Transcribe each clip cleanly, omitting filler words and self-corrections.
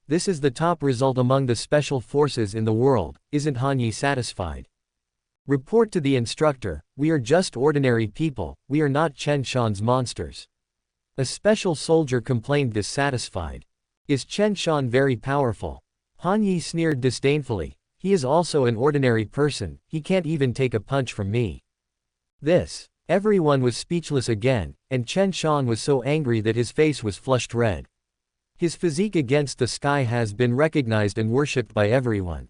This is the top result among the special forces in the world. Isn't Han Yi satisfied? Report to the instructor, we are just ordinary people, we are not Chen Shan's monsters. A special soldier complained dissatisfied. Is Chen Shan very powerful? Han Yi sneered disdainfully. He is also an ordinary person, he can't even take a punch from me. Everyone was speechless again, and Chen Shan was so angry that his face was flushed red. His physique against the sky has been recognized and worshipped by everyone.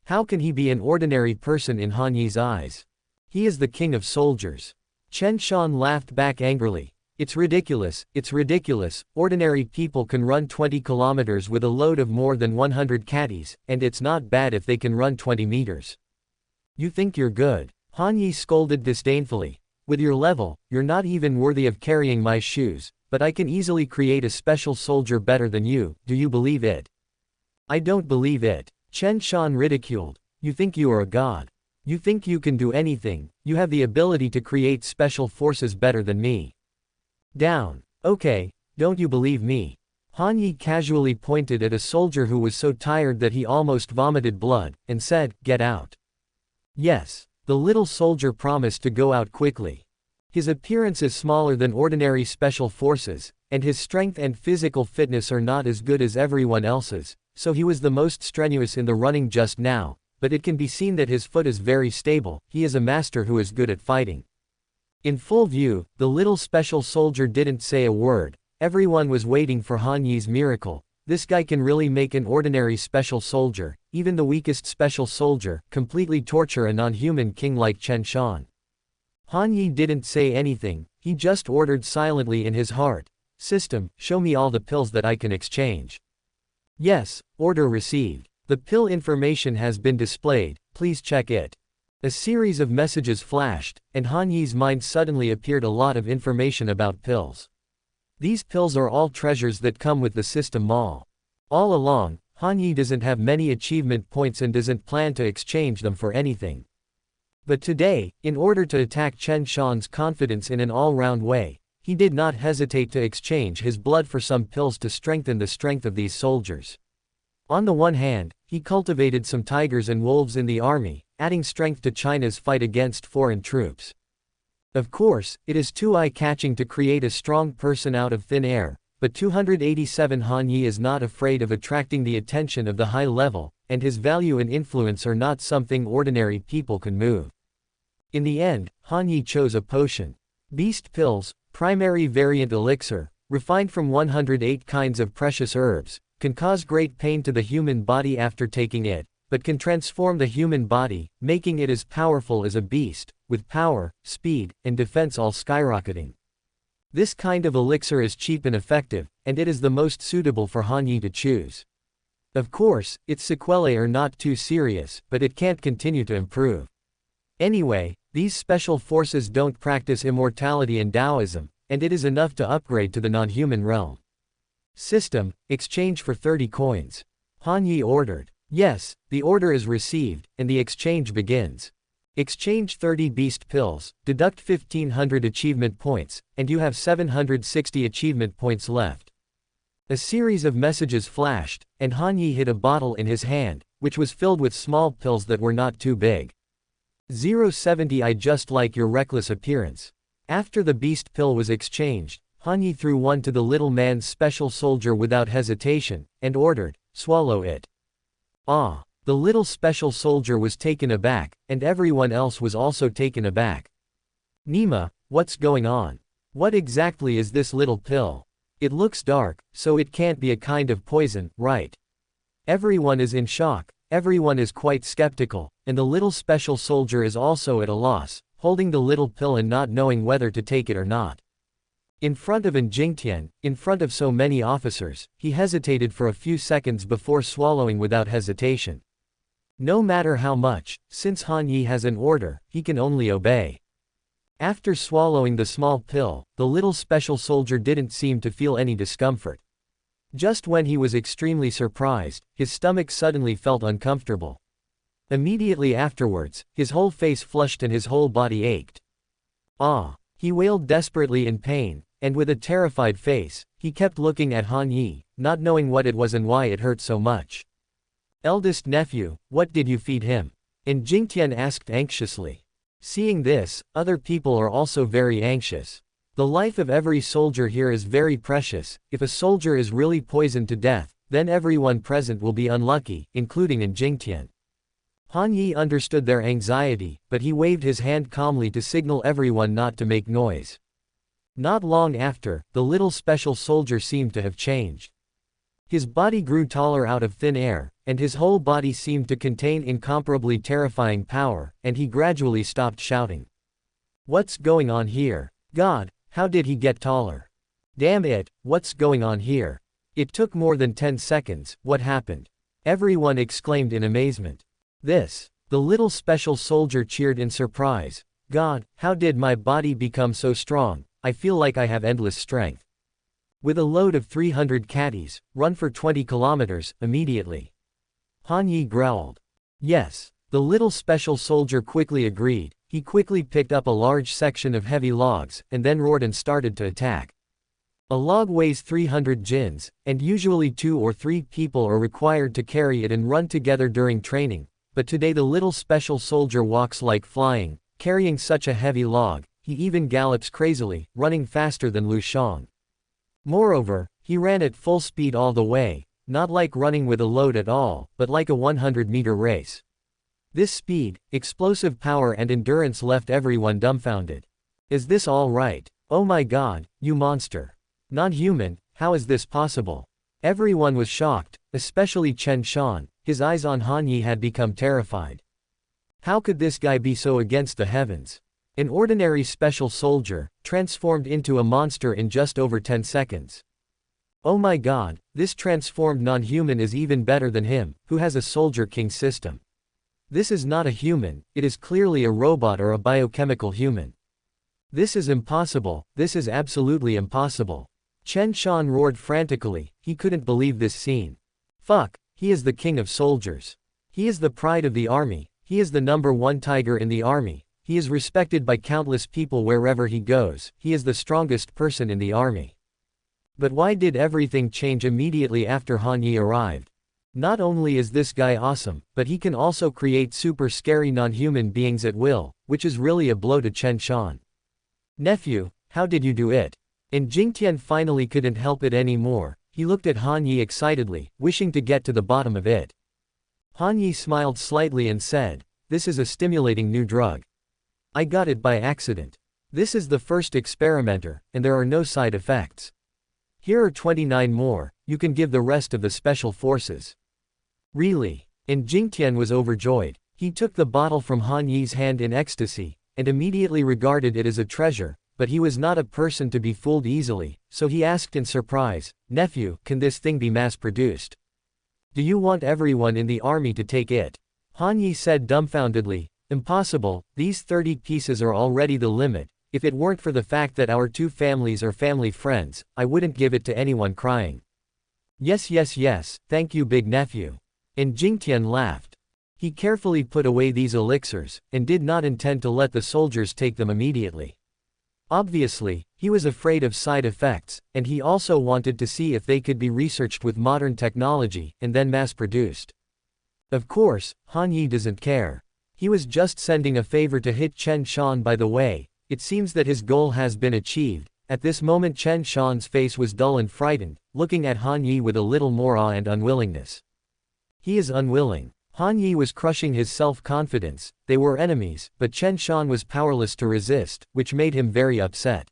How can he be an ordinary person in Han Yi's eyes? He is the king of soldiers. Chen Shan laughed back angrily. It's ridiculous, ordinary people can run 20 kilometers with a load of more than 100 caddies, and it's not bad if they can run 20 meters. You think you're good? Han Yi scolded disdainfully. With your level, you're not even worthy of carrying my shoes, but I can easily create a special soldier better than you, do you believe it? I don't believe it. Chen Shan ridiculed. You think you are a god. You think you can do anything, you have the ability to create special forces better than me. Down. Okay, don't you believe me? Han Yi casually pointed at a soldier who was so tired that he almost vomited blood, and said, get out. Yes. The little soldier promised to go out quickly. His appearance is smaller than ordinary special forces, and his strength and physical fitness are not as good as everyone else's, so he was the most strenuous in the running just now, but it can be seen that his foot is very stable, he is a master who is good at fighting. In full view, the little special soldier didn't say a word. Everyone was waiting for Han Yi's miracle. This guy can really make an ordinary special soldier, even the weakest special soldier, completely torture a non-human king like Chen Shan. Han Yi didn't say anything, he just ordered silently in his heart, "System, show me all the pills that I can exchange." Yes, order received. The pill information has been displayed, please check it. A series of messages flashed, and Han Yi's mind suddenly appeared a lot of information about pills. These pills are all treasures that come with the system mall. All along, Han Yi doesn't have many achievement points and doesn't plan to exchange them for anything. But today, in order to attack Chen Shan's confidence in an all-round way, he did not hesitate to exchange his blood for some pills to strengthen the strength of these soldiers. On the one hand, he cultivated some tigers and wolves in the army, adding strength to China's fight against foreign troops. Of course, it is too eye-catching to create a strong person out of thin air, but 287 Han Yi is not afraid of attracting the attention of the high level, and his value and influence are not something ordinary people can move. In the end, Han Yi chose a potion. Beast pills, primary variant elixir, refined from 108 kinds of precious herbs, can cause great pain to the human body after taking it, but can transform the human body, making it as powerful as a beast, with power, speed, and defense all skyrocketing. This kind of elixir is cheap and effective, and it is the most suitable for Han Yi to choose. Of course, its sequelae are not too serious, but it can't continue to improve. Anyway, these special forces don't practice immortality and Taoism, and it is enough to upgrade to the non-human realm. System, exchange for 30 coins. Han Yi ordered. Yes, the order is received, and the exchange begins. Exchange 30 beast pills, deduct 1500 achievement points, and you have 760 achievement points left. A series of messages flashed, and Han Yi hid a bottle in his hand, which was filled with small pills that were not too big. 070 I just like your reckless appearance. After the beast pill was exchanged, Han Yi threw one to the little man's special soldier without hesitation, and ordered, swallow it. Ah! The little special soldier was taken aback, and everyone else was also taken aback. Nima, what's going on? What exactly is this little pill? It looks dark, so it can't be a kind of poison, right? Everyone is in shock, everyone is quite skeptical, and the little special soldier is also at a loss, holding the little pill and not knowing whether to take it or not. In front of An Jingtian, in front of so many officers, he hesitated for a few seconds before swallowing without hesitation. No matter how much, since Han Yi has an order, he can only obey. After swallowing the small pill, the little special soldier didn't seem to feel any discomfort. Just when he was extremely surprised, his stomach suddenly felt uncomfortable. Immediately afterwards, his whole face flushed and his whole body ached. Ah! He wailed desperately in pain, And with a terrified face, he kept looking at Han Yi, not knowing what it was and why it hurt so much. Eldest nephew, what did you feed him? And Jingtian asked anxiously. Seeing this, other people are also very anxious. The life of every soldier here is very precious. If a soldier is really poisoned to death, then everyone present will be unlucky, including in Jingtian. Han Yi understood their anxiety, but he waved his hand calmly to signal everyone not to make noise. Not long after, the little special soldier seemed to have changed. His body grew taller out of thin air, and his whole body seemed to contain incomparably terrifying power, and he gradually stopped shouting. What's going on here? God, how did he get taller? Damn it, what's going on here? It took more than 10 seconds, what happened? Everyone exclaimed in amazement. The little special soldier cheered in surprise. God, how did my body become so strong? I feel like I have endless strength. With a load of 300 catties, run for 20 kilometers, immediately. Han Yi growled. Yes, the little special soldier quickly agreed. He quickly picked up a large section of heavy logs, and then roared and started to attack. A log weighs 300 jins, and usually 2 or 3 people are required to carry it and run together during training, but today the little special soldier walks like flying, carrying such a heavy log. He even gallops crazily, running faster than Lu Shang. Moreover, he ran at full speed all the way, not like running with a load at all, but like a 100-meter race. This speed, explosive power and endurance left everyone dumbfounded. Is this all right? Oh my god, you monster. Non-human, how is this possible? Everyone was shocked, especially Chen Shan. His eyes on Han Yi had become terrified. How could this guy be so against the heavens? An ordinary special soldier, transformed into a monster in just over 10 seconds. Oh my god, this transformed non-human is even better than him, who has a soldier king system. This is not a human, it is clearly a robot or a biochemical human. This is impossible, this is absolutely impossible. Chen Shan roared frantically, he couldn't believe this scene. Fuck, he is the king of soldiers. He is the pride of the army, he is the #1 tiger in the army. He is respected by countless people wherever he goes, he is the strongest person in the army. But why did everything change immediately after Han Yi arrived? Not only is this guy awesome, but he can also create super scary non-human beings at will, which is really a blow to Chen Shan. Nephew, how did you do it? And Jingtian finally couldn't help it anymore, he looked at Han Yi excitedly, wishing to get to the bottom of it. Han Yi smiled slightly and said, this is a stimulating new drug. I got it by accident. This is the first experimenter, and there are no side effects. Here are 29 more, you can give the rest of the special forces. Really? And Jingtian was overjoyed. He took the bottle from Han Yi's hand in ecstasy, and immediately regarded it as a treasure, but he was not a person to be fooled easily, so he asked in surprise, nephew, can this thing be mass-produced? Do you want everyone in the army to take it? Han Yi said dumbfoundedly, impossible, these 30 pieces are already the limit. If it weren't for the fact that our 2 families are family friends, I wouldn't give it to anyone crying. Yes, thank you big nephew. And Jingtian laughed. He carefully put away these elixirs, and did not intend to let the soldiers take them immediately. Obviously, he was afraid of side effects, and he also wanted to see if they could be researched with modern technology, and then mass-produced. Of course, Han Yi doesn't care. He was just sending a favor to hit Chen Shan. By the way, it seems that his goal has been achieved. At this moment Chen Shan's face was dull and frightened, looking at Han Yi with a little more awe and unwillingness. He is unwilling. Han Yi was crushing his self-confidence. They were enemies, but Chen Shan was powerless to resist, which made him very upset.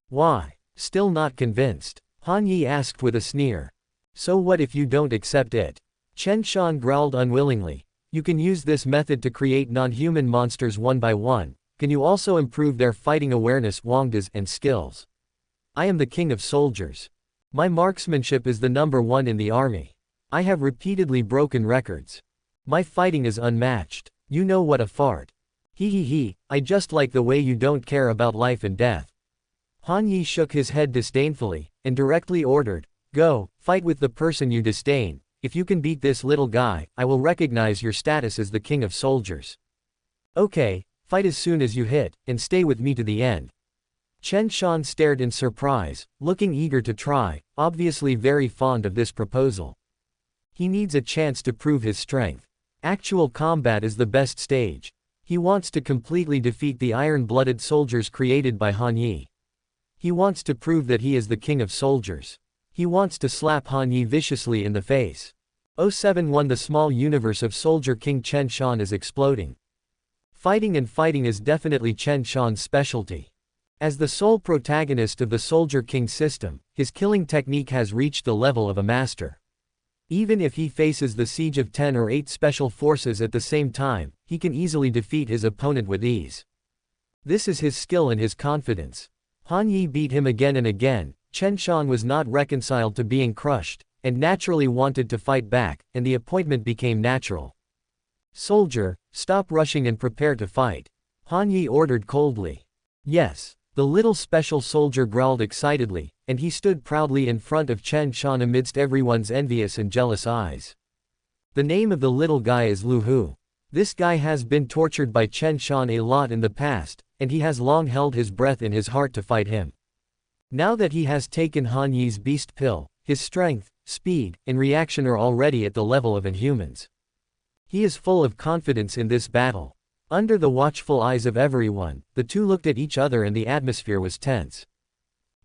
Why? Still not convinced? Han Yi asked with a sneer. So what if you don't accept it? Chen Shan growled unwillingly. You can use this method to create non-human monsters one by one. Can you also improve their fighting awareness, wangdas, and skills? I am the king of soldiers. My marksmanship is the #1 in the army. I have repeatedly broken records. My fighting is unmatched. You know what a fart. He, I just like the way you don't care about life and death. Han Yi shook his head disdainfully, and directly ordered, go, fight with the person you disdain. If you can beat this little guy, I will recognize your status as the king of soldiers. Okay, fight as soon as you hit, and stay with me to the end. Chen Shan stared in surprise, looking eager to try, obviously very fond of this proposal. He needs a chance to prove his strength. Actual combat is the best stage. He wants to completely defeat the iron-blooded soldiers created by Han Yi. He wants to prove that he is the king of soldiers. He wants to slap Han Yi viciously in the face. 071 The small universe of Soldier King Chen Shan is exploding. Fighting is definitely Chen Shan's specialty. As the sole protagonist of the Soldier King system, his killing technique has reached the level of a master. Even if he faces the siege of 10 or 8 special forces at the same time, he can easily defeat his opponent with ease. This is his skill and his confidence. Han Yi beat him again and again. Chen Shan was not reconciled to being crushed, and naturally wanted to fight back, and the appointment became natural. Soldier, stop rushing and prepare to fight. Han Yi ordered coldly. Yes. The little special soldier growled excitedly, and he stood proudly in front of Chen Shan amidst everyone's envious and jealous eyes. The name of the little guy is Lu Hu. This guy has been tortured by Chen Shan a lot in the past, and he has long held his breath in his heart to fight him. Now that he has taken Han Yi's beast pill, his strength, speed, and reaction are already at the level of inhumans. He is full of confidence in this battle. Under the watchful eyes of everyone, the two looked at each other and the atmosphere was tense.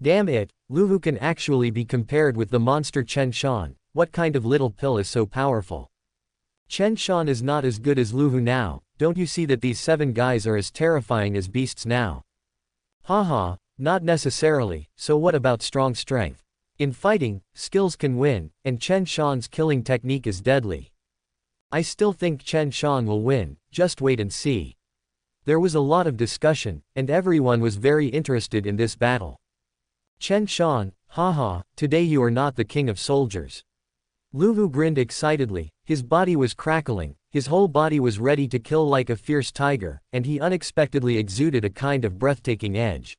Damn it, Lu Hu can actually be compared with the monster Chen Shan. What kind of little pill is so powerful? Chen Shan is not as good as Lu Hu now. Don't you see that these 7 guys are as terrifying as beasts now? Haha, not necessarily. So what about strong strength? In fighting, skills can win, and Chen Shan's killing technique is deadly. I still think Chen Shan will win, just wait and see. There was a lot of discussion, and everyone was very interested in this battle. Chen Shan, haha, today you are not the king of soldiers. Lu Hu grinned excitedly, his body was crackling, his whole body was ready to kill like a fierce tiger, and he unexpectedly exuded a kind of breathtaking edge.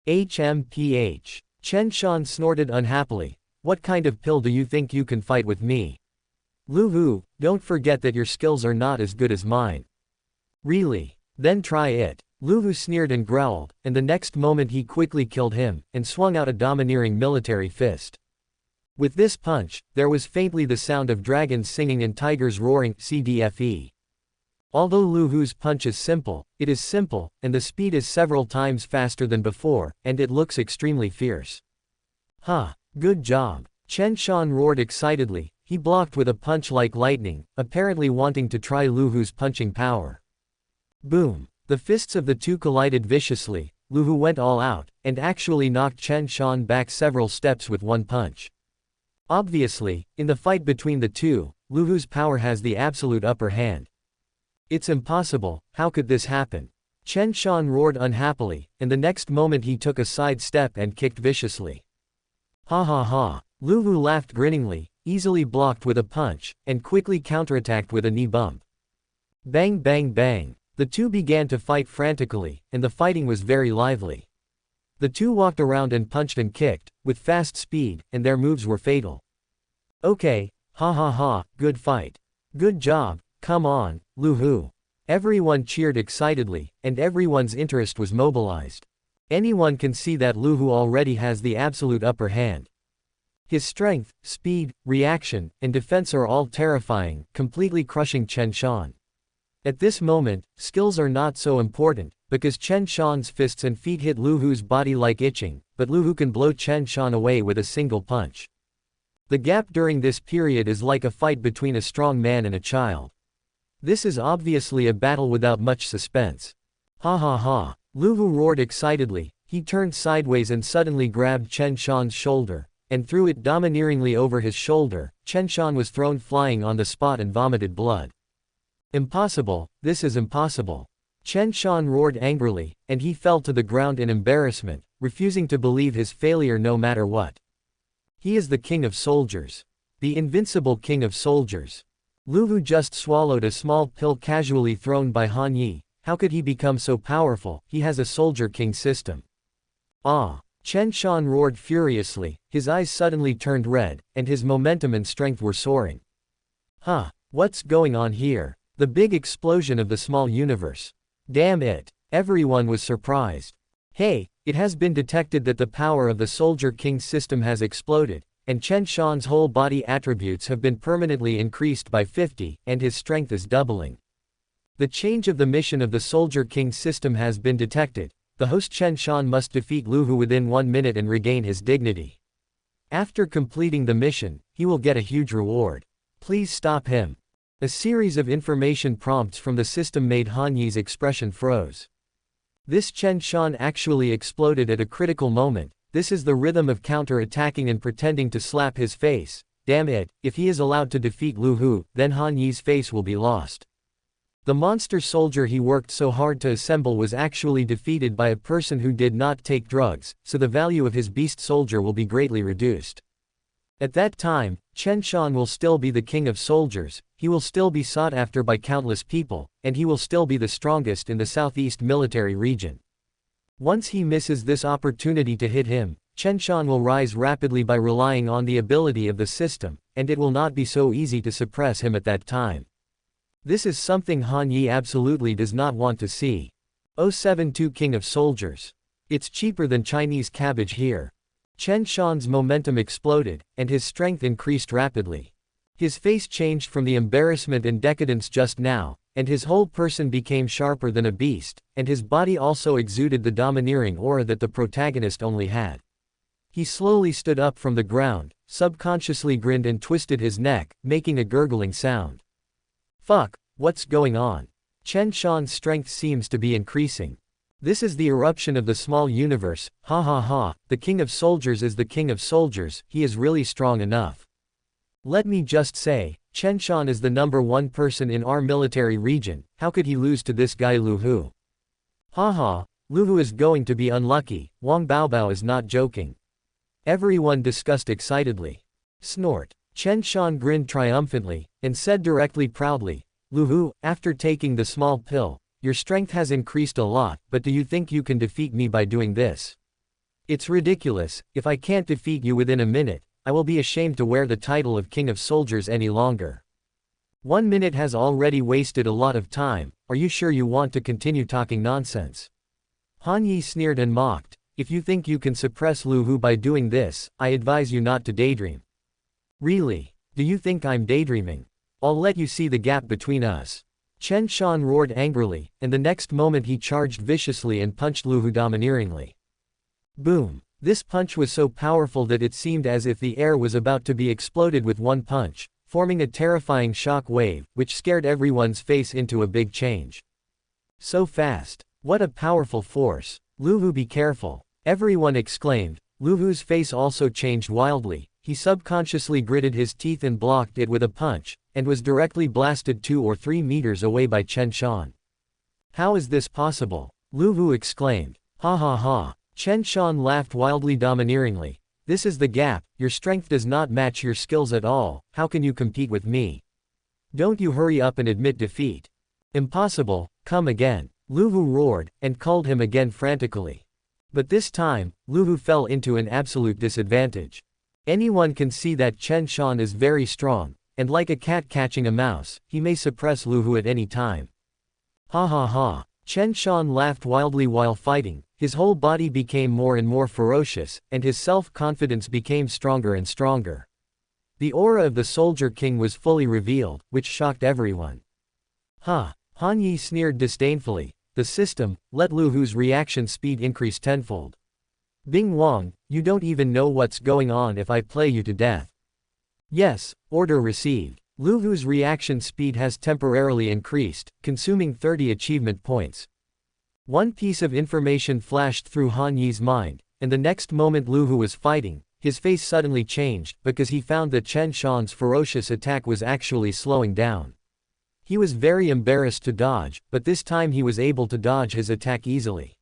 HMPH. Chen Shan snorted unhappily. What kind of pill do you think you can fight with me? Lu Hu, don't forget that your skills are not as good as mine. Really? Then try it. Lu Hu sneered and growled, and the next moment he quickly killed him, and swung out a domineering military fist. With this punch, there was faintly the sound of dragons singing and tigers roaring, CDFE. Although Lu Hu's punch is simple, it is simple, and the speed is several times faster than before, and it looks extremely fierce. Ha! Good job. Chen Shan roared excitedly. He blocked with a punch like lightning, apparently wanting to try Lu Hu's punching power. Boom! The fists of the two collided viciously. Lu Hu went all out, and actually knocked Chen Shan back several steps with one punch. Obviously, in the fight between the two, Lu Hu's power has the absolute upper hand. It's impossible, how could this happen? Chen Shan roared unhappily, and the next moment he took a side step and kicked viciously. Ha ha ha! Lu Hu laughed grinningly, easily blocked with a punch, and quickly counterattacked with a knee bump. Bang bang bang! The two began to fight frantically, and the fighting was very lively. The two walked around and punched and kicked, with fast speed, and their moves were fatal. Okay, ha ha ha, good fight. Good job, come on, Lu Hu. Everyone cheered excitedly, and everyone's interest was mobilized. Anyone can see that Lu Hu already has the absolute upper hand. His strength, speed, reaction, and defense are all terrifying, completely crushing Chen Shan. At this moment, skills are not so important, because Chen Shan's fists and feet hit Lu Hu's body like itching, but Lu Hu can blow Chen Shan away with a single punch. The gap during this period is like a fight between a strong man and a child. This is obviously a battle without much suspense. Ha ha ha! Lu Hu roared excitedly. He turned sideways and suddenly grabbed Chen Shan's shoulder, and threw it domineeringly over his shoulder. Chen Shan was thrown flying on the spot and vomited blood. Impossible, this is impossible. Chen Shan roared angrily, and he fell to the ground in embarrassment, refusing to believe his failure no matter what. He is the king of soldiers. The invincible king of soldiers. Lu Hu just swallowed a small pill casually thrown by Han Yi. How could he become so powerful? He has a soldier king system. Ah! Chen Shan roared furiously, his eyes suddenly turned red, and his momentum and strength were soaring. Huh, what's going on here? The big explosion of the small universe. Damn it! Everyone was surprised. Hey, It has been detected that the power of the Soldier King's system has exploded, and Chen Shan's whole body attributes have been permanently increased by 50, and his strength is doubling. The change of the mission of the Soldier King's system has been detected. The host Chen Shan must defeat Lu Hu within 1 minute and regain his dignity. After completing the mission, he will get a huge reward. Please stop him. A series of information prompts from the system made Han Yi's expression froze. This Chen Shan actually exploded at a critical moment. This is the rhythm of counterattacking and pretending to slap his face. Damn it, if he is allowed to defeat Lu Hu, then Han Yi's face will be lost. The monster soldier he worked so hard to assemble was actually defeated by a person who did not take drugs, so the value of his beast soldier will be greatly reduced. At that time, Chen Shan will still be the king of soldiers, he will still be sought after by countless people, and he will still be the strongest in the southeast military region. Once he misses this opportunity to hit him, Chen Shan will rise rapidly by relying on the ability of the system, and it will not be so easy to suppress him at that time. This is something Han Yi absolutely does not want to see. 072 King of Soldiers. It's cheaper than Chinese cabbage here. Chen Shan's momentum exploded, and his strength increased rapidly. His face changed from the embarrassment and decadence just now, and his whole person became sharper than a beast, and his body also exuded the domineering aura that the protagonist only had. He slowly stood up from the ground, subconsciously grinned and twisted his neck, making a gurgling sound. Fuck, what's going on? Chen Shan's strength seems to be increasing. This is the eruption of the small universe, ha ha ha, the king of soldiers is the king of soldiers, he is really strong enough. Let me just say, Chen Shan is the #1 person in our military region, how could he lose to this guy Lu Hu? Haha, Lu Hu is going to be unlucky, Wang Baobao is not joking. Everyone discussed excitedly. Snort. Chen Shan grinned triumphantly, and said directly proudly, Lu Hu, after taking the small pill, your strength has increased a lot, but do you think you can defeat me by doing this? It's ridiculous, if I can't defeat you within a minute, I will be ashamed to wear the title of King of Soldiers any longer. 1 minute has already wasted a lot of time, are you sure you want to continue talking nonsense? Han Yi sneered and mocked, if you think you can suppress Lu Hu by doing this, I advise you not to daydream. Really? Do you think I'm daydreaming? I'll let you see the gap between us. Chen Shan roared angrily, and the next moment he charged viciously and punched Lu Hu domineeringly. Boom! This punch was so powerful that it seemed as if the air was about to be exploded with one punch, forming a terrifying shock wave, which scared everyone's face into a big change. So fast! What a powerful force! Lu Hu, be careful! Everyone exclaimed. Lu Hu's face also changed wildly. He subconsciously gritted his teeth and blocked it with a punch, and was directly blasted 2 or 3 meters away by Chen Shan. How is this possible? Lu Hu exclaimed. Ha ha ha. Chen Shan laughed wildly domineeringly. This is the gap, your strength does not match your skills at all, how can you compete with me? Don't you hurry up and admit defeat. Impossible, come again. Lu Hu roared, and called him again frantically. But this time, Lu Hu fell into an absolute disadvantage. Anyone can see that Chen Shan is very strong, and like a cat catching a mouse, he may suppress Lu Hu at any time. Ha ha ha. Chen Shan laughed wildly while fighting, his whole body became more and more ferocious, and his self-confidence became stronger and stronger. The aura of the Soldier King was fully revealed, which shocked everyone. Ha! Han Yi sneered disdainfully, the system, let Lu Hu's reaction speed increase tenfold. Bing Wang, you don't even know what's going on if I play you to death. Yes, order received. Lu Hu's reaction speed has temporarily increased, consuming 30 achievement points. One piece of information flashed through Han Yi's mind, and the next moment Lu Hu was fighting, his face suddenly changed because he found that Chen Shan's ferocious attack was actually slowing down. He was very embarrassed to dodge, but this time he was able to dodge his attack easily.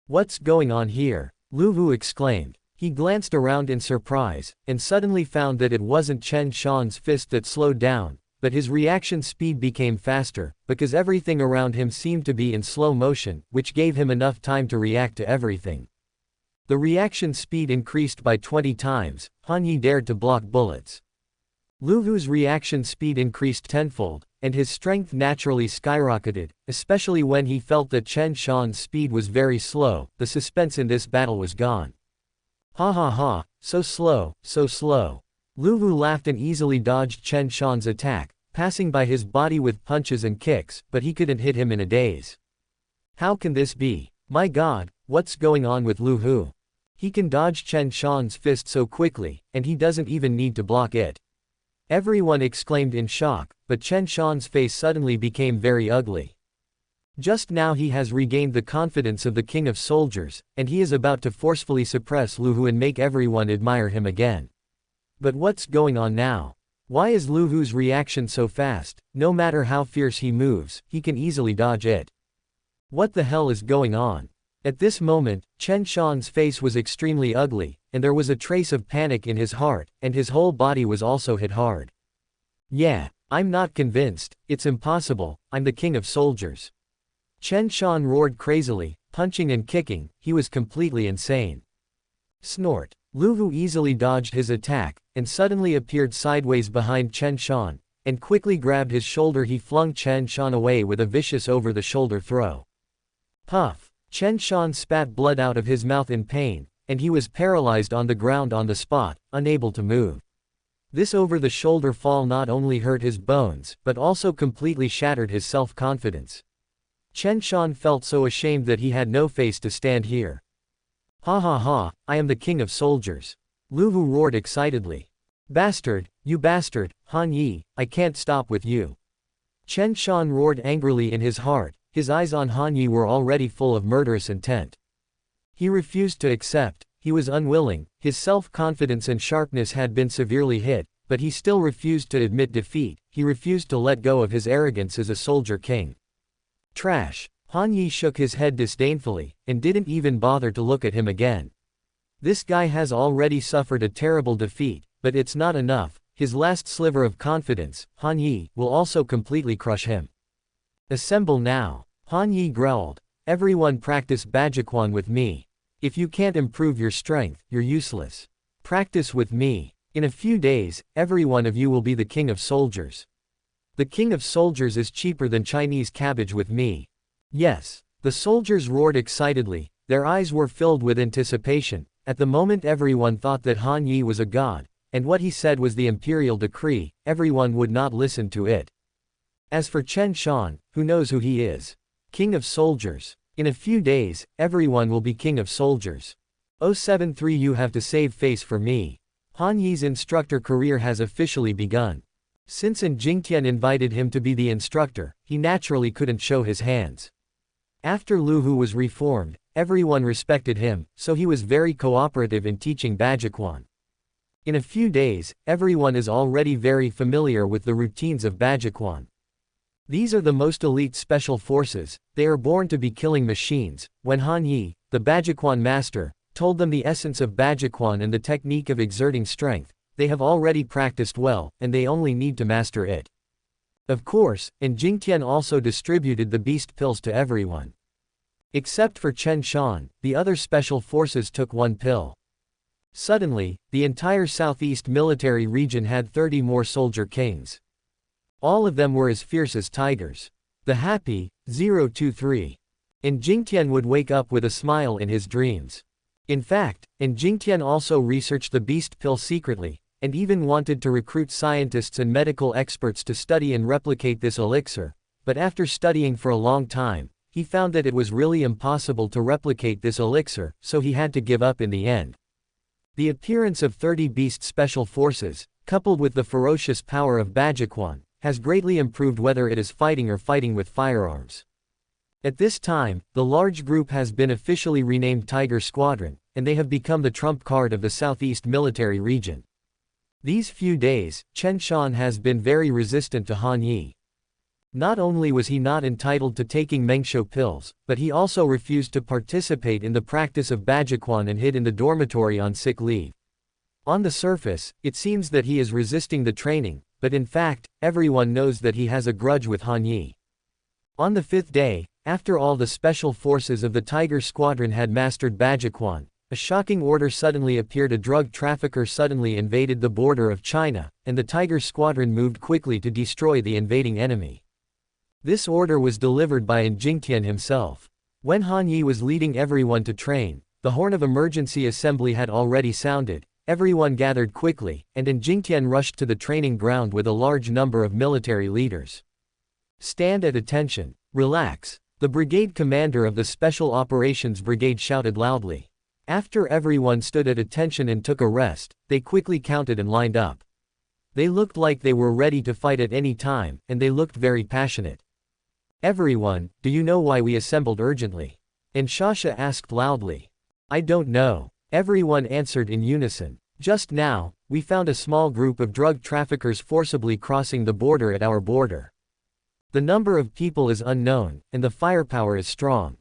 What's going on here? Lu Hu exclaimed. He glanced around in surprise, and suddenly found that it wasn't Chen Shan's fist that slowed down, but his reaction speed became faster, because everything around him seemed to be in slow motion, which gave him enough time to react to everything. The reaction speed increased by 20 times, Han Yi dared to block bullets. Lu Hu's reaction speed increased tenfold, and his strength naturally skyrocketed, especially when he felt that Chen Shan's speed was very slow. The suspense in this battle was gone. Ha ha ha, so slow, so slow. Lu Hu laughed and easily dodged Chen Shan's attack, passing by his body with punches and kicks, but he couldn't hit him in a daze. How can this be? My god, what's going on with Lu Hu? He can dodge Chen Shan's fist so quickly, and he doesn't even need to block it. Everyone exclaimed in shock, but Chen Shan's face suddenly became very ugly. Just now he has regained the confidence of the King of Soldiers, and he is about to forcefully suppress Lu Hu and make everyone admire him again. But what's going on now? Why is Lu Hu's reaction so fast? No matter how fierce he moves, he can easily dodge it. What the hell is going on? At this moment, Chen Shan's face was extremely ugly, and there was a trace of panic in his heart, and his whole body was also hit hard. Yeah, I'm not convinced, it's impossible, I'm the King of Soldiers. Chen Shan roared crazily, punching and kicking, he was completely insane. Snort. Lu Hu easily dodged his attack, and suddenly appeared sideways behind Chen Shan, and quickly grabbed his shoulder. He flung Chen Shan away with a vicious over-the-shoulder throw. Puff. Chen Shan spat blood out of his mouth in pain, and he was paralyzed on the ground on the spot, unable to move. This over-the-shoulder fall not only hurt his bones, but also completely shattered his self-confidence. Chen Shan felt so ashamed that he had no face to stand here. Ha ha ha, I am the King of Soldiers. Lu Hu roared excitedly. Bastard, you bastard, Han Yi, I can't stop with you. Chen Shan roared angrily in his heart, his eyes on Han Yi were already full of murderous intent. He refused to accept, he was unwilling, his self-confidence and sharpness had been severely hit, but he still refused to admit defeat, he refused to let go of his arrogance as a soldier king. Trash. Han Yi shook his head disdainfully, and didn't even bother to look at him again. This guy has already suffered a terrible defeat, but it's not enough, his last sliver of confidence, Han Yi, will also completely crush him. Assemble now. Han Yi growled. Everyone practice Bajikwan with me. If you can't improve your strength, you're useless. Practice with me. In a few days, every one of you will be the King of Soldiers. The King of Soldiers is cheaper than Chinese cabbage with me. Yes. The soldiers roared excitedly, their eyes were filled with anticipation. At the moment everyone thought that Han Yi was a god, and what he said was the imperial decree, everyone would not listen to it. As for Chen Shan, who knows who he is? King of Soldiers. In a few days, everyone will be King of Soldiers. 073 You have to save face for me. Han Yi's instructor career has officially begun. Since An Jingtian invited him to be the instructor, he naturally couldn't show his hands. After Lu Hu was reformed, everyone respected him, so he was very cooperative in teaching Bajikwan. In a few days, everyone is already very familiar with the routines of Bajikwan. These are the most elite special forces, they are born to be killing machines. When Han Yi, the Bajikwan master, told them the essence of Bajikwan and the technique of exerting strength, they have already practiced well, and they only need to master it. Of course, and Jingtian also distributed the beast pills to everyone. Except for Chen Shan, the other special forces took one pill. Suddenly, the entire southeast military region had 30 more soldier kings. All of them were as fierce as tigers. The happy, 023. And Jingtian would wake up with a smile in his dreams. In fact, and Jingtian also researched the beast pill secretly, and even wanted to recruit scientists and medical experts to study and replicate this elixir, but after studying for a long time, he found that it was really impossible to replicate this elixir, so he had to give up in the end. The appearance of 30 beast special forces, coupled with the ferocious power of Bajikwan, has greatly improved whether it is fighting or fighting with firearms. At this time, the large group has been officially renamed Tiger Squadron, and they have become the trump card of the southeast military region. These few days, Chen Shan has been very resistant to Han Yi. Not only was he not entitled to taking Mengsho pills, but he also refused to participate in the practice of Bajikwan and hid in the dormitory on sick leave. On the surface, it seems that he is resisting the training, but in fact, everyone knows that he has a grudge with Han Yi. On the 5th day, after all the special forces of the Tiger Squadron had mastered Bajikwan, A shocking order suddenly appeared. A drug trafficker suddenly invaded the border of China, and the Tiger Squadron moved quickly to destroy the invading enemy. This order was delivered by Jingtian himself. When Han Yi was leading everyone to train, the horn of emergency assembly had already sounded. Everyone gathered quickly, and Jingtian rushed to the training ground with a large number of military leaders. "Stand at attention. Relax," the brigade commander of the Special Operations Brigade shouted loudly. After everyone stood at attention and took a rest, they quickly counted and lined up. They looked like they were ready to fight at any time, and they looked very passionate. "Everyone, do you know why we assembled urgently?" Shasha asked loudly. "I don't know," everyone answered in unison. "Just now, we found a small group of drug traffickers forcibly crossing the border at our border. The number of people is unknown, and the firepower is strong.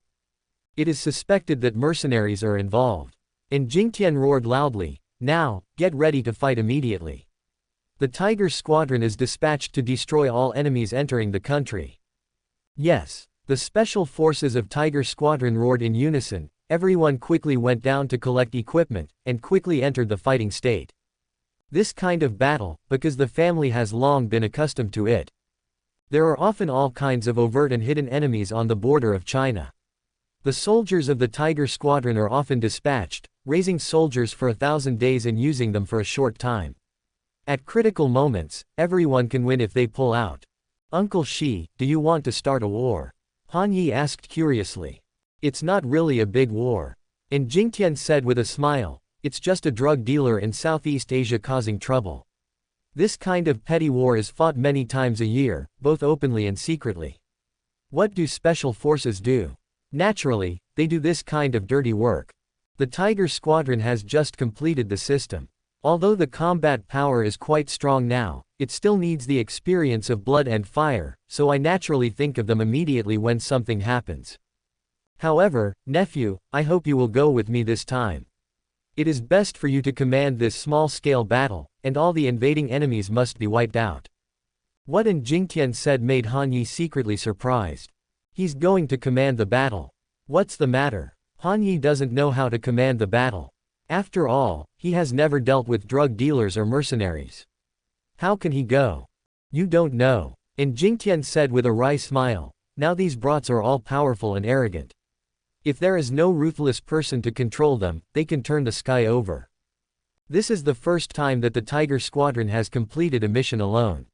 It is suspected that mercenaries are involved." Jingtian roared loudly, "Now, get ready to fight immediately. The Tiger Squadron is dispatched to destroy all enemies entering the country." "Yes." The special forces of Tiger Squadron roared in unison. Everyone quickly went down to collect equipment, and quickly entered the fighting state. This kind of battle, because the family has long been accustomed to it. There are often all kinds of overt and hidden enemies on the border of China. The soldiers of the Tiger Squadron are often dispatched, raising soldiers for 1,000 days and using them for a short time. At critical moments, everyone can win if they pull out. "Uncle Shi, do you want to start a war?" Han Yi asked curiously. "It's not really a big war." Jingtian said with a smile, "It's just a drug dealer in Southeast Asia causing trouble. This kind of petty war is fought many times a year, both openly and secretly. What do special forces do? Naturally, they do this kind of dirty work. The Tiger Squadron has just completed the system. Although the combat power is quite strong now, it still needs the experience of blood and fire, so I naturally think of them immediately when something happens. However, nephew, I hope you will go with me this time. It is best for you to command this small-scale battle, and all the invading enemies must be wiped out." What Jingtian said made Han Yi secretly surprised. He's going to command the battle. What's the matter? Han Yi doesn't know how to command the battle. After all, he has never dealt with drug dealers or mercenaries. How can he go? You don't know. Jingtian said with a wry smile, now these brats are all powerful and arrogant. If there is no ruthless person to control them, they can turn the sky over. This is the first time that the Tiger Squadron has completed a mission alone.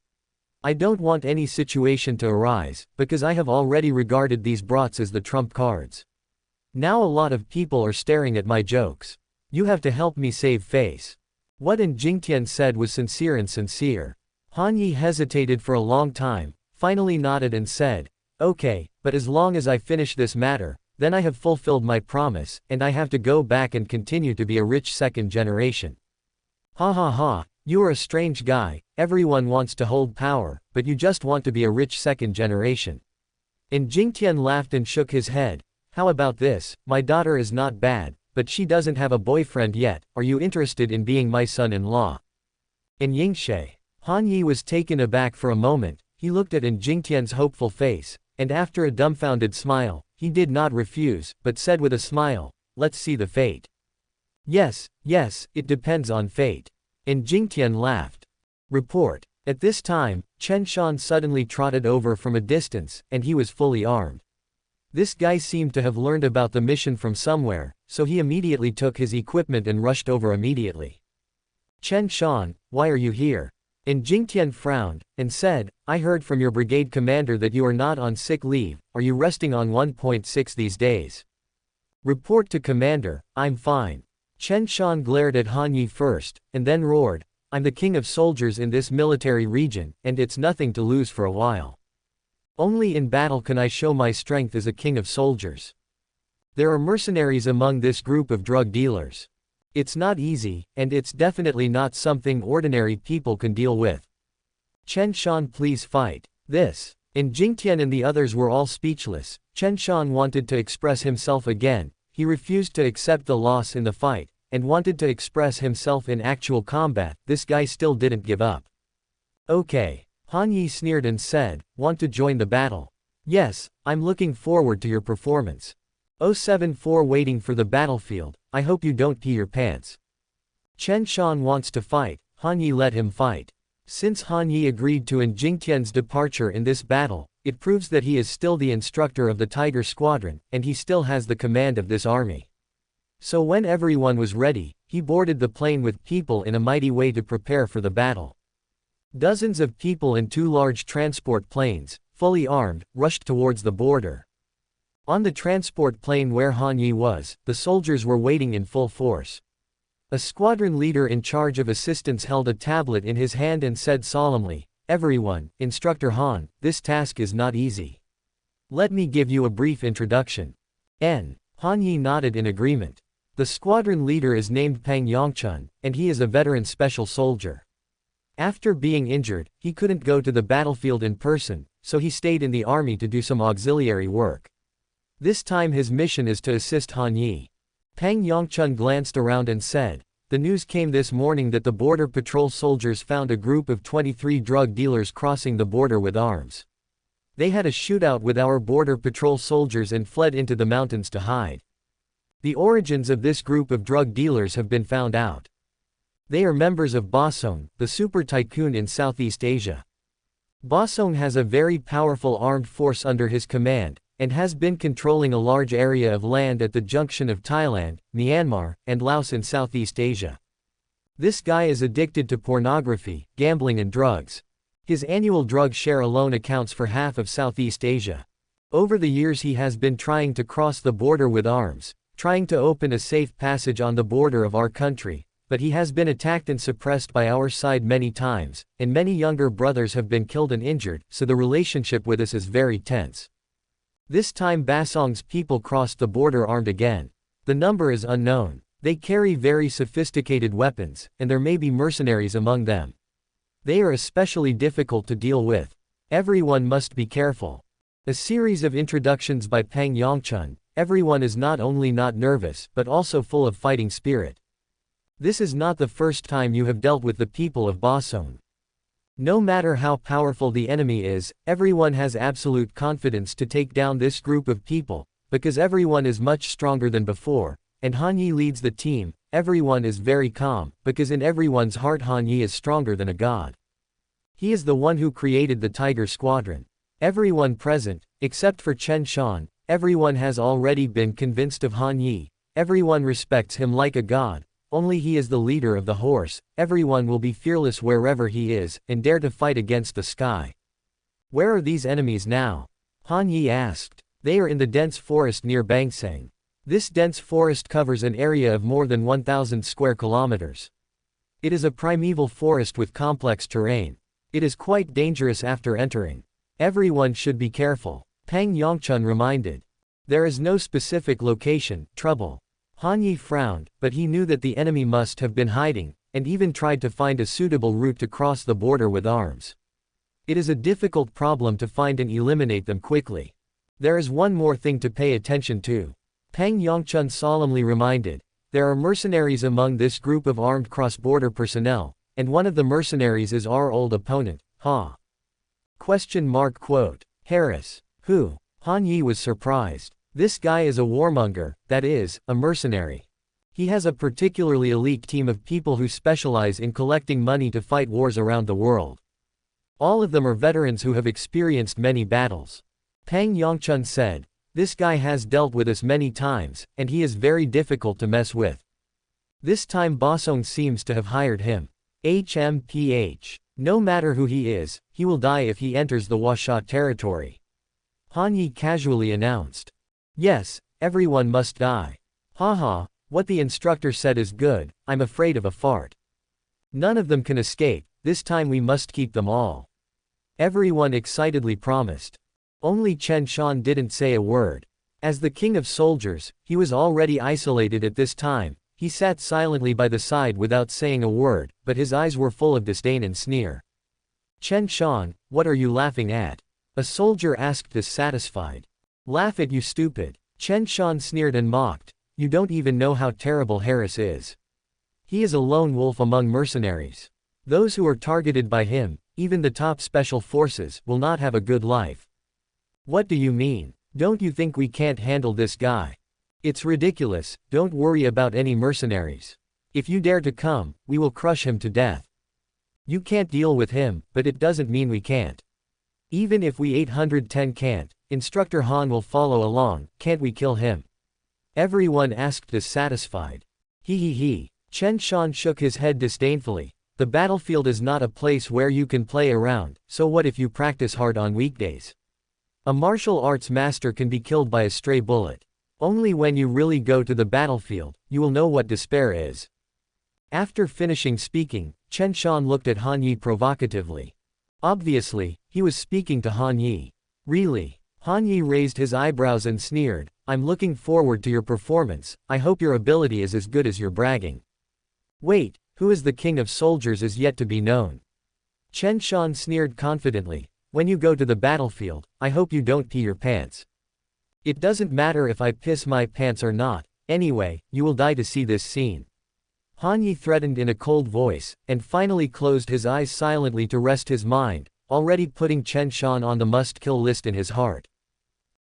I don't want any situation to arise, because I have already regarded these brats as the trump cards. Now a lot of people are staring at my jokes. You have to help me save face. What Jingtian said was sincere and sincere. Han Yi hesitated for a long time, finally nodded and said, "Okay, but as long as I finish this matter, then I have fulfilled my promise, and I have to go back and continue to be a rich second generation." "Ha ha ha, you are a strange guy, everyone wants to hold power, but you just want to be a rich second generation." Jingtian laughed and shook his head. "How about this, my daughter is not bad, but she doesn't have a boyfriend yet, are you interested in being my son-in-law?" Yingshe. Han Yi was taken aback for a moment, he looked at Jingtian's hopeful face, and after a dumbfounded smile, he did not refuse, but said with a smile, "Let's see the fate." Yes, it depends on fate." Jingtian laughed. Report. At this time, Chen Shan suddenly trotted over from a distance, and he was fully armed. This guy seemed to have learned about the mission from somewhere, so he immediately took his equipment and rushed over immediately. "Chen Shan, why are you here?" Jingtian frowned, and said, "I heard from your brigade commander that you are not on sick leave, are you resting on 1.6 these days?" "Report to commander, I'm fine." Chen Shan glared at Han Yi first, and then roared, "I'm the king of soldiers in this military region, and it's nothing to lose for a while. Only in battle can I show my strength as a king of soldiers. There are mercenaries among this group of drug dealers. It's not easy, and it's definitely not something ordinary people can deal with. Chen Shan, please fight." This. Jingtian and the others were all speechless. Chen Shan wanted to express himself again, he refused to accept the loss in the fight, and wanted to express himself in actual combat. This guy still didn't give up. "Okay." Han Yi sneered and said, "Want to join the battle?" "Yes, I'm looking forward to your performance." 074 Waiting for the battlefield, I hope you don't pee your pants. Chen Shan wants to fight, Han Yi let him fight. Since Han Yi agreed to Jingtian's departure in this battle, it proves that he is still the instructor of the Tiger Squadron, and he still has the command of this army. So when everyone was ready, he boarded the plane with people in a mighty way to prepare for the battle. Dozens of people in 2 large transport planes, fully armed, rushed towards the border. On the transport plane where Han Yi was, the soldiers were waiting in full force. A squadron leader in charge of assistance held a tablet in his hand and said solemnly, "Everyone, Instructor Han, this task is not easy. Let me give you a brief introduction." Han Yi nodded in agreement. The squadron leader is named Pang Yongchun, and he is a veteran special soldier. After being injured, he couldn't go to the battlefield in person, so he stayed in the army to do some auxiliary work. This time his mission is to assist Han Yi. Pang Yongchun glanced around and said, "The news came this morning that the border patrol soldiers found a group of 23 drug dealers crossing the border with arms. They had a shootout with our border patrol soldiers and fled into the mountains to hide. The origins of this group of drug dealers have been found out. They are members of Bosong, the super tycoon in Southeast Asia. Bosong has a very powerful armed force under his command, and has been controlling a large area of land at the junction of Thailand, Myanmar, and Laos in Southeast Asia. This guy is addicted to pornography, gambling and drugs. His annual drug share alone accounts for half of Southeast Asia. Over the years he has been trying to cross the border with arms, trying to open a safe passage on the border of our country, but he has been attacked and suppressed by our side many times, and many younger brothers have been killed and injured, so the relationship with us is very tense. This time Basong's people crossed the border armed again. The number is unknown. They carry very sophisticated weapons, and there may be mercenaries among them. They are especially difficult to deal with. Everyone must be careful." A series of introductions by Pang Yongchun. Everyone is not only not nervous, but also full of fighting spirit. This is not the first time you have dealt with the people of Bosong. No matter how powerful the enemy is, everyone has absolute confidence to take down this group of people, because everyone is much stronger than before, and Han Yi leads the team. Everyone is very calm, because in everyone's heart Han Yi is stronger than a god. He is the one who created the Tiger Squadron. Everyone present, except for Chen Shan, everyone has already been convinced of Han Yi. Everyone respects him like a god. Only he is the leader of the horse. Everyone will be fearless wherever he is, and dare to fight against the sky. "Where are these enemies now?" Han Yi asked. "They are in the dense forest near Bangsang. This dense forest covers an area of more than 1,000 square kilometers. It is a primeval forest with complex terrain. It is quite dangerous after entering. Everyone should be careful," Pang Yongchun reminded. "There is no specific location." Trouble. Han Yi frowned, but he knew that the enemy must have been hiding, and even tried to find a suitable route to cross the border with arms. It is a difficult problem to find and eliminate them quickly. "There is one more thing to pay attention to," Pang Yongchun solemnly reminded. "There are mercenaries among this group of armed cross-border personnel, and one of the mercenaries is our old opponent, Ha. Quote. Harris. Who? Han Yi was surprised. This guy is a warmonger, that is, a mercenary. He has a particularly elite team of people who specialize in collecting money to fight wars around the world. All of them are veterans who have experienced many battles." Pang Yongchun said, "This guy has dealt with us many times, and he is very difficult to mess with. This time Bosong seems to have hired him. HMPH. No matter who he is, he will die if he enters the Washa territory," Han Yi casually announced. "Yes, everyone must die. Haha, what the instructor said is good. I'm afraid of a fart. None of them can escape. This time we must keep them all," everyone excitedly promised. Only Chen Shan didn't say a word. As the king of soldiers, he was already isolated at this time. He sat silently by the side without saying a word, but his eyes were full of disdain and sneer. "Chen Shan, what are you laughing at?" a soldier asked dissatisfied. "Laugh at you stupid." Chen Shan sneered and mocked. "You don't even know how terrible Harris is. He is a lone wolf among mercenaries. Those who are targeted by him, even the top special forces, will not have a good life." "What do you mean? Don't you think we can't handle this guy? It's ridiculous, don't worry about any mercenaries. If you dare to come, we will crush him to death. You can't deal with him, but it doesn't mean we can't. Even if we 810 can't, Instructor Han will follow along, can't we kill him? Everyone asked dissatisfied. He. Chen Shan shook his head disdainfully. The battlefield is not a place where you can play around, so what if you practice hard on weekdays? A martial arts master can be killed by a stray bullet. Only when you really go to the battlefield, you will know what despair is. After finishing speaking, Chen Shan looked at Han Yi provocatively. Obviously, he was speaking to Han Yi. Really? Han Yi raised his eyebrows and sneered, I'm looking forward to your performance, I hope your ability is as good as your bragging. Wait, who is the king of soldiers is yet to be known. Chen Shan sneered confidently, when you go to the battlefield, I hope you don't pee your pants. It doesn't matter if I piss my pants or not, anyway, you will die to see this scene. Han Yi threatened in a cold voice, and finally closed his eyes silently to rest his mind, already putting Chen Shan on the must-kill list in his heart.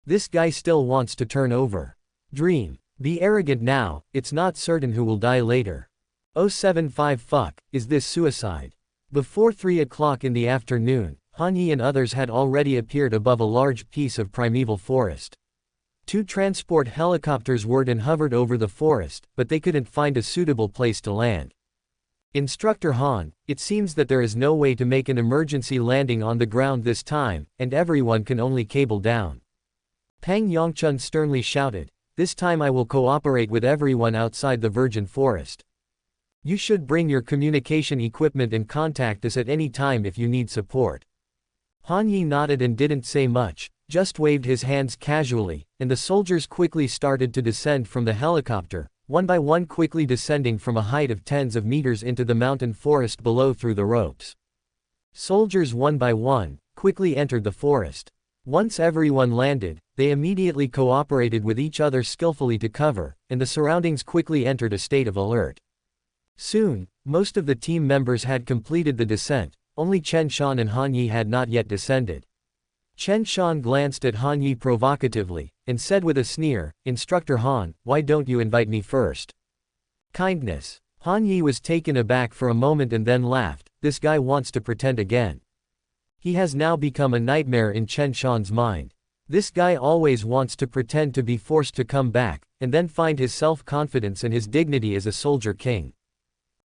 This guy still wants to turn over. Dream. Be arrogant now, it's not certain who will die later. 075 Fuck, is this suicide? Before 3 o'clock in the afternoon, Han Yi and others had already appeared above a large piece of primeval forest. 2 transport helicopters whirred and hovered over the forest, but they couldn't find a suitable place to land. Instructor Han, it seems that there is no way to make an emergency landing on the ground this time, and everyone can only cable down. Pang Yongchun sternly shouted, this time I will cooperate with everyone outside the virgin forest. You should bring your communication equipment and contact us at any time if you need support. Han Yi nodded and didn't say much, just waved his hands casually, and the soldiers quickly started to descend from the helicopter, one by one quickly descending from a height of tens of meters into the mountain forest below through the ropes. Soldiers one by one, quickly entered the forest. Once everyone landed, they immediately cooperated with each other skillfully to cover, and the surroundings quickly entered a state of alert. Soon, most of the team members had completed the descent, only Chen Shan and Han Yi had not yet descended. Chen Shan glanced at Han Yi provocatively, and said with a sneer, Instructor Han, why don't you invite me first? Kindness. Han Yi was taken aback for a moment and then laughed, this guy wants to pretend again. He has now become a nightmare in Chen Shan's mind. This guy always wants to pretend to be forced to come back, and then find his self-confidence and his dignity as a soldier king.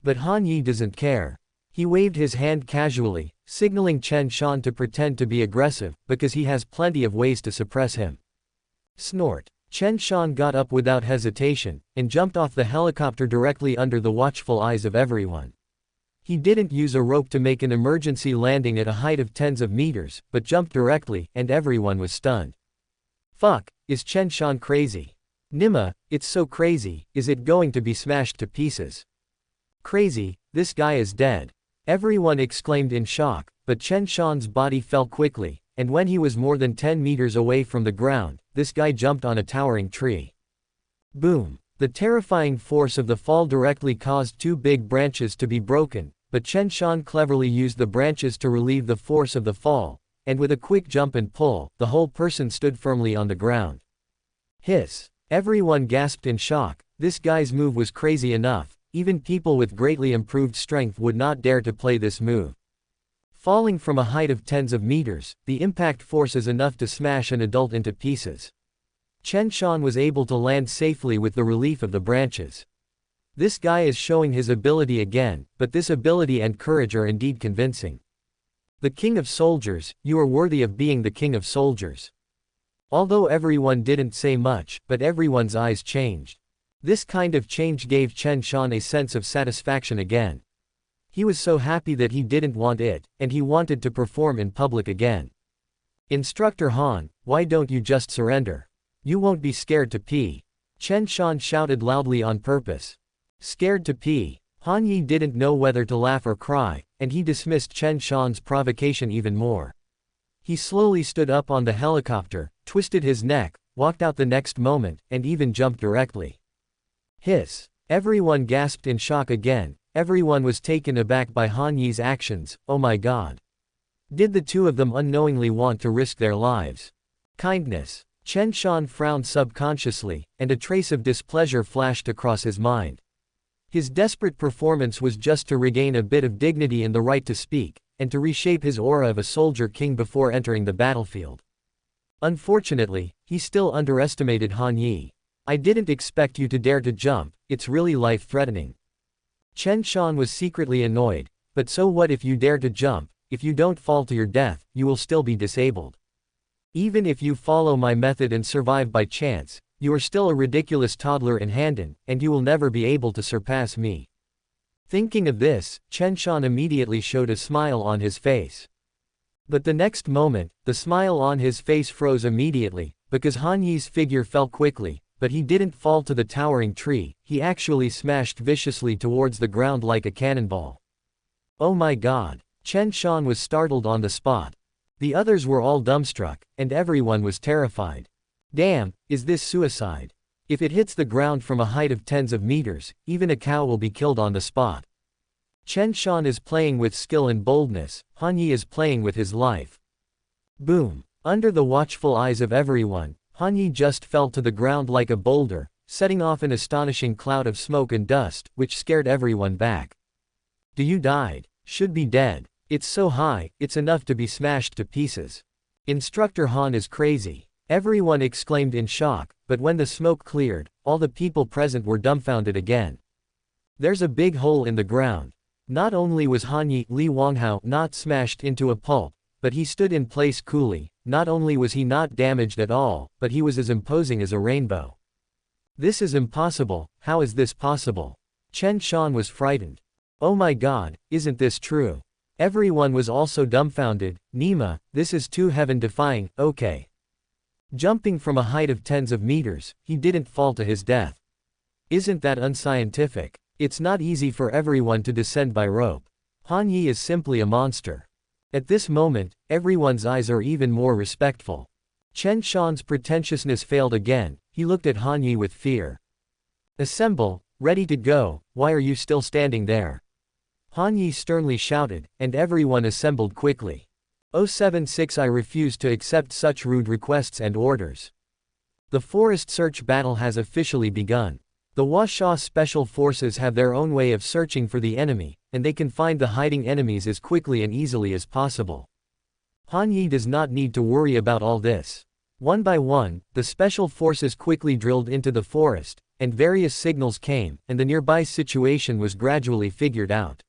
But Han Yi doesn't care. He waved his hand casually, signaling Chen Shan to pretend to be aggressive, because he has plenty of ways to suppress him. Snort. Chen Shan got up without hesitation, and jumped off the helicopter directly under the watchful eyes of everyone. He didn't use a rope to make an emergency landing at a height of tens of meters, but jumped directly, and everyone was stunned. Fuck, is Chen Shan crazy? Nima, it's so crazy, is it going to be smashed to pieces? Crazy, this guy is dead. Everyone exclaimed in shock, but Chen Shan's body fell quickly, and when he was more than 10 meters away from the ground, this guy jumped on a towering tree. Boom! The terrifying force of the fall directly caused 2 big branches to be broken, but Chen Shan cleverly used the branches to relieve the force of the fall, and with a quick jump and pull, the whole person stood firmly on the ground. Hiss! Everyone gasped in shock, this guy's move was crazy enough, even people with greatly improved strength would not dare to play this move. Falling from a height of tens of meters, the impact force is enough to smash an adult into pieces. Chen Shan was able to land safely with the relief of the branches. This guy is showing his ability again, but this ability and courage are indeed convincing. The king of soldiers, you are worthy of being the king of soldiers. Although everyone didn't say much, but everyone's eyes changed. This kind of change gave Chen Shan a sense of satisfaction again. He was so happy that he didn't want it, and he wanted to perform in public again. Instructor Han, why don't you just surrender? You won't be scared to pee. Chen Shan shouted loudly on purpose. Scared to pee. Han Yi didn't know whether to laugh or cry, and he dismissed Chen Shan's provocation even more. He slowly stood up on the helicopter, twisted his neck, walked out the next moment, and even jumped directly. Hiss. Everyone gasped in shock again. Everyone was taken aback by Han Yi's actions. Oh my god. Did the 2 of them unknowingly want to risk their lives? Kindness. Chen Shan frowned subconsciously, and a trace of displeasure flashed across his mind. His desperate performance was just to regain a bit of dignity and the right to speak, and to reshape his aura of a soldier king before entering the battlefield. Unfortunately, he still underestimated Han Yi. I didn't expect you to dare to jump, it's really life-threatening. Chen Shan was secretly annoyed, but so what if you dare to jump? If you don't fall to your death, you will still be disabled. Even if you follow my method and survive by chance, you are still a ridiculous toddler in Handan, and you will never be able to surpass me. Thinking of this, Chen Shan immediately showed a smile on his face. But the next moment, the smile on his face froze immediately, because Han Yi's figure fell quickly, but he didn't fall to the towering tree, he actually smashed viciously towards the ground like a cannonball. Oh my god! Chen Shan was startled on the spot. The others were all dumbstruck, and everyone was terrified. Damn, is this suicide? If it hits the ground from a height of tens of meters, even a cow will be killed on the spot. Chen Shan is playing with skill and boldness, Han Yi is playing with his life. Boom! Under the watchful eyes of everyone, Han Yi just fell to the ground like a boulder, setting off an astonishing cloud of smoke and dust, which scared everyone back. Do you died? Should be dead. It's so high, it's enough to be smashed to pieces. Instructor Han is crazy. Everyone exclaimed in shock, but when the smoke cleared, all the people present were dumbfounded again. There's a big hole in the ground. Not only was Han Yi Li Wanghao not smashed into a pulp, but he stood in place coolly. Not only was he not damaged at all, but he was as imposing as a rainbow. This is impossible, how is this possible? Chen Shan was frightened. Oh my god, isn't this true? Everyone was also dumbfounded. Nima, this is too heaven-defying, okay. Jumping from a height of tens of meters, he didn't fall to his death. Isn't that unscientific? It's not easy for everyone to descend by rope. Han Yi is simply a monster. At this moment, everyone's eyes are even more respectful. Chen Shan's pretentiousness failed again, he looked at Han Yi with fear. Assemble, ready to go, why are you still standing there? Han Yi sternly shouted, and everyone assembled quickly. 076 I refuse to accept such rude requests and orders. The forest search battle has officially begun. The Washaw Special Forces have their own way of searching for the enemy, and they can find the hiding enemies as quickly and easily as possible. Han Yi does not need to worry about all this. One by one, the Special Forces quickly drilled into the forest, and various signals came, and the nearby situation was gradually figured out.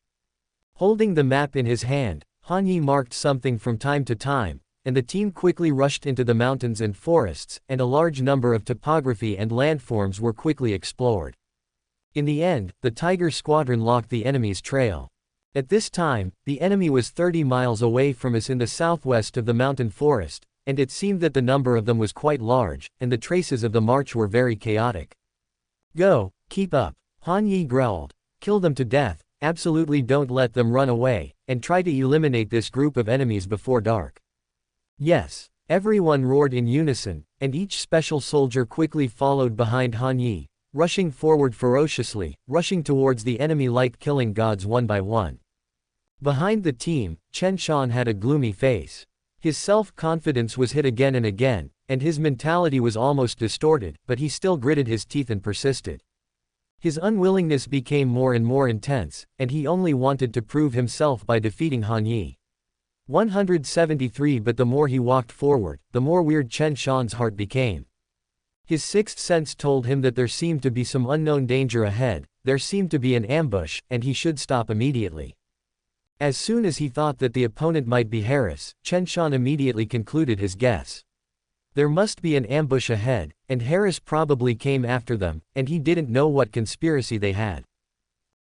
Holding the map in his hand, Han Yi marked something from time to time, and the team quickly rushed into the mountains and forests, and a large number of topography and landforms were quickly explored. In the end, the Tiger Squadron locked the enemy's trail. At this time, the enemy was 30 miles away from us in the southwest of the mountain forest, and it seemed that the number of them was quite large, and the traces of the march were very chaotic. Go, keep up, Han Yi growled. Kill them to death, absolutely don't let them run away, and try to eliminate this group of enemies before dark. Yes, everyone roared in unison, and each special soldier quickly followed behind Han Yi, rushing forward ferociously, rushing towards the enemy like killing gods one by one. Behind the team, Chen Shan had a gloomy face. His self-confidence was hit again and again, and his mentality was almost distorted, but he still gritted his teeth and persisted. His unwillingness became more and more intense, and he only wanted to prove himself by defeating Han Yi. 173 But the more he walked forward, the more weird Chen Shan's heart became. His sixth sense told him that there seemed to be some unknown danger ahead, there seemed to be an ambush, and he should stop immediately. As soon as he thought that the opponent might be Harris, Chen Shan immediately concluded his guess. There must be an ambush ahead, and Harris probably came after them, and he didn't know what conspiracy they had.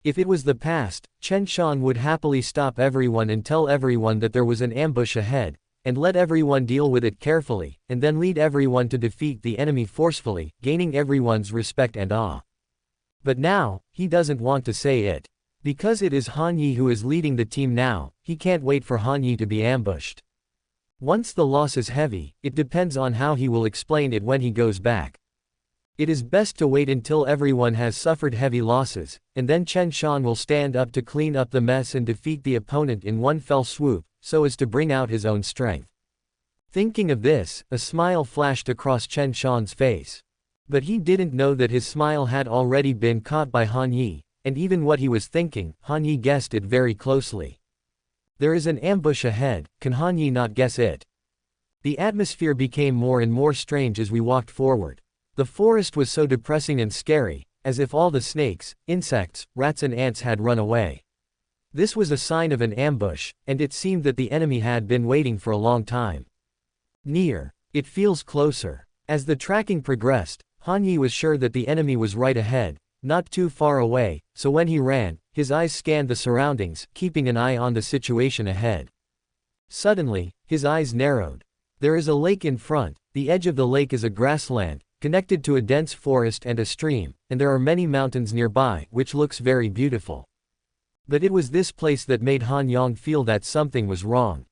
If it was the past, Chen Shan would happily stop everyone and tell everyone that there was an ambush ahead, and let everyone deal with it carefully, and then lead everyone to defeat the enemy forcefully, gaining everyone's respect and awe. But now, he doesn't want to say it. Because it is Han Yi who is leading the team now, he can't wait for Han Yi to be ambushed. Once the loss is heavy, it depends on how he will explain it when he goes back. It is best to wait until everyone has suffered heavy losses, and then Chen Shan will stand up to clean up the mess and defeat the opponent in one fell swoop, so as to bring out his own strength. Thinking of this, a smile flashed across Chen Shan's face. But he didn't know that his smile had already been caught by Han Yi, and even what he was thinking, Han Yi guessed it very closely. There is an ambush ahead, can Han Yi not guess it? The atmosphere became more and more strange as we walked forward. The forest was so depressing and scary, as if all the snakes, insects, rats and ants had run away. This was a sign of an ambush, and it seemed that the enemy had been waiting for a long time. Near. It feels closer. As the tracking progressed, Han Yi was sure that the enemy was right ahead, not too far away, so when he ran, his eyes scanned the surroundings, keeping an eye on the situation ahead. Suddenly, his eyes narrowed. There is a lake in front, the edge of the lake is a grassland, connected to a dense forest and a stream, and there are many mountains nearby, which looks very beautiful. But it was this place that made Han Yang feel that something was wrong.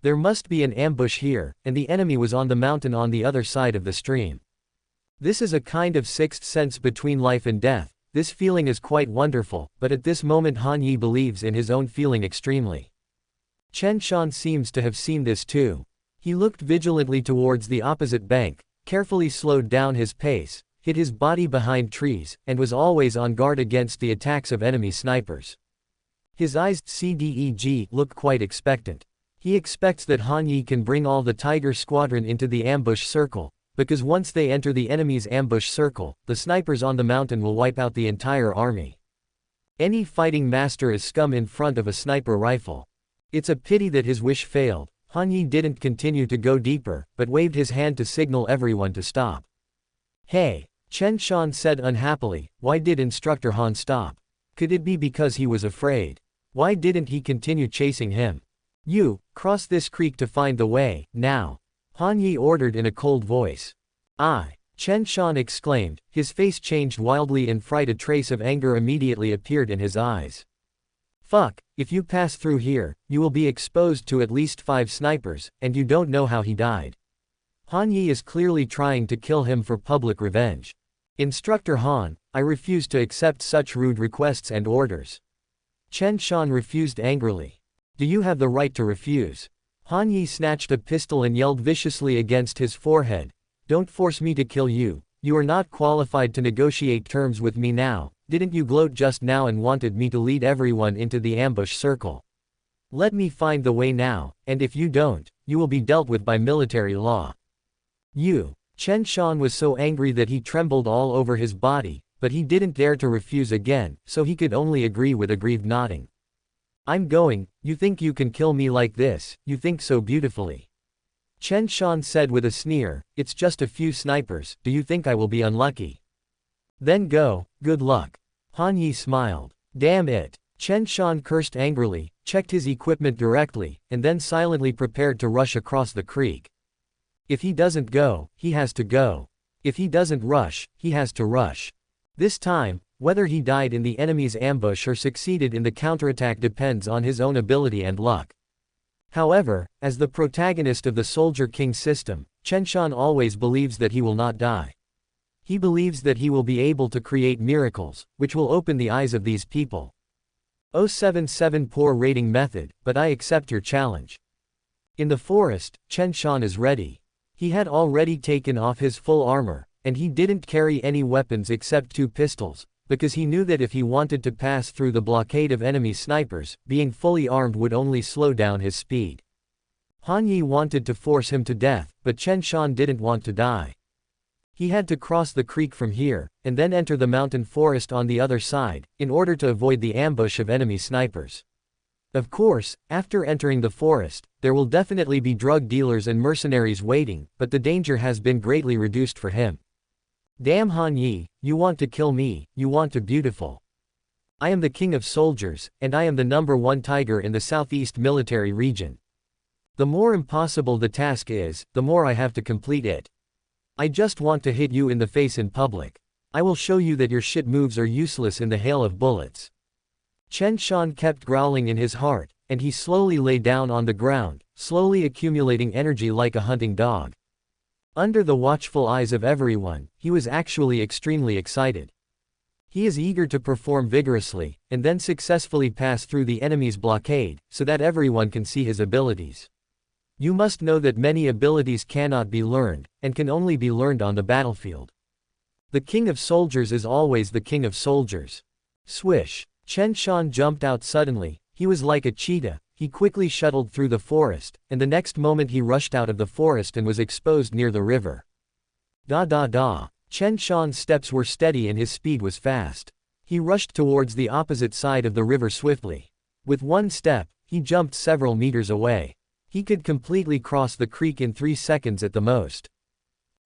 There must be an ambush here, and the enemy was on the mountain on the other side of the stream. This is a kind of sixth sense between life and death. This feeling is quite wonderful, but at this moment Han Yi believes in his own feeling extremely. Chen Shan seems to have seen this too. He looked vigilantly towards the opposite bank, carefully slowed down his pace, hid his body behind trees, and was always on guard against the attacks of enemy snipers. His eyes look quite expectant. He expects that Han Yi can bring all the tiger squadron into the ambush circle, because once they enter the enemy's ambush circle, the snipers on the mountain will wipe out the entire army. Any fighting master is scum in front of a sniper rifle. It's a pity that his wish failed. Han Yi didn't continue to go deeper, but waved his hand to signal everyone to stop. Hey, Chen Shan said unhappily, why did Instructor Han stop? Could it be because he was afraid? Why didn't he continue chasing him? You, cross this creek to find the way, now. Han Yi ordered in a cold voice. Chen Shan exclaimed, his face changed wildly in fright. A trace of anger immediately appeared in his eyes. Fuck, if you pass through here, you will be exposed to at least 5 snipers, and you don't know how he died. Han Yi is clearly trying to kill him for public revenge. Instructor Han, I refuse to accept such rude requests and orders. Chen Shan refused angrily. Do you have the right to refuse? Han Yi snatched a pistol and yelled viciously against his forehead. Don't force me to kill you. You are not qualified to negotiate terms with me now. Didn't you gloat just now and wanted me to lead everyone into the ambush circle? Let me find the way now, and if you don't, you will be dealt with by military law. Chen Shan was so angry that he trembled all over his body, but he didn't dare to refuse again, so he could only agree with aggrieved nodding. I'm going. You think you can kill me like this? You think so beautifully. Chen Shan said with a sneer, it's just a few snipers, do you think I will be unlucky? Then go, good luck. Han Yi smiled. Damn it. Chen Shan cursed angrily, checked his equipment directly, and then silently prepared to rush across the creek. If he doesn't go, he has to go. If he doesn't rush, he has to rush. This time, whether he died in the enemy's ambush or succeeded in the counterattack depends on his own ability and luck. However, as the protagonist of the Soldier King system, Chen Shan always believes that he will not die. He believes that he will be able to create miracles, which will open the eyes of these people. 077 Poor rating method, but I accept your challenge. In the forest, Chen Shan is ready. He had already taken off his full armor, and he didn't carry any weapons except 2 pistols, because he knew that if he wanted to pass through the blockade of enemy snipers, being fully armed would only slow down his speed. Han Yi wanted to force him to death, but Chen Shan didn't want to die. He had to cross the creek from here, and then enter the mountain forest on the other side, in order to avoid the ambush of enemy snipers. Of course, after entering the forest, there will definitely be drug dealers and mercenaries waiting, but the danger has been greatly reduced for him. Damn Han Yi, you want to kill me, you want to beautiful. I am the king of soldiers, and I am the #1 tiger in the southeast military region. The more impossible the task is, the more I have to complete it. I just want to hit you in the face in public. I will show you that your shit moves are useless in the hail of bullets. Chen Shan kept growling in his heart, and he slowly lay down on the ground, slowly accumulating energy like a hunting dog. Under the watchful eyes of everyone, he was actually extremely excited. He is eager to perform vigorously, and then successfully pass through the enemy's blockade, so that everyone can see his abilities. You must know that many abilities cannot be learned, and can only be learned on the battlefield. The king of soldiers is always the king of soldiers. Swish! Chen Shan jumped out suddenly. He was like a cheetah. He quickly shuttled through the forest, and the next moment he rushed out of the forest and was exposed near the river. Da da da! Chen Shan's steps were steady and his speed was fast. He rushed towards the opposite side of the river swiftly. With one step, he jumped several meters away. He could completely cross the creek in 3 seconds at the most.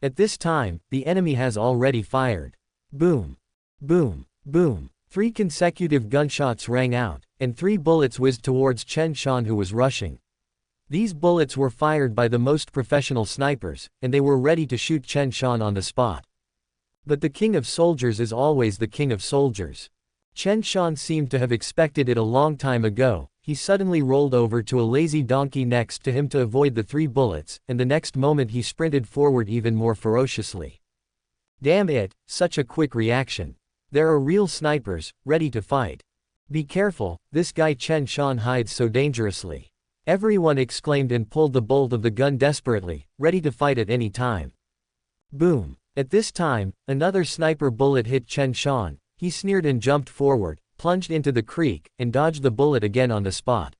At this time, the enemy has already fired. Boom! Boom! Boom! 3 consecutive gunshots rang out, and 3 bullets whizzed towards Chen Shan, who was rushing. These bullets were fired by the most professional snipers, and they were ready to shoot Chen Shan on the spot. But the king of soldiers is always the king of soldiers. Chen Shan seemed to have expected it a long time ago. He suddenly rolled over to a lazy donkey next to him to avoid the 3 bullets, and the next moment he sprinted forward even more ferociously. Damn it, such a quick reaction. There are real snipers, ready to fight. Be careful, this guy Chen Shan hides so dangerously. Everyone exclaimed and pulled the bolt of the gun desperately, ready to fight at any time. Boom! At this time, another sniper bullet hit Chen Shan. He sneered and jumped forward, plunged into the creek, and dodged the bullet again on the spot.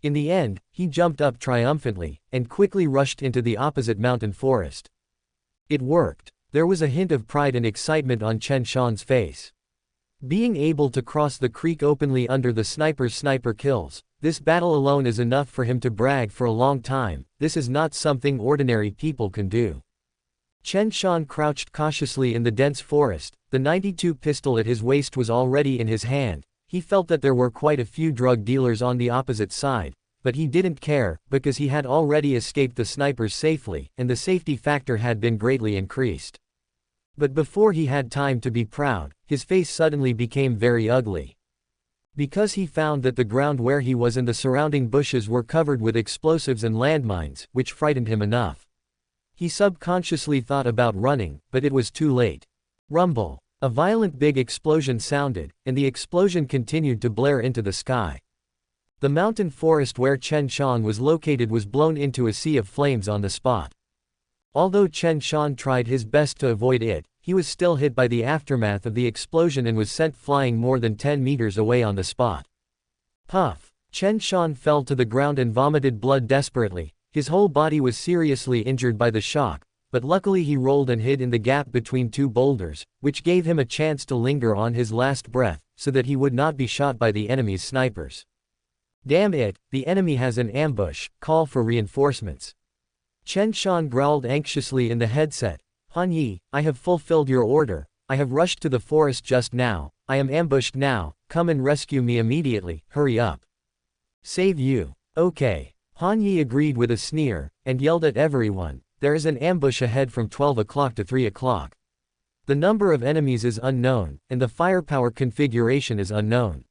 In the end, he jumped up triumphantly, and quickly rushed into the opposite mountain forest. It worked. There was a hint of pride and excitement on Chen Shan's face. Being able to cross the creek openly under the sniper's sniper kills, this battle alone is enough for him to brag for a long time. This is not something ordinary people can do. Chen Shan crouched cautiously in the dense forest. The 92 pistol at his waist was already in his hand. He felt that there were quite a few drug dealers on the opposite side, but he didn't care, because he had already escaped the snipers safely, and the safety factor had been greatly increased. But before he had time to be proud, his face suddenly became very ugly. Because he found that the ground where he was and the surrounding bushes were covered with explosives and landmines, which frightened him enough. He subconsciously thought about running, but it was too late. Rumble! A violent big explosion sounded, and the explosion continued to blare into the sky. The mountain forest where Chen Shan was located was blown into a sea of flames on the spot. Although Chen Shan tried his best to avoid it, he was still hit by the aftermath of the explosion and was sent flying more than 10 meters away on the spot. Puff! Chen Shan fell to the ground and vomited blood desperately. His whole body was seriously injured by the shock, but luckily he rolled and hid in the gap between 2 boulders, which gave him a chance to linger on his last breath, so that he would not be shot by the enemy's snipers. Damn it, the enemy has an ambush, call for reinforcements. Chen Shan growled anxiously in the headset. Han Yi, I have fulfilled your order. I have rushed to the forest just now. I am ambushed now. Come and rescue me immediately. Hurry up. Save you. Okay. Han Yi agreed with a sneer, and yelled at everyone. There is an ambush ahead from 12 o'clock to 3 o'clock. The number of enemies is unknown, and the firepower configuration is unknown.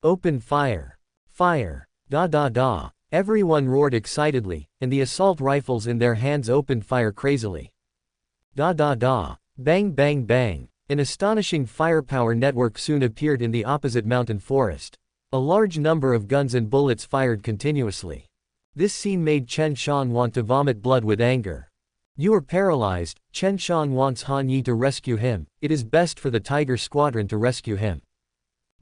Open fire. Fire. Da da da. Everyone roared excitedly, and the assault rifles in their hands opened fire crazily. Da da da. Bang bang bang. An astonishing firepower network soon appeared in the opposite mountain forest. A large number of guns and bullets fired continuously. This scene made Chen Shan want to vomit blood with anger. You are paralyzed. Chen Shan wants Han Yi to rescue him. It is best for the Tiger Squadron to rescue him.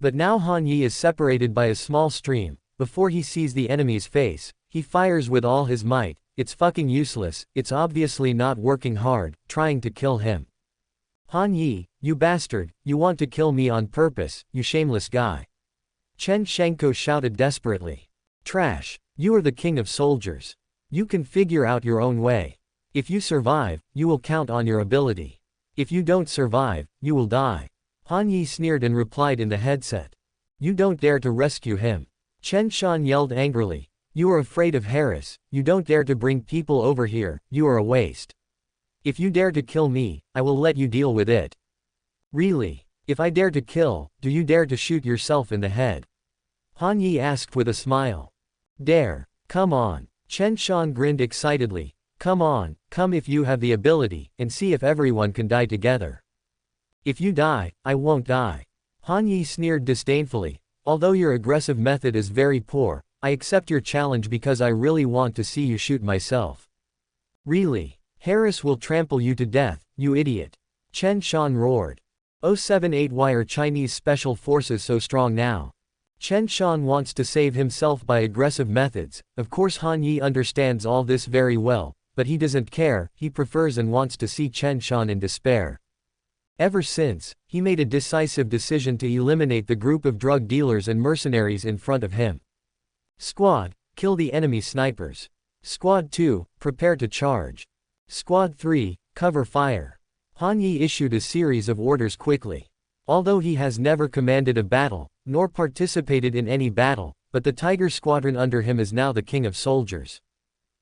But now Han Yi is separated by a small stream. Before he sees the enemy's face, he fires with all his might. It's fucking useless. It's obviously not working hard, trying to kill him. Han Yi, you bastard, you want to kill me on purpose, you shameless guy. Chen Shenko shouted desperately. Trash. You are the king of soldiers. You can figure out your own way. If you survive, you will count on your ability. If you don't survive, you will die. Han Yi sneered and replied in the headset. You don't dare to rescue him. Chen Shan yelled angrily. You are afraid of Harris. You don't dare to bring people over here. You are a waste. If you dare to kill me, I will let you deal with it. Really? If I dare to kill, do you dare to shoot yourself in the head? Han Yi asked with a smile. Dare. Come on. Chen Shan grinned excitedly. Come on, come if you have the ability, and see if everyone can die together. If you die, I won't die. Han Yi sneered disdainfully. Although your aggressive method is very poor, I accept your challenge because I really want to see you shoot myself. Really? Harris will trample you to death, you idiot. Chen Shan roared. 078 Why are Chinese special forces so strong now? Chen Shan wants to save himself by aggressive methods. Of course Han Yi understands all this very well, but he doesn't care, he prefers and wants to see Chen Shan in despair. Ever since, he made a decisive decision to eliminate the group of drug dealers and mercenaries in front of him. Squad, kill the enemy snipers. Squad 2, prepare to charge. Squad 3, cover fire. Han Yi issued a series of orders quickly. Although he has never commanded a battle, nor participated in any battle, but the Tiger Squadron under him is now the king of soldiers.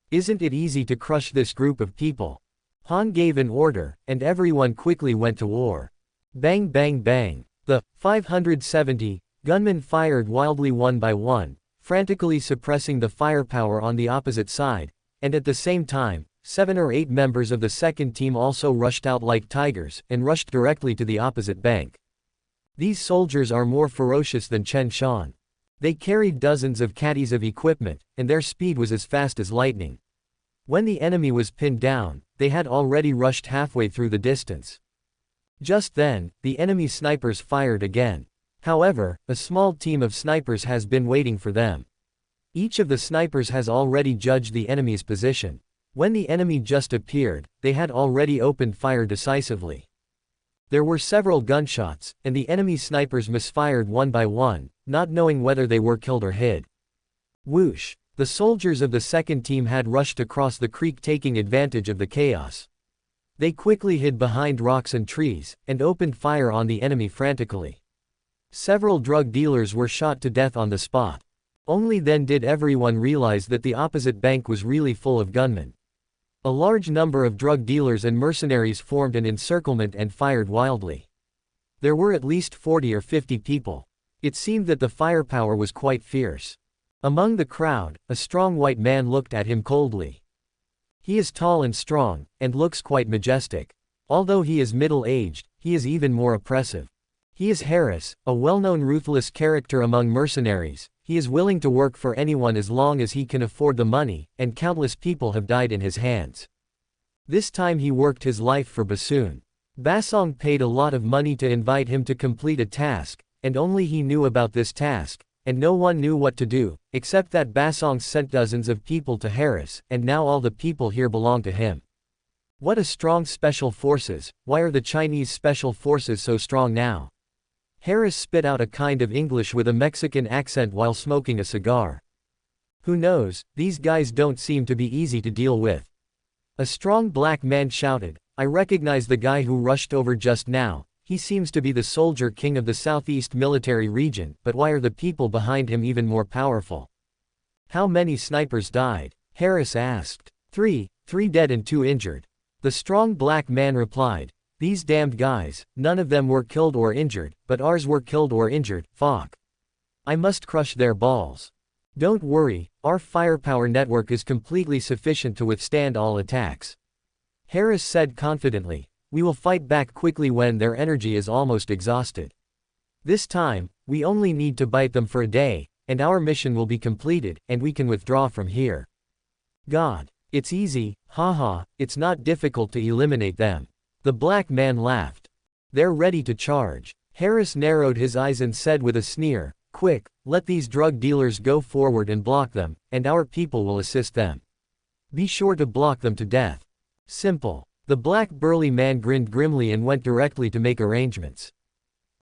Isn't it easy to crush this group of people? Han gave an order, and everyone quickly went to war. Bang bang bang. The 570 gunmen fired wildly one by one, frantically suppressing the firepower on the opposite side, and at the same time, 7 or 8 members of the second team also rushed out like tigers, and rushed directly to the opposite bank. These soldiers are more ferocious than Chen Shan. They carried dozens of caddies of equipment, and their speed was as fast as lightning. When the enemy was pinned down, they had already rushed halfway through the distance. Just then, the enemy snipers fired again. However, a small team of snipers has been waiting for them. Each of the snipers has already judged the enemy's position. When the enemy just appeared, they had already opened fire decisively. There were several gunshots, and the enemy snipers misfired one by one, not knowing whether they were killed or hid. Whoosh! The soldiers of the second team had rushed across the creek taking advantage of the chaos. They quickly hid behind rocks and trees, and opened fire on the enemy frantically. Several drug dealers were shot to death on the spot. Only then did everyone realize that the opposite bank was really full of gunmen. A large number of drug dealers and mercenaries formed an encirclement and fired wildly. There were at least 40 or 50 people. It seemed that the firepower was quite fierce. Among the crowd, a strong white man looked at him coldly. He is tall and strong, and looks quite majestic. Although he is middle-aged, he is even more oppressive. He is Harris, a well-known ruthless character among mercenaries. He is willing to work for anyone as long as he can afford the money, and countless people have died in his hands. This time he worked his life for Bassoon. Basong paid a lot of money to invite him to complete a task, and only he knew about this task, and no one knew what to do, except that Basong sent dozens of people to Harris, and now all the people here belong to him. What a strong special forces. Why are the Chinese special forces so strong now? Harris spit out a kind of English with a Mexican accent while smoking a cigar. Who knows, these guys don't seem to be easy to deal with. A strong black man shouted, I recognize the guy who rushed over just now. He seems to be the soldier king of the Southeast military region, but why are the people behind him even more powerful? How many snipers died? Harris asked. 3 dead and 2 injured. The strong black man replied, these damned guys, none of them were killed or injured, but ours were killed or injured, fuck. I must crush their balls. Don't worry, our firepower network is completely sufficient to withstand all attacks. Harris said confidently, we will fight back quickly when their energy is almost exhausted. This time, we only need to bite them for a day, and our mission will be completed, and we can withdraw from here. God. It's easy, haha, it's not difficult to eliminate them. The black man laughed. They're ready to charge. Harris narrowed his eyes and said with a sneer, quick, let these drug dealers go forward and block them, and our people will assist them. Be sure to block them to death. Simple. The black burly man grinned grimly and went directly to make arrangements.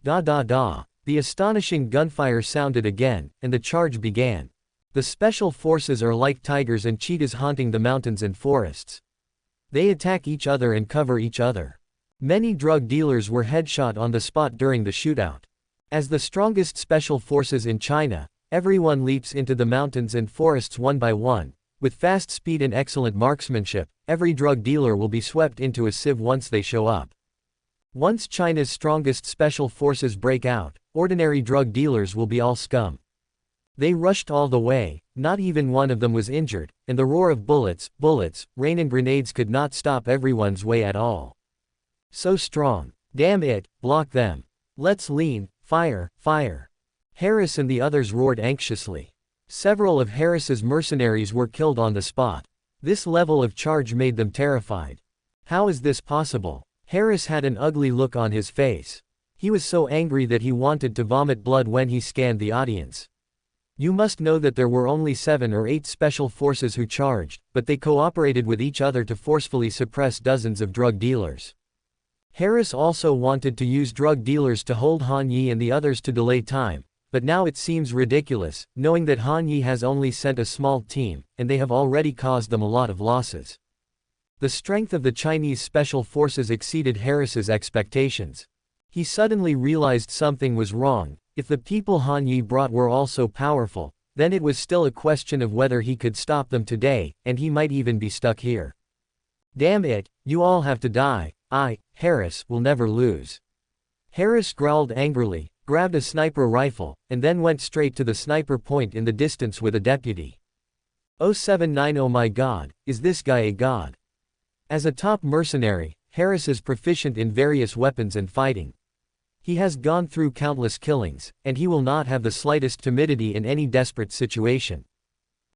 Da da da. The astonishing gunfire sounded again, and the charge began. The special forces are like tigers and cheetahs haunting the mountains and forests. They attack each other and cover each other. Many drug dealers were headshot on the spot during the shootout. As the strongest special forces in China, everyone leaps into the mountains and forests one by one. With fast speed and excellent marksmanship, every drug dealer will be swept into a sieve once they show up. Once China's strongest special forces break out, ordinary drug dealers will be all scum. They rushed all the way, not even one of them was injured, and the roar of bullets, rain and grenades could not stop everyone's way at all. So strong. Damn it, block them. Let's lean, fire, fire. Harris and the others roared anxiously. Several of Harris's mercenaries were killed on the spot. This level of charge made them terrified. How is this possible? Harris had an ugly look on his face. He was so angry that he wanted to vomit blood when he scanned the audience. You must know that there were only 7 or 8 special forces who charged, but they cooperated with each other to forcefully suppress dozens of drug dealers. Harris also wanted to use drug dealers to hold Han Yi and the others to delay time, but now it seems ridiculous, knowing that Han Yi has only sent a small team, and they have already caused them a lot of losses. The strength of the Chinese special forces exceeded Harris's expectations. He suddenly realized something was wrong. If the people Han Yi brought were all so powerful, then it was still a question of whether he could stop them today, and he might even be stuck here. Damn it, you all have to die. I, Harris, will never lose. Harris growled angrily, grabbed a sniper rifle, and then went straight to the sniper point in the distance with a deputy. 079 Oh my god, is this guy a god? As a top mercenary, Harris is proficient in various weapons and fighting. He has gone through countless killings, and he will not have the slightest timidity in any desperate situation.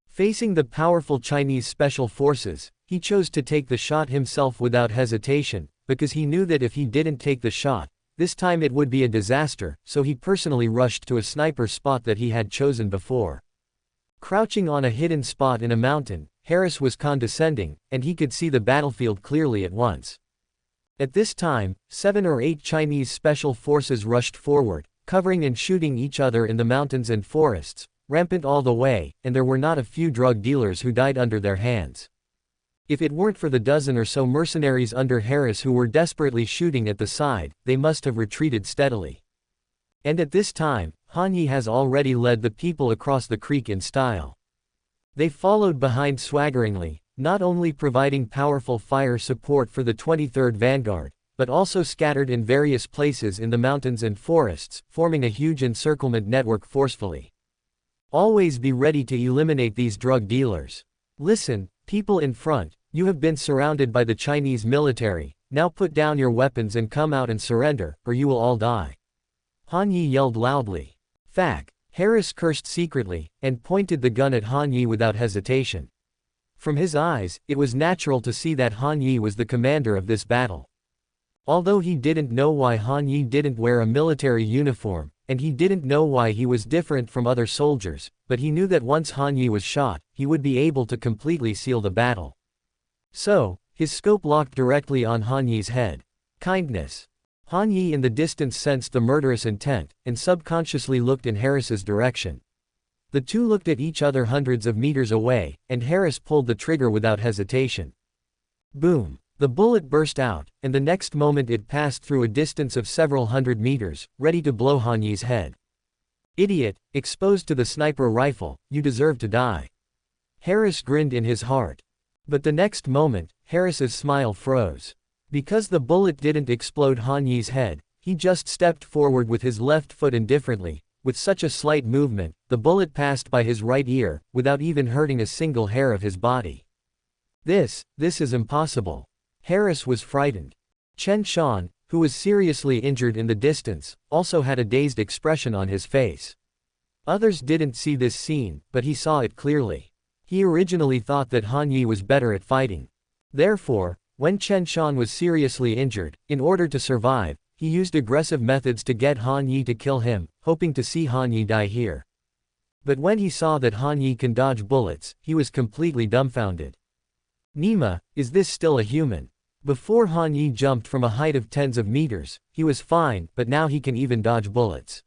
Facing the powerful Chinese special forces, he chose to take the shot himself without hesitation, because he knew that if he didn't take the shot, this time it would be a disaster, so he personally rushed to a sniper spot that he had chosen before. Crouching on a hidden spot in a mountain, Harris was condescending, and he could see the battlefield clearly at once. At this time, 7 or 8 Chinese special forces rushed forward, covering and shooting each other in the mountains and forests, rampant all the way, and there were not a few drug dealers who died under their hands. If it weren't for the dozen or so mercenaries under Harris who were desperately shooting at the side, they must have retreated steadily. And at this time, Han Yi has already led the people across the creek in style. They followed behind swaggeringly, not only providing powerful fire support for the 23rd Vanguard, but also scattered in various places in the mountains and forests, forming a huge encirclement network forcefully. Always be ready to eliminate these drug dealers. Listen, people in front, you have been surrounded by the Chinese military, now put down your weapons and come out and surrender, or you will all die. Han Yi yelled loudly. Fack. Harris cursed secretly, and pointed the gun at Han Yi without hesitation. From his eyes, it was natural to see that Han Yi was the commander of this battle. Although he didn't know why Han Yi didn't wear a military uniform, and he didn't know why he was different from other soldiers, but he knew that once Han Yi was shot, he would be able to completely seal the battle. So, his scope locked directly on Han Yi's head. Kindness. Han Yi in the distance sensed the murderous intent, and subconsciously looked in Harris's direction. The two looked at each other hundreds of meters away, and Harris pulled the trigger without hesitation. Boom! The bullet burst out, and the next moment it passed through a distance of several hundred meters, ready to blow Han Yi's head. Idiot, exposed to the sniper rifle, you deserve to die. Harris grinned in his heart. But the next moment, Harris's smile froze. Because the bullet didn't explode Han Yi's head, he just stepped forward with his left foot indifferently. With such a slight movement, the bullet passed by his right ear, without even hurting a single hair of his body. This is impossible. Harris was frightened. Chen Shan, who was seriously injured in the distance, also had a dazed expression on his face. Others didn't see this scene, but he saw it clearly. He originally thought that Han Yi was better at fighting. Therefore, when Chen Shan was seriously injured, in order to survive, he used aggressive methods to get Han Yi to kill him, hoping to see Han Yi die here. But when he saw that Han Yi can dodge bullets, he was completely dumbfounded. Nima, is this still a human? Before Han Yi jumped from a height of tens of meters, he was fine, but now he can even dodge bullets.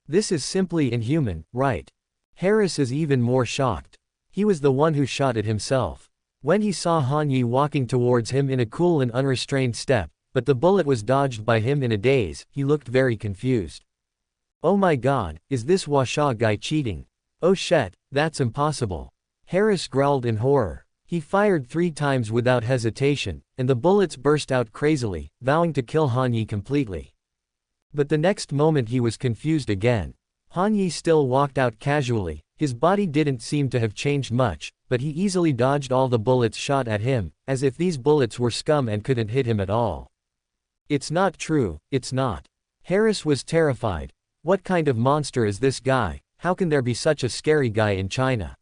This is simply inhuman, right? Harris is even more shocked. He was the one who shot it himself. When he saw Han Yi walking towards him in a cool and unrestrained step, but the bullet was dodged by him in a daze, he looked very confused. Oh my god, is this Washa guy cheating? Oh shit, that's impossible. Harris growled in horror. He fired 3 times without hesitation, and the bullets burst out crazily, vowing to kill Han Yi completely. But the next moment he was confused again. Han Yi still walked out casually, his body didn't seem to have changed much, but he easily dodged all the bullets shot at him, as if these bullets were scum and couldn't hit him at all. It's not true, it's not. Harris was terrified. What kind of monster is this guy? how can there be such a scary guy in China?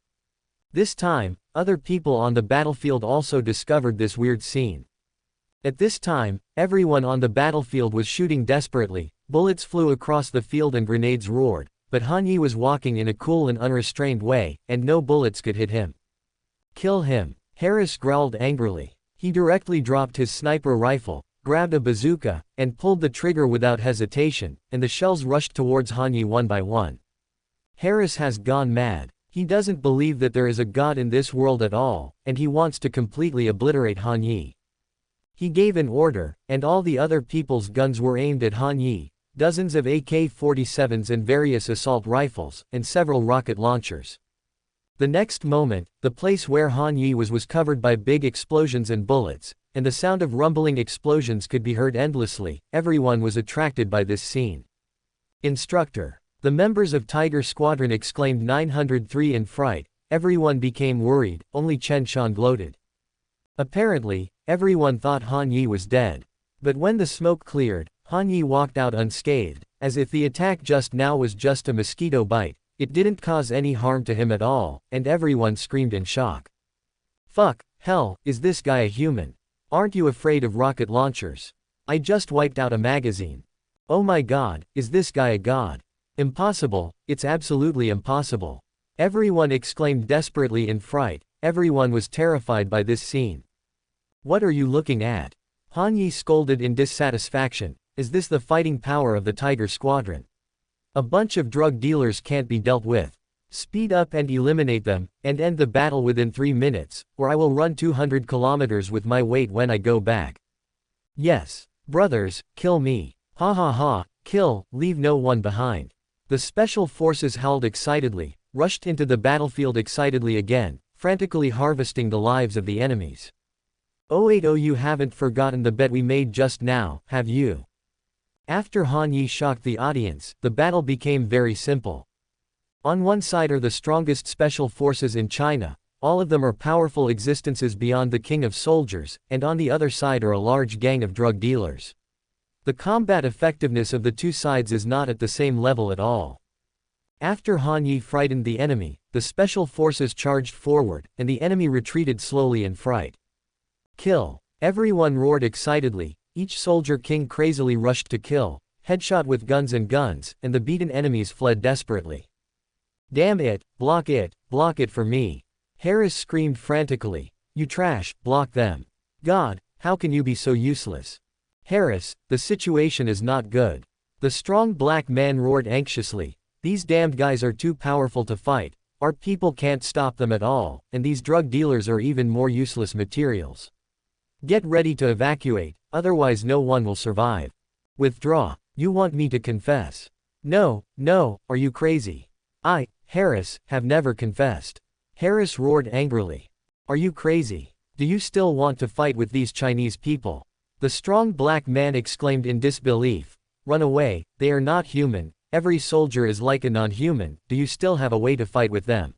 This time, other people on the battlefield also discovered this weird scene. At this time, everyone on the battlefield was shooting desperately, bullets flew across the field and grenades roared, but Han Yi was walking in a cool and unrestrained way, and no bullets could hit him. Kill him, Harris growled angrily. He directly dropped his sniper rifle, grabbed a bazooka, and pulled the trigger without hesitation, and the shells rushed towards Han Yi one by one. Harris has gone mad. He doesn't believe that there is a god in this world at all, and he wants to completely obliterate Han Yi. He gave an order, and all the other people's guns were aimed at Han Yi, dozens of AK-47s and various assault rifles, and several rocket launchers. The next moment, the place where Han Yi was covered by big explosions and bullets, and the sound of rumbling explosions could be heard endlessly. Everyone was attracted by this scene. Instructor. The members of Tiger Squadron exclaimed 903 in fright. Everyone became worried, only Chen Shan gloated. Apparently, everyone thought Han Yi was dead. But when the smoke cleared, Han Yi walked out unscathed, as if the attack just now was just a mosquito bite. It didn't cause any harm to him at all, and everyone screamed in shock. Fuck, hell, is this guy a human? Aren't you afraid of rocket launchers? I just wiped out a magazine. Oh my god, is this guy a god? Impossible, it's absolutely impossible. Everyone exclaimed desperately in fright. Everyone was terrified by this scene. What are you looking at? Han Yi scolded in dissatisfaction. Is this the fighting power of the Tiger Squadron? A bunch of drug dealers can't be dealt with. Speed up and eliminate them, and end the battle within 3 minutes, or I will run 200 kilometers with my weight when I go back. Yes, brothers, kill me. Ha ha ha, kill, leave no one behind. The special forces howled excitedly, rushed into the battlefield excitedly again, frantically harvesting the lives of the enemies. 080, you haven't forgotten the bet we made just now, have you? After Han Yi shocked the audience, the battle became very simple. On one side are the strongest special forces in China, all of them are powerful existences beyond the king of soldiers, and on the other side are a large gang of drug dealers. The combat effectiveness of the two sides is not at the same level at all. After Han Yi frightened the enemy, the special forces charged forward, and the enemy retreated slowly in fright. Kill! Everyone roared excitedly, each soldier king crazily rushed to kill, headshot with guns, and the beaten enemies fled desperately. Damn it, block it for me. Harris screamed frantically. You trash, block them. God, how can you be so useless? Harris, the situation is not good. The strong black man roared anxiously. These damned guys are too powerful to fight, our people can't stop them at all, and these drug dealers are even more useless materials. Get ready to evacuate, otherwise no one will survive. Withdraw. You want me to confess? No, are you crazy? I, Harris, have never confessed. Harris roared angrily. Are you crazy? Do you still want to fight with these Chinese people? The strong black man exclaimed in disbelief. Run away, they are not human, every soldier is like a non-human, do you still have a way to fight with them?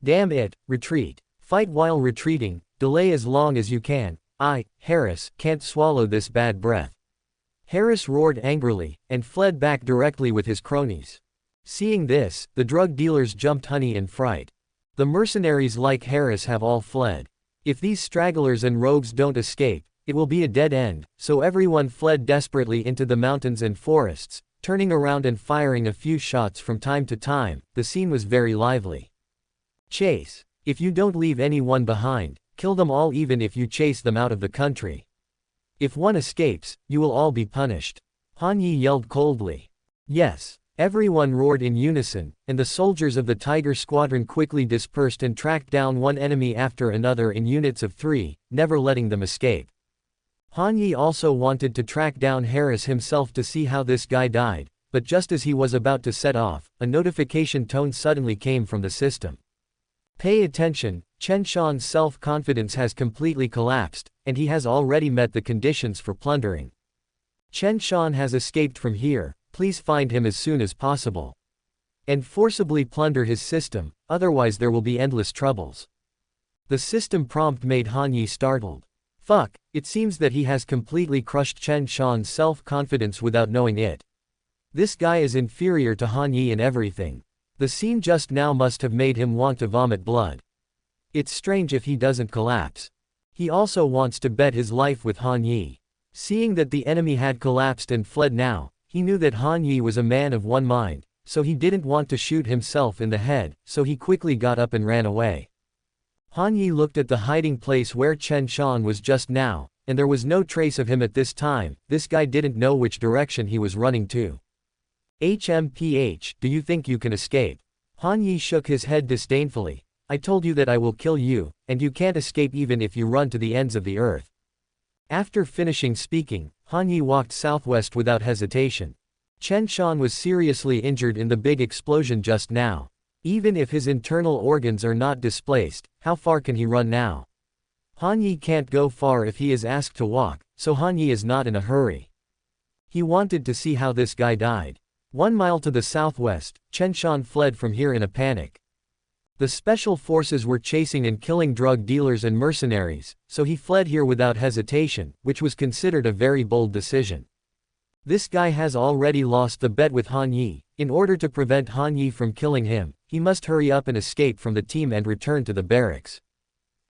Damn it, retreat. Fight while retreating, delay as long as you can. I, Harris, can't swallow this bad breath. Harris roared angrily, and fled back directly with his cronies. Seeing this, the drug dealers jumped honey in fright. The mercenaries like Harris have all fled. If these stragglers and rogues don't escape, it will be a dead end, so everyone fled desperately into the mountains and forests, turning around and firing a few shots from time to time. The scene was very lively. Chase. If you don't leave anyone behind, kill them all even if you chase them out of the country. If one escapes, you will all be punished. Han Yi yelled coldly. Yes. Everyone roared in unison, and the soldiers of the Tiger Squadron quickly dispersed and tracked down one enemy after another in units of 3, never letting them escape. Han Yi also wanted to track down Harris himself to see how this guy died, but just as he was about to set off, a notification tone suddenly came from the system. Pay attention, Chen Shan's self-confidence has completely collapsed, and he has already met the conditions for plundering. Chen Shan has escaped from here, please find him as soon as possible. And forcibly plunder his system, otherwise there will be endless troubles. The system prompt made Han Yi startled. Fuck, it seems that he has completely crushed Chen Shan's self-confidence without knowing it. This guy is inferior to Han Yi in everything. The scene just now must have made him want to vomit blood. It's strange if he doesn't collapse. He also wants to bet his life with Han Yi. Seeing that the enemy had collapsed and fled now, he knew that Han Yi was a man of one mind, so he didn't want to shoot himself in the head, so he quickly got up and ran away. Han Yi looked at the hiding place where Chen Shan was just now, and there was no trace of him at this time. This guy didn't know which direction he was running to. HMPH, do you think you can escape? Han Yi shook his head disdainfully. I told you that I will kill you, and you can't escape even if you run to the ends of the earth. After finishing speaking, Han Yi walked southwest without hesitation. Chen Shan was seriously injured in the big explosion just now. Even if his internal organs are not displaced, how far can he run now? Han Yi can't go far if he is asked to walk, so Han Yi is not in a hurry. He wanted to see how this guy died. 1 mile to the southwest, Chen Shan fled from here in a panic. The special forces were chasing and killing drug dealers and mercenaries, so he fled here without hesitation, which was considered a very bold decision. This guy has already lost the bet with Han Yi. In order to prevent Han Yi from killing him, he must hurry up and escape from the team and return to the barracks.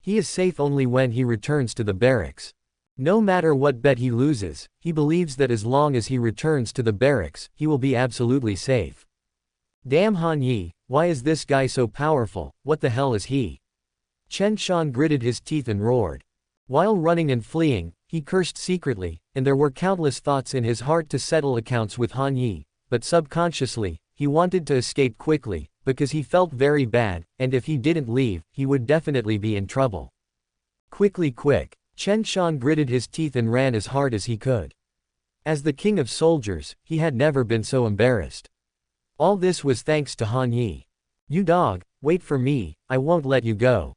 He is safe only when he returns to the barracks. No matter what bet he loses, he believes that as long as he returns to the barracks, he will be absolutely safe. Damn Han Yi, why is this guy so powerful? What the hell is he? Chen Shan gritted his teeth and roared. While running and fleeing, he cursed secretly, and there were countless thoughts in his heart to settle accounts with Han Yi, but subconsciously, he wanted to escape quickly, because he felt very bad, and if he didn't leave, he would definitely be in trouble. Quick! Chen Shan gritted his teeth and ran as hard as he could. As the king of soldiers, he had never been so embarrassed. All this was thanks to Han Yi. You dog, wait for me, I won't let you go.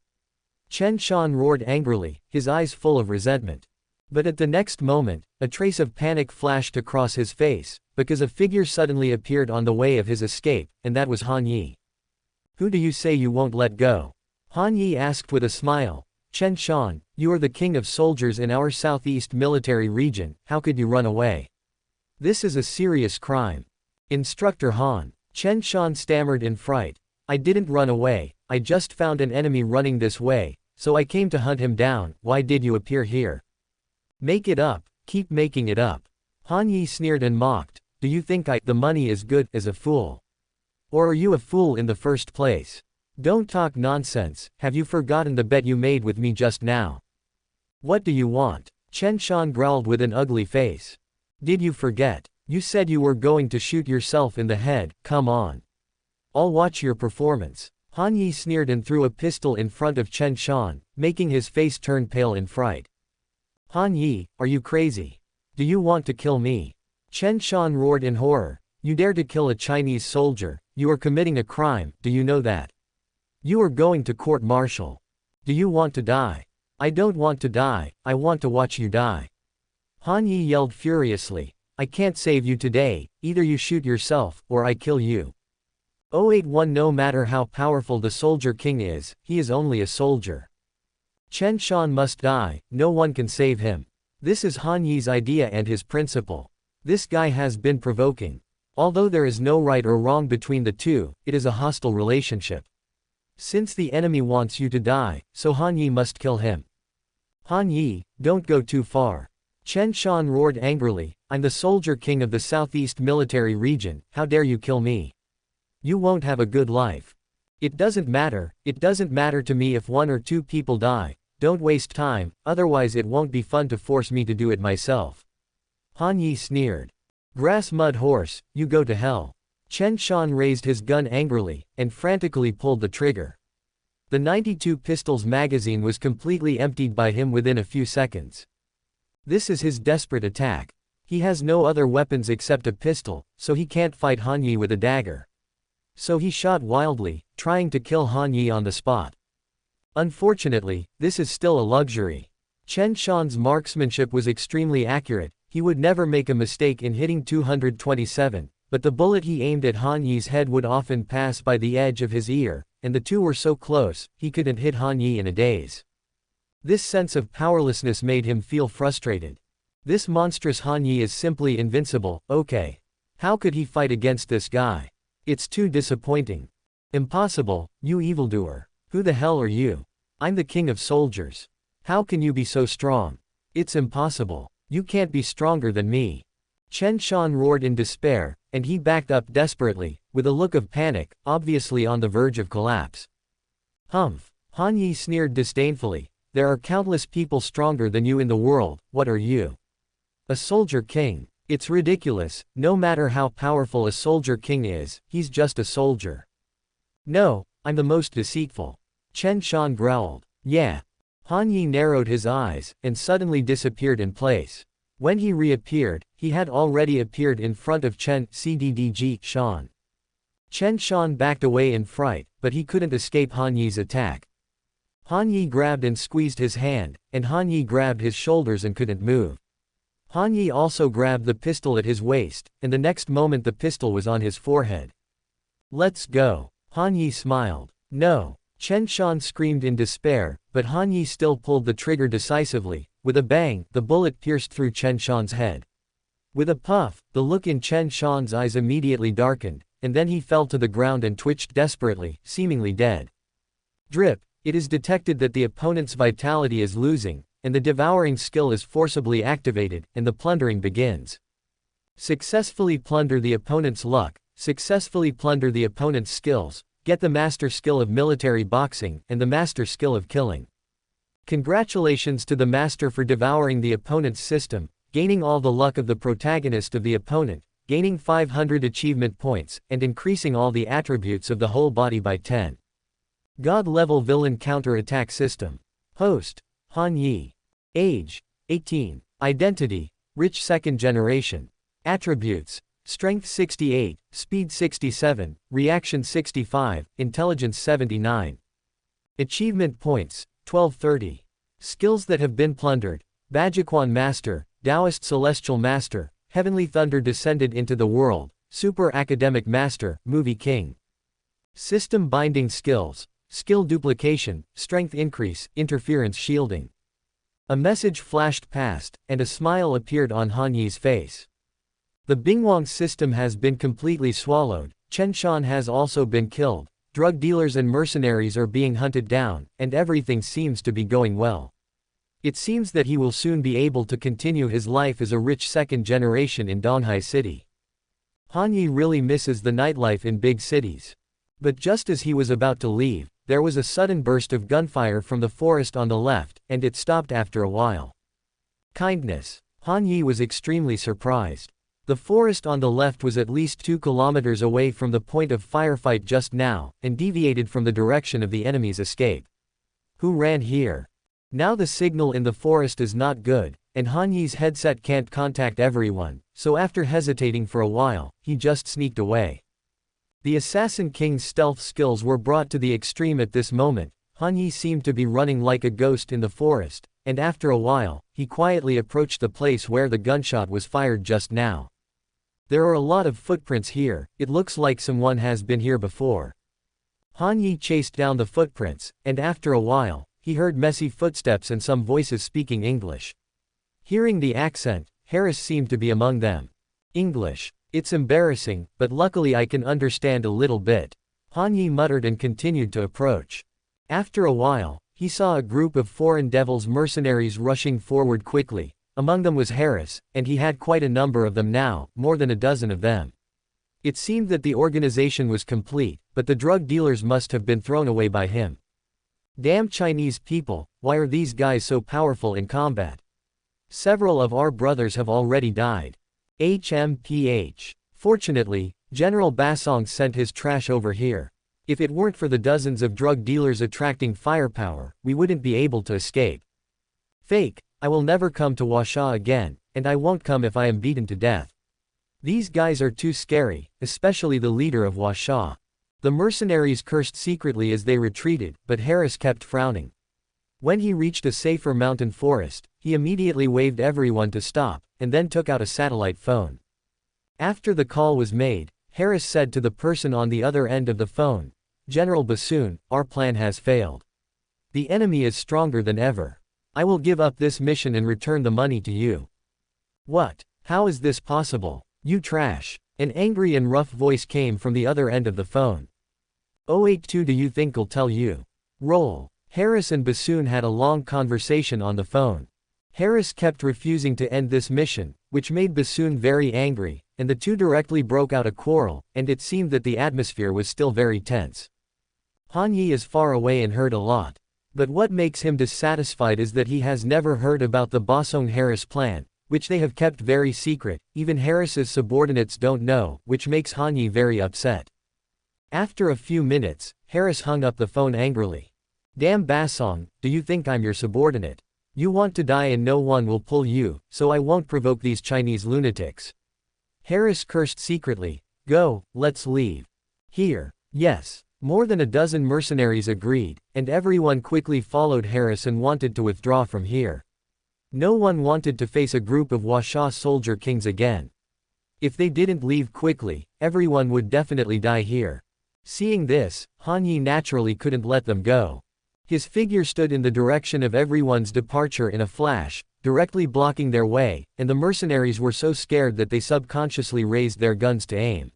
Chen Shan roared angrily, his eyes full of resentment. But at the next moment, a trace of panic flashed across his face, because a figure suddenly appeared on the way of his escape, and that was Han Yi. Who do you say you won't let go? Han Yi asked with a smile. Chen Shan, you are the king of soldiers in our southeast military region, how could you run away? This is a serious crime. Instructor Han. Chen Shan stammered in fright. I didn't run away, I just found an enemy running this way, so I came to hunt him down. Why did you appear here? Make it up, keep making it up. Han Yi sneered and mocked. Do you think the money is good as a fool? Or are you a fool in the first place? Don't talk nonsense, have you forgotten the bet you made with me just now? What do you want? Chen Shan growled with an ugly face. Did you forget? You said you were going to shoot yourself in the head, come on. I'll watch your performance. Han Yi sneered and threw a pistol in front of Chen Shan, making his face turn pale in fright. Han Yi, are you crazy? Do you want to kill me? Chen Shan roared in horror. You dare to kill a Chinese soldier, you are committing a crime, do you know that? You are going to court-martial. Do you want to die? I don't want to die, I want to watch you die. Han Yi yelled furiously. I can't save you today, either you shoot yourself, or I kill you. 081 No matter how powerful the Soldier King is, he is only a soldier. Chen Shan must die, no one can save him. This is Han Yi's idea and his principle. This guy has been provoking. Although there is no right or wrong between the two, it is a hostile relationship. Since the enemy wants you to die, so Han Yi must kill him. Han Yi, don't go too far. Chen Shan roared angrily. I'm the Soldier King of the Southeast Military Region, how dare you kill me? You won't have a good life. It doesn't matter to me if 1 or 2 people die, don't waste time, otherwise it won't be fun to force me to do it myself. Han Yi sneered. Grass mud horse, you go to hell. Chen Shan raised his gun angrily, and frantically pulled the trigger. The 92 pistols magazine was completely emptied by him within a few seconds. This is his desperate attack. He has no other weapons except a pistol, so he can't fight Han Yi with a dagger. So he shot wildly, trying to kill Han Yi on the spot. Unfortunately, this is still a luxury. Chen Shan's marksmanship was extremely accurate, he would never make a mistake in hitting 227, but the bullet he aimed at Han Yi's head would often pass by the edge of his ear, and the two were so close, he couldn't hit Han Yi in a daze. This sense of powerlessness made him feel frustrated. This monstrous Han Yi is simply invincible, okay. How could he fight against this guy? It's too disappointing. Impossible, you evildoer. Who the hell are you? I'm the king of soldiers. How can you be so strong? It's impossible. You can't be stronger than me. Chen Shan roared in despair, and he backed up desperately, with a look of panic, obviously on the verge of collapse. Humph. Han Yi sneered disdainfully. There are countless people stronger than you in the world, what are you? A soldier king. It's ridiculous, no matter how powerful a soldier king is, he's just a soldier. No, I'm the most deceitful. Chen Shan growled. Yeah. Han Yi narrowed his eyes, and suddenly disappeared in place. When he reappeared, he had already appeared in front of Chen Shan. Chen Shan backed away in fright, but he couldn't escape Han Yi's attack. Han Yi grabbed and squeezed his hand, and Han Yi grabbed his shoulders and couldn't move. Han Yi also grabbed the pistol at his waist, and the next moment the pistol was on his forehead. Let's go. Han Yi smiled. No. Chen Shan screamed in despair, but Han Yi still pulled the trigger decisively. With a bang, the bullet pierced through Chen Shan's head. With a puff, the look in Chen Shan's eyes immediately darkened, and then he fell to the ground and twitched desperately, seemingly dead. Drip. It is detected that the opponent's vitality is losing, and the devouring skill is forcibly activated, and the plundering begins. Successfully plunder the opponent's luck, successfully plunder the opponent's skills, get the master skill of military boxing, and the master skill of killing. Congratulations to the master for devouring the opponent's system, gaining all the luck of the protagonist of the opponent, gaining 500 achievement points, and increasing all the attributes of the whole body by 10. God-level villain counterattack system. Host, Han Yi. Age, 18. Identity, rich second generation. Attributes, strength 68, speed 67, reaction 65, intelligence 79. Achievement points, 1230. Skills that have been plundered. Bajiquan Master, Taoist Celestial Master, Heavenly Thunder descended into the world, Super Academic Master, Movie King. System binding skills. Skill duplication, strength increase, interference shielding. A message flashed past, and a smile appeared on Han Yi's face. The Bingwang system has been completely swallowed, Chen Shan has also been killed, drug dealers and mercenaries are being hunted down, and everything seems to be going well. It seems that he will soon be able to continue his life as a rich second generation in Donghai City. Han Yi really misses the nightlife in big cities. But just as he was about to leave, there was a sudden burst of gunfire from the forest on the left, and it stopped after a while. Kindness. Han Yi was extremely surprised. The forest on the left was at least 2 kilometers away from the point of firefight just now, and deviated from the direction of the enemy's escape. Who ran here? Now the signal in the forest is not good, and Han Yi's headset can't contact everyone, so after hesitating for a while, he just sneaked away. The Assassin King's stealth skills were brought to the extreme at this moment. Han Yi seemed to be running like a ghost in the forest, and after a while, he quietly approached the place where the gunshot was fired just now. There are a lot of footprints here, it looks like someone has been here before. Han Yi chased down the footprints, and after a while, he heard messy footsteps and some voices speaking English. Hearing the accent, Harris seemed to be among them. English. It's embarrassing, but luckily I can understand a little bit. Han Yi muttered and continued to approach. After a while, he saw a group of foreign devils mercenaries rushing forward quickly. Among them was Harris, and he had quite a number of them now, more than a dozen of them. It seemed that the organization was complete, but the drug dealers must have been thrown away by him. Damn Chinese people, why are these guys so powerful in combat? Several of our brothers have already died. HMPH. Fortunately, General Basong sent his trash over here. If it weren't for the dozens of drug dealers attracting firepower, we wouldn't be able to escape. Fake, I will never come to Washa again, and I won't come if I am beaten to death. These guys are too scary, especially the leader of Washa. The mercenaries cursed secretly as they retreated, but Harris kept frowning. When he reached a safer mountain forest, he immediately waved everyone to stop, and then took out a satellite phone. After the call was made, Harris said to the person on the other end of the phone, "General Bassoon, our plan has failed. The enemy is stronger than ever. I will give up this mission and return the money to you." What? How is this possible? You trash. An angry and rough voice came from the other end of the phone. 082 Do you think I'll tell you? Roll. Harris and Bassoon had a long conversation on the phone. Harris kept refusing to end this mission, which made Bassoon very angry, and the two directly broke out a quarrel, and it seemed that the atmosphere was still very tense. Han Yi is far away and heard a lot. But what makes him dissatisfied is that he has never heard about the Bosong-Harris plan, which they have kept very secret. Even Harris's subordinates don't know, which makes Han Yi very upset. After a few minutes, Harris hung up the phone angrily. Damn Basong, do you think I'm your subordinate? You want to die and no one will pull you, so I won't provoke these Chinese lunatics. Harris cursed secretly. Go, let's leave. Here. Yes. More than a dozen mercenaries agreed, and everyone quickly followed Harris and wanted to withdraw from here. No one wanted to face a group of Washa soldier kings again. If they didn't leave quickly, everyone would definitely die here. Seeing this, Han Yi naturally couldn't let them go. His figure stood in the direction of everyone's departure in a flash, directly blocking their way, and the mercenaries were so scared that they subconsciously raised their guns to aim.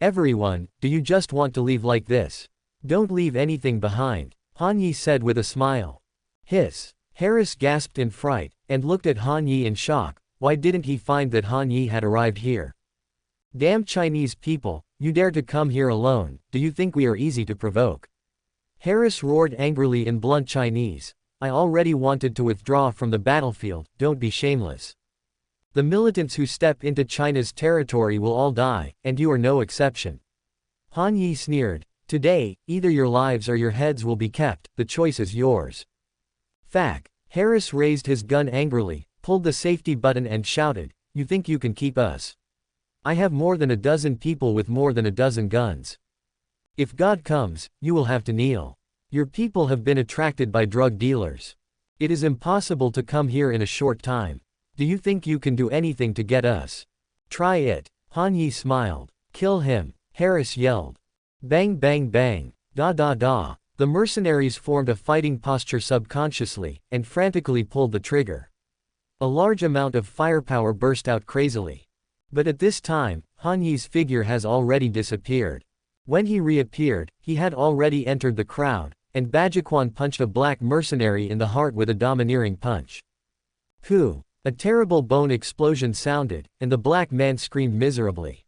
Everyone, do you just want to leave like this? Don't leave anything behind, Han Yi said with a smile. Hiss. Harris gasped in fright, and looked at Han Yi in shock. Why didn't he find that Han Yi had arrived here? Damn Chinese people, you dare to come here alone, do you think we are easy to provoke? Harris roared angrily in blunt Chinese. I already wanted to withdraw from the battlefield, don't be shameless. The militants who step into China's territory will all die, and you are no exception. Han Yi sneered. Today, either your lives or your heads will be kept, the choice is yours. Fack. Harris raised his gun angrily, pulled the safety button and shouted, you think you can keep us? I have more than a dozen people with more than a dozen guns. If God comes, you will have to kneel. Your people have been attracted by drug dealers. It is impossible to come here in a short time. Do you think you can do anything to get us? Try it. Han Yi smiled. Kill him, Harris yelled. Bang bang bang. Da da da. The mercenaries formed a fighting posture subconsciously, and frantically pulled the trigger. A large amount of firepower burst out crazily. But at this time, Han Yi's figure has already disappeared. When he reappeared, he had already entered the crowd, and Bajiquan punched a black mercenary in the heart with a domineering punch. Whew! A terrible bone explosion sounded, and the black man screamed miserably.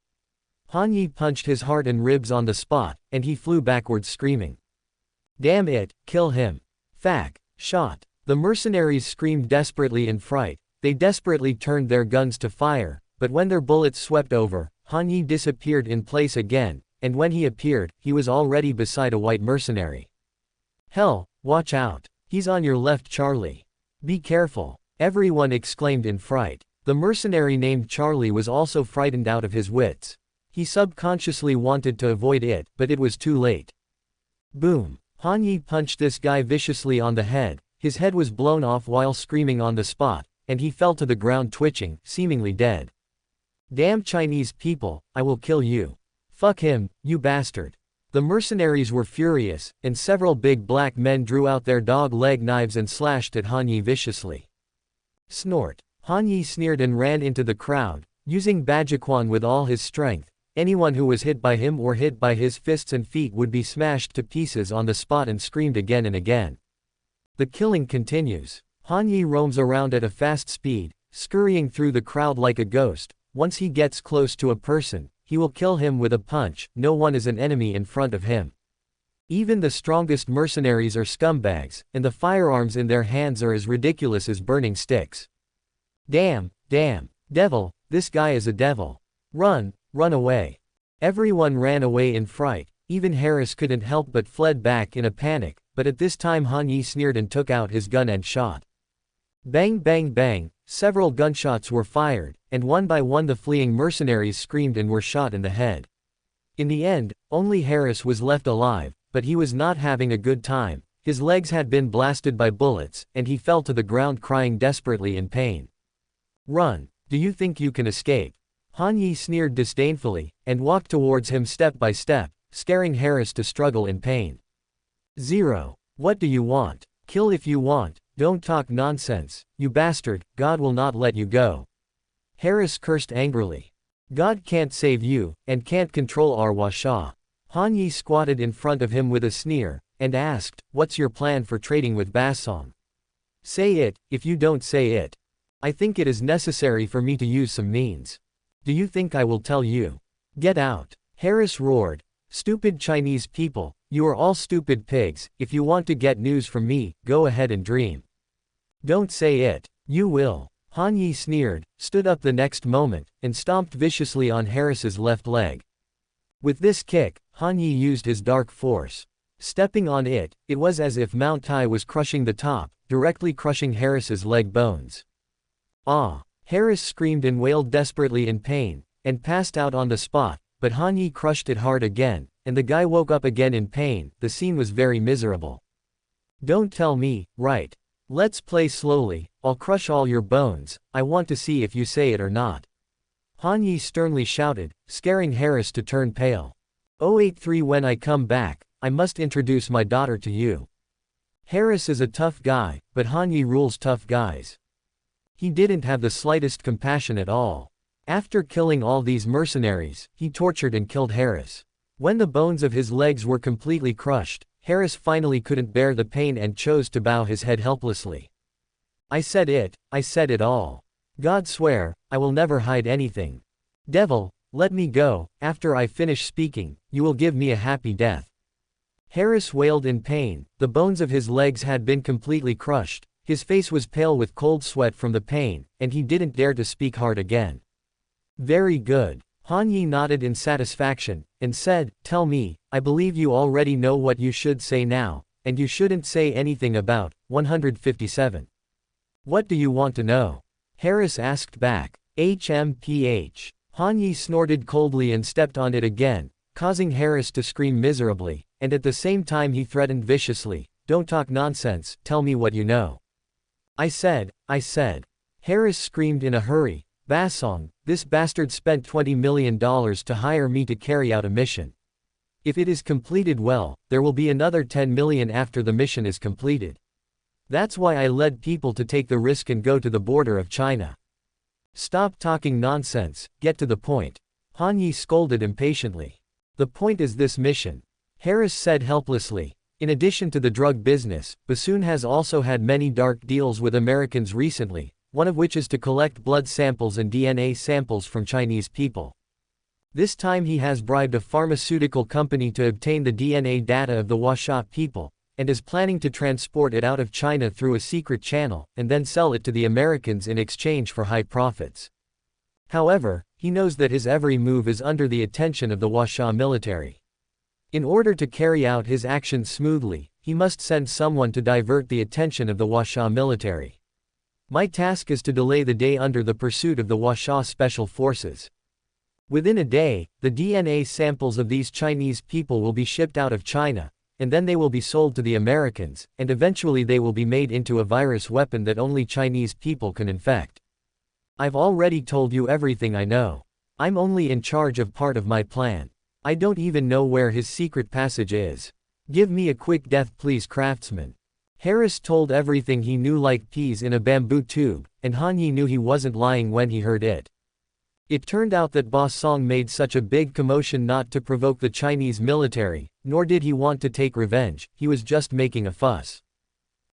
Han Yi punched his heart and ribs on the spot, and he flew backwards screaming. Damn it, kill him. Fack. Shot. The mercenaries screamed desperately in fright. They desperately turned their guns to fire, but when their bullets swept over, Han Yi disappeared in place again, and when he appeared, he was already beside a white mercenary. Hell, watch out. He's on your left, Charlie. Be careful. Everyone exclaimed in fright. The mercenary named Charlie was also frightened out of his wits. He subconsciously wanted to avoid it, but it was too late. Boom. Han Yi punched this guy viciously on the head. His head was blown off while screaming on the spot, and he fell to the ground twitching, seemingly dead. Damn Chinese people, I will kill you. Fuck him, you bastard. The mercenaries were furious, and several big black men drew out their dog-leg knives and slashed at Han Yi viciously. Snort. Han Yi sneered and ran into the crowd, using Bajiquan with all his strength. Anyone who was hit by him or hit by his fists and feet would be smashed to pieces on the spot and screamed again and again. The killing continues. Han Yi roams around at a fast speed, scurrying through the crowd like a ghost. Once he gets close to a person, he will kill him with a punch. No one is an enemy in front of him. Even the strongest mercenaries are scumbags, and the firearms in their hands are as ridiculous as burning sticks. Damn, devil, this guy is a devil. Run away. Everyone ran away in fright. Even Harris couldn't help but fled back in a panic, but at this time Han Yi sneered and took out his gun and shot. Bang bang bang, several gunshots were fired, and one by one the fleeing mercenaries screamed and were shot in the head. In the end, only Harris was left alive, but he was not having a good time. His legs had been blasted by bullets, and he fell to the ground crying desperately in pain. Run, do you think you can escape? Han Yi sneered disdainfully, and walked towards him step by step, scaring Harris to struggle in pain. Zero. What do you want? Kill if you want, don't talk nonsense, you bastard, God will not let you go. Harris cursed angrily. God can't save you, and can't control our Washa. Han Yi squatted in front of him with a sneer, and asked, "What's your plan for trading with Basong? Say it, if you don't say it. I think it is necessary for me to use some means. Do you think I will tell you? Get out." Harris roared. "Stupid Chinese people, you are all stupid pigs. If you want to get news from me, go ahead and dream. Don't say it. You will." Han Yi sneered, stood up the next moment, and stomped viciously on Harris's left leg. With this kick, Han Yi used his dark force. Stepping on it, it was as if Mount Tai was crushing the top, directly crushing Harris's leg bones. "Ah!" Harris screamed and wailed desperately in pain, and passed out on the spot, but Han Yi crushed it hard again, and the guy woke up again in pain. The scene was very miserable. "Don't tell me, right? Let's play slowly, I'll crush all your bones, I want to see if you say it or not." Han Yi sternly shouted, scaring Harris to turn pale. "083 When I come back, I must introduce my daughter to you." Harris is a tough guy, but Han Yi rules tough guys. He didn't have the slightest compassion at all. After killing all these mercenaries, he tortured and killed Harris. When the bones of his legs were completely crushed, Harris finally couldn't bear the pain and chose to bow his head helplessly. I said it all. God swear, I will never hide anything. Devil, let me go, after I finish speaking, you will give me a happy death." Harris wailed in pain, the bones of his legs had been completely crushed, his face was pale with cold sweat from the pain, and he didn't dare to speak hard again. "Very good." Han Yi nodded in satisfaction, and said, "Tell me, I believe you already know what you should say now, and you shouldn't say anything about 157. What do you want to know?" Harris asked back. "HMPH. Han Yi snorted coldly and stepped on it again, causing Harris to scream miserably, and at the same time he threatened viciously, "Don't talk nonsense, tell me what you know." I said. Harris screamed in a hurry, "Basong, this bastard spent $20 million to hire me to carry out a mission. If it is completed well, there will be another $10 million after the mission is completed. That's why I led people to take the risk and go to the border of China." "Stop talking nonsense, get to the point." Han Yi scolded impatiently. "The point is this mission," Harris said helplessly. "In addition to the drug business, Bassoon has also had many dark deals with Americans recently, one of which is to collect blood samples and DNA samples from Chinese people. This time he has bribed a pharmaceutical company to obtain the DNA data of the Washa people, and is planning to transport it out of China through a secret channel, and then sell it to the Americans in exchange for high profits. However, he knows that his every move is under the attention of the Washa military. In order to carry out his actions smoothly, he must send someone to divert the attention of the Washa military. My task is to delay the day under the pursuit of the Washa special forces. Within a day, the DNA samples of these Chinese people will be shipped out of China, and then they will be sold to the Americans, and eventually they will be made into a virus weapon that only Chinese people can infect. I've already told you everything I know. I'm only in charge of part of my plan. I don't even know where his secret passage is. Give me a quick death please, craftsman." Harris told everything he knew like peas in a bamboo tube, and Han Yi knew he wasn't lying when he heard it. It turned out that Ba Song made such a big commotion not to provoke the Chinese military, nor did he want to take revenge, he was just making a fuss.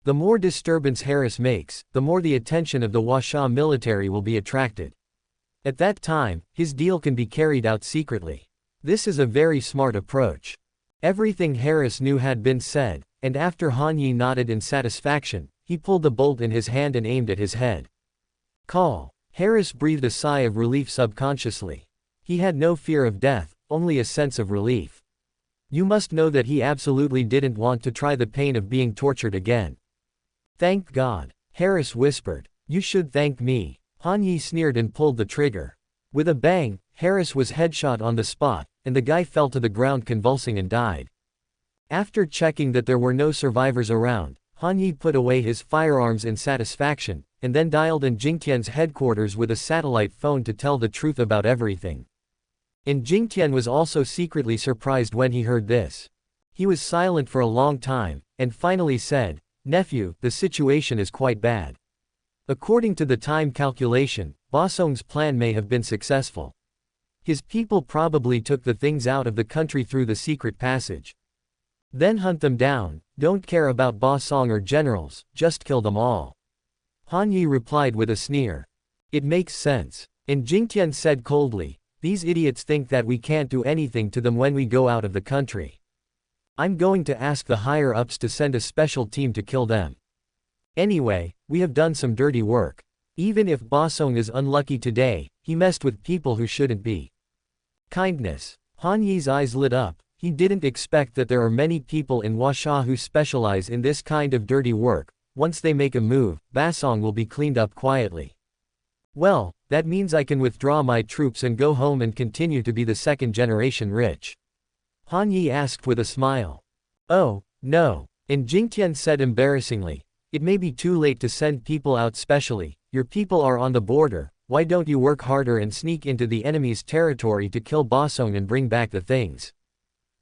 The more disturbance Harris makes, the more the attention of the Washa military will be attracted. At that time, his deal can be carried out secretly. This is a very smart approach. Everything Harris knew had been said, and after Han Yi nodded in satisfaction, he pulled the bolt in his hand and aimed at his head. "Call." Harris breathed a sigh of relief subconsciously. He had no fear of death, only a sense of relief. You must know that he absolutely didn't want to try the pain of being tortured again. "Thank God," Harris whispered. "You should thank me." Han Yi sneered and pulled the trigger. With a bang, Harris was headshot on the spot, and the guy fell to the ground convulsing and died. After checking that there were no survivors around, Han Yi put away his firearms in satisfaction, and then dialed in Jingtian's headquarters with a satellite phone to tell the truth about everything. And Jingtian was also secretly surprised when he heard this. He was silent for a long time, and finally said, "Nephew, the situation is quite bad. According to the time calculation, Ba Song's plan may have been successful. His people probably took the things out of the country through the secret passage. Then hunt them down, don't care about Ba Song or generals, just kill them all. Han Yi replied with a sneer. It makes sense. And Jingtian said coldly, these idiots think that we can't do anything to them when we go out of the country. I'm going to ask the higher-ups to send a special team to kill them. Anyway, we have done some dirty work. Even if Ba Song is unlucky today, he messed with people who shouldn't be. Kindness. Han Yi's eyes lit up. He didn't expect that there are many people in Huasha who specialize in this kind of dirty work. Once they make a move, Ba Song will be cleaned up quietly. Well, that means I can withdraw my troops and go home and continue to be the second generation rich. Han Yi asked with a smile. Oh, no. And Jingtian said embarrassingly, it may be too late to send people out specially, your people are on the border, why don't you work harder and sneak into the enemy's territory to kill Ba Song and bring back the things?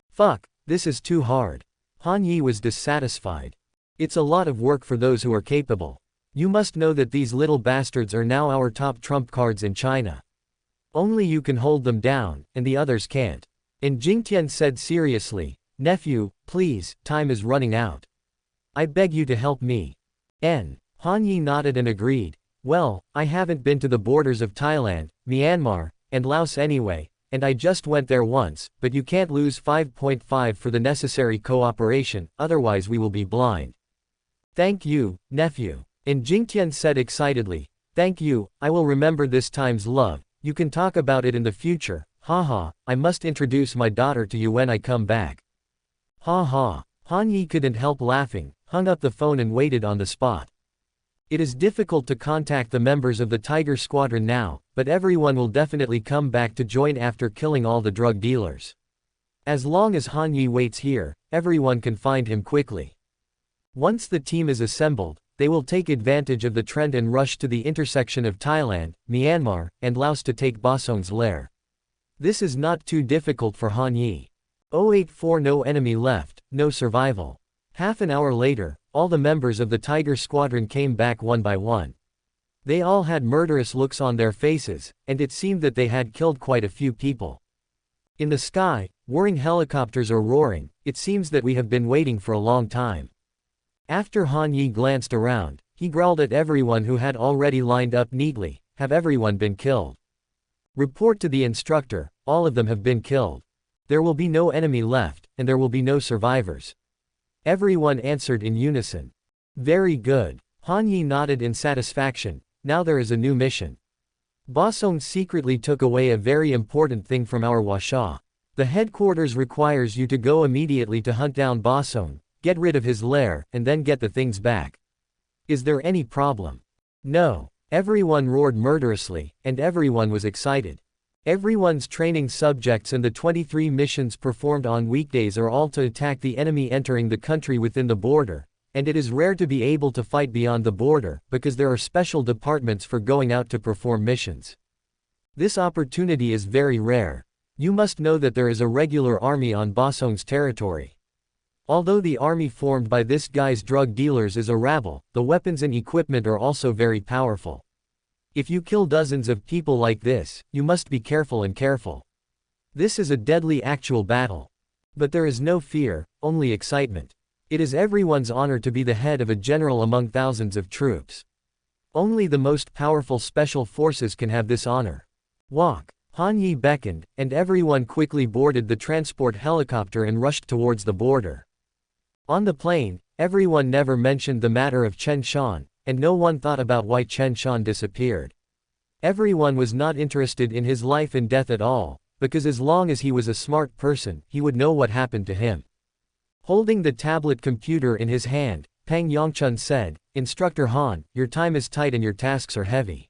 Fuck, this is too hard. Han Yi was dissatisfied. It's a lot of work for those who are capable. You must know that these little bastards are now our top trump cards in China. Only you can hold them down, and the others can't. And Jingtian said seriously, nephew, please, time is running out. I beg you to help me. Han Yi nodded and agreed. Well, I haven't been to the borders of Thailand, Myanmar, and Laos anyway, and I just went there once, but you can't lose 5.5 for the necessary cooperation, otherwise we will be blind. Thank you, nephew. And Jingtian said excitedly, thank you, I will remember this time's love, you can talk about it in the future, haha, I must introduce my daughter to you when I come back. Ha ha. Han Yi couldn't help laughing, hung up the phone and waited on the spot. It is difficult to contact the members of the Tiger Squadron now, but everyone will definitely come back to join after killing all the drug dealers. As long as Han Yi waits here, everyone can find him quickly. Once the team is assembled, they will take advantage of the trend and rush to the intersection of Thailand, Myanmar, and Laos to take Ba Song's lair. This is not too difficult for Han Yi. 084 No enemy left, no survival. Half an hour later, all the members of the Tiger Squadron came back one by one. They all had murderous looks on their faces, and it seemed that they had killed quite a few people. In the sky, whirring helicopters are roaring, it seems that we have been waiting for a long time. After Han Yi glanced around, he growled at everyone who had already lined up neatly, have everyone been killed? Report to the instructor, all of them have been killed. There will be no enemy left, and there will be no survivors. Everyone answered in unison. Very good. Han Yi nodded in satisfaction, now there is a new mission. Ba Song secretly took away a very important thing from our Huasha. The headquarters requires you to go immediately to hunt down Ba Song, get rid of his lair, and then get the things back. Is there any problem? No. Everyone roared murderously, and everyone was excited. Everyone's training subjects and the 23 missions performed on weekdays are all to attack the enemy entering the country within the border, and it is rare to be able to fight beyond the border, because there are special departments for going out to perform missions. This opportunity is very rare. You must know that there is a regular army on Ba Song's territory. Although the army formed by this guy's drug dealers is a rabble, the weapons and equipment are also very powerful. If you kill dozens of people like this, you must be careful and careful. This is a deadly actual battle. But there is no fear, only excitement. It is everyone's honor to be the head of a general among thousands of troops. Only the most powerful special forces can have this honor. Walk. Han Yi beckoned, and everyone quickly boarded the transport helicopter and rushed towards the border. On the plane, everyone never mentioned the matter of Chen Shan, and no one thought about why Chen Shan disappeared. Everyone was not interested in his life and death at all, because as long as he was a smart person, he would know what happened to him. Holding the tablet computer in his hand, Peng Yongchun said, Instructor Han, your time is tight and your tasks are heavy.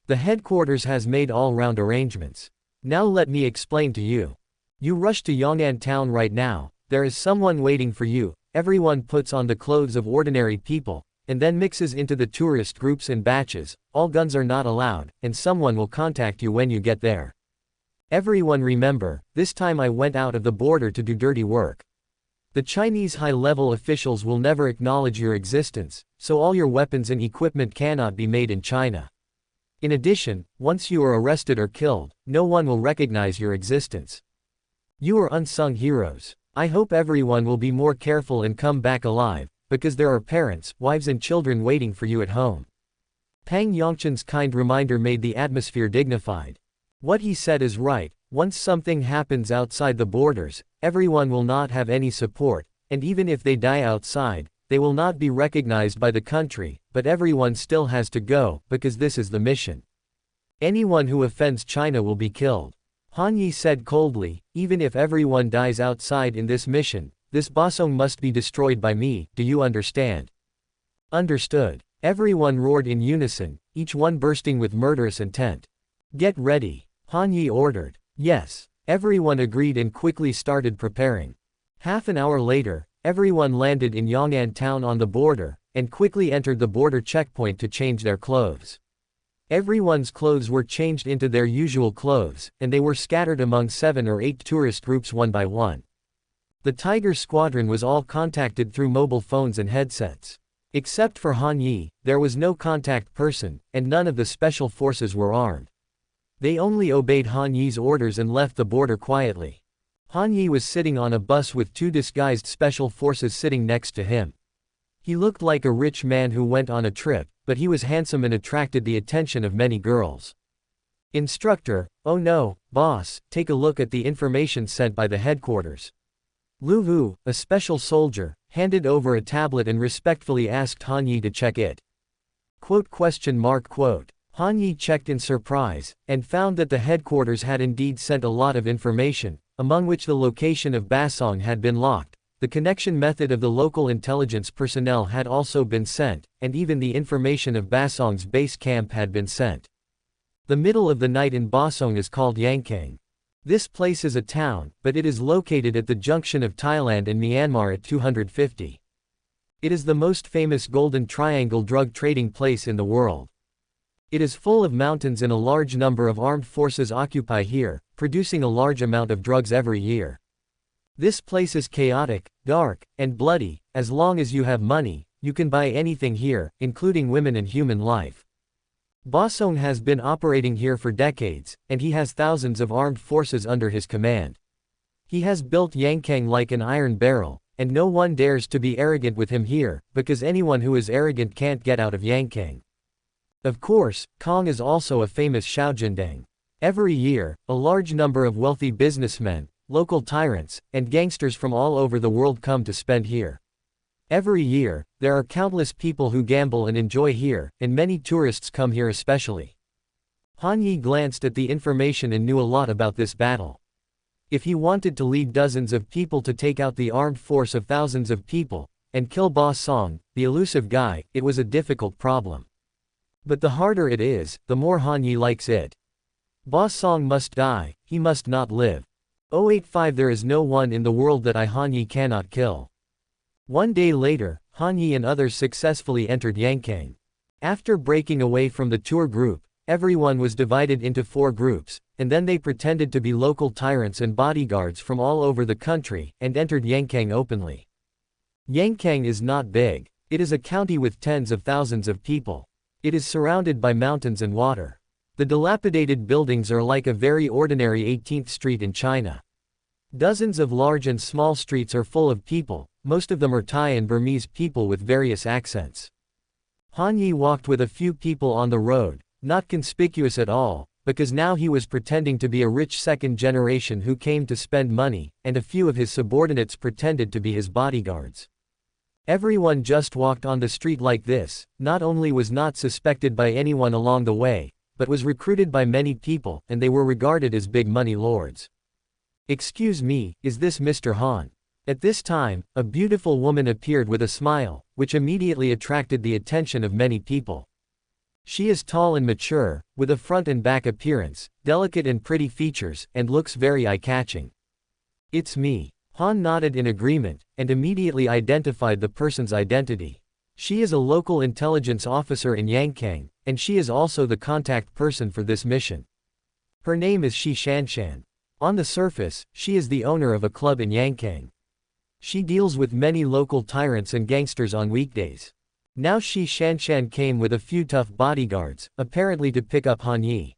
The headquarters has made all-round arrangements. Now let me explain to you. You rush to Yong'an town right now, there is someone waiting for you, everyone puts on the clothes of ordinary people, and then mixes into the tourist groups in batches, all guns are not allowed, and someone will contact you when you get there. Everyone remember, this time I went out of the border to do dirty work. The Chinese high-level officials will never acknowledge your existence, so all your weapons and equipment cannot be made in China. In addition, once you are arrested or killed, no one will recognize your existence. You are unsung heroes. I hope everyone will be more careful and come back alive, because there are parents, wives and children waiting for you at home. Pang Yongchen's kind reminder made the atmosphere dignified. What he said is right. Once something happens outside the borders, everyone will not have any support, and even if they die outside, they will not be recognized by the country, but everyone still has to go, because this is the mission. Anyone who offends China will be killed. Han Yi said coldly, even if everyone dies outside in this mission, this Basong must be destroyed by me, do you understand? Understood. Everyone roared in unison, each one bursting with murderous intent. Get ready, Han Yi ordered. Yes. Everyone agreed and quickly started preparing. Half an hour later, everyone landed in Yong'an town on the border, and quickly entered the border checkpoint to change their clothes. Everyone's clothes were changed into their usual clothes, and they were scattered among 7 or 8 tourist groups one by one. The Tiger Squadron was all contacted through mobile phones and headsets. Except for Han Yi, there was no contact person, and none of the special forces were armed. They only obeyed Han Yi's orders and left the border quietly. Han Yi was sitting on a bus with 2 disguised special forces sitting next to him. He looked like a rich man who went on a trip, but he was handsome and attracted the attention of many girls. Instructor, oh no, boss, take a look at the information sent by the headquarters. Lu Wu, a special soldier, handed over a tablet and respectfully asked Han Yi to check it. Quote. Han Yi checked in surprise, and found that the headquarters had indeed sent a lot of information, among which the location of Basong had been locked, the connection method of the local intelligence personnel had also been sent, and even the information of Basong's base camp had been sent. The middle of the night in Basong is called Yangkang. This place is a town, but it is located at the junction of Thailand and Myanmar at 250. It is the most famous Golden Triangle drug trading place in the world. It is full of mountains and a large number of armed forces occupy here, producing a large amount of drugs every year. This place is chaotic, dark, and bloody. As long as you have money, you can buy anything here, including women and human life. Basong has been operating here for decades, and he has thousands of armed forces under his command. He has built Yangkang like an iron barrel, and no one dares to be arrogant with him here, because anyone who is arrogant can't get out of Yangkang. Of course, Kong is also a famous Shaojindang. Every year, a large number of wealthy businessmen, local tyrants, and gangsters from all over the world come to spend here. Every year, there are countless people who gamble and enjoy here, and many tourists come here especially. Han Yi glanced at the information and knew a lot about this battle. If he wanted to lead dozens of people to take out the armed force of thousands of people, and kill Boss Song, the elusive guy, it was a difficult problem. But the harder it is, the more Han Yi likes it. Boss Song must die, he must not live. 085 There is no one in the world that Han Yi cannot kill. One day later, Han Yi and others successfully entered Yangkang. After breaking away from the tour group, everyone was divided into 4 groups, and then they pretended to be local tyrants and bodyguards from all over the country, and entered Yangkang openly. Yangkang is not big. It is a county with tens of thousands of people. It is surrounded by mountains and water. The dilapidated buildings are like a very ordinary 18th street in China. Dozens of large and small streets are full of people, most of them are Thai and Burmese people with various accents. Han Yi walked with a few people on the road, not conspicuous at all, because now he was pretending to be a rich second generation who came to spend money, and a few of his subordinates pretended to be his bodyguards. Everyone just walked on the street like this, not only was not suspected by anyone along the way, but was recruited by many people, and they were regarded as big money lords. Excuse me, is this Mr. Han? At this time, a beautiful woman appeared with a smile, which immediately attracted the attention of many people. She is tall and mature, with a front and back appearance, delicate and pretty features, and looks very eye-catching. It's me. Han nodded in agreement, and immediately identified the person's identity. She is a local intelligence officer in Yangkang, and she is also the contact person for this mission. Her name is Shi Shanshan. On the surface, she is the owner of a club in Yangkang. She deals with many local tyrants and gangsters on weekdays. Now Shi Shanshan came with a few tough bodyguards, apparently to pick up Han Yi.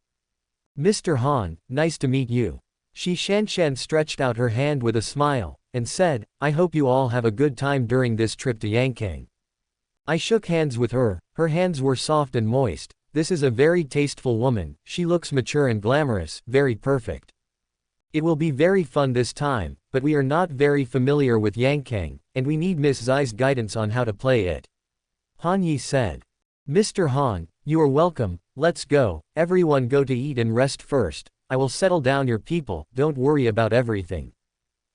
Mr. Han, nice to meet you. Shi Shanshan stretched out her hand with a smile, and said, I hope you all have a good time during this trip to Yankang. I shook hands with her, her hands were soft and moist. This is a very tasteful woman, she looks mature and glamorous, very perfect. It will be very fun this time, but we are not very familiar with Yankang, and we need Miss Zai's guidance on how to play it. Han Yi said. Mr. Han, you are welcome, let's go, everyone go to eat and rest first, I will settle down your people, don't worry about everything.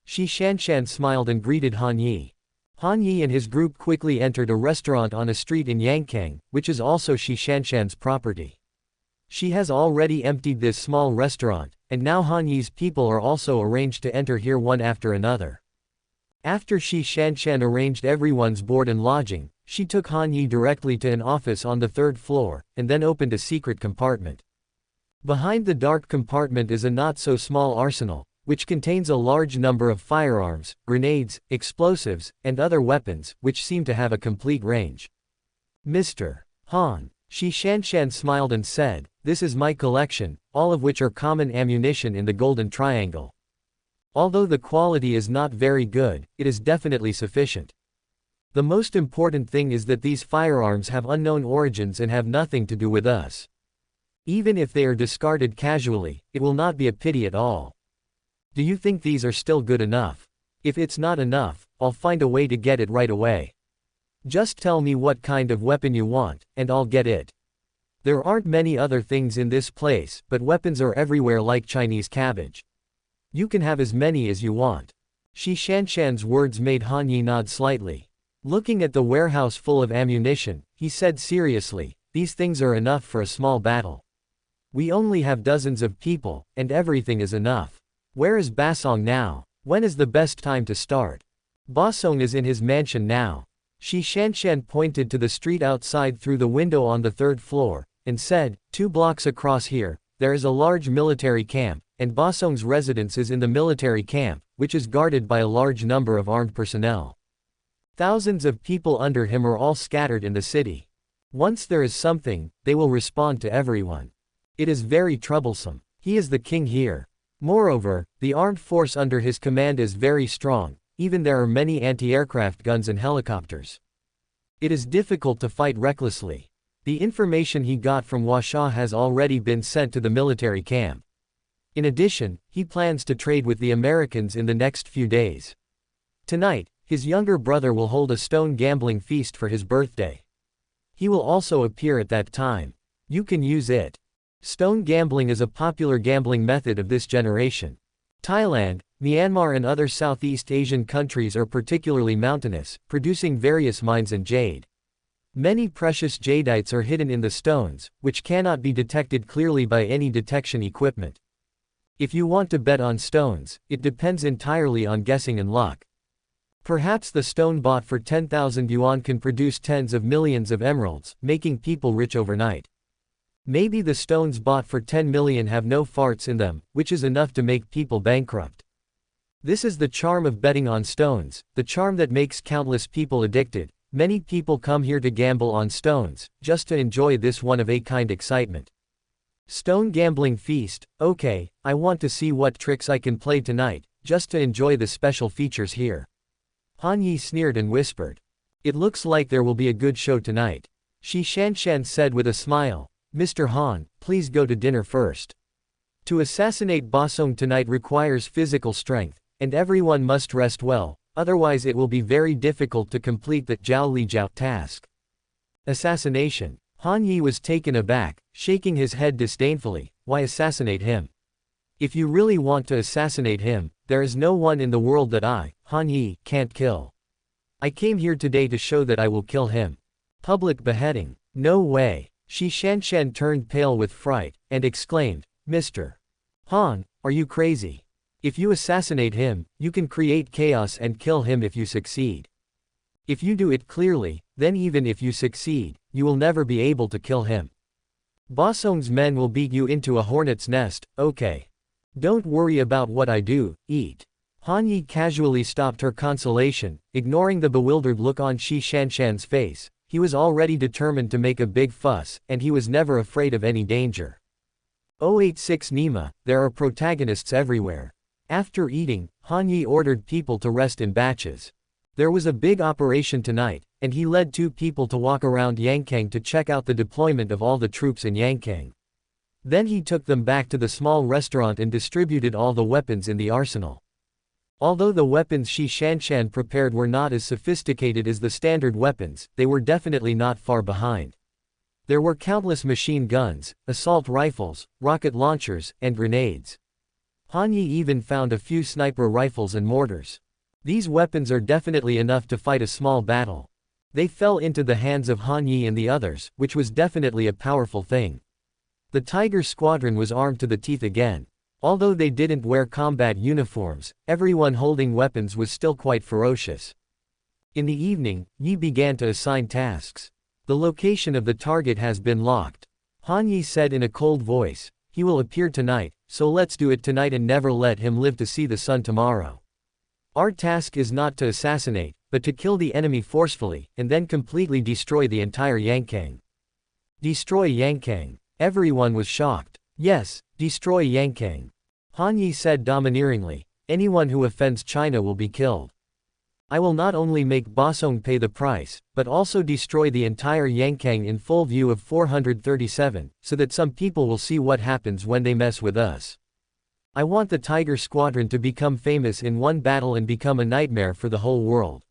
Shi Shanshan smiled and greeted Han Yi. Han Yi and his group quickly entered a restaurant on a street in Yankang, which is also Shi Shanshan's property. She has already emptied this small restaurant, and now Han Yi's people are also arranged to enter here one after another. After Shi Shanshan arranged everyone's board and lodging, she took Han Yi directly to an office on the third floor, and then opened a secret compartment. Behind the dark compartment is a not-so-small arsenal, which contains a large number of firearms, grenades, explosives, and other weapons, which seem to have a complete range. Mr. Han, Shi Shanshan smiled and said, this is my collection, all of which are common ammunition in the Golden Triangle. Although the quality is not very good, it is definitely sufficient. The most important thing is that these firearms have unknown origins and have nothing to do with us. Even if they are discarded casually, it will not be a pity at all. Do you think these are still good enough? If it's not enough, I'll find a way to get it right away. Just tell me what kind of weapon you want, and I'll get it. There aren't many other things in this place, but weapons are everywhere like Chinese cabbage. You can have as many as you want. Shi Shanshan's words made Han Yi nod slightly. Looking at the warehouse full of ammunition, he said seriously, these things are enough for a small battle. We only have dozens of people, and everything is enough. Where is Basong now? When is the best time to start? Basong is in his mansion now. Shi Shanshan pointed to the street outside through the window on the third floor, and said, 2 blocks across here, there is a large military camp, and Basong's residence is in the military camp, which is guarded by a large number of armed personnel. Thousands of people under him are all scattered in the city. Once there is something, they will respond to everyone. It is very troublesome. He is the king here. Moreover, the armed force under his command is very strong, even there are many anti-aircraft guns and helicopters. It is difficult to fight recklessly. The information he got from Washa has already been sent to the military camp. In addition, he plans to trade with the Americans in the next few days. Tonight, his younger brother will hold a stone gambling feast for his birthday. He will also appear at that time. You can use it. Stone gambling is a popular gambling method of this generation. Thailand, Myanmar and other Southeast Asian countries are particularly mountainous, producing various mines and jade. Many precious jadites are hidden in the stones, which cannot be detected clearly by any detection equipment. If you want to bet on stones, it depends entirely on guessing and luck. Perhaps the stone bought for 10,000 yuan can produce tens of millions of emeralds, making people rich overnight. Maybe the stones bought for 10 million have no farts in them, which is enough to make people bankrupt. This is the charm of betting on stones, the charm that makes countless people addicted. Many people come here to gamble on stones, just to enjoy this one-of-a-kind excitement. Stone gambling feast, okay, I want to see what tricks I can play tonight, just to enjoy the special features here. Han Yi sneered and whispered. It looks like there will be a good show tonight. Shi Shanshan said with a smile. Mr. Han, please go to dinner first. To assassinate Basong tonight requires physical strength, and everyone must rest well, otherwise it will be very difficult to complete the Zhao Li Zhao task. Assassination. Han Yi was taken aback, shaking his head disdainfully. Why assassinate him? If you really want to assassinate him, there is no one in the world that I, Han Yi, can't kill. I came here today to show that I will kill him. Public beheading. No way. Shi Shanshan turned pale with fright, and exclaimed, Mr. Han, are you crazy? If you assassinate him, you can create chaos and kill him if you succeed. If you do it clearly, then even if you succeed, you will never be able to kill him. Basong's men will beat you into a hornet's nest, okay. Don't worry about what I do, eat. Han Yi casually stopped her consolation, ignoring the bewildered look on Shi Shanshan's face. He was already determined to make a big fuss, and he was never afraid of any danger. 086 Nima, there are protagonists everywhere. After eating, Han Yi ordered people to rest in batches. There was a big operation tonight, and he led 2 people to walk around Yangkang to check out the deployment of all the troops in Yangkang. Then he took them back to the small restaurant and distributed all the weapons in the arsenal. Although the weapons Shi Shanshan prepared were not as sophisticated as the standard weapons, they were definitely not far behind. There were countless machine guns, assault rifles, rocket launchers, and grenades. Han Yi even found a few sniper rifles and mortars. These weapons are definitely enough to fight a small battle. They fell into the hands of Han Yi and the others, which was definitely a powerful thing. The Tiger Squadron was armed to the teeth again. Although they didn't wear combat uniforms, everyone holding weapons was still quite ferocious. In the evening, Yi began to assign tasks. The location of the target has been locked. Han Yi said in a cold voice, he will appear tonight, so let's do it tonight and never let him live to see the sun tomorrow. Our task is not to assassinate, but to kill the enemy forcefully, and then completely destroy the entire Yangkang. Destroy Yangkang. Everyone was shocked. Yes, destroy Yangkang. Han Yi said domineeringly, anyone who offends China will be killed. I will not only make Bosong pay the price, but also destroy the entire Yangkang in full view of 437, so that some people will see what happens when they mess with us. I want the Tiger Squadron to become famous in one battle and become a nightmare for the whole world.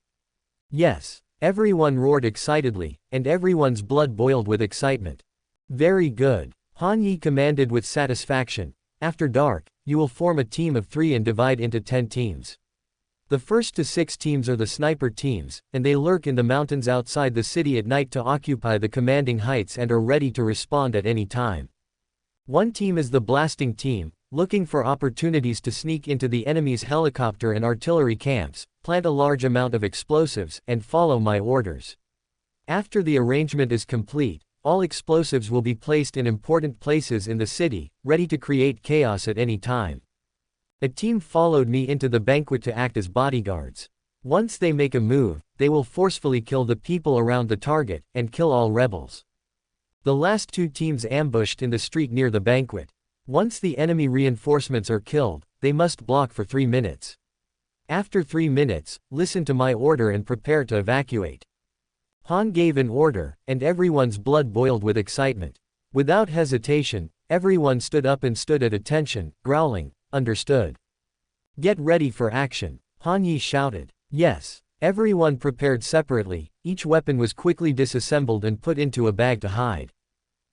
Yes, everyone roared excitedly, and everyone's blood boiled with excitement. Very good. Han Yi commanded with satisfaction. After dark, you will form a team of 3 and divide into 10 teams. The first to 6 teams are the sniper teams, and they lurk in the mountains outside the city at night to occupy the commanding heights and are ready to respond at any time. One team is the blasting team, looking for opportunities to sneak into the enemy's helicopter and artillery camps, plant a large amount of explosives, and follow my orders. After the arrangement is complete, all explosives will be placed in important places in the city, ready to create chaos at any time. A team followed me into the banquet to act as bodyguards. Once they make a move, they will forcefully kill the people around the target, and kill all rebels. The last 2 teams ambushed in the street near the banquet. Once the enemy reinforcements are killed, they must block for 3 minutes. After 3 minutes, listen to my order and prepare to evacuate. Han gave an order, and everyone's blood boiled with excitement. Without hesitation, everyone stood up and stood at attention, growling, understood. Get ready for action, Han Yi shouted. Yes. Everyone prepared separately, each weapon was quickly disassembled and put into a bag to hide.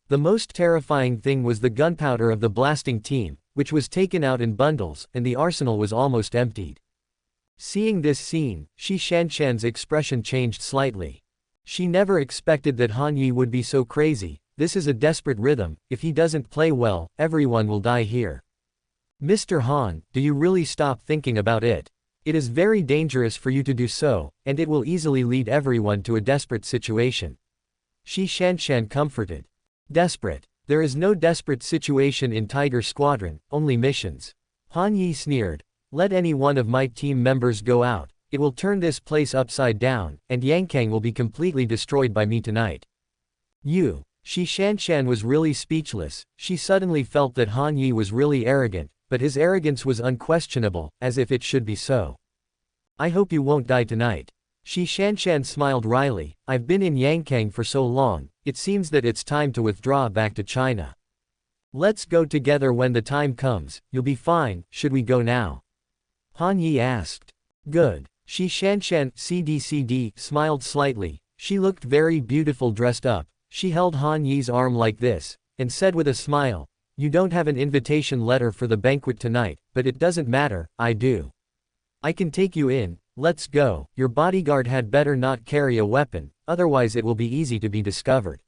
The most terrifying thing was the gunpowder of the blasting team, which was taken out in bundles, and the arsenal was almost emptied. Seeing this scene, Shi Shanshan's expression changed slightly. She never expected that Han Yi would be so crazy. This is a desperate rhythm. If he doesn't play well, everyone will die here. Mr. Han, do you really stop thinking about it? It is very dangerous for you to do so, and it will easily lead everyone to a desperate situation. Shi Shanshan comforted. Desperate. There is no desperate situation in Tiger Squadron, only missions. Han Yi sneered. Let any one of my team members go out. It will turn this place upside down, and Yangkang will be completely destroyed by me tonight. You. Shi Shanshan was really speechless. She suddenly felt that Han Yi was really arrogant, but his arrogance was unquestionable, as if it should be so. I hope you won't die tonight. Shi Shanshan smiled wryly. I've been in Yangkang for so long, it seems that it's time to withdraw back to China. Let's go together when the time comes. You'll be fine. Should we go now? Han Yi asked. Good. Shi Shanshan CDCD smiled slightly. She looked very beautiful dressed up. She held Han Yi's arm like this, and said with a smile, You don't have an invitation letter for the banquet tonight, but it doesn't matter, I do. I can take you in, let's go. Your bodyguard had better not carry a weapon, otherwise it will be easy to be discovered.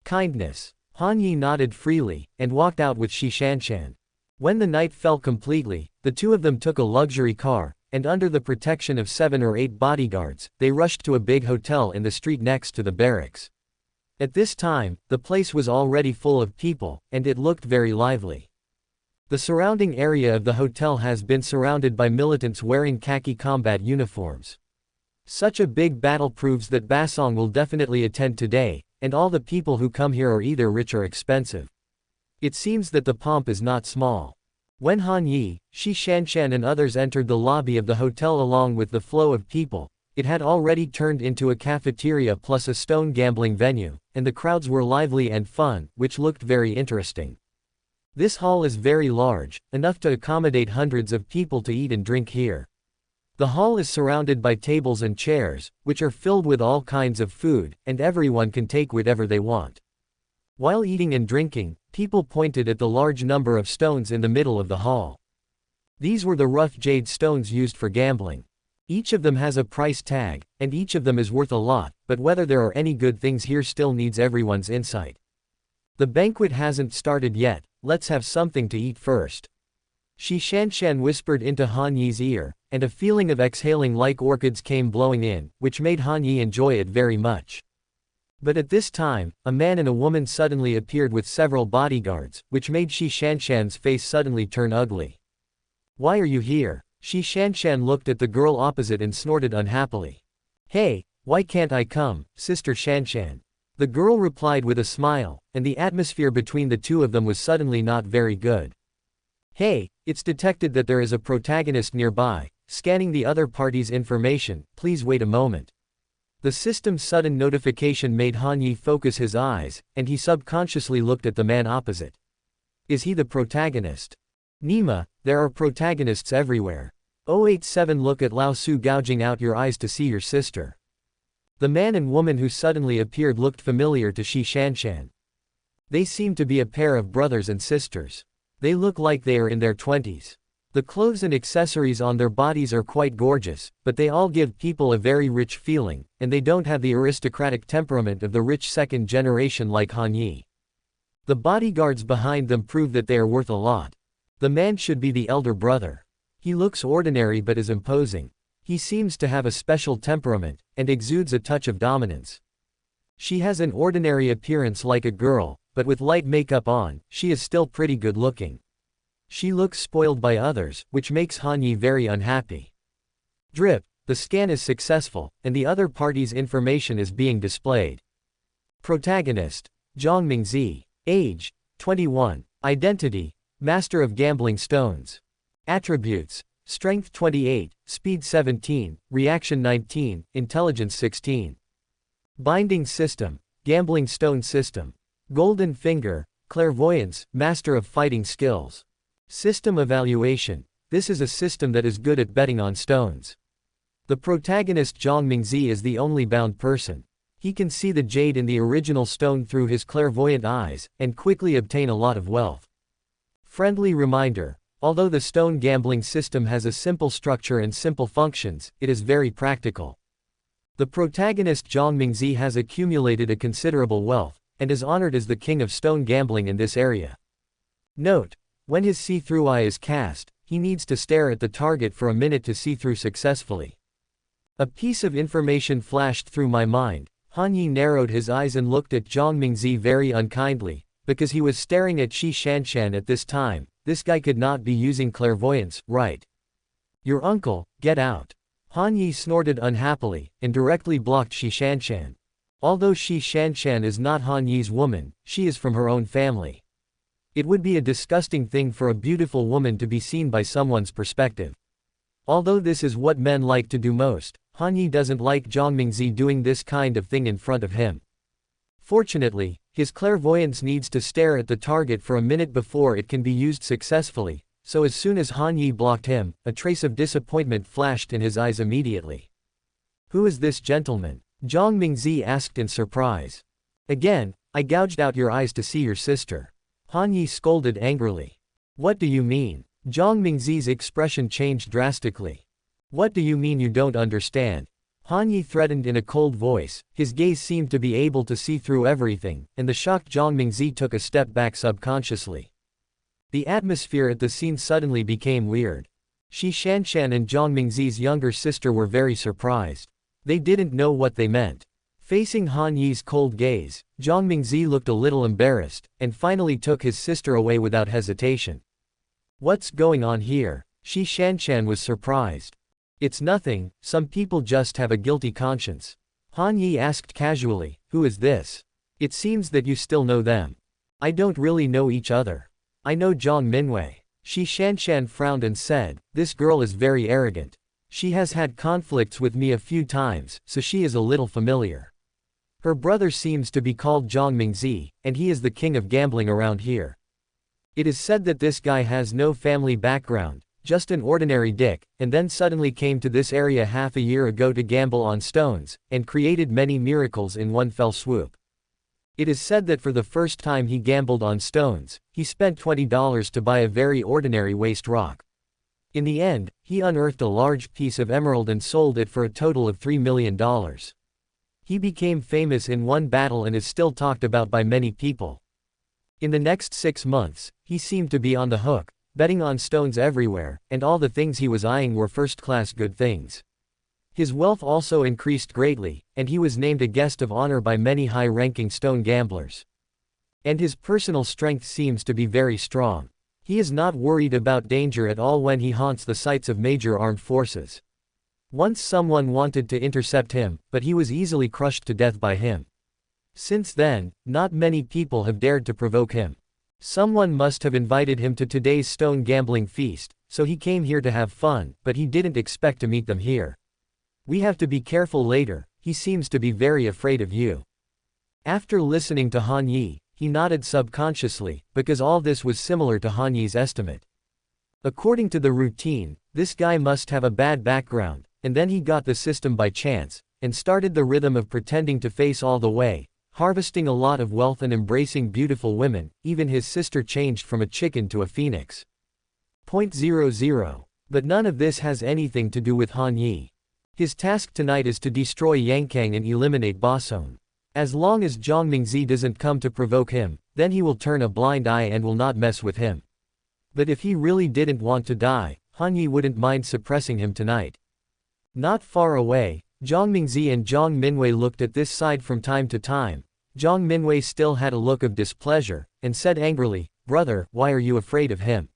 Kindness. Han Yi nodded freely, and walked out with Shi Shanshan. When the night fell completely, the two of them took a luxury car, and under the protection of 7 or 8 bodyguards, they rushed to a big hotel in the street next to the barracks. At this time, the place was already full of people, and it looked very lively. The surrounding area of the hotel has been surrounded by militants wearing khaki combat uniforms. Such a big battle proves that Basong will definitely attend today, and all the people who come here are either rich or expensive. It seems that the pomp is not small. When Han Yi, Shi Shanshan and others entered the lobby of the hotel along with the flow of people, it had already turned into a cafeteria plus a stone gambling venue, and the crowds were lively and fun, which looked very interesting. This hall is very large, enough to accommodate hundreds of people to eat and drink here. The hall is surrounded by tables and chairs, which are filled with all kinds of food, and everyone can take whatever they want. While eating and drinking, people pointed at the large number of stones in the middle of the hall. These were the rough jade stones used for gambling. Each of them has a price tag, and each of them is worth a lot, but whether there are any good things here still needs everyone's insight. The banquet hasn't started yet, let's have something to eat first. Shi Shanshan whispered into Han Yi's ear, and a feeling of exhaling like orchids came blowing in, which made Han Yi enjoy it very much. But at this time, a man and a woman suddenly appeared with several bodyguards, which made Shi Shanshan's face suddenly turn ugly. "Why are you here?" Shi Shanshan looked at the girl opposite and snorted unhappily. "Hey, why can't I come, Sister Shanshan?" The girl replied with a smile, and the atmosphere between the two of them was suddenly not very good. "Hey, it's detected that there is a protagonist nearby, scanning the other party's information, please wait a moment." The system's sudden notification made Han Yi focus his eyes, and he subconsciously looked at the man opposite. Is he the protagonist? Nima, there are protagonists everywhere. 087 Look at Lao Su gouging out your eyes to see your sister. The man and woman who suddenly appeared looked familiar to Shi Shanshan. They seem to be a pair of brothers and sisters. They look like they are in their 20s. The clothes and accessories on their bodies are quite gorgeous, but they all give people a very rich feeling, and they don't have the aristocratic temperament of the rich second generation like Han Yi. The bodyguards behind them prove that they are worth a lot. The man should be the elder brother. He looks ordinary but is imposing. He seems to have a special temperament, and exudes a touch of dominance. She has an ordinary appearance like a girl, but with light makeup on, she is still pretty good looking. She looks spoiled by others, which makes Han Yi very unhappy. Drip, the scan is successful, and the other party's information is being displayed. Protagonist, Zhang Mingzi. Age, 21. Identity, Master of Gambling Stones. Attributes, Strength 28, Speed 17, Reaction 19, Intelligence 16. Binding System, Gambling Stone System. Golden Finger, Clairvoyance, Master of Fighting Skills. System Evaluation, this is a system that is good at betting on stones. The protagonist Zhang Mingzi is the only bound person. He can see the jade in the original stone through his clairvoyant eyes, and quickly obtain a lot of wealth. Friendly reminder, although the stone gambling system has a simple structure and simple functions, it is very practical. The protagonist Zhang Mingzi has accumulated a considerable wealth, and is honored as the king of stone gambling in this area. Note, when his see-through eye is cast, he needs to stare at the target for a minute to see through successfully. A piece of information flashed through my mind. Han Yi narrowed his eyes and looked at Zhang Mingzi very unkindly, because he was staring at Shi Shanshan at this time. This guy could not be using clairvoyance, right? Your uncle, get out. Han Yi snorted unhappily, and directly blocked Shi Shanshan. Although Shi Shanshan is not Han Yi's woman, she is from her own family. It would be a disgusting thing for a beautiful woman to be seen by someone's perspective. Although this is what men like to do most, Han Yi doesn't like Zhang Mingzi doing this kind of thing in front of him. Fortunately, his clairvoyance needs to stare at the target for a minute before it can be used successfully, so as soon as Han Yi blocked him, a trace of disappointment flashed in his eyes immediately. Who is this gentleman? Zhang Mingzi asked in surprise. Again, I gouged out your eyes to see your sister. Han Yi scolded angrily. What do you mean? Zhang Mingzi's expression changed drastically. What do you mean you don't understand? Han Yi threatened in a cold voice. His gaze seemed to be able to see through everything, and the shocked Zhang Mingzi took a step back subconsciously. The atmosphere at the scene suddenly became weird. Shi Shanshan and Zhang Mingzi's younger sister were very surprised. They didn't know what they meant. Facing Han Yi's cold gaze, Zhang Mingzi looked a little embarrassed, and finally took his sister away without hesitation. What's going on here? Shi Shanshan was surprised. It's nothing, some people just have a guilty conscience. Han Yi asked casually, who is this? It seems that you still know them. I don't really know each other. I know Zhang Minwei. Shi Shanshan frowned and said, this girl is very arrogant. She has had conflicts with me a few times, so she is a little familiar. Her brother seems to be called Zhang Mingzi, and he is the king of gambling around here. It is said that this guy has no family background, just an ordinary dick, and then suddenly came to this area half a year ago to gamble on stones, and created many miracles in one fell swoop. It is said that for the first time he gambled on stones, he spent $20 to buy a very ordinary waste rock. In the end, he unearthed a large piece of emerald and sold it for a total of $3 million. He became famous in one battle and is still talked about by many people. In the next 6 months, he seemed to be on the hook, betting on stones everywhere, and all the things he was eyeing were first-class good things. His wealth also increased greatly, and he was named a guest of honor by many high-ranking stone gamblers. And his personal strength seems to be very strong. He is not worried about danger at all when he haunts the sites of major armed forces. Once someone wanted to intercept him, but he was easily crushed to death by him. Since then, not many people have dared to provoke him. Someone must have invited him to today's stone gambling feast, so he came here to have fun, but he didn't expect to meet them here. We have to be careful later, he seems to be very afraid of you. After listening to Han Yi, he nodded subconsciously, because all this was similar to Han Yi's estimate. According to the routine, this guy must have a bad background, and then he got the system by chance, and started the rhythm of pretending to face all the way, harvesting a lot of wealth and embracing beautiful women. Even his sister changed from a chicken to a phoenix. 0.00. But none of this has anything to do with Han Yi. His task tonight is to destroy Yankang and eliminate Basong. As long as Zhang Mingzi doesn't come to provoke him, then he will turn a blind eye and will not mess with him. But if he really didn't want to die, Han Yi wouldn't mind suppressing him tonight. Not far away, Zhang Mingzi and Zhang Minwei looked at this side from time to time. Zhang Minwei still had a look of displeasure, and said angrily, brother, why are you afraid of him?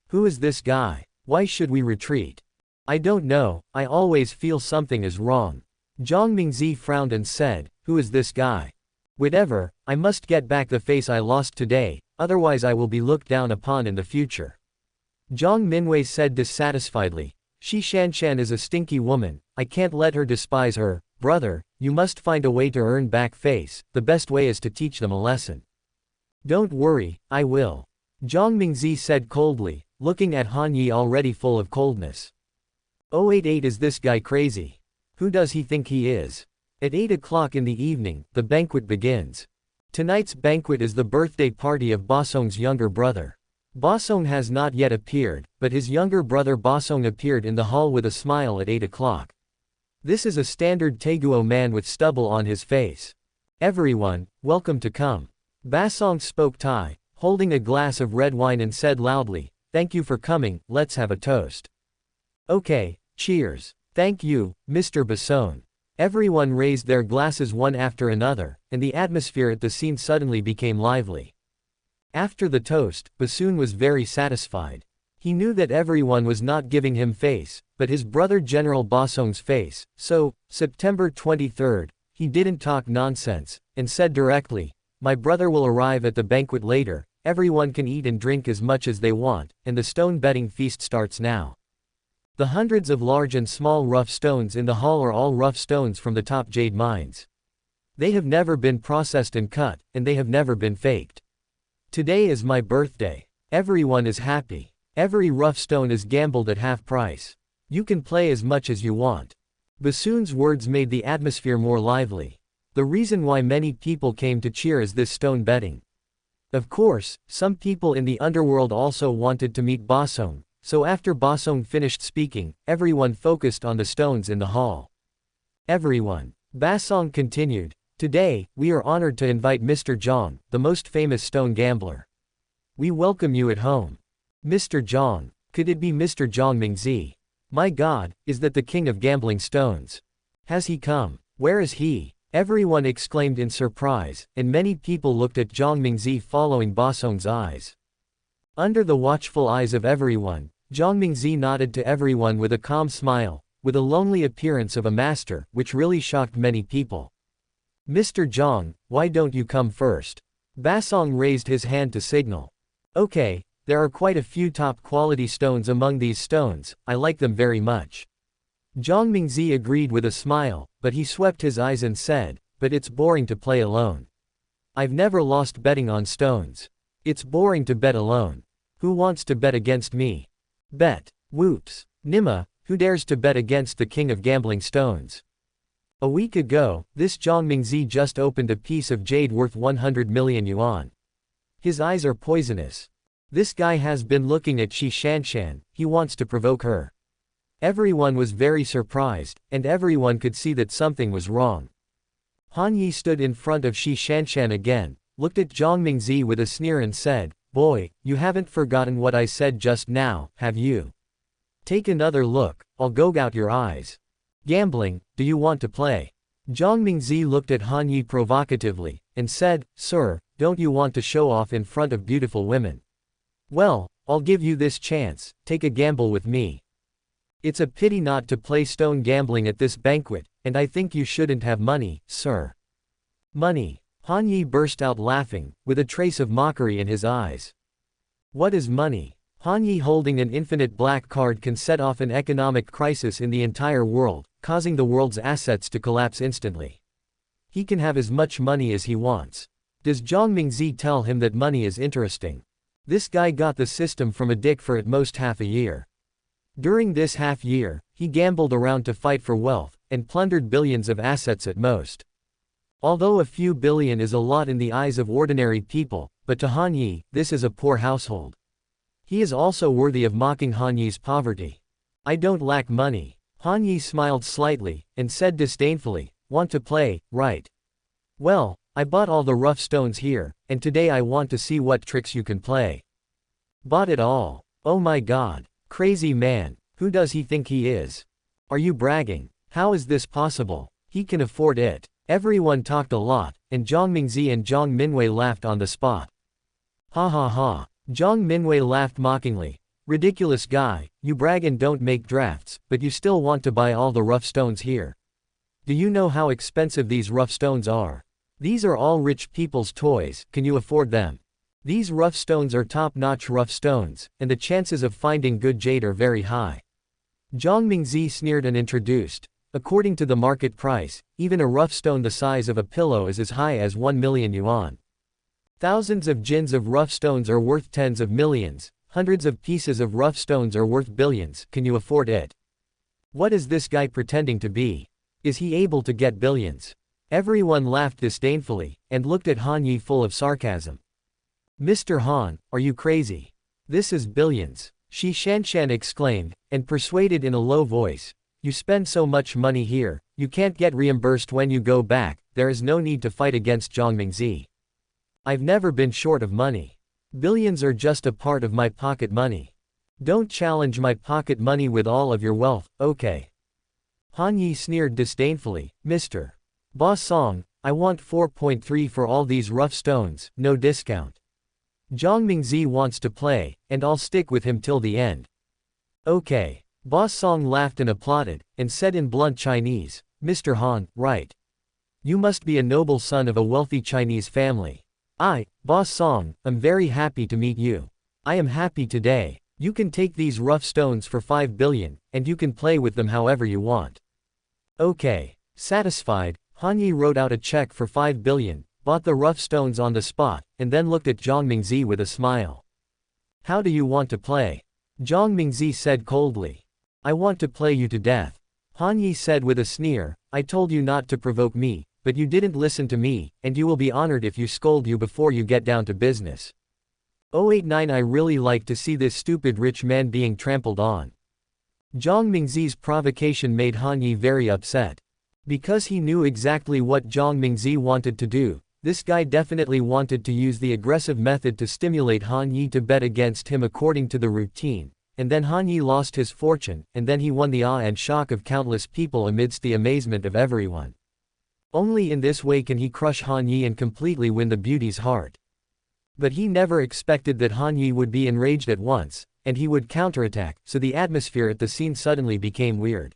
Who is this guy? Why should we retreat? I don't know, I always feel something is wrong. Zhang Mingzi frowned and said, who is this guy? Whatever, I must get back the face I lost today, otherwise I will be looked down upon in the future. Zhang Minwei said dissatisfiedly, Shi Shanshan is a stinky woman, I can't let her despise her. Brother, you must find a way to earn back face, the best way is to teach them a lesson. Don't worry, I will. Zhang Mingzi said coldly, looking at Han Yi already full of coldness. 088 Is this guy crazy? Who does he think he is? At 8 o'clock in the evening, the banquet begins. Tonight's banquet is the birthday party of Basong's younger brother. Basong has not yet appeared, but his younger brother Basong appeared in the hall with a smile at 8 o'clock. This is a standard Teguo man with stubble on his face. Everyone, welcome to come. Basong spoke Thai, holding a glass of red wine and said loudly, thank you for coming, let's have a toast. Okay, cheers. Thank you, Mr. Basong. Everyone raised their glasses one after another, and the atmosphere at the scene suddenly became lively. After the toast, Basong was very satisfied. He knew that everyone was not giving him face, but his brother General Basong's face, so, September 23rd, he didn't talk nonsense, and said directly, my brother will arrive at the banquet later, everyone can eat and drink as much as they want, and the stone betting feast starts now. The hundreds of large and small rough stones in the hall are all rough stones from the top jade mines. They have never been processed and cut, and they have never been faked. Today is my birthday. Everyone is happy. Every rough stone is gambled at half price. You can play as much as you want. Basong's words made the atmosphere more lively. The reason why many people came to cheer is this stone betting. Of course, some people in the underworld also wanted to meet Basong. So after Basong finished speaking, everyone focused on the stones in the hall. Everyone. Basong continued, today, we are honored to invite Mr. Zhang, the most famous stone gambler. We welcome you at home. Mr. Zhang. Could it be Mr. Zhang Mingzi? My God, is that the king of gambling stones? Has he come? Where is he? Everyone exclaimed in surprise, and many people looked at Zhang Mingzi following Basong's eyes. Under the watchful eyes of everyone, Zhang Mingzi nodded to everyone with a calm smile, with a lonely appearance of a master, which really shocked many people. "Mr. Zhang, why don't you come first?" Basong raised his hand to signal. "Okay, there are quite a few top-quality stones among these stones, I like them very much." Zhang Mingzi agreed with a smile, but he swept his eyes and said, "But it's boring to play alone. I've never lost betting on stones. It's boring to bet alone. Who wants to bet against me? Bet. Whoops. Nima, who dares to bet against the king of gambling stones?" A week ago, this Zhang Mingzi just opened a piece of jade worth 100 million yuan. His eyes are poisonous. This guy has been looking at Shi Shanshan, he wants to provoke her. Everyone was very surprised, and everyone could see that something was wrong. Han Yi stood in front of Shi Shanshan again, looked at Zhang Mingzi with a sneer and said, "Boy, you haven't forgotten what I said just now, have you? Take another look, I'll gouge out your eyes. Gambling, do you want to play?" Zhang Mingzi looked at Han Yi provocatively, and said, "Sir, don't you want to show off in front of beautiful women? Well, I'll give you this chance, take a gamble with me. It's a pity not to play stone gambling at this banquet, and I think you shouldn't have money, sir." "Money?" Han Yi burst out laughing, with a trace of mockery in his eyes. "What is money?" Han Yi holding an infinite black card can set off an economic crisis in the entire world, causing the world's assets to collapse instantly. He can have as much money as he wants. Does Zhang Mingzi tell him that money is interesting? This guy got the system from a dick for at most half a year. During this half year, he gambled around to fight for wealth, and plundered billions of assets at most. Although a few billion is a lot in the eyes of ordinary people, but to Han Yi, this is a poor household. He is also worthy of mocking Han Yi's poverty. "I don't lack money." Han Yi smiled slightly, and said disdainfully, "Want to play, right? Well, I bought all the rough stones here, and today I want to see what tricks you can play." "Bought it all? Oh my god. Crazy man, who does he think he is? Are you bragging? How is this possible? He can afford it." Everyone talked a lot, and Zhang Mingzi and Zhang Minwei laughed on the spot. "Ha ha ha." Zhang Minwei laughed mockingly. "Ridiculous guy, you brag and don't make drafts, but you still want to buy all the rough stones here. Do you know how expensive these rough stones are? These are all rich people's toys, can you afford them? These rough stones are top-notch rough stones, and the chances of finding good jade are very high." Zhang Mingzi sneered and introduced, "According to the market price, even a rough stone the size of a pillow is as high as 1 million yuan. Thousands of jins of rough stones are worth tens of millions, hundreds of pieces of rough stones are worth billions, can you afford it? What is this guy pretending to be? Is he able to get billions?" Everyone laughed disdainfully, and looked at Han Yi full of sarcasm. "Mr. Han, are you crazy? This is billions," Shi Shanshan exclaimed, and persuaded in a low voice, "You spend so much money here, you can't get reimbursed when you go back, there is no need to fight against Zhang Mingzi. I've never been short of money. Billions are just a part of my pocket money. Don't challenge my pocket money with all of your wealth, okay?" Han Yi sneered disdainfully, "Mr. Boss Song, I want 4.3 for all these rough stones, no discount. Zhang Mingzi wants to play, and I'll stick with him till the end." "Okay." Boss Song laughed and applauded, and said in blunt Chinese, "Mr. Han, right. You must be a noble son of a wealthy Chinese family. Boss Song, I'm very happy to meet you. I am happy today. You can take these rough stones for 5 billion, and you can play with them however you want." "Okay." Satisfied, Han Yi wrote out a check for 5 billion, bought the rough stones on the spot, and then looked at Zhang Mingzi with a smile. "How do you want to play?" Zhang Mingzi said coldly. "I want to play you to death." Han Yi said with a sneer, "I told you not to provoke me, but you didn't listen to me, and you will be honored if you scold you before you get down to business." 089 I really like to see this stupid rich man being trampled on. Zhang Mingzi's provocation made Han Yi very upset. Because he knew exactly what Zhang Mingzi wanted to do, this guy definitely wanted to use the aggressive method to stimulate Han Yi to bet against him according to the routine, and then Han Yi lost his fortune, and then he won the awe and shock of countless people amidst the amazement of everyone. Only in this way can he crush Han Yi and completely win the beauty's heart. But he never expected that Han Yi would be enraged at once, and he would counterattack, so the atmosphere at the scene suddenly became weird.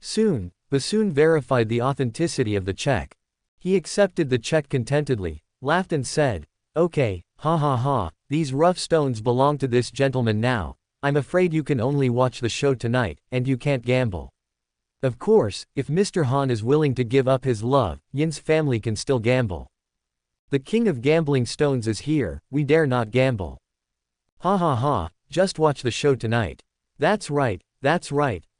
Soon, Bassoon verified the authenticity of the check. He accepted the check contentedly, laughed and said, "Okay, ha ha ha, these rough stones belong to this gentleman now. I'm afraid you can only watch the show tonight, and you can't gamble." Of course, if Mr. Han is willing to give up his love, Yin's family can still gamble. The king of gambling stones is here, we dare not gamble. Ha ha ha, just watch the show tonight. That's right,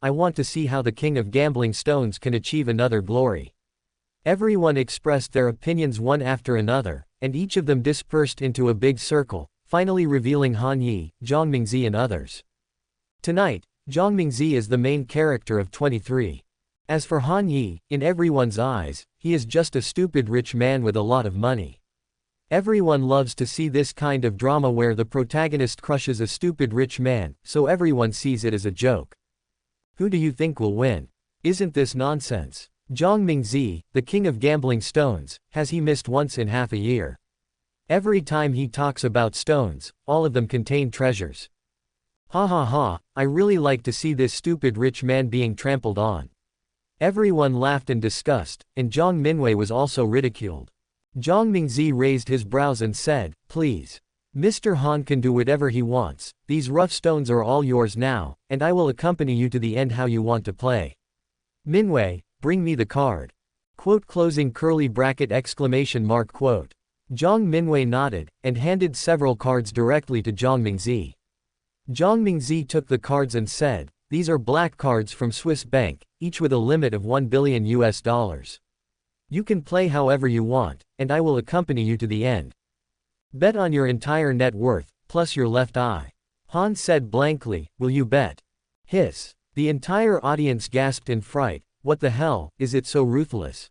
I want to see how the king of gambling stones can achieve another glory. Everyone expressed their opinions one after another, and each of them dispersed into a big circle, finally revealing Han Yi, Zhang Mingzi and others. Tonight, Zhang Mingzi is the main character of 23. As for Han Yi, in everyone's eyes, he is just a stupid rich man with a lot of money. Everyone loves to see this kind of drama where the protagonist crushes a stupid rich man, so everyone sees it as a joke. Who do you think will win? Isn't this nonsense? Zhang Mingzi, the king of gambling stones, has he missed once in half a year? Every time he talks about stones, all of them contain treasures. Ha ha ha, I really like to see this stupid rich man being trampled on. Everyone laughed in disgust, and Zhang Minwei was also ridiculed. Zhang Mingzi raised his brows and said, "Please. Mr. Han can do whatever he wants, these rough stones are all yours now, and I will accompany you to the end how you want to play. Minwei, bring me the card." Quote closing curly bracket exclamation mark quote. Zhang Minwei nodded, and handed several cards directly to Zhang Mingzi. Zhang Mingzi took the cards and said, "These are black cards from Swiss Bank, each with a limit of $1 billion. You can play however you want, and I will accompany you to the end. Bet on your entire net worth, plus your left eye." Han said blankly, "Will you bet?" Hiss. The entire audience gasped in fright. What the hell, is it so ruthless?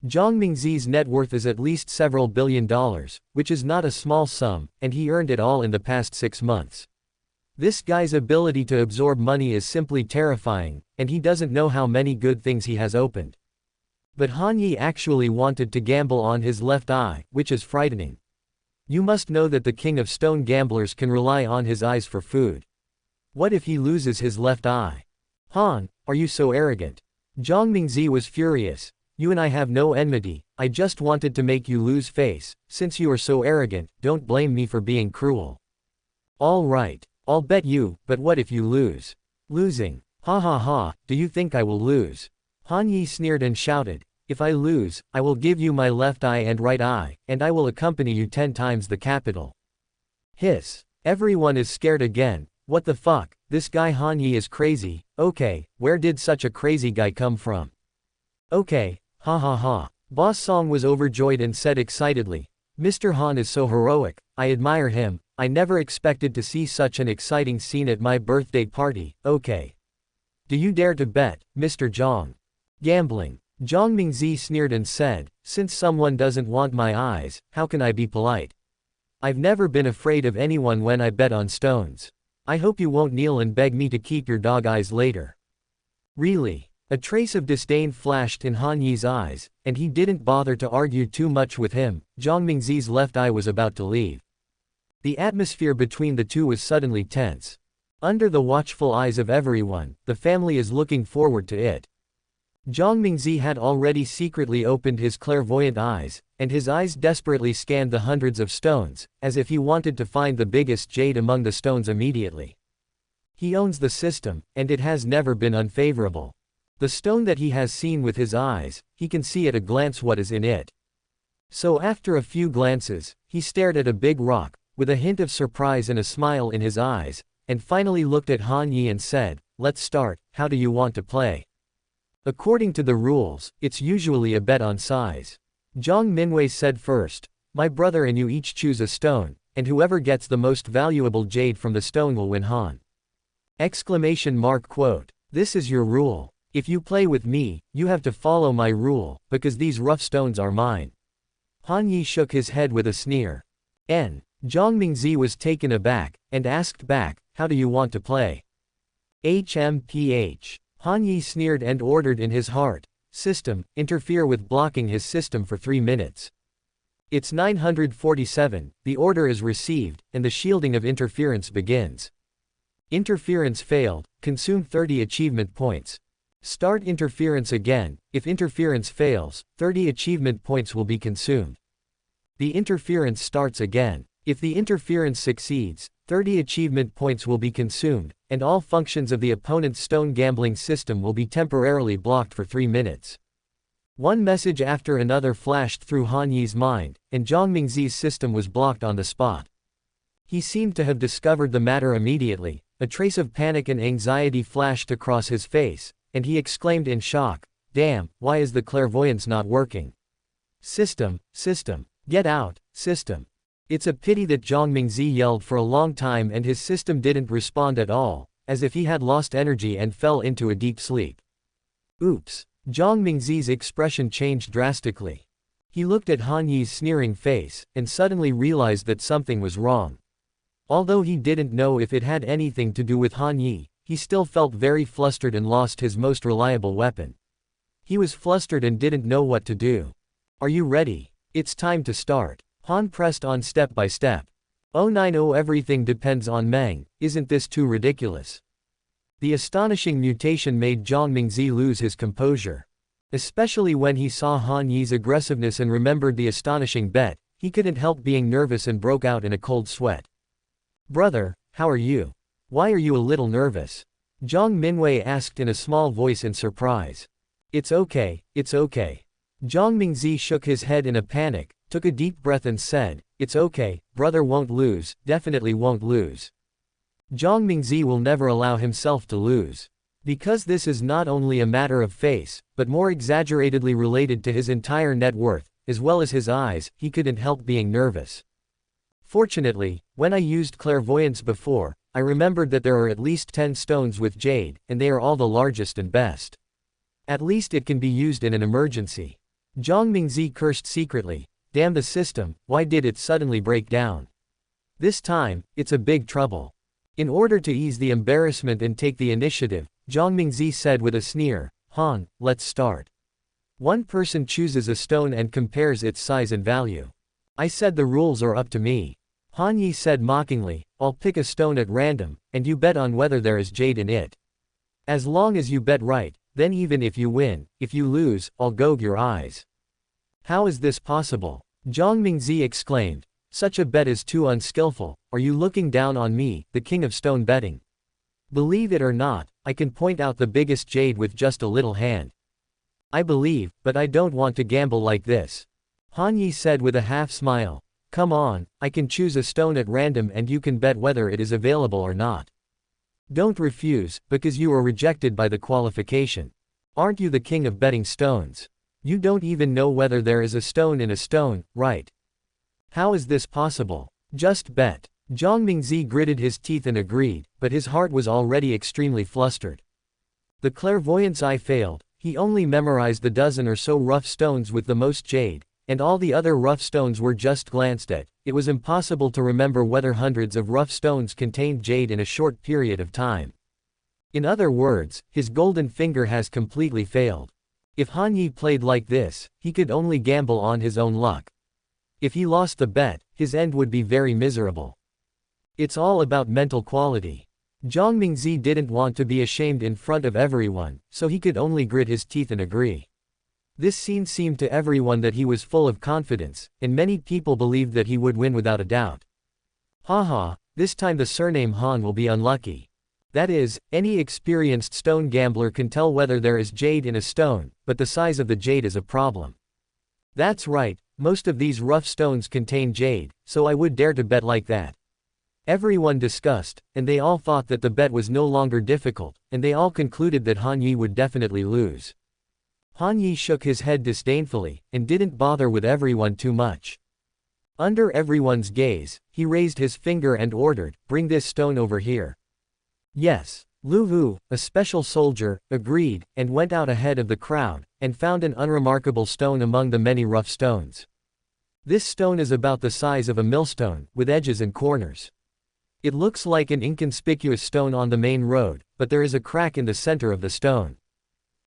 Zhang Mingzi's net worth is at least several $billion, which is not a small sum, and he earned it all in the past 6 months. This guy's ability to absorb money is simply terrifying, and he doesn't know how many good things he has opened. But Han Yi actually wanted to gamble on his left eye, which is frightening. You must know that the king of stone gamblers can rely on his eyes for food. What if he loses his left eye? Han, are you so arrogant? Zhang Mingzi was furious. You and I have no enmity, I just wanted to make you lose face. Since you are so arrogant, don't blame me for being cruel. All right, I'll bet you, but what if you lose? Losing. Ha ha ha, do you think I will lose? Han Yi sneered and shouted, "If I lose, I will give you my left eye and right eye, and I will accompany you 10 times the capital." Hiss. Everyone is scared again. What the fuck, this guy Han Yi is crazy. Okay, where did such a crazy guy come from? Okay, ha ha ha. Boss Song was overjoyed and said excitedly, "Mr. Han is so heroic, I admire him, I never expected to see such an exciting scene at my birthday party, okay. Do you dare to bet, Mr. Zhang?" Gambling. Zhang Mingzi sneered and said, "Since someone doesn't want my eyes, how can I be polite? I've never been afraid of anyone when I bet on stones. I hope you won't kneel and beg me to keep your dog eyes later." Really? A trace of disdain flashed in Han Yi's eyes, and he didn't bother to argue too much with him. Zhang Mingzi's left eye was about to leave. The atmosphere between the two was suddenly tense. Under the watchful eyes of everyone, the family is looking forward to it. Zhang Mingzi had already secretly opened his clairvoyant eyes, and his eyes desperately scanned the hundreds of stones, as if he wanted to find the biggest jade among the stones immediately. He owns the system, and it has never been unfavorable. The stone that he has seen with his eyes, he can see at a glance what is in it. So after a few glances, he stared at a big rock, with a hint of surprise and a smile in his eyes, and finally looked at Han Yi and said, "Let's start, how do you want to play?" According to the rules, it's usually a bet on size. Zhang Minwei said first, "My brother and you each choose a stone, and whoever gets the most valuable jade from the stone will win Han." Exclamation mark quote. This is your rule. If you play with me, you have to follow my rule, because these rough stones are mine. Han Yi shook his head with a sneer. Zhang Mingzi was taken aback, and asked back, "How do you want to play?" HMPH. Han Yi sneered and ordered in his heart, "System, interfere with blocking his system for 3 minutes." It's 947, the order is received, and the shielding of interference begins. Interference failed, consume 30 achievement points. Start interference again. If interference fails, 30 achievement points will be consumed. The interference starts again. If the interference succeeds, 30 achievement points will be consumed, and all functions of the opponent's stone gambling system will be temporarily blocked for 3 minutes. One message after another flashed through Han Yi's mind, and Zhang Mingzi's system was blocked on the spot. He seemed to have discovered the matter immediately. A trace of panic and anxiety flashed across his face, and he exclaimed in shock, "Damn, why is the clairvoyance not working? System, get out, system." It's a pity that Zhang Mingzi yelled for a long time and his system didn't respond at all, as if he had lost energy and fell into a deep sleep. Oops. Zhang Mingzi's expression changed drastically. He looked at Han Yi's sneering face, and suddenly realized that something was wrong. Although he didn't know if it had anything to do with Han Yi, he still felt very flustered and lost his most reliable weapon. He was flustered and didn't know what to do. "Are you ready? It's time to start." Han pressed on step by step. "Oh 90, everything depends on Meng, isn't this too ridiculous?" The astonishing mutation made Zhang Mingzi lose his composure. Especially when he saw Han Yi's aggressiveness and remembered the astonishing bet, he couldn't help being nervous and broke out in a cold sweat. "Brother, how are you? Why are you a little nervous?" Zhang Minwei asked in a small voice in surprise. It's okay. Zhang Mingzi shook his head in a panic, took a deep breath and said, "It's okay, brother won't lose, definitely won't lose." Zhang Mingzi will never allow himself to lose. Because this is not only a matter of face, but more exaggeratedly related to his entire net worth, as well as his eyes, he couldn't help being nervous. Fortunately, when I used clairvoyance before, I remembered that there are at least 10 stones with jade, and they are all the largest and best. At least it can be used in an emergency. Zhang Mingzi cursed secretly. Damn the system, why did it suddenly break down? This time, it's a big trouble. In order to ease the embarrassment and take the initiative, Zhang Mingzi said with a sneer, "Han, let's start." One person chooses a stone and compares its size and value. I said the rules are up to me. Han Yi said mockingly, "I'll pick a stone at random, and you bet on whether there is jade in it. As long as you bet right, then even if you win, if you lose, I'll gouge your eyes." "How is this possible?" Zhang Mingzi exclaimed. "Such a bet is too unskillful. Are you looking down on me, the king of stone betting? Believe it or not, I can point out the biggest jade with just a little hand." "I believe, but I don't want to gamble like this." Han Yi said with a half smile. "Come on, I can choose a stone at random and you can bet whether it is available or not. Don't refuse, because you are rejected by the qualification. Aren't you the king of betting stones? You don't even know whether there is a stone in a stone, right? How is this possible? Just bet." Zhang Mingzi gritted his teeth and agreed, but his heart was already extremely flustered. The clairvoyance eye failed. He only memorized the dozen or so rough stones with the most jade, and all the other rough stones were just glanced at. It was impossible to remember whether hundreds of rough stones contained jade in a short period of time. In other words, his golden finger has completely failed. If Han Yi played like this, he could only gamble on his own luck. If he lost the bet, his end would be very miserable. It's all about mental quality. Zhang Mingzi didn't want to be ashamed in front of everyone, so he could only grit his teeth and agree. This scene seemed to everyone that he was full of confidence, and many people believed that he would win without a doubt. Haha, this time the surname Han will be unlucky. That is, any experienced stone gambler can tell whether there is jade in a stone, but the size of the jade is a problem. That's right, most of these rough stones contain jade, so I would dare to bet like that. Everyone discussed, and they all thought that the bet was no longer difficult, and they all concluded that Han Yi would definitely lose. Han Yi shook his head disdainfully, and didn't bother with everyone too much. Under everyone's gaze, he raised his finger and ordered, "Bring this stone over here." Yes, Lu Wu, a special soldier, agreed, and went out ahead of the crowd, and found an unremarkable stone among the many rough stones. This stone is about the size of a millstone, with edges and corners. It looks like an inconspicuous stone on the main road, but there is a crack in the center of the stone.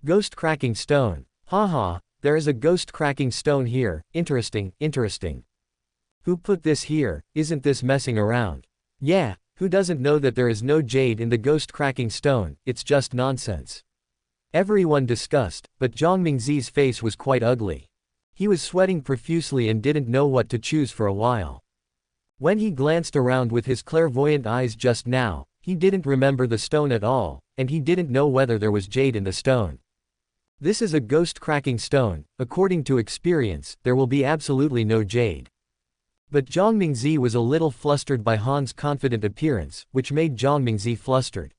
Ghost cracking stone. Haha, there is a ghost cracking stone here, interesting. Who put this here? Isn't this messing around? Yeah. Who doesn't know that there is no jade in the ghost cracking stone? It's just nonsense. Everyone discussed, but Zhang Mingzi's face was quite ugly. He was sweating profusely and didn't know what to choose for a while. When he glanced around with his clairvoyant eyes just now, he didn't remember the stone at all, and he didn't know whether there was jade in the stone. This is a ghost-cracking stone. According to experience, there will be absolutely no jade. But Zhang Mingzi was a little flustered by Han's confident appearance, which made Zhang Mingzi flustered.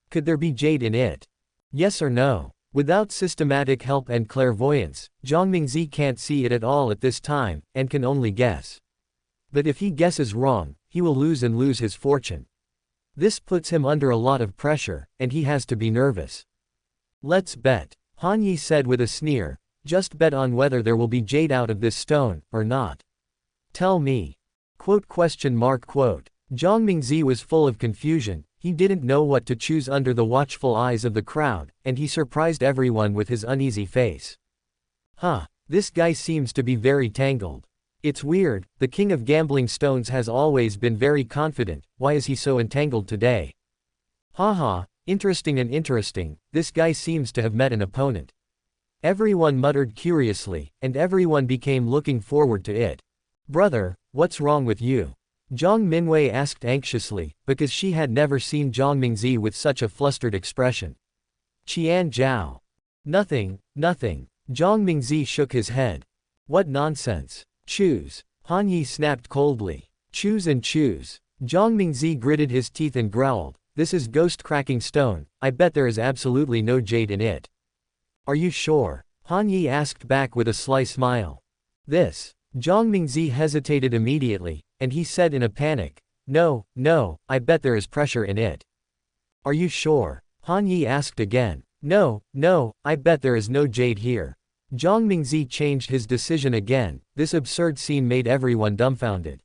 Could there be jade in it? Yes or no? Without systematic help and clairvoyance, Zhang Mingzi can't see it at all at this time, and can only guess. But if he guesses wrong, he will lose his fortune. This puts him under a lot of pressure, and he has to be nervous. Let's bet, Han Yi said with a sneer. Just bet on whether there will be jade out of this stone, or not. Tell me. Zhang Mingzi was full of confusion. He didn't know what to choose under the watchful eyes of the crowd, and he surprised everyone with his uneasy face. This guy seems to be very tangled. It's weird, the king of gambling stones has always been very confident, why is he so entangled today? Interesting, this guy seems to have met an opponent. Everyone muttered curiously, and everyone became looking forward to it. Brother, what's wrong with you? Zhang Minwei asked anxiously, because she had never seen Zhang Mingzi with such a flustered expression. Qian Zhao. Nothing. Zhang Mingzi shook his head. What nonsense. Choose. Han Yi snapped coldly. Choose and choose. Zhang Mingzi gritted his teeth and growled, this is ghost-cracking stone, I bet there is absolutely no jade in it. Are you sure? Han Yi asked back with a sly smile. This. Zhang Mingzi hesitated immediately, and he said in a panic, No, I bet there is pressure in it. Are you sure? Han Yi asked again. No, I bet there is no jade here. Zhang Mingzi changed his decision again. This absurd scene made everyone dumbfounded.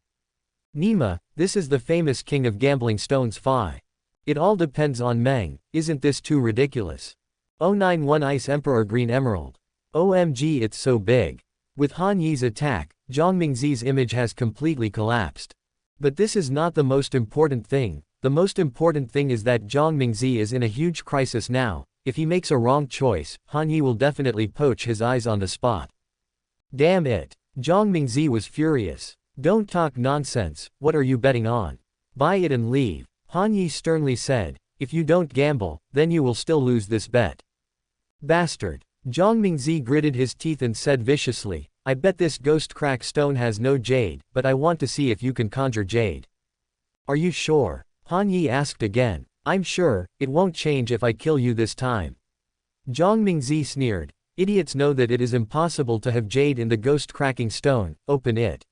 Nima, this is the famous king of gambling stones Phi. It all depends on Meng, isn't this too ridiculous? 091 Ice Emperor Green Emerald. OMG, it's so big. With Han Yi's attack, Zhang Mingzi's image has completely collapsed. But this is not the most important thing. The most important thing is that Zhang Mingzi is in a huge crisis now. If he makes a wrong choice, Han Yi will definitely poach his eyes on the spot. Damn it. Zhang Mingzi was furious. Don't talk nonsense, what are you betting on? Buy it and leave. Han Yi sternly said, if you don't gamble, then you will still lose this bet. Bastard. Zhang Mingzi gritted his teeth and said viciously, I bet this ghost crack stone has no jade, but I want to see if you can conjure jade. Are you sure? Han Yi asked again. I'm sure, it won't change if I kill you this time. Zhang Mingzi sneered. Idiots know that it is impossible to have jade in the ghost-cracking stone, open it.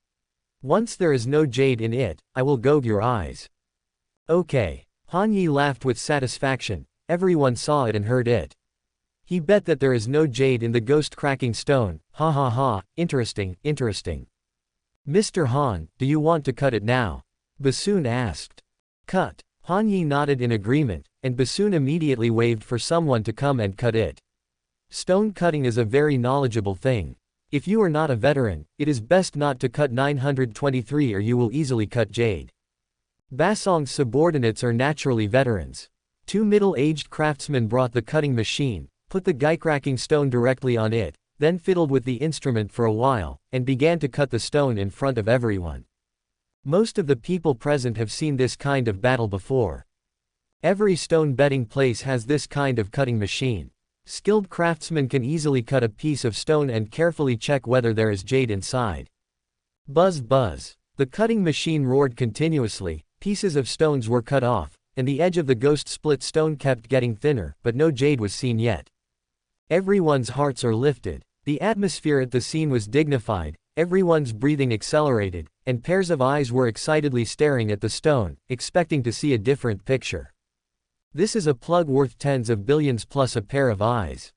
Once there is no jade in it, I will gouge your eyes. Okay. Han Yi laughed with satisfaction, everyone saw it and heard it. He bet that there is no jade in the ghost-cracking stone, interesting. Mr. Han, do you want to cut it now? Bassoon asked. Cut. Han Yi nodded in agreement, and Bassoon immediately waved for someone to come and cut it. Stone cutting is a very knowledgeable thing. If you are not a veteran, it is best not to cut 923 or you will easily cut jade. Basong's subordinates are naturally veterans. Two middle-aged craftsmen brought the cutting machine, put the guycracking stone directly on it, then fiddled with the instrument for a while, and began to cut the stone in front of everyone. Most of the people present have seen this kind of battle before. Every stone betting place has this kind of cutting machine. Skilled craftsmen can easily cut a piece of stone and carefully check whether there is jade inside. Buzz buzz. The cutting machine roared continuously, pieces of stones were cut off, and the edge of the ghost split stone kept getting thinner, but no jade was seen yet. Everyone's hearts are lifted. The atmosphere at the scene was dignified, everyone's breathing accelerated, and pairs of eyes were excitedly staring at the stone, expecting to see a different picture. This is a plug worth tens of billions plus a pair of eyes.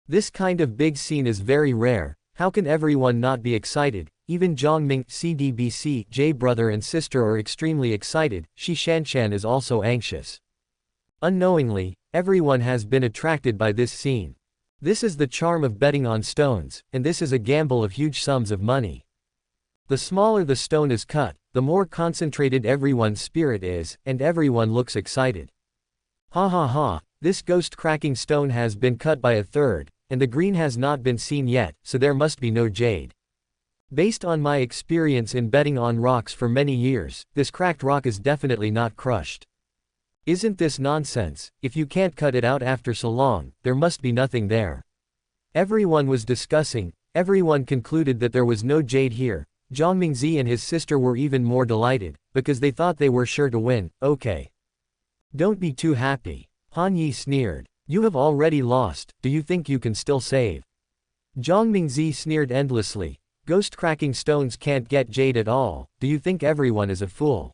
This kind of big scene is very rare. How can everyone not be excited? Even Zhang Ming, CDBC, J brother and sister are extremely excited. Shi Shanshan is also anxious. Unknowingly, everyone has been attracted by this scene. This is the charm of betting on stones, and this is a gamble of huge sums of money. The smaller the stone is cut, the more concentrated everyone's spirit is, and everyone looks excited. This ghost-cracking stone has been cut by a third, and the green has not been seen yet, so there must be no jade. Based on my experience in betting on rocks for many years, this cracked rock is definitely not crushed. Isn't this nonsense? If you can't cut it out after so long, there must be nothing there. Everyone was discussing, everyone concluded that there was no jade here. Zhang Mingzi and his sister were even more delighted, because they thought they were sure to win. Okay. Don't be too happy. Han Yi sneered. You have already lost, do you think you can still save? Zhang Mingzi sneered endlessly. Ghost-cracking stones can't get jade at all, do you think everyone is a fool?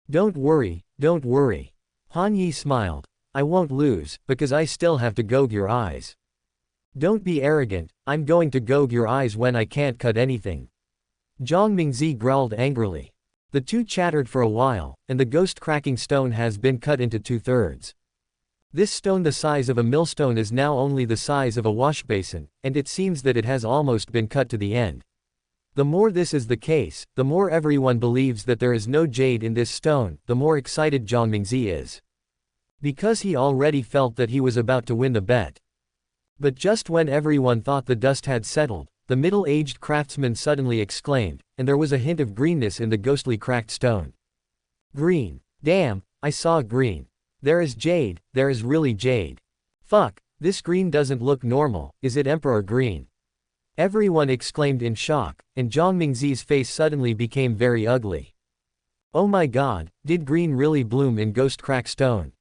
Don't worry, don't worry. Han Yi smiled. I won't lose, because I still have to gouge your eyes. Don't be arrogant, I'm going to gouge your eyes when I can't cut anything. Zhang Mingzi growled angrily. The two chattered for a while, and the ghost-cracking stone has been cut into 2/3. This stone the size of a millstone is now only the size of a washbasin, and it seems that it has almost been cut to the end. The more this is the case, the more everyone believes that there is no jade in this stone, the more excited Zhang Mingzi is. Because he already felt that he was about to win the bet. But just when everyone thought the dust had settled, the middle-aged craftsman suddenly exclaimed, and there was a hint of greenness in the ghostly cracked stone. Green. Damn, I saw green. There is jade, there is really jade. Fuck, this green doesn't look normal, is it Emperor Green? Everyone exclaimed in shock, and Zhang Mingzi's face suddenly became very ugly. Oh my god, did green really bloom in ghost crack stone?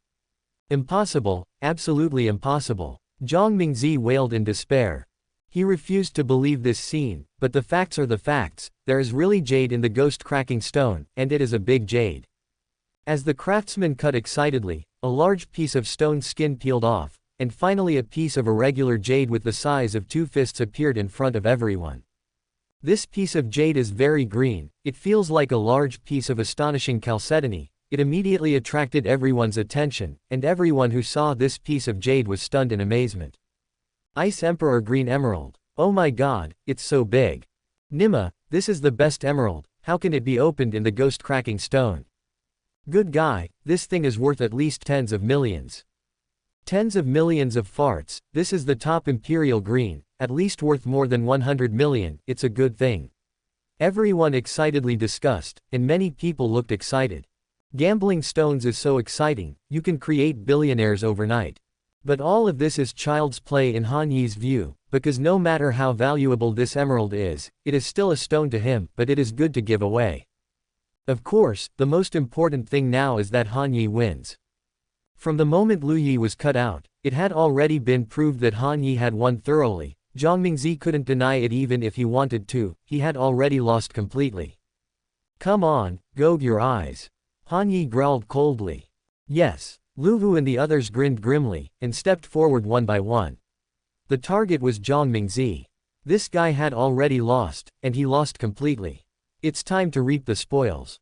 Impossible, absolutely impossible. Zhang Mingzi wailed in despair. He refused to believe this scene, but the facts are the facts, there is really jade in the ghost cracking stone, and it is a big jade. As the craftsman cut excitedly, a large piece of stone skin peeled off, and finally a piece of irregular jade with the size of 2 fists appeared in front of everyone. This piece of jade is very green, it feels like a large piece of astonishing chalcedony. It immediately attracted everyone's attention, and everyone who saw this piece of jade was stunned in amazement. Ice Emperor Green Emerald. Oh my god, it's so big. Nima, this is the best emerald, how can it be opened in the ghost cracking stone? Good guy, this thing is worth at least tens of millions. Tens of millions of farts, this is the top imperial green, at least worth more than 100 million, it's a good thing. Everyone excitedly discussed, and many people looked excited. Gambling stones is so exciting, you can create billionaires overnight. But all of this is child's play in Han Yi's view, because no matter how valuable this emerald is, it is still a stone to him, but it is good to give away. Of course, the most important thing now is that Han Yi wins. From the moment Lu Yi was cut out, it had already been proved that Han Yi had won thoroughly. Zhang Mingzi couldn't deny it even if he wanted to, he had already lost completely. Come on, gouge your eyes. Han Yi growled coldly. Yes. Lu Hu and the others grinned grimly, and stepped forward one by one. The target was Zhang Mingzi. This guy had already lost, and he lost completely. It's time to reap the spoils.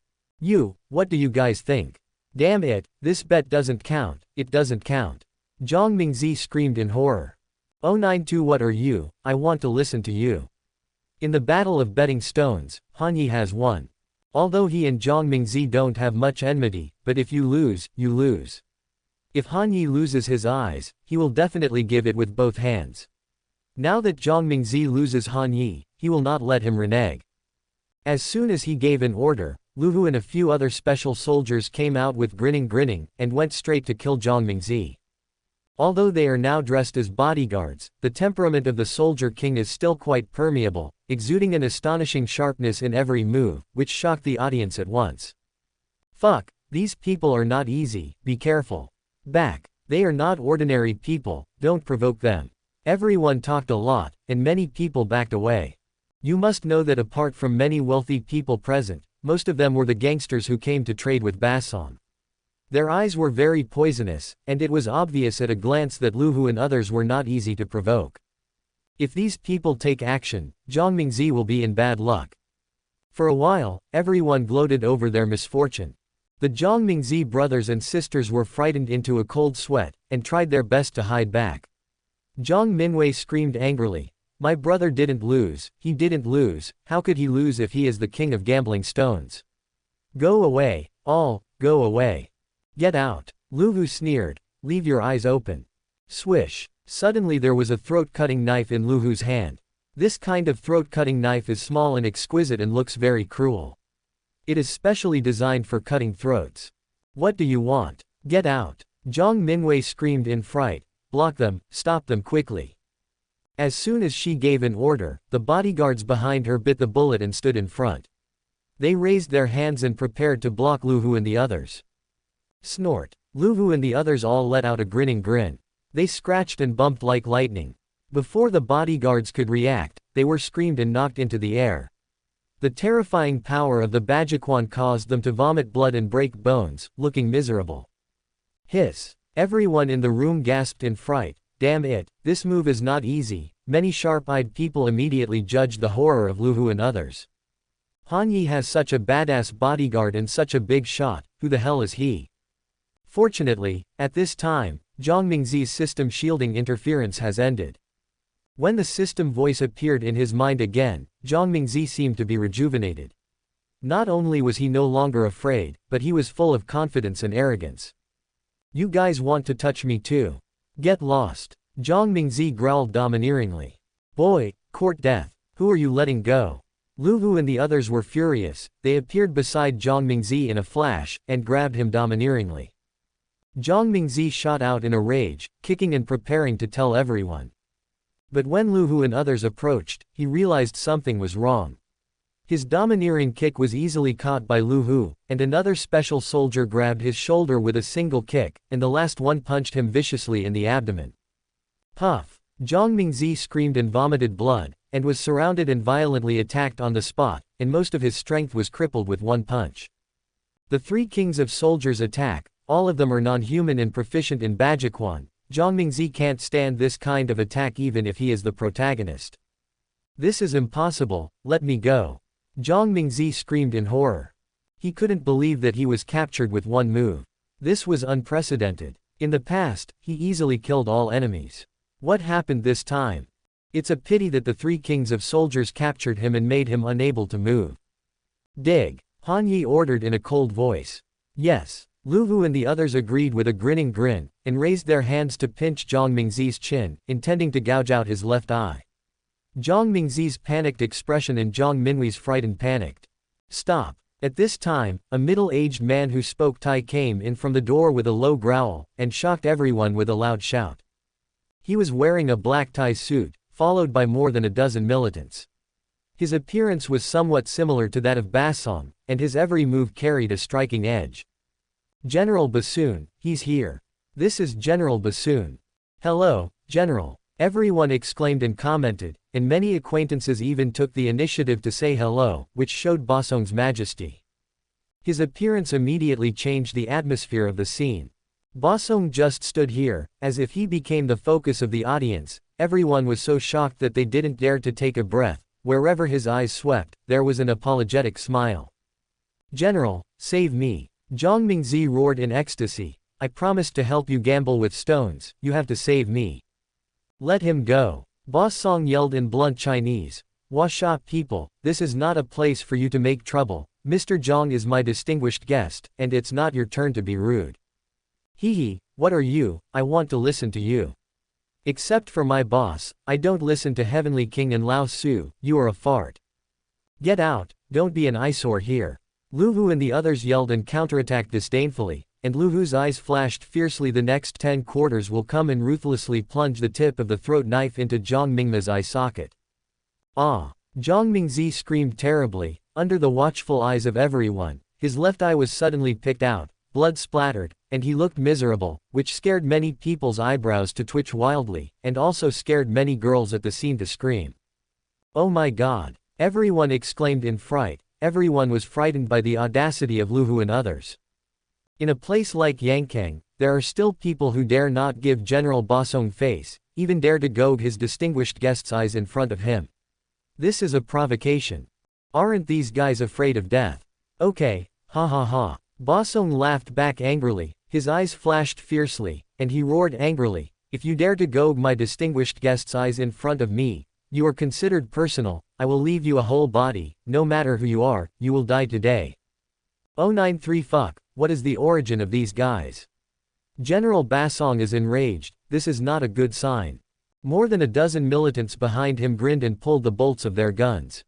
What do you guys think? Damn it, this bet doesn't count, it doesn't count. Zhang Mingzi screamed in horror. 092 What are you? I want to listen to you. In the battle of betting stones, Han Yi has won. Although he and Zhang Mingzi don't have much enmity, but if you lose, you lose. If Han Yi loses his eyes, he will definitely give it with both hands. Now that Zhang Mingzi loses Han Yi, he will not let him renege. As soon as he gave an order, Lu Hu and a few other special soldiers came out with grinning, and went straight to kill Zhang Mingzi. Although they are now dressed as bodyguards, the temperament of the soldier king is still quite permeable, exuding an astonishing sharpness in every move, which shocked the audience at once. Fuck, these people are not easy, be careful. Back, they are not ordinary people, don't provoke them. Everyone talked a lot, and many people backed away. You must know that apart from many wealthy people present, most of them were the gangsters who came to trade with Bassam. Their eyes were very poisonous, and it was obvious at a glance that Lu Hu and others were not easy to provoke. If these people take action, Zhang Mingzi will be in bad luck. For a while, everyone gloated over their misfortune. The Zhang Mingzi brothers and sisters were frightened into a cold sweat, and tried their best to hide back. Zhang Minwei screamed angrily. My brother didn't lose, he didn't lose, how could he lose if he is the king of gambling stones? Go away, all, go away. Get out. Lu Hu sneered. Leave your eyes open. Swish. Suddenly there was a throat-cutting knife in Lu Hu's hand. This kind of throat-cutting knife is small and exquisite and looks very cruel. It is specially designed for cutting throats. What do you want? Get out. Zhang Mingwei screamed in fright. Block them, stop them quickly. As soon as she gave an order, the bodyguards behind her bit the bullet and stood in front. They raised their hands and prepared to block Lu Hu and the others. Snort. Lu Hu and the others all let out a grinning grin. They scratched and bumped like lightning. Before the bodyguards could react, they were screamed and knocked into the air. The terrifying power of the Bajiquan caused them to vomit blood and break bones, looking miserable. Hiss. Everyone in the room gasped in fright. Damn it, this move is not easy. Many sharp-eyed people immediately judged the horror of Lu Hu and others. Han Yi has such a badass bodyguard and such a big shot, who the hell is he? Fortunately, at this time, Zhang Mingzi's system shielding interference has ended. When the system voice appeared in his mind again, Zhang Mingzi seemed to be rejuvenated. Not only was he no longer afraid, but he was full of confidence and arrogance. You guys want to touch me too? Get lost. Zhang Mingzi growled domineeringly. Boy, court death. Who are you letting go? Lu Hu and the others were furious. They appeared beside Zhang Mingzi in a flash, and grabbed him domineeringly. Zhang Mingzi shot out in a rage, kicking and preparing to tell everyone. But when Lu Hu and others approached, he realized something was wrong. His domineering kick was easily caught by Lu Hu, and another special soldier grabbed his shoulder with a single kick, and the last one punched him viciously in the abdomen. Puff! Zhang Mingzi screamed and vomited blood, and was surrounded and violently attacked on the spot, and most of his strength was crippled with one punch. The three kings of soldiers attack, all of them are non-human and proficient in Bajiquan. Zhang Mingzi can't stand this kind of attack even if he is the protagonist. This is impossible, let me go. Zhang Mingzi screamed in horror. He couldn't believe that he was captured with one move. This was unprecedented. In the past, he easily killed all enemies. What happened this time? It's a pity that the three kings of soldiers captured him and made him unable to move. Dig. Han Yi ordered in a cold voice. Yes. Lu Hu and the others agreed with a grinning grin, and raised their hands to pinch Zhang Mingzi's chin, intending to gouge out his left eye. Zhang Mingzi's panicked expression and Zhang Minwei's frightened panicked. Stop. At this time, a middle-aged man who spoke Thai came in from the door with a low growl, and shocked everyone with a loud shout. He was wearing a black Thai suit, followed by more than a dozen militants. His appearance was somewhat similar to that of Basong, and his every move carried a striking edge. General Bassoon, he's here. This is General Bassoon. Hello, General. Everyone exclaimed and commented, and many acquaintances even took the initiative to say hello, which showed Basong's majesty. His appearance immediately changed the atmosphere of the scene. Basong just stood here, as if he became the focus of the audience. Everyone was so shocked that they didn't dare to take a breath. Wherever his eyes swept, there was an apologetic smile. General, save me. Zhang Mingzi roared in ecstasy. I promised to help you gamble with stones, you have to save me. Let him go. Basong yelled in blunt Chinese. Washa people, this is not a place for you to make trouble. Mr. Zhang is my distinguished guest, and it's not your turn to be rude. Hee, what are you? I want to listen to you. Except for my boss, I don't listen to Heavenly King and Lao Su, you are a fart. Get out, don't be an eyesore here. Lu Hu and the others yelled and counterattacked disdainfully, and Lu Hu's eyes flashed fiercely. The next 10 quarters will come and ruthlessly plunge the tip of the throat knife into Zhang Mingma's eye socket. Ah! Zhang Mingzi screamed terribly, under the watchful eyes of everyone. His left eye was suddenly picked out, blood splattered, and he looked miserable, which scared many people's eyebrows to twitch wildly, and also scared many girls at the scene to scream. Oh my god! Everyone exclaimed in fright. Everyone was frightened by the audacity of Lu Hu and others. In a place like Yankang, there are still people who dare not give General Basong face, even dare to goad his distinguished guest's eyes in front of him. This is a provocation. Aren't these guys afraid of death? Okay, ha ha ha. Basong laughed back angrily, his eyes flashed fiercely, and he roared angrily, if you dare to goad my distinguished guest's eyes in front of me, you are considered personal, I will leave you a whole body, no matter who you are, you will die today. 093 fuck, what is the origin of these guys? General Basong is enraged. This is not a good sign. More than a dozen militants behind him grinned and pulled the bolts of their guns.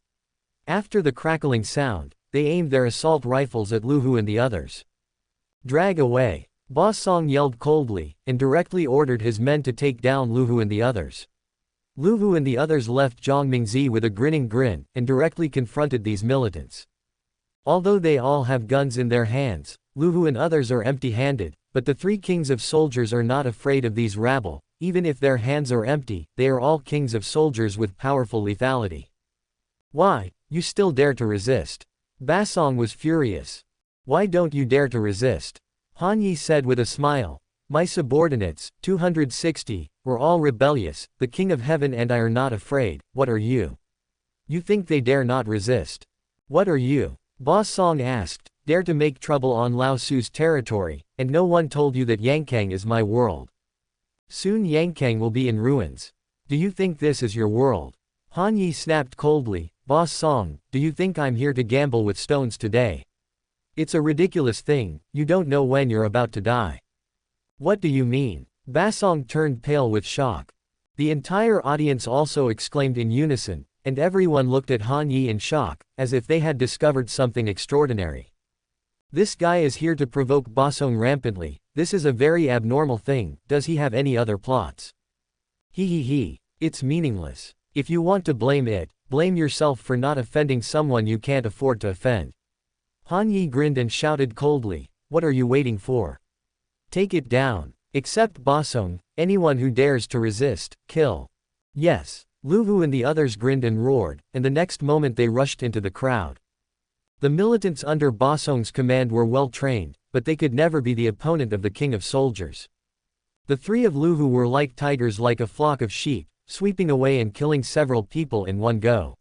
After the crackling sound, they aimed their assault rifles at Lu Hu and the others. Drag away. Basong yelled coldly, and directly ordered his men to take down Lu Hu and the others. Lu Hu and the others left Zhang Mingzi with a grinning grin, and directly confronted these militants. Although they all have guns in their hands, Lu Hu and others are empty-handed, but the three kings of soldiers are not afraid of these rabble. Even if their hands are empty, they are all kings of soldiers with powerful lethality. Why, you still dare to resist? Basong was furious. Why don't you dare to resist? Han Yi said with a smile. My subordinates, 260, were all rebellious. The King of Heaven and I are not afraid. What are you? You think they dare not resist? What are you? Basong asked. Dare to make trouble on Lao Su's territory, and no one told you that Yangkang is my world. Soon Yangkang will be in ruins. Do you think this is your world? Han Yi snapped coldly. Basong, do you think I'm here to gamble with stones today? It's a ridiculous thing. You don't know when you're about to die. What do you mean? Basong turned pale with shock. The entire audience also exclaimed in unison, and everyone looked at Han Yi in shock, as if they had discovered something extraordinary. This guy is here to provoke Basong rampantly. This is a very abnormal thing. Does he have any other plots? He. It's meaningless. If you want to blame it, blame yourself for not offending someone you can't afford to offend. Han Yi grinned and shouted coldly, what are you waiting for? Take it down. Except Basong, anyone who dares to resist, kill. Yes. Lu Hu and the others grinned and roared, and the next moment they rushed into the crowd. The militants under Basong's command were well trained, but they could never be the opponent of the king of soldiers. The three of Lu Hu were like tigers, like a flock of sheep, sweeping away and killing several people in one go.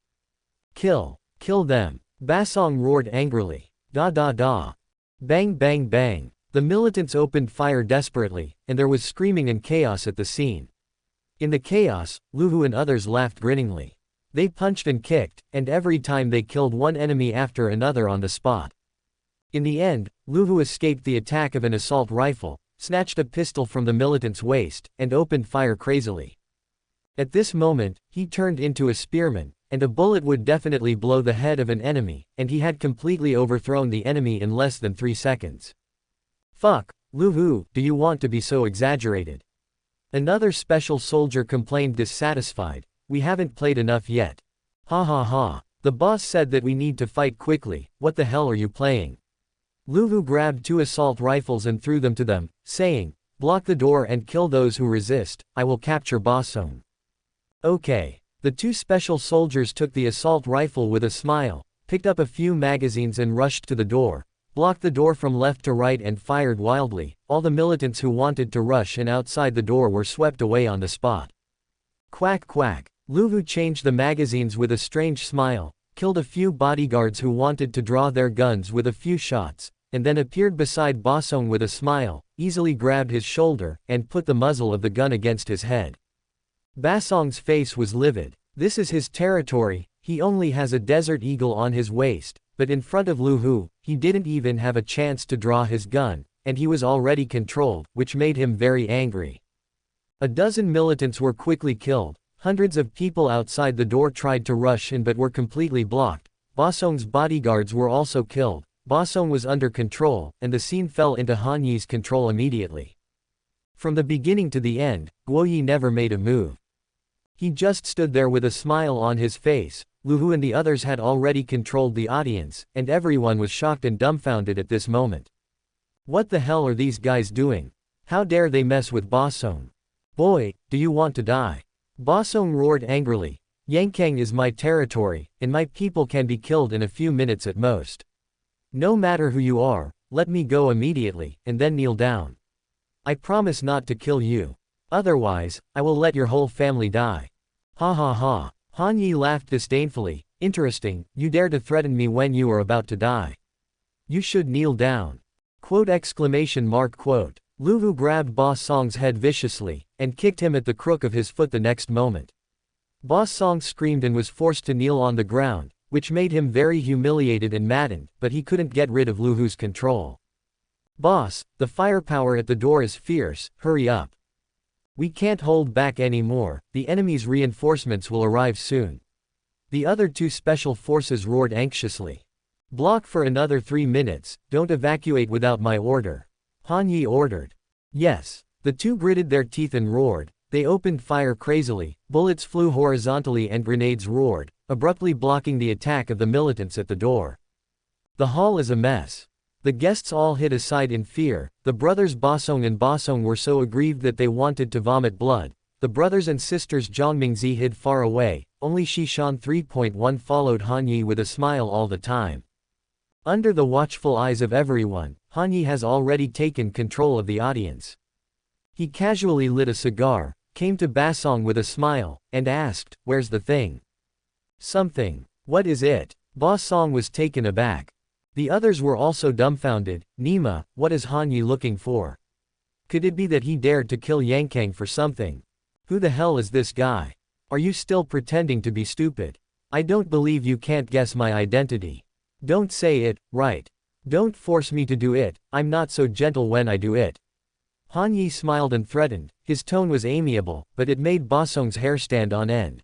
Kill them. Basong roared angrily. Da. Bang bang bang. The militants opened fire desperately, and there was screaming and chaos at the scene. In the chaos, Lu Hu and others laughed grinningly. They punched and kicked, and every time they killed one enemy after another on the spot. In the end, Lu Hu escaped the attack of an assault rifle, snatched a pistol from the militant's waist, and opened fire crazily. At this moment, he turned into a spearman, and a bullet would definitely blow the head of an enemy, and he had completely overthrown the enemy in less than 3 seconds. Fuck, Lu Hu, do you want to be so exaggerated? Another special soldier complained dissatisfied. We haven't played enough yet. Ha. The boss said that we need to fight quickly. What the hell are you playing? Lu Hu grabbed 2 assault rifles and threw them to them, saying, block the door and kill those who resist. I will capture Basong. Okay. The 2 special soldiers took the assault rifle with a smile, picked up a few magazines and rushed to the door, blocked the door from left to right and fired wildly. All the militants who wanted to rush in outside the door were swept away on the spot. Quack quack. Lu Hu changed the magazines with a strange smile, killed a few bodyguards who wanted to draw their guns with a few shots, and then appeared beside Basong with a smile, easily grabbed his shoulder, and put the muzzle of the gun against his head. Basong's face was livid. This is his territory. He only has a desert eagle on his waist, but in front of Lu Hu, he didn't even have a chance to draw his gun, and he was already controlled, which made him very angry. A dozen militants were quickly killed. Hundreds of people outside the door tried to rush in but were completely blocked. Basong's bodyguards were also killed. Basong was under control, and the scene fell into Han Yi's control immediately. From the beginning to the end, Guo Yi never made a move. He just stood there with a smile on his face. Lu Hu and the others had already controlled the audience, and everyone was shocked and dumbfounded at this moment. What the hell are these guys doing? How dare they mess with Basong? Boy, do you want to die? Basong roared angrily. Yangkang is my territory, and my people can be killed in a few minutes at most. No matter who you are, let me go immediately, and then kneel down. I promise not to kill you. Otherwise, I will let your whole family die. Ha. Han Yi laughed disdainfully. Interesting, you dare to threaten me when you are about to die. You should kneel down. Quote. Lu Hu grabbed Basong's head viciously, and kicked him at the crook of his foot the next moment. Basong screamed and was forced to kneel on the ground, which made him very humiliated and maddened, but he couldn't get rid of Lu Hu's control. Boss, the firepower at the door is fierce, hurry up. We can't hold back anymore, the enemy's reinforcements will arrive soon. The other two special forces roared anxiously. Block for another 3 minutes, don't evacuate without my order. Han Yi ordered. Yes. The two gritted their teeth and roared. They opened fire crazily, bullets flew horizontally and grenades roared, abruptly blocking the attack of the militants at the door. The hall is a mess. The guests all hid aside in fear. The brothers Basong and Basong were so aggrieved that they wanted to vomit blood. The brothers and sisters Zhangmingzi hid far away, only Shishan 3.1 followed Han Yi with a smile all the time. Under the watchful eyes of everyone, Han Yi has already taken control of the audience. He casually lit a cigar, came to Basong with a smile, and asked, "Where's the thing?" "Something. What is it?" Basong was taken aback. The others were also dumbfounded. "Nima, what is Han Yi looking for? Could it be that he dared to kill Yankang for something? Who the hell is this guy? Are you still pretending to be stupid? I don't believe you can't guess my identity. Don't say it, right? Don't force me to do it, I'm not so gentle when I do it." Han Yi smiled and threatened. His tone was amiable, but it made Basong's hair stand on end.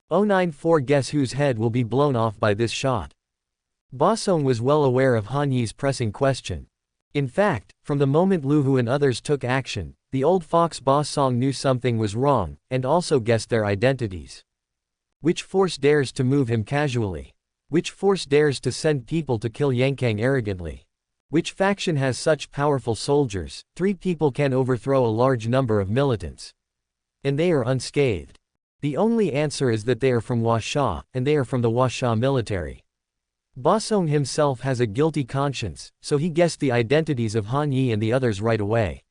094 Guess whose head will be blown off by this shot? Basong was well aware of Han Yi's pressing question. In fact, from the moment Lu Hu and others took action, the old fox Basong knew something was wrong, and also guessed their identities. Which force dares to move him casually? Which force dares to send people to kill Yankang arrogantly? Which faction has such powerful soldiers? 3 people can overthrow a large number of militants. And they are unscathed. The only answer is that they are from Washa, and they are from the Washa military. Basong himself has a guilty conscience, so he guessed the identities of Han Yi and the others right away.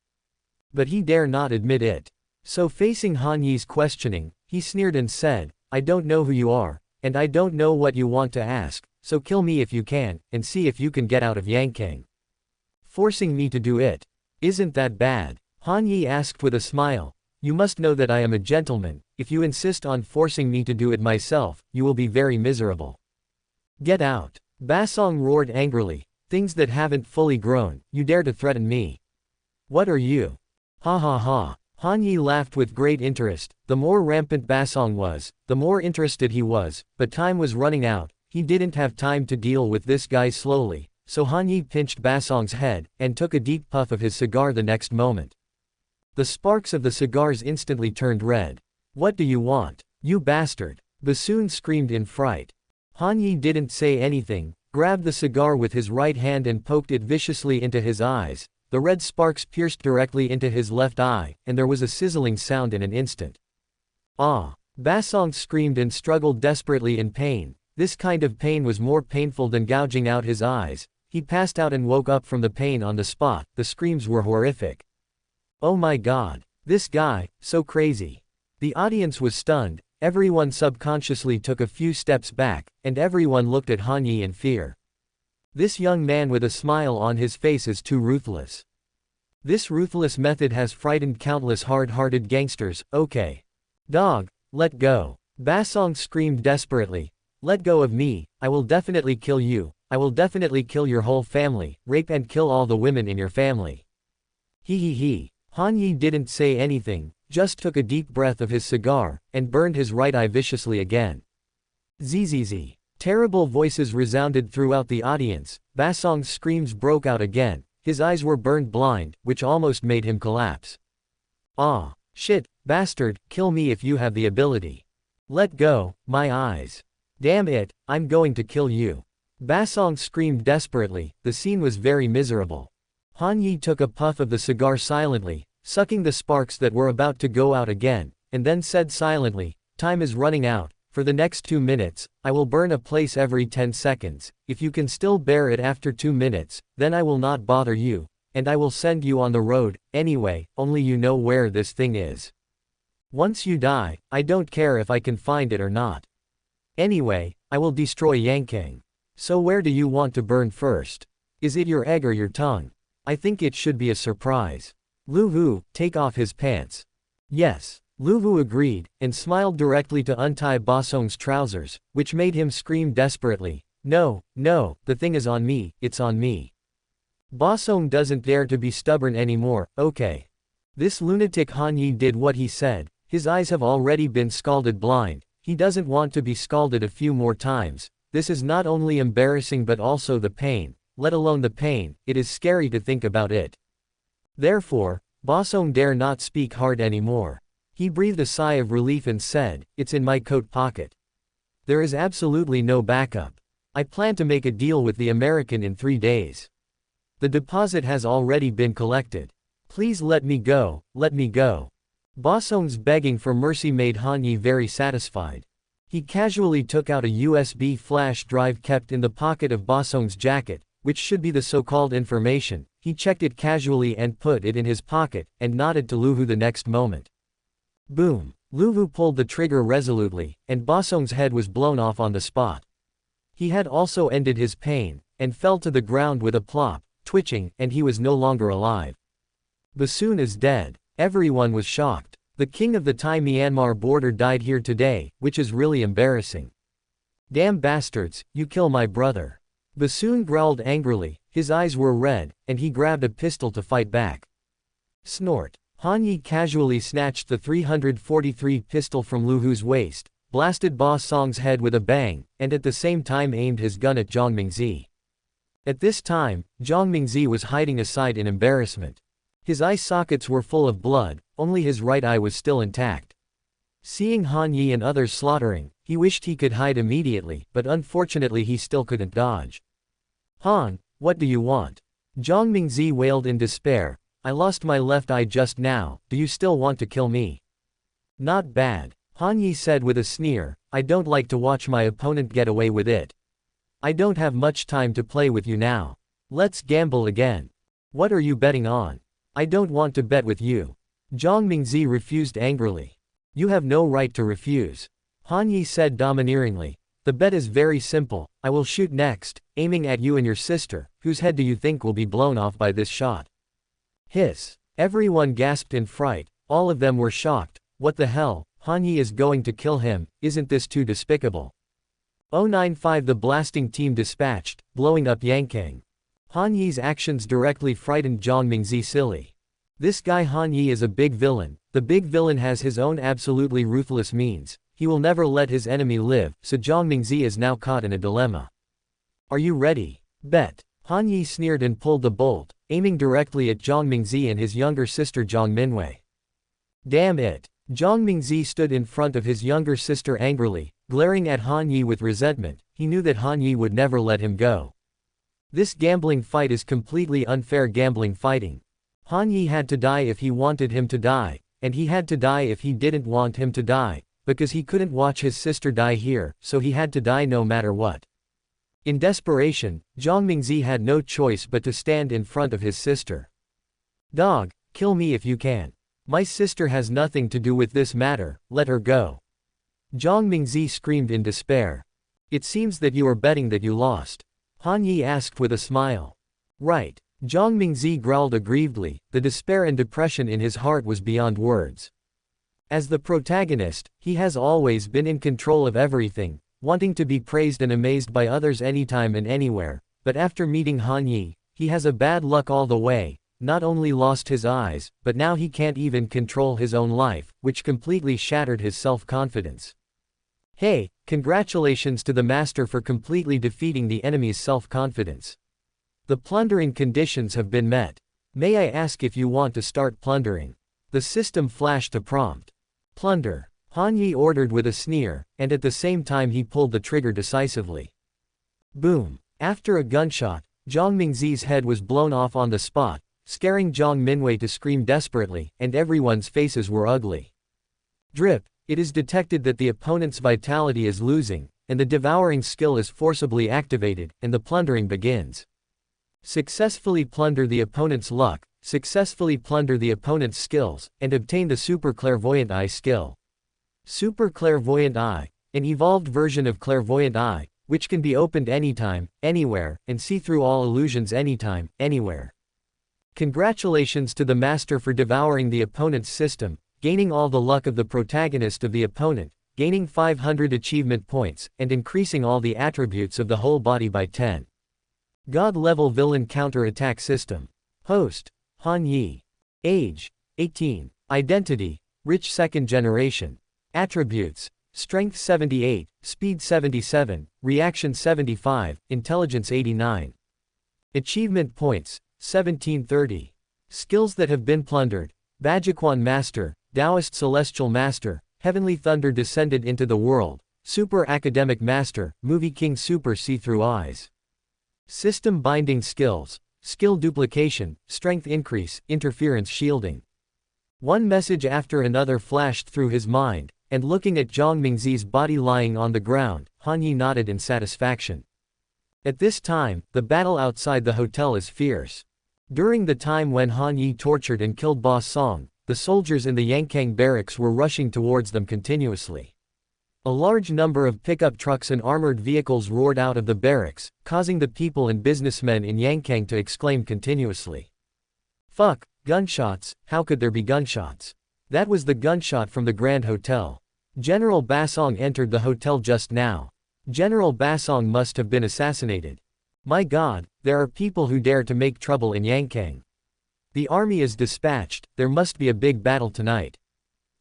But he dare not admit it. So facing Han Yi's questioning, he sneered and said, "I don't know who you are, and I don't know what you want to ask, so kill me if you can, and see if you can get out of Yankang. Forcing me to do it. Isn't that bad?" Han Yi asked with a smile. "You must know that I am a gentleman. If you insist on forcing me to do it myself, you will be very miserable. Get out." Basong roared angrily. "Things that haven't fully grown, you dare to threaten me? What are you?" "Ha ha ha." Han Yi laughed with great interest. The more rampant Basong was, the more interested he was, but time was running out. He didn't have time to deal with this guy slowly, so Han Yi pinched Basong's head, and took a deep puff of his cigar the next moment. The sparks of the cigars instantly turned red. "What do you want, you bastard?" Bassoon screamed in fright. Han Yi didn't say anything, grabbed the cigar with his right hand and poked it viciously into his eyes. The red sparks pierced directly into his left eye, and there was a sizzling sound in an instant. "Ah!" Basong screamed and struggled desperately in pain. This kind of pain was more painful than gouging out his eyes. He passed out and woke up from the pain on the spot. The screams were horrific. "Oh my God! This guy, so crazy!" The audience was stunned. Everyone subconsciously took a few steps back, and everyone looked at Han Yi in fear. This young man with a smile on his face is too ruthless. This ruthless method has frightened countless hard-hearted gangsters. "Okay. Dog, let go." Basong screamed desperately. "Let go of me, I will definitely kill you. I will definitely kill your whole family, rape and kill all the women in your family." He. Han Yi didn't say anything, just took a deep breath of his cigar, and burned his right eye viciously again. Zzz. Terrible voices resounded throughout the audience. Basong's screams broke out again. His eyes were burned blind, which almost made him collapse. "Ah, shit, bastard, kill me if you have the ability. Let go, my eyes. Damn it, I'm going to kill you." Basong screamed desperately. The scene was very miserable. Han Yi took a puff of the cigar silently, sucking the sparks that were about to go out again, and then said silently, "Time is running out. For the next 2 minutes, I will burn a place every 10 seconds. If you can still bear it after 2 minutes, then I will not bother you, and I will send you on the road. Anyway, only you know where this thing is. Once you die, I don't care if I can find it or not. Anyway, I will destroy Yankang. So where do you want to burn first? Is it your egg or your tongue? I think it should be a surprise. Lu Hu, take off his pants." "Yes." Lu Hu agreed, and smiled directly to untie Basong's trousers, which made him scream desperately, No, the thing is on me, it's on me." Bosong doesn't dare to be stubborn anymore, okay. This lunatic Han Yi did what he said, his eyes have already been scalded blind, he doesn't want to be scalded a few more times, this is not only embarrassing but also the pain, let alone the pain, it is scary to think about it. Therefore, Bosong dare not speak hard anymore. He breathed a sigh of relief and said, "It's in my coat pocket. There is absolutely no backup. I plan to make a deal with the American in 3 days. The deposit has already been collected. Please let me go, let me go." Bosong's begging for mercy made Han Yi very satisfied. He casually took out a USB flash drive kept in the pocket of Bosong's jacket, which should be the so-called information. He checked it casually and put it in his pocket, and nodded to Lu Hu the next moment. Boom! Lu Hu pulled the trigger resolutely, and Bosong's head was blown off on the spot. He had also ended his pain, and fell to the ground with a plop, twitching, and he was no longer alive. Bassoon is dead. Everyone was shocked. The king of the Thai-Myanmar border died here today, which is really embarrassing. Damn bastards, you kill my brother. Bassoon growled angrily, his eyes were red, and he grabbed a pistol to fight back. Snort. Han Yi casually snatched the 343 pistol from Lu Hu's waist, blasted Bosong's head with a bang, and at the same time aimed his gun at Zhang Mingzi. At this time, Zhang Mingzi was hiding aside in embarrassment. His eye sockets were full of blood, only his right eye was still intact. Seeing Han Yi and others slaughtering, he wished he could hide immediately, but unfortunately he still couldn't dodge. "Han, what do you want?" Zhang Mingzi wailed in despair. "I lost my left eye just now, do you still want to kill me?" "Not bad," Han Yi said with a sneer, "I don't like to watch my opponent get away with it. I don't have much time to play with you now. Let's gamble again. What are you betting on?" "I don't want to bet with you." Zhang Mingzi refused angrily. "You have no right to refuse," Han Yi said domineeringly. "The bet is very simple, I will shoot next, aiming at you and your sister, whose head do you think will be blown off by this shot?" Hiss. Everyone gasped in fright, all of them were shocked. What the hell, Han Yi is going to kill him, isn't this too despicable? 095 The blasting team dispatched, blowing up Yankang. Han Yi's actions directly frightened Zhang Mingzi silly. This guy Han Yi is a big villain, the big villain has his own absolutely ruthless means, he will never let his enemy live, so Zhang Mingzi is now caught in a dilemma. "Are you ready?" "Bet." Han Yi sneered and pulled the bolt, aiming directly at Zhang Mingzi and his younger sister Zhang Minwei. Damn it! Zhang Mingzi stood in front of his younger sister angrily, glaring at Han Yi with resentment. He knew that Han Yi would never let him go. This gambling fight is completely unfair gambling fighting. Han Yi had to die if he wanted him to die, and he had to die if he didn't want him to die, because he couldn't watch his sister die here, so he had to die no matter what. In desperation, Zhang Mingzi had no choice but to stand in front of his sister. "Dog, kill me if you can. My sister has nothing to do with this matter, let her go." Zhang Mingzi screamed in despair. "It seems that you are betting that you lost?" Han Yi asked with a smile. "Right." Zhang Mingzi growled aggrievedly, the despair and depression in his heart was beyond words. As the protagonist, he has always been in control of everything, wanting to be praised and amazed by others anytime and anywhere, but after meeting Han Yi, he has a bad luck all the way, not only lost his eyes, but now he can't even control his own life, which completely shattered his self-confidence. Hey, congratulations to the master for completely defeating the enemy's self-confidence. The plundering conditions have been met. May I ask if you want to start plundering? The system flashed a prompt. Plunder. Han Yi ordered with a sneer, and at the same time he pulled the trigger decisively. Boom. After a gunshot, Zhang Mingzi's head was blown off on the spot, scaring Zhang Minwei to scream desperately, and everyone's faces were ugly. Drip. It is detected that the opponent's vitality is losing, and the devouring skill is forcibly activated, and the plundering begins. Successfully plunder the opponent's luck, successfully plunder the opponent's skills, and obtain the Super Clairvoyant Eye skill. Super Clairvoyant Eye, an evolved version of Clairvoyant Eye, which can be opened anytime, anywhere, and see through all illusions anytime, anywhere. Congratulations to the master for devouring the opponent's system, gaining all the luck of the protagonist of the opponent, gaining 500 achievement points, and increasing all the attributes of the whole body by 10. God-level villain counterattack system. Host, Han Yi. Age, 18. Identity, rich second generation. Attributes, strength 78, speed 77, reaction 75, intelligence 89. Achievement points, 1730. Skills that have been plundered. Bajikwan Master, Taoist Celestial Master, Heavenly Thunder descended into the world, Super Academic Master, Movie King Super See-Through Eyes. System binding skills, skill duplication, strength increase, interference shielding. One message after another flashed through his mind, and looking at Zhang Mingzi's body lying on the ground, Han Yi nodded in satisfaction. At this time, the battle outside the hotel is fierce. During the time when Han Yi tortured and killed Ba Song, the soldiers in the Yankang barracks were rushing towards them continuously. A large number of pickup trucks and armored vehicles roared out of the barracks, causing the people and businessmen in Yankang to exclaim continuously. Fuck, gunshots, how could there be gunshots? That was the gunshot from the Grand Hotel. General Basong entered the hotel just now. General Basong must have been assassinated. My God, there are people who dare to make trouble in Yankang. The army is dispatched, there must be a big battle tonight.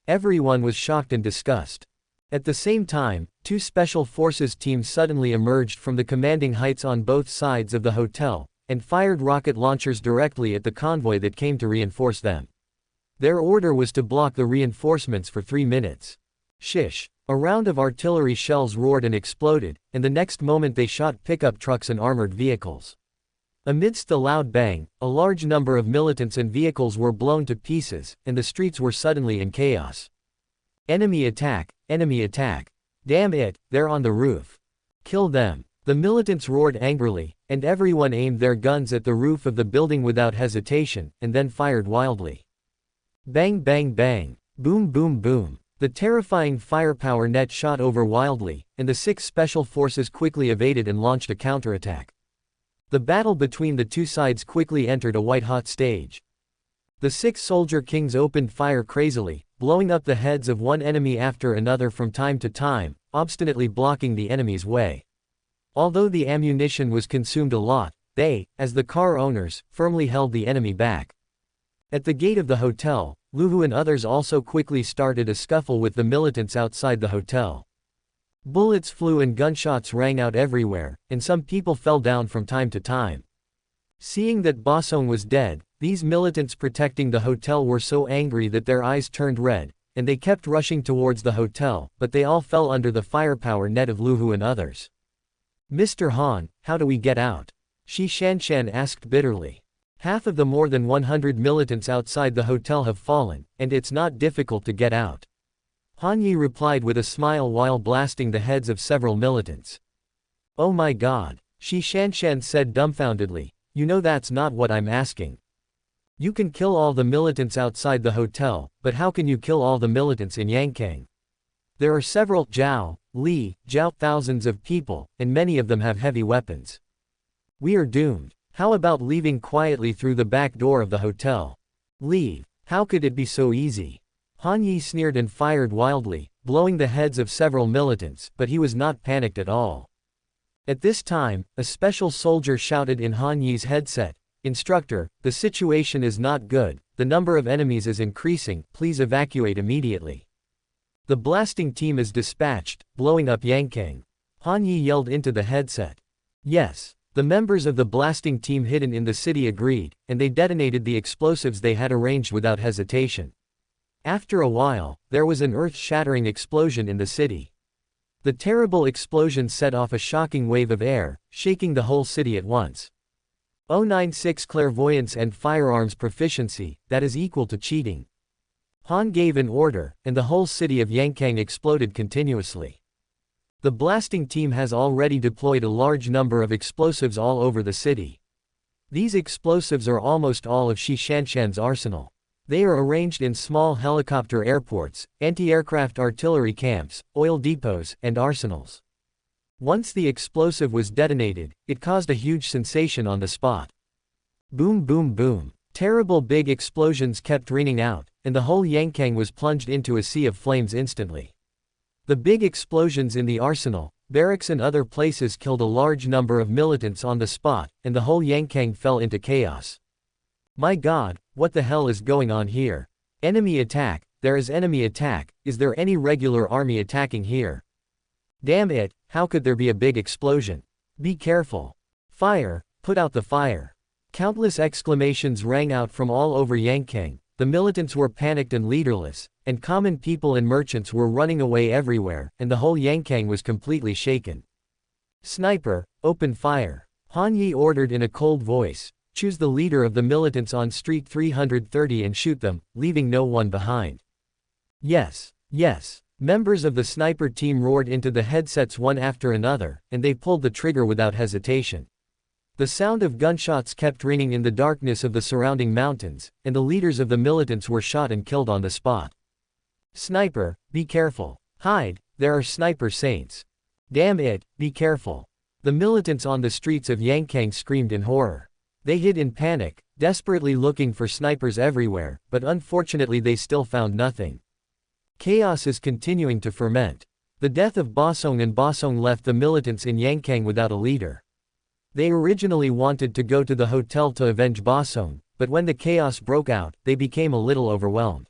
Everyone was shocked and disgusted. At the same time, two special forces teams suddenly emerged from the commanding heights on both sides of the hotel, and fired rocket launchers directly at the convoy that came to reinforce them. Their order was to block the reinforcements for 3 minutes. Shish. A round of artillery shells roared and exploded, and the next moment they shot pickup trucks and armored vehicles. Amidst the loud bang, a large number of militants and vehicles were blown to pieces, and the streets were suddenly in chaos. Enemy attack, enemy attack. Damn it, they're on the roof. Kill them. The militants roared angrily, and everyone aimed their guns at the roof of the building without hesitation, and then fired wildly. Bang bang bang. Boom boom boom. The terrifying firepower net shot over wildly, and the 6 special forces quickly evaded and launched a counterattack. The battle between the two sides quickly entered a white-hot stage. The 6 soldier kings opened fire crazily, blowing up the heads of one enemy after another from time to time, obstinately blocking the enemy's way. Although the ammunition was consumed a lot, they, as the car owners, firmly held the enemy back. At the gate of the hotel, Lu Hu and others also quickly started a scuffle with the militants outside the hotel. Bullets flew and gunshots rang out everywhere, and some people fell down from time to time. Seeing that Basong was dead, these militants protecting the hotel were so angry that their eyes turned red, and they kept rushing towards the hotel, but they all fell under the firepower net of Lu Hu and others. Mr. Han, how do we get out? Shi Shanshan asked bitterly. Half of the more than 100 militants outside the hotel have fallen, and it's not difficult to get out. Han Yi replied with a smile while blasting the heads of several militants. Oh my God, Shi Shanshan said dumbfoundedly, you know that's not what I'm asking. You can kill all the militants outside the hotel, but how can you kill all the militants in Yankang? There are several Zhao, Li, Zhao thousands of people, and many of them have heavy weapons. We are doomed. How about leaving quietly through the back door of the hotel? Leave. How could it be so easy? Han Yi sneered and fired wildly, blowing the heads of several militants, but he was not panicked at all. At this time, a special soldier shouted in Han Yi's headset, Instructor, the situation is not good, the number of enemies is increasing, please evacuate immediately. The blasting team is dispatched, blowing up Yankang. Han Yi yelled into the headset. Yes. The members of the blasting team hidden in the city agreed, and they detonated the explosives they had arranged without hesitation. After a while, there was an earth-shattering explosion in the city. The terrible explosion set off a shocking wave of air, shaking the whole city at once. 096 clairvoyance and firearms proficiency, that is equal to cheating. Han gave an order, and the whole city of Yankang exploded continuously. The blasting team has already deployed a large number of explosives all over the city. These explosives are almost all of Shi Shanshan's arsenal. They are arranged in small helicopter airports, anti-aircraft artillery camps, oil depots, and arsenals. Once the explosive was detonated, it caused a huge sensation on the spot. Boom boom boom. Terrible big explosions kept ringing out, and the whole Yankang was plunged into a sea of flames instantly. The big explosions in the arsenal, barracks and other places killed a large number of militants on the spot, and the whole Yankang fell into chaos. My God, what the hell is going on here? Enemy attack, there is enemy attack, is there any regular army attacking here? Damn it, how could there be a big explosion? Be careful. Fire, put out the fire. Countless exclamations rang out from all over Yankang. The militants were panicked and leaderless, and common people and merchants were running away everywhere, and the whole Yankang was completely shaken. Sniper, open fire. Han Yi ordered in a cold voice. Choose the leader of the militants on Street 330 and shoot them, leaving no one behind. Yes, yes. Members of the sniper team roared into the headsets one after another, and they pulled the trigger without hesitation. The sound of gunshots kept ringing in the darkness of the surrounding mountains, and the leaders of the militants were shot and killed on the spot. Sniper, be careful. Hide, there are sniper saints. Damn it, be careful. The militants on the streets of Yankang screamed in horror. They hid in panic, desperately looking for snipers everywhere, but unfortunately they still found nothing. Chaos is continuing to ferment. The death of Bosong and Bosong left the militants in Yankang without a leader. They originally wanted to go to the hotel to avenge Bosong, but when the chaos broke out, they became a little overwhelmed.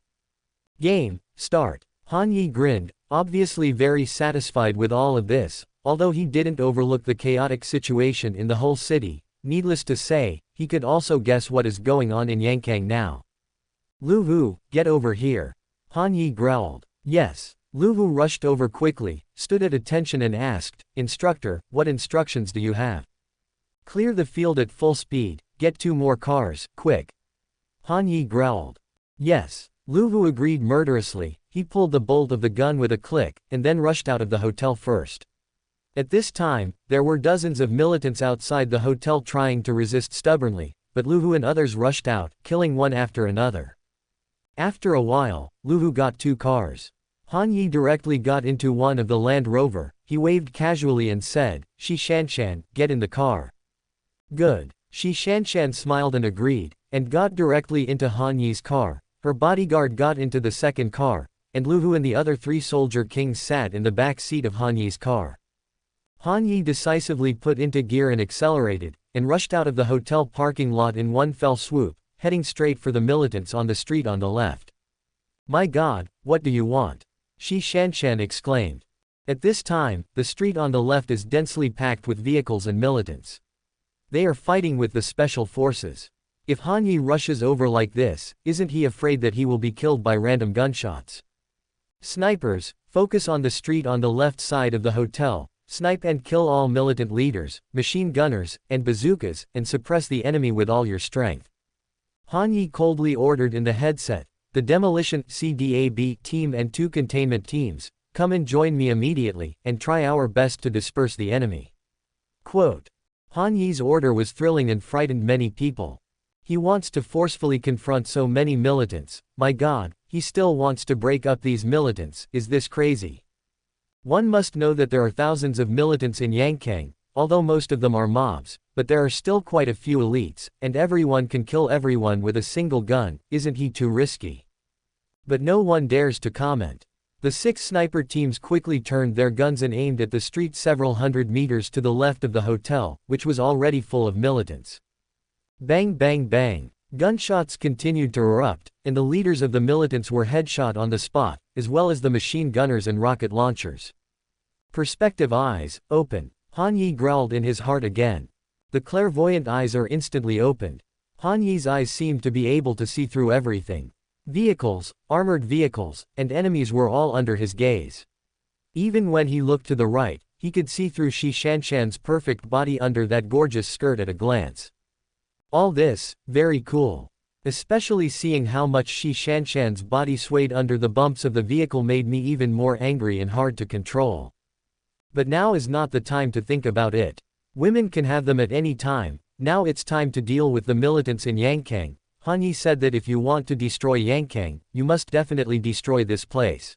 Game, start. Han Yi grinned, obviously very satisfied with all of this, although he didn't overlook the chaotic situation in the whole city. Needless to say, he could also guess what is going on in Yankang now. Lu Wu, get over here. Han Yi growled. Yes. Lu Wu rushed over quickly, stood at attention and asked, Instructor, what instructions do you have? Clear the field at full speed, get 2 more cars, quick. Han Yi growled. Yes. Lu Wu agreed murderously. He pulled the bolt of the gun with a click, and then rushed out of the hotel first. At this time, there were dozens of militants outside the hotel trying to resist stubbornly, but Lu Wu and others rushed out, killing one after another. After a while, Lu Wu got 2 cars. Han Yi directly got into one of the Land Rover. He waved casually and said, Shi Shanshan, get in the car. Good. Shi Shanshan smiled and agreed, and got directly into Han Yi's car. Her bodyguard got into the second car, and Lu Wu and the other 3 soldier kings sat in the back seat of Han Yi's car. Han Yi decisively put into gear and accelerated, and rushed out of the hotel parking lot in one fell swoop, heading straight for the militants on the street on the left. My God, what do you want? Shi Shanshan exclaimed. At this time, the street on the left is densely packed with vehicles and militants. They are fighting with the special forces. If Han Yi rushes over like this, isn't he afraid that he will be killed by random gunshots? Snipers, focus on the street on the left side of the hotel, snipe and kill all militant leaders, machine gunners, and bazookas, and suppress the enemy with all your strength. Han Yi coldly ordered in the headset, the demolition CDAB team and 2 containment teams, come and join me immediately, and try our best to disperse the enemy. Quote. Han Yi's order was thrilling and frightened many people. He wants to forcefully confront so many militants. My God, he still wants to break up these militants. Is this crazy? One must know that there are thousands of militants in Yankang, although most of them are mobs, but there are still quite a few elites, and everyone can kill everyone with a single gun. Isn't he too risky? But no one dares to comment. The 6 sniper teams quickly turned their guns and aimed at the street several hundred meters to the left of the hotel, which was already full of militants. Bang bang bang. Gunshots continued to erupt, and the leaders of the militants were headshot on the spot, as well as the machine gunners and rocket launchers. Perspective eyes, open. Han Yi growled in his heart again. The clairvoyant eyes are instantly opened. Han Yi's eyes seemed to be able to see through everything. Vehicles, armored vehicles, and enemies were all under his gaze. Even when he looked to the right, he could see through Shi Shanshan's perfect body under that gorgeous skirt at a glance. All this, very cool. Especially seeing how much Shi Shanshan's body swayed under the bumps of the vehicle made me even more angry and hard to control. But now is not the time to think about it. Women can have them at any time. Now it's time to deal with the militants in Yankang. Han Yi said that if you want to destroy Yankang, you must definitely destroy this place.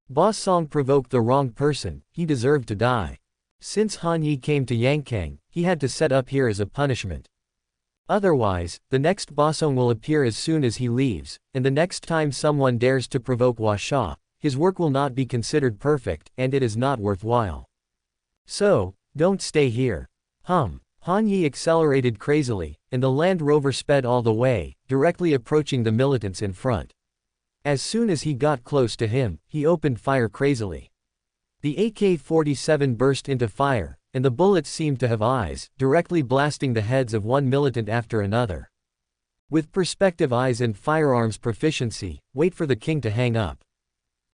Boss Song provoked the wrong person. He deserved to die. Since Han Yi came to Yankang, he had to set up here as a punishment. Otherwise, the next Bosong will appear as soon as he leaves, and the next time someone dares to provoke Washa, his work will not be considered perfect, and it is not worthwhile. So, don't stay here. Han Yi accelerated crazily, and the Land Rover sped all the way, directly approaching the militants in front. As soon as he got close to him, he opened fire crazily. The AK-47 burst into fire, and the bullets seemed to have eyes, directly blasting the heads of one militant after another. With perspective eyes and firearms proficiency, wait for the king to hang up.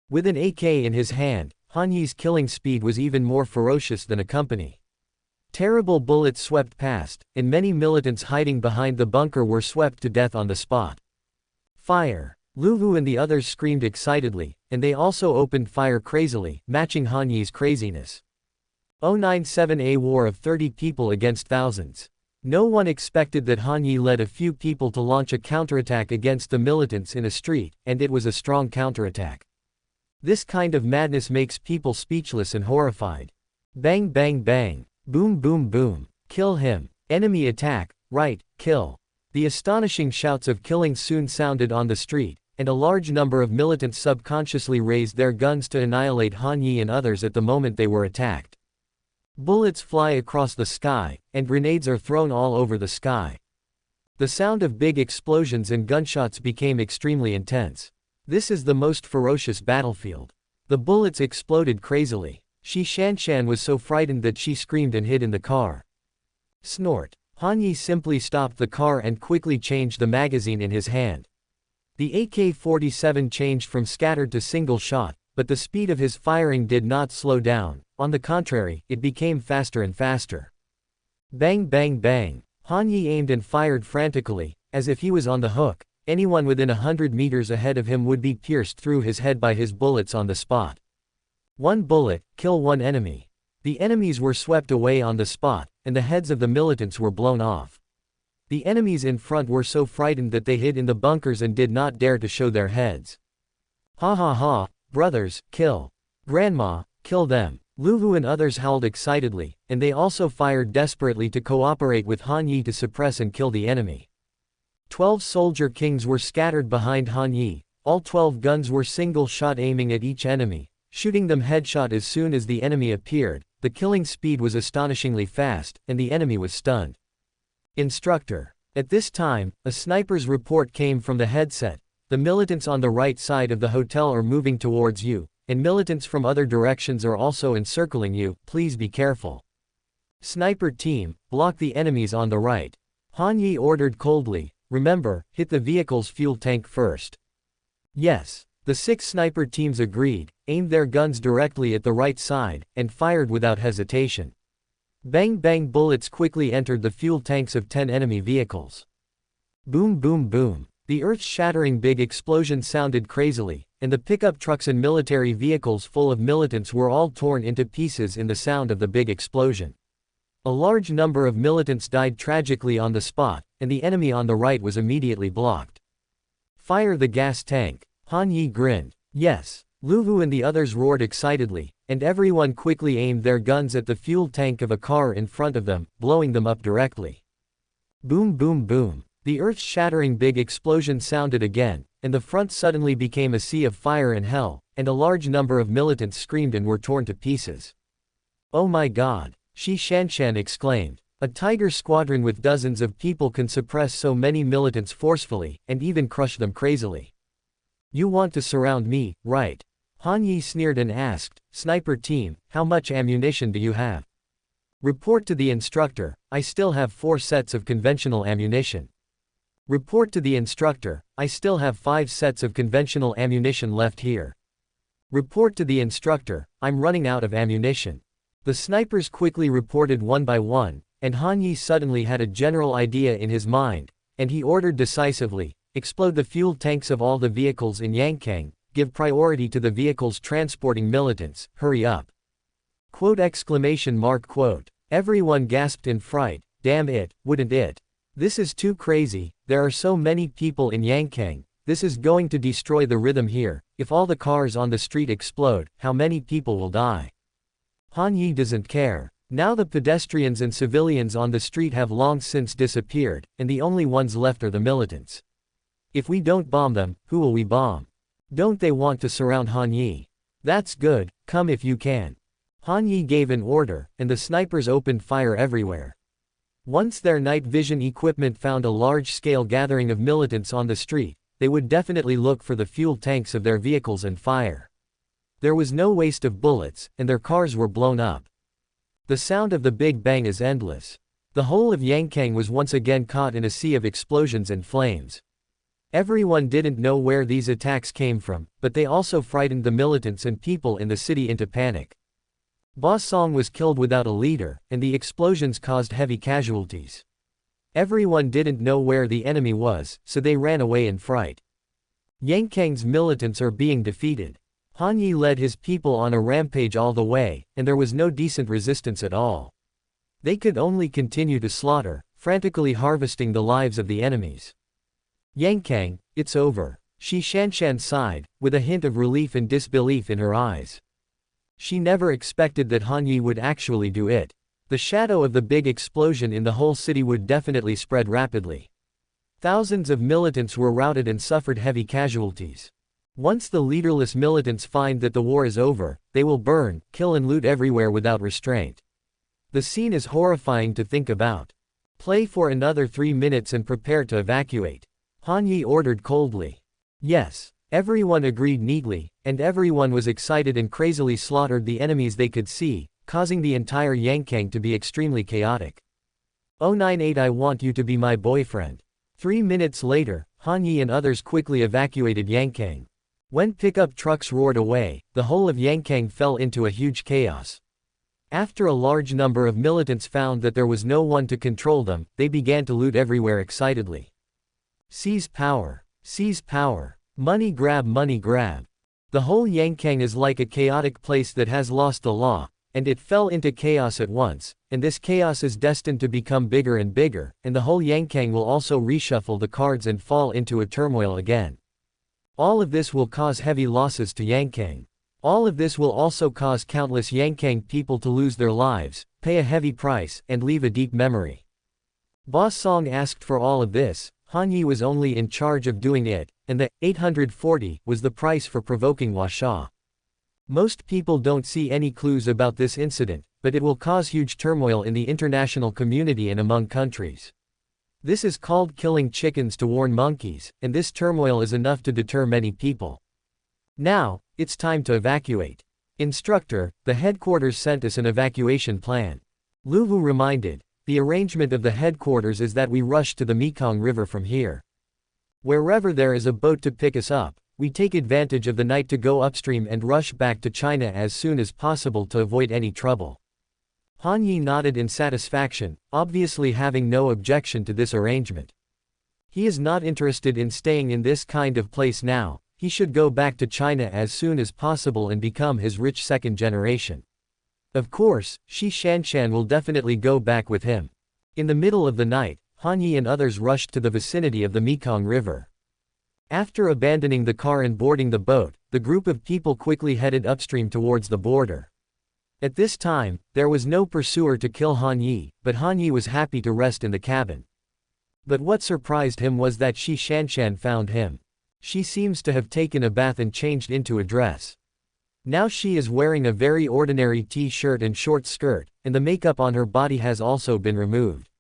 With an AK in his hand, Han Yi's killing speed was even more ferocious than a company. Terrible bullets swept past, and many militants hiding behind the bunker were swept to death on the spot. Fire! Lu Wu and the others screamed excitedly, and they also opened fire crazily, matching Han Yi's craziness. 097 A war of 30 people against thousands. No one expected that Han Yi led a few people to launch a counterattack against the militants in a street, and it was a strong counterattack. This kind of madness makes people speechless and horrified. Bang bang bang. Boom boom boom. Kill him. Enemy attack. Right, kill. The astonishing shouts of killing soon sounded on the street, and a large number of militants subconsciously raised their guns to annihilate Han Yi and others at the moment they were attacked. Bullets fly across the sky, and grenades are thrown all over the sky. The sound of big explosions and gunshots became extremely intense. This is the most ferocious battlefield. The bullets exploded crazily. Shi Shanshan was so frightened that she screamed and hid in the car. Snort. Han Yi simply stopped the car and quickly changed the magazine in his hand. The AK-47 changed from scattered to single shot, but the speed of his firing did not slow down. On the contrary, it became faster and faster. Bang bang bang. Han Yi aimed and fired frantically, as if he was on the hook. Anyone within 100 meters ahead of him would be pierced through his head by his bullets on the spot. One bullet, kill one enemy. The enemies were swept away on the spot, and the heads of the militants were blown off. The enemies in front were so frightened that they hid in the bunkers and did not dare to show their heads. Ha ha ha, brothers, kill. Grandma, kill them. Lu Wu and others howled excitedly, and they also fired desperately to cooperate with Han Yi to suppress and kill the enemy. 12 soldier kings were scattered behind Han Yi. All 12 guns were single shot aiming at each enemy, shooting them headshot as soon as the enemy appeared. The killing speed was astonishingly fast, and the enemy was stunned. Instructor. At this time, a sniper's report came from the headset. The militants on the right side of the hotel are moving towards you, and militants from other directions are also encircling you. Please be careful. Sniper team, block the enemies on the right. Han Yi ordered coldly. Remember, hit the vehicle's fuel tank first. Yes. The 6 sniper teams agreed, aimed their guns directly at the right side, and fired without hesitation. Bang bang bullets quickly entered the fuel tanks of 10 enemy vehicles. Boom boom boom. The earth-shattering big explosion sounded crazily, and the pickup trucks and military vehicles full of militants were all torn into pieces in the sound of the big explosion. A large number of militants died tragically on the spot, and the enemy on the right was immediately blocked. Fire the gas tank. Han Yi grinned. Yes. Lu Wu and the others roared excitedly, and everyone quickly aimed their guns at the fuel tank of a car in front of them, blowing them up directly. Boom boom boom. The earth-shattering big explosion sounded again, and the front suddenly became a sea of fire and hell, and a large number of militants screamed and were torn to pieces. Oh my God! Shi Shanshan exclaimed. A tiger squadron with dozens of people can suppress so many militants forcefully, and even crush them crazily. You want to surround me, right? Han Yi sneered and asked, Sniper team, how much ammunition do you have? Report to the instructor, I still have 4 sets of conventional ammunition. Report to the instructor, I still have 5 sets of conventional ammunition left here. Report to the instructor, I'm running out of ammunition. The snipers quickly reported one by one, and Han Yi suddenly had a general idea in his mind, and he ordered decisively, explode the fuel tanks of all the vehicles in Yangkang, give priority to the vehicles transporting militants, hurry up. Quote exclamation mark quote. Everyone gasped in fright, damn it, wouldn't it? This is too crazy, there are so many people in Yangkang, this is going to destroy the rhythm here. If all the cars on the street explode, how many people will die? Han Yi doesn't care. Now the pedestrians and civilians on the street have long since disappeared, and the only ones left are the militants. If we don't bomb them, who will we bomb? Don't they want to surround Han Yi? That's good, come if you can. Han Yi gave an order, and the snipers opened fire everywhere. Once their night vision equipment found a large-scale gathering of militants on the street, they would definitely look for the fuel tanks of their vehicles and fire. There was no waste of bullets, and their cars were blown up. The sound of the Big Bang is endless. The whole of Yangkang was once again caught in a sea of explosions and flames. Everyone didn't know where these attacks came from, but they also frightened the militants and people in the city into panic. Ba Song was killed without a leader, and the explosions caused heavy casualties. Everyone didn't know where the enemy was, so they ran away in fright. Yangkang's militants are being defeated. Han Yi led his people on a rampage all the way, and there was no decent resistance at all. They could only continue to slaughter, frantically harvesting the lives of the enemies. Yangkang, it's over, Shi Shanshan sighed, with a hint of relief and disbelief in her eyes. She never expected that Han Yi would actually do it. The shadow of the big explosion in the whole city would definitely spread rapidly. Thousands of militants were routed and suffered heavy casualties. Once the leaderless militants find that the war is over, they will burn, kill and loot everywhere without restraint. The scene is horrifying to think about. Play for another 3 minutes and prepare to evacuate. Han Yi ordered coldly. Yes. Everyone agreed neatly, and everyone was excited and crazily slaughtered the enemies they could see, causing the entire Yangkang to be extremely chaotic. 098 I want you to be my boyfriend. 3 minutes later, Han Yi and others quickly evacuated Yangkang. When pickup trucks roared away, the whole of Yangkang fell into a huge chaos. After a large number of militants found that there was no one to control them, they began to loot everywhere excitedly. Seize power. Seize power. Money grab, money grab. The whole Yangkang is like a chaotic place that has lost the law, and it fell into chaos at once, and this chaos is destined to become bigger and bigger, and the whole Yangkang will also reshuffle the cards and fall into a turmoil again. All of this will cause heavy losses to Yangkang. All of this will also cause countless Yangkang people to lose their lives, pay a heavy price, and leave a deep memory. Ba Song asked for all of this. Han Yi was only in charge of doing it, and the 840 was the price for provoking Washa. Most people don't see any clues about this incident, but it will cause huge turmoil in the international community and among countries. This is called killing chickens to warn monkeys, and this turmoil is enough to deter many people. Now, it's time to evacuate. Instructor, the headquarters sent us an evacuation plan. Lu Wu reminded. The arrangement of the headquarters is that we rush to the Mekong River from here. Wherever there is a boat to pick us up, we take advantage of the night to go upstream and rush back to China as soon as possible to avoid any trouble. Han Yi nodded in satisfaction, obviously having no objection to this arrangement. He is not interested in staying in this kind of place now, he should go back to China as soon as possible and become his rich second generation. Of course, Shi Shanshan will definitely go back with him. In the middle of the night, Han Yi and others rushed to the vicinity of the Mekong River. After abandoning the car and boarding the boat, the group of people quickly headed upstream towards the border. At this time, there was no pursuer to kill Han Yi, but Han Yi was happy to rest in the cabin. But what surprised him was that Shi Shanshan found him. She seems to have taken a bath and changed into a dress. Now she is wearing a very ordinary t-shirt and short skirt, and the makeup on her body has also been removed.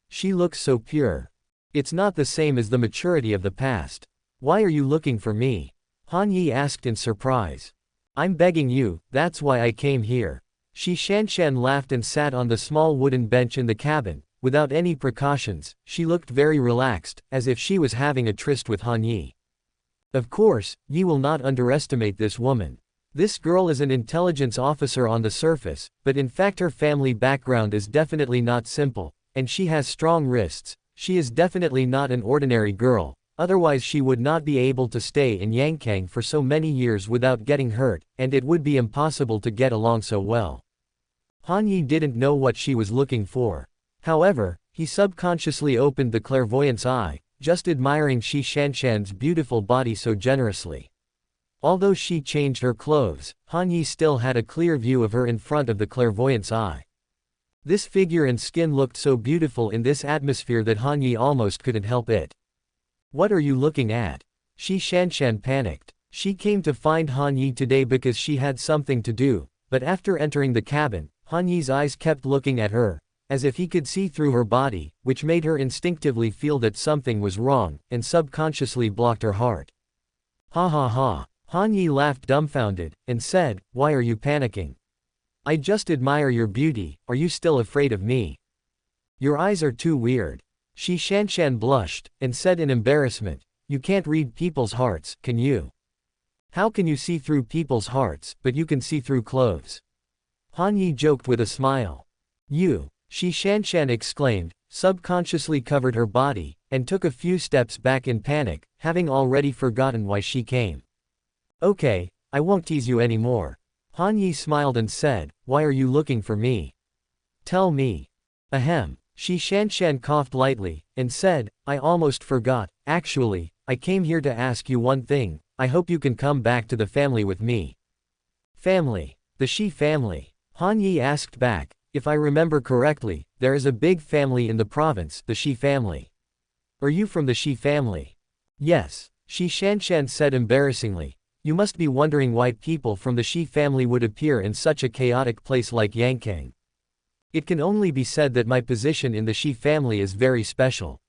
She looks so pure. It's not the same as the maturity of the past. Why are you looking for me? Han Yi asked in surprise. I'm begging you, that's why I came here. Shi Shanshan laughed and sat on the small wooden bench in the cabin. Without any precautions, she looked very relaxed, as if she was having a tryst with Han Yi. Of course, Yi will not underestimate this woman. This girl is an intelligence officer on the surface, but in fact her family background is definitely not simple, and she has strong wrists. She is definitely not an ordinary girl, otherwise she would not be able to stay in Yangkang for so many years without getting hurt, and it would be impossible to get along so well. Han Yi didn't know what she was looking for. However, he subconsciously opened the clairvoyance eye, just admiring Shi Shanshan's beautiful body so generously. Although she changed her clothes, Han Yi still had a clear view of her in front of the clairvoyance eye. This figure and skin looked so beautiful in this atmosphere that Han Yi almost couldn't help it. What are you looking at? Shi Shanshan panicked. She came to find Han Yi today because she had something to do, but after entering the cabin, Han Yi's eyes kept looking at her, as if he could see through her body, which made her instinctively feel that something was wrong, and subconsciously blocked her heart. Ha ha ha. Han Yi laughed dumbfounded, and said, "Why are you panicking? I just admire your beauty, are you still afraid of me? Your eyes are too weird." Shi Shanshan blushed, and said in embarrassment, "You can't read people's hearts, can you? How can you see through people's hearts, but you can see through clothes?" Han Yi joked with a smile. "You," Shi Shanshan exclaimed, subconsciously covered her body, and took a few steps back in panic, having already forgotten why she came. "Okay, I won't tease you anymore." Han Yi smiled and said, "Why are you looking for me? Tell me." "Ahem." Shi Shanshan coughed lightly, and said, "I almost forgot, actually, I came here to ask you one thing, I hope you can come back to the family with me." "Family? The Shi family?" Han Yi asked back. "If I remember correctly, there is a big family in the province, the Shi family. Are you from the Shi family?" "Yes," Shi Shanshan said embarrassingly. "You must be wondering why people from the Shi family would appear in such a chaotic place like Yangkang. It can only be said that my position in the Shi family is very special."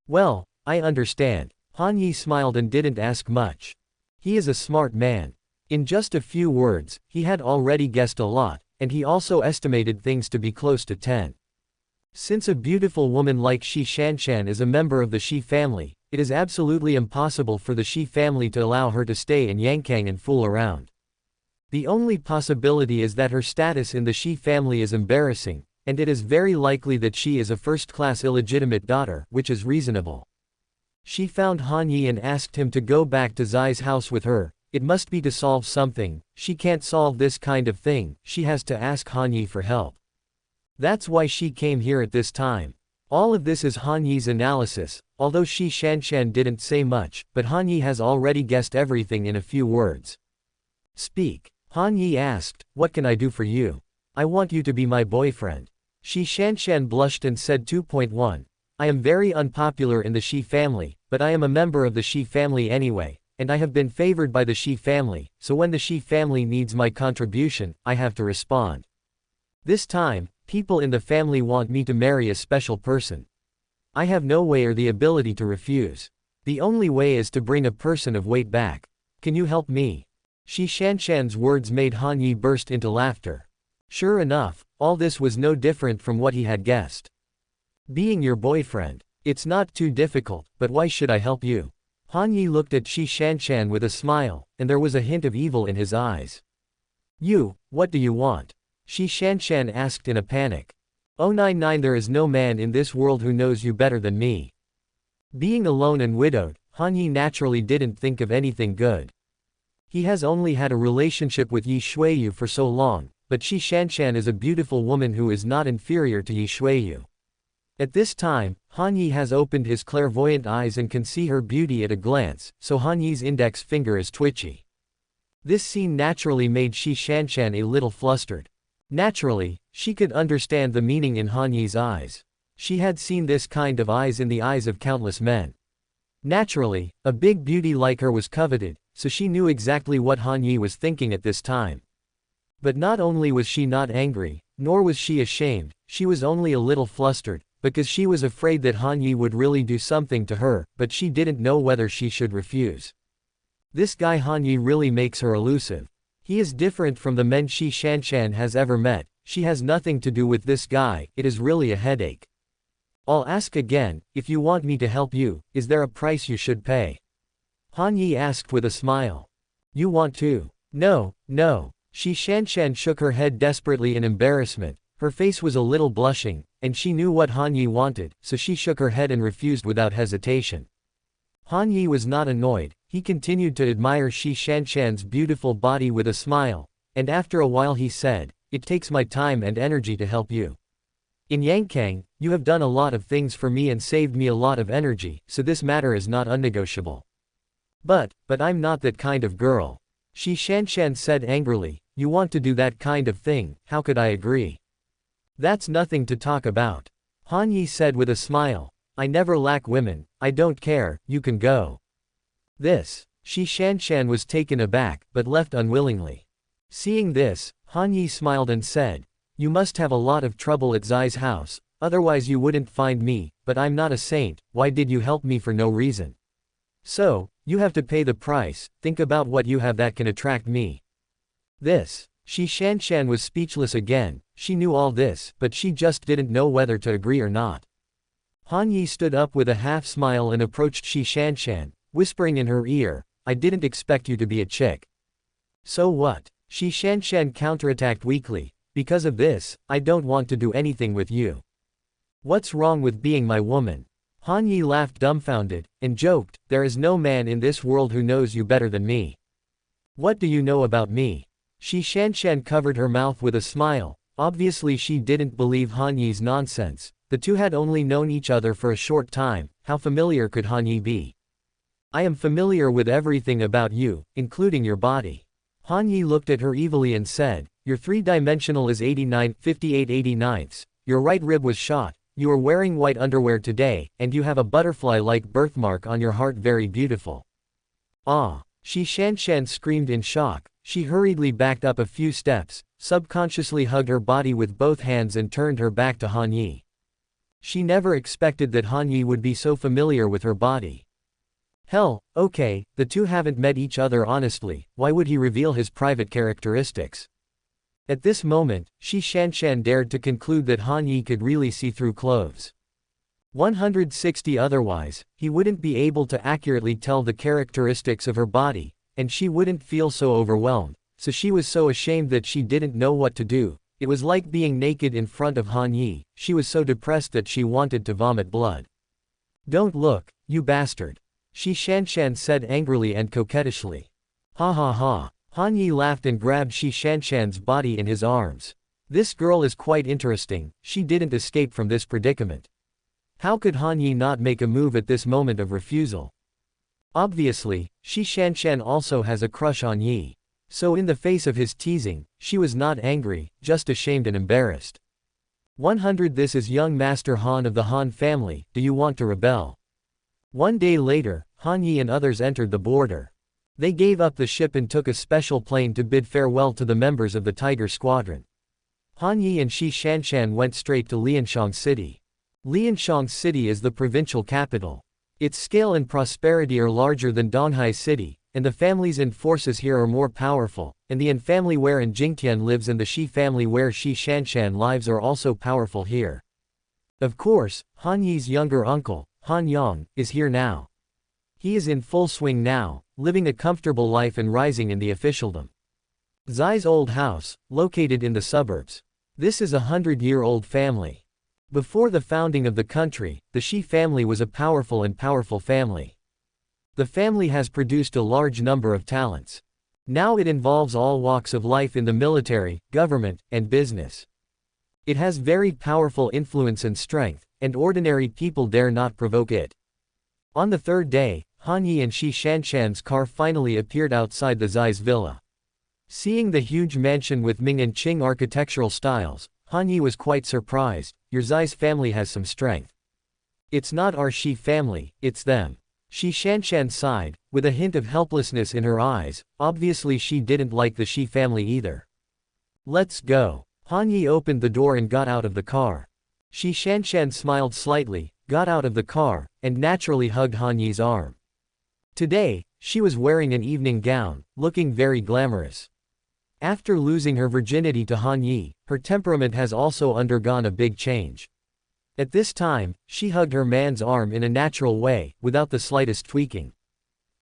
"Well, I understand." Han Yi smiled and didn't ask much. He is a smart man. In just a few words, he had already guessed a lot, and he also estimated things to be close to 10. Since a beautiful woman like Shi Shanshan is a member of the Shi family, it is absolutely impossible for the Shi family to allow her to stay in Yangkang and fool around. The only possibility is that her status in the Shi family is embarrassing, and it is very likely that she is a first-class illegitimate daughter, which is reasonable. She found Han Yi and asked him to go back to Zai's house with her. It must be to solve something. She can't solve this kind of thing, she has to ask Han Yi for help. That's why she came here at this time. All of this is Han Yi's analysis, although Shi Shanshan didn't say much, but Han Yi has already guessed everything in a few words. "Speak." Han Yi asked, "What can I do for you? I want you to be my boyfriend." Shi Shanshan blushed and said 2.1. "I am very unpopular in the Shi family, but I am a member of the Shi family anyway, and I have been favored by the Shi family, so when the Shi family needs my contribution, I have to respond. This time, people in the family want me to marry a special person. I have no way or the ability to refuse. The only way is to bring a person of weight back. Can you help me?" Shi Shanshan's words made Han Yi burst into laughter. Sure enough, all this was no different from what he had guessed. "Being your boyfriend. It's not too difficult, but why should I help you?" Han Yi looked at Shi Shanshan with a smile, and there was a hint of evil in his eyes. "You, what do you want?" Shi Shanshan asked in a panic. "Oh 99, there is no man in this world who knows you better than me." Being alone and widowed, Han Yi naturally didn't think of anything good. He has only had a relationship with Yi Shuiyu for so long, but Shi Shanshan is a beautiful woman who is not inferior to Yi Shuiyu. At this time, Han Yi has opened his clairvoyant eyes and can see her beauty at a glance, so Han Yi's index finger is twitchy. This scene naturally made Shi Shanshan a little flustered. Naturally, she could understand the meaning in Han Yi's eyes. She had seen this kind of eyes in the eyes of countless men. Naturally, a big beauty like her was coveted, so she knew exactly what Han Yi was thinking at this time. But not only was she not angry, nor was she ashamed, she was only a little flustered, because she was afraid that Han Yi would really do something to her, but she didn't know whether she should refuse. This guy Han Yi really makes her elusive. He is different from the men Shi Shanshan has ever met. She has nothing to do with this guy, it is really a headache. "I'll ask again, if you want me to help you, is there a price you should pay?" Han Yi asked with a smile. "You want to?" "No, no." Shi Shanshan shook her head desperately in embarrassment. Her face was a little blushing, and she knew what Han Yi wanted, so she shook her head and refused without hesitation. Han Yi was not annoyed, he continued to admire Shi Shanshan's beautiful body with a smile, and after a while he said, "It takes my time and energy to help you. In Yangkang, you have done a lot of things for me and saved me a lot of energy, so this matter is not unnegotiable." But I'm not that kind of girl." Shi Shanshan said angrily, "You want to do that kind of thing, how could I agree? That's nothing to talk about." Han Yi said with a smile, "I never lack women, I don't care, you can go." This, Shi Shanshan was taken aback, but left unwillingly. Seeing this, Han Yi smiled and said, "You must have a lot of trouble at Zai's house, otherwise you wouldn't find me, but I'm not a saint, why did you help me for no reason? So, you have to pay the price, think about what you have that can attract me." This. Shi Shanshan was speechless again, she knew all this, but she just didn't know whether to agree or not. Han Yi stood up with a half-smile and approached Shi Shanshan, whispering in her ear, "I didn't expect you to be a chick." "So what?" Shi Shanshan counterattacked weakly, "Because of this, I don't want to do anything with you. What's wrong with being my woman?" Han Yi laughed dumbfounded, and joked, "There is no man in this world who knows you better than me. What do you know about me?" Shi Shanshan covered her mouth with a smile, obviously she didn't believe Han Yi's nonsense, the two had only known each other for a short time, how familiar could Han Yi be? "I am familiar with everything about you, including your body." Han Yi looked at her evilly and said, "Your three-dimensional is 89, 58 89ths, your right rib was shot, you are wearing white underwear today, and you have a butterfly-like birthmark on your heart, very beautiful." "Ah!" Shi Shanshan screamed in shock, she hurriedly backed up a few steps, subconsciously hugged her body with both hands and turned her back to Han Yi. She never expected that Han Yi would be so familiar with her body. Hell, okay, the two haven't met each other honestly, why would he reveal his private characteristics? At this moment, Shi Shanshan dared to conclude that Han Yi could really see through clothes. 160 otherwise, he wouldn't be able to accurately tell the characteristics of her body, and she wouldn't feel so overwhelmed, so she was so ashamed that she didn't know what to do. It was like being naked in front of Han Yi, she was so depressed that she wanted to vomit blood. "Don't look, you bastard," Shi Shanshan said angrily and coquettishly. "Ha ha ha." Han Yi laughed and grabbed Shi Shanshan's body in his arms. This girl is quite interesting, she didn't escape from this predicament. How could Han Yi not make a move at this moment of refusal? Obviously, Shi Shanshan also has a crush on Yi. So in the face of his teasing, she was not angry, just ashamed and embarrassed. 100 This is young Master Han of the Han family, do you want to rebel? One day later, Han Yi and others entered the border. They gave up the ship and took a special plane to bid farewell to the members of the Tiger Squadron. Han Yi and Shi Shanshan went straight to Lianshang City. Lianshang City is the provincial capital. Its scale and prosperity are larger than Donghai City, and the families and forces here are more powerful, and the An family where in Jingtian lives and the Shi family where Shi Shanshan lives are also powerful here. Of course, Han Yi's younger uncle, Han Yang, is here now. He is in full swing now, living a comfortable life and rising in the officialdom. Zai's old house, located in the suburbs. This is a 100-year-old family. Before the founding of the country, the Shi family was a powerful family. The family has produced a large number of talents. Now it involves all walks of life in the military, government, and business. It has very powerful influence and strength, and ordinary people dare not provoke it. On the third day, Han Yi and Shi Shanshan's car finally appeared outside the Zai's villa. Seeing the huge mansion with Ming and Qing architectural styles, Han Yi was quite surprised. Your Zai's family has some strength. It's not our Shi family, it's them. Shi Shanshan sighed, with a hint of helplessness in her eyes, obviously she didn't like the Shi family either. Let's go. Han Yi opened the door and got out of the car. Shi Shanshan smiled slightly, got out of the car, and naturally hugged Han Yi's arm. Today, she was wearing an evening gown, looking very glamorous. After losing her virginity to Han Yi, her temperament has also undergone a big change. At this time, she hugged her man's arm in a natural way, without the slightest tweaking.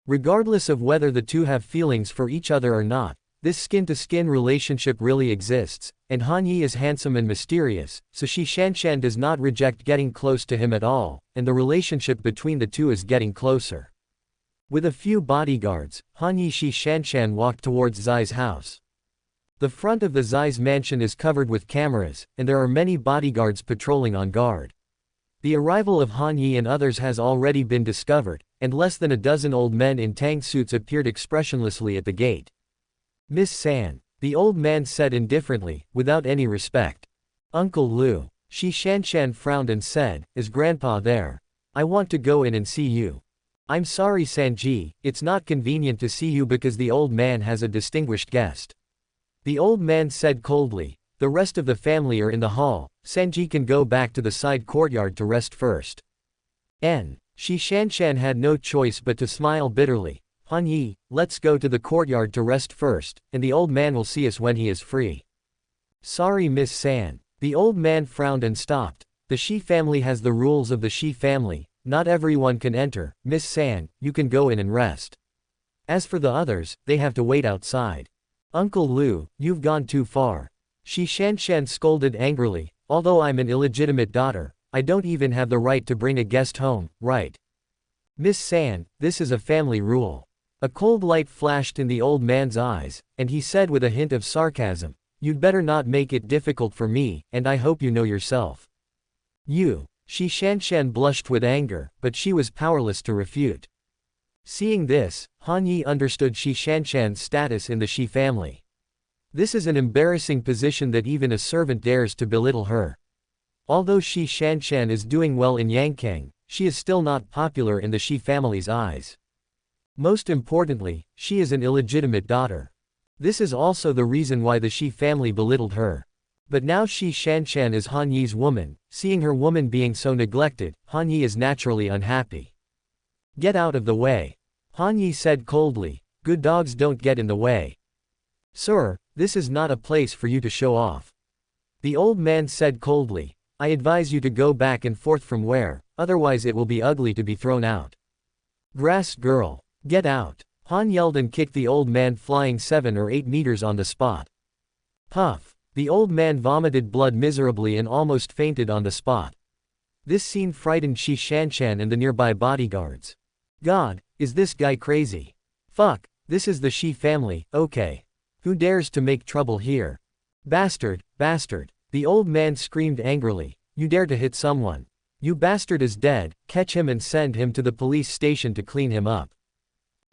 Regardless of whether the two have feelings for each other or not, this skin-to-skin relationship really exists, and Han Yi is handsome and mysterious, so Shi Shanshan does not reject getting close to him at all, and the relationship between the two is getting closer. With a few bodyguards, Han Yi Shi Shanshan walked towards Zai's house. The front of the Zai's mansion is covered with cameras, and there are many bodyguards patrolling on guard. The arrival of Han Yi and others has already been discovered, and less than a dozen old men in tang suits appeared expressionlessly at the gate. "Miss San," the old man said indifferently, without any respect. "Uncle Lu." Shi Shanshan frowned and said, "Is Grandpa there? I want to go in and see you." "I'm sorry Sanji, it's not convenient to see you because the old man has a distinguished guest." The old man said coldly. The rest of the family are in the hall. Sanji can go back to the side courtyard to rest first. Shi Shanshan had no choice but to smile bitterly. Han Yi, let's go to the courtyard to rest first, and the old man will see us when he is free. Sorry Miss San. The old man frowned and stopped. The Shi family has the rules of the Shi family. Not everyone can enter. Miss San, you can go in and rest. As for the others, they have to wait outside. Uncle Lu, you've gone too far. Shi Shanshan scolded angrily. Although I'm an illegitimate daughter, I don't even have the right to bring a guest home, right? Miss San, this is a family rule. A cold light flashed in the old man's eyes, and he said with a hint of sarcasm, you'd better not make it difficult for me, and I hope you know yourself. Shi Shanshan blushed with anger, but she was powerless to refute. Seeing this, Han Yi understood Shi Shanshan's status in the Shi family. This is an embarrassing position that even a servant dares to belittle her. Although Shi Shanshan is doing well in Yangkang, she is still not popular in the Shi family's eyes. Most importantly, she is an illegitimate daughter. This is also the reason why the Shi family belittled her. But now Shi Shanshan is Han Yi's woman. Seeing her woman being so neglected, Han Yi is naturally unhappy. Get out of the way. Han Yi said coldly. Good dogs don't get in the way. Sir, this is not a place for you to show off. The old man said coldly. I advise you to go back and forth from where, otherwise it will be ugly to be thrown out. Grass girl, get out. Han yelled and kicked the old man flying 7 or 8 meters on the spot. Puff. The old man vomited blood miserably and almost fainted on the spot. This scene frightened Shi Shanshan and the nearby bodyguards. God, is this guy crazy? Fuck, this is the Shi family, okay. Who dares to make trouble here? Bastard, bastard. The old man screamed angrily. You dare to hit someone. You bastard is dead, catch him and send him to the police station to clean him up.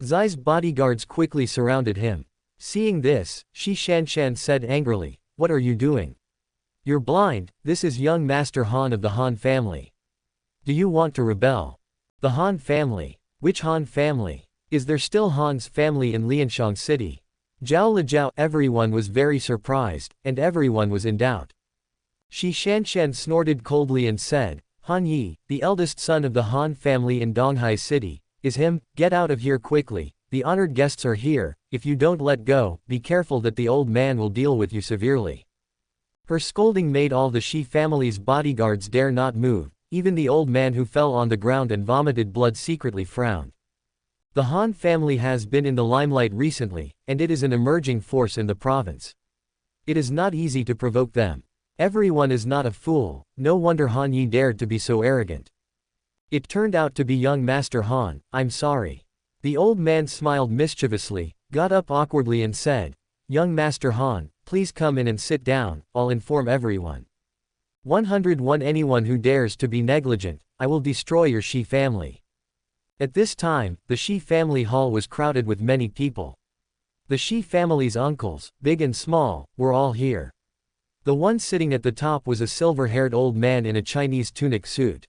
Zai's bodyguards quickly surrounded him. Seeing this, Shi Shanshan said angrily. What are you doing? You're blind, this is young Master Han of the Han family. Do you want to rebel? The Han family. Which Han family? Is there still Han's family in Lianshang City? Zhao Lijiao. Everyone was very surprised, and everyone was in doubt. Shi Shanshan snorted coldly and said, Han Yi, the eldest son of the Han family in Donghai City, is him. Get out of here quickly. The honored guests are here. If you don't let go, be careful that the old man will deal with you severely. Her scolding made all the Shi family's bodyguards dare not move. Even the old man who fell on the ground and vomited blood secretly frowned. The Han family has been in the limelight recently, and it is an emerging force in the province. It is not easy to provoke them. Everyone is not a fool, no wonder Han Yi dared to be so arrogant. It turned out to be young Master Han. I'm sorry. The old man smiled mischievously, got up awkwardly and said, Young Master Han, please come in and sit down, I'll inform everyone. 101 Anyone who dares to be negligent, I will destroy your Shi family. At this time, the Shi family hall was crowded with many people. The Shi family's uncles, big and small, were all here. The one sitting at the top was a silver-haired old man in a Chinese tunic suit.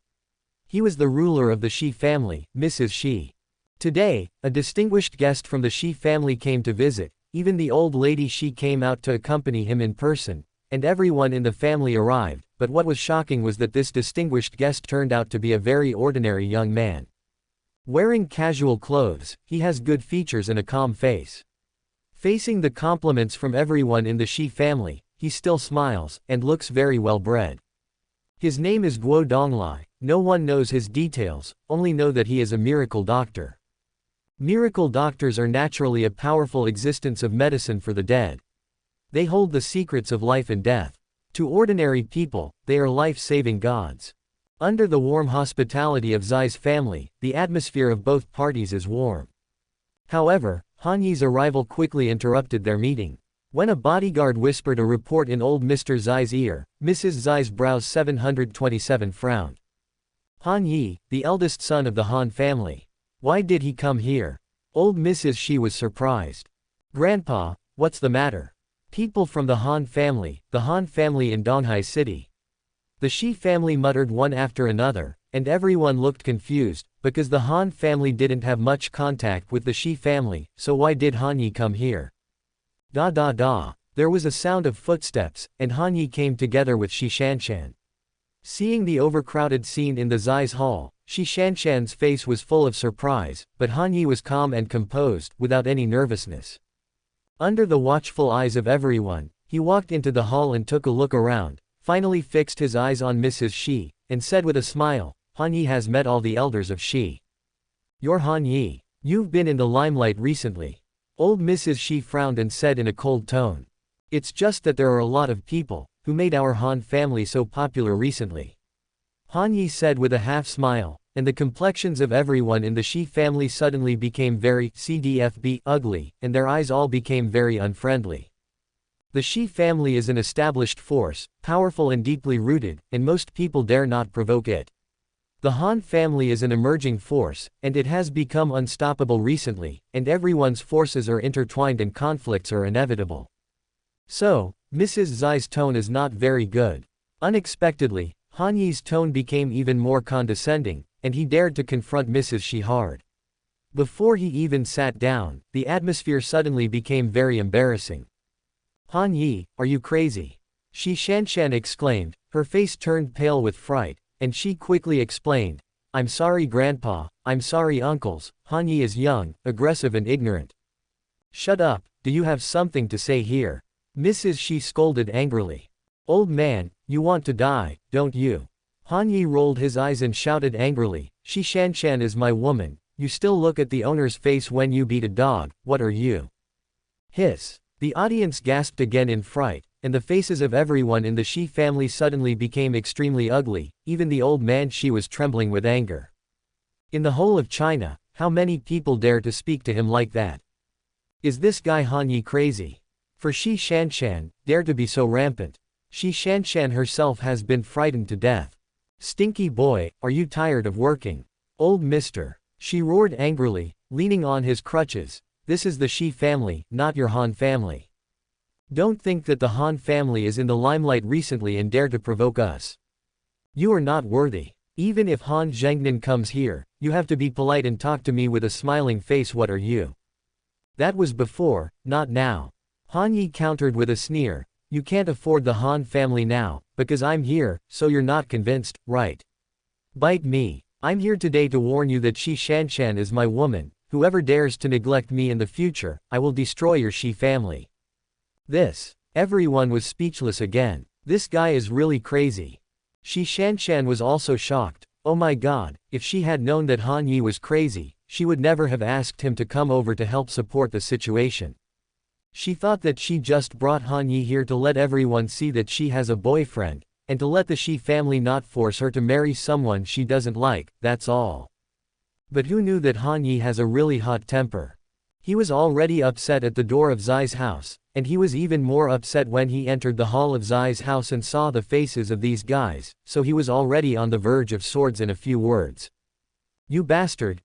He was the ruler of the Shi family, Mrs. Shi. Today, a distinguished guest from the Shi family came to visit. Even the old lady Shi came out to accompany him in person, and everyone in the family arrived, but what was shocking was that this distinguished guest turned out to be a very ordinary young man. Wearing casual clothes, he has good features and a calm face. Facing the compliments from everyone in the Shi family, he still smiles, and looks very well bred. His name is Guo Donglai. No one knows his details, only know that he is a miracle doctor. Miracle doctors are naturally a powerful existence of medicine for the dead. They hold the secrets of life and death. To ordinary people, they are life-saving gods. Under the warm hospitality of Zai's family, the atmosphere of both parties is warm. However, Han Yi's arrival quickly interrupted their meeting. When a bodyguard whispered a report in old Mr. Zai's ear, Mrs. Zai's brows 727 frowned. Han Yi, the eldest son of the Han family. Why did he come here? Old Mrs. Shi was surprised. Grandpa, what's the matter? People from the Han family in Donghai City. The Shi family muttered one after another, and everyone looked confused, because the Han family didn't have much contact with the Shi family, so why did Han Yi come here? Da. There was a sound of footsteps, and Han Yi came together with Shi Shanshan. Seeing the overcrowded scene in the Zai's hall, Shi Shanshan's face was full of surprise, but Han Yi was calm and composed, without any nervousness. Under the watchful eyes of everyone, he walked into the hall and took a look around, finally fixed his eyes on Mrs. Shi, and said with a smile, Han Yi has met all the elders of Shi. You're Han Yi. You've been in the limelight recently. Old Mrs. Shi frowned and said in a cold tone. It's just that there are a lot of people who made our Han family so popular recently. Han Yi said with a half-smile, and the complexions of everyone in the Shi family suddenly became very ugly, and their eyes all became very unfriendly. The Shi family is an established force, powerful and deeply rooted, and most people dare not provoke it. The Han family is an emerging force, and it has become unstoppable recently, and everyone's forces are intertwined and conflicts are inevitable. So, Mrs. Zai's tone is not very good. Unexpectedly, Han Yi's tone became even more condescending, and he dared to confront Mrs. Shi hard. Before he even sat down, the atmosphere suddenly became very embarrassing. Han Yi, are you crazy? Shi Shanshan exclaimed, her face turned pale with fright, and she quickly explained, I'm sorry grandpa, I'm sorry uncles, Han Yi is young, aggressive and ignorant. Shut up, do you have something to say here? Mrs. Shi scolded angrily. Old man, you want to die, don't you? Han Yi rolled his eyes and shouted angrily, Shi Shanshan is my woman, you still look at the owner's face when you beat a dog, what are you? Hiss. The audience gasped again in fright, and the faces of everyone in the Shi family suddenly became extremely ugly, even the old man Shi was trembling with anger. In the whole of China, how many people dare to speak to him like that? Is this guy Han Yi crazy? For Shi Shanshan, dare to be so rampant. Shi Shanshan herself has been frightened to death. Stinky boy, are you tired of working? Old mister. She roared angrily, leaning on his crutches. This is the Shi family, not your Han family. Don't think that the Han family is in the limelight recently and dare to provoke us. You are not worthy. Even if Han Zhengnan comes here, you have to be polite and talk to me with a smiling face. What are you? That was before, not now. Han Yi countered with a sneer, you can't afford the Han family now, because I'm here, so you're not convinced, right? Bite me. I'm here today to warn you that Shi Shanshan is my woman, whoever dares to neglect me in the future, I will destroy your Shi family. Everyone was speechless again. This guy is really crazy. Shi Shanshan was also shocked. Oh my god, if she had known that Han Yi was crazy, she would never have asked him to come over to help support the situation. She thought that she just brought Han Yi here to let everyone see that she has a boyfriend, and to let the Shi family not force her to marry someone she doesn't like, that's all. But who knew that Han Yi has a really hot temper? He was already upset at the door of Zai's house, and he was even more upset when he entered the hall of Zai's house and saw the faces of these guys, so he was already on the verge of swords in a few words. You bastard,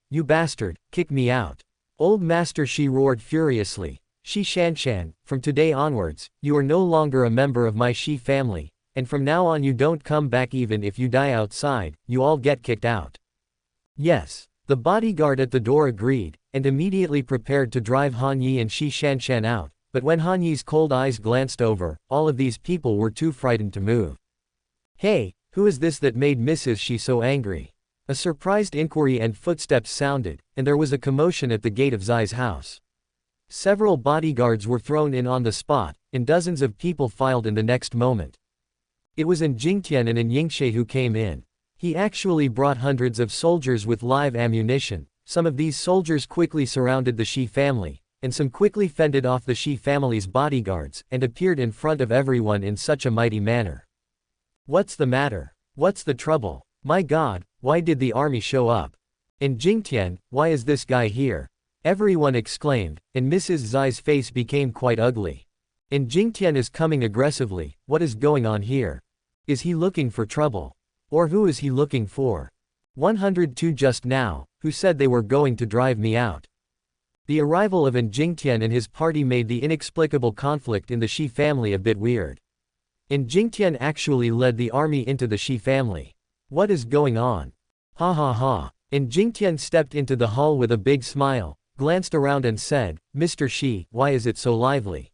kick me out. Old Master Shi roared furiously. Shi Shanshan, from today onwards, you are no longer a member of my Shi family, and from now on you don't come back even if you die outside, you all get kicked out. Yes. The bodyguard at the door agreed, and immediately prepared to drive Han Yi and Shi Shanshan out, but when Han Yi's cold eyes glanced over, all of these people were too frightened to move. Hey, who is this that made Mrs. Shi so angry? A surprised inquiry and footsteps sounded, and there was a commotion at the gate of Zai's house. Several bodyguards were thrown in on the spot, and dozens of people filed in the next moment. It was in Jingtian and in Yingshe who came in. He actually brought hundreds of soldiers with live ammunition. Some of these soldiers quickly surrounded the Shi family, and some quickly fended off the Shi family's bodyguards, and appeared in front of everyone in such a mighty manner. What's the matter? What's the trouble? My god, why did the army show up? In Jingtian, why is this guy here? Everyone exclaimed, and Mrs. Zai's face became quite ugly. And Jingtian is coming aggressively, what is going on here? Is he looking for trouble? Or who is he looking for? 102 just now, who said they were going to drive me out? The arrival of An Jingtian and his party made the inexplicable conflict in the Shi family a bit weird. An Jingtian actually led the army into the Shi family. What is going on? Ha ha ha. An Jingtian stepped into the hall with a big smile, glanced around and said, Mr. Shi, why is it so lively?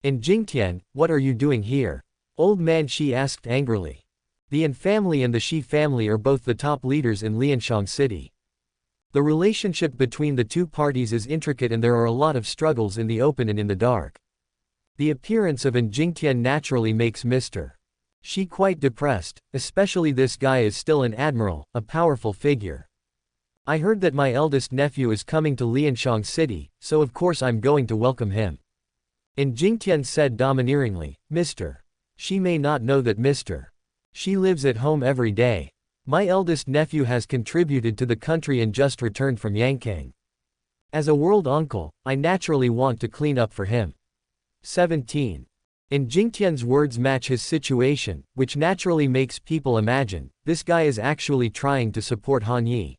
"In Jingtian, what are you doing here?" Old man Shi asked angrily. The An family and the Shi family are both the top leaders in Lianshang City. The relationship between the two parties is intricate and there are a lot of struggles in the open and in the dark. The appearance of An Jingtian naturally makes Mr. Shi quite depressed, especially this guy is still an admiral, a powerful figure. "I heard that my eldest nephew is coming to Lianshang City, so of course I'm going to welcome him," An Jingtian said domineeringly. "Mr. Shi may not know that Mr. Shi lives at home every day. My eldest nephew has contributed to the country and just returned from Yankang. As a world uncle, I naturally want to clean up for him." 17. An Jingtian's words match his situation, which naturally makes people imagine, this guy is actually trying to support Han Yi.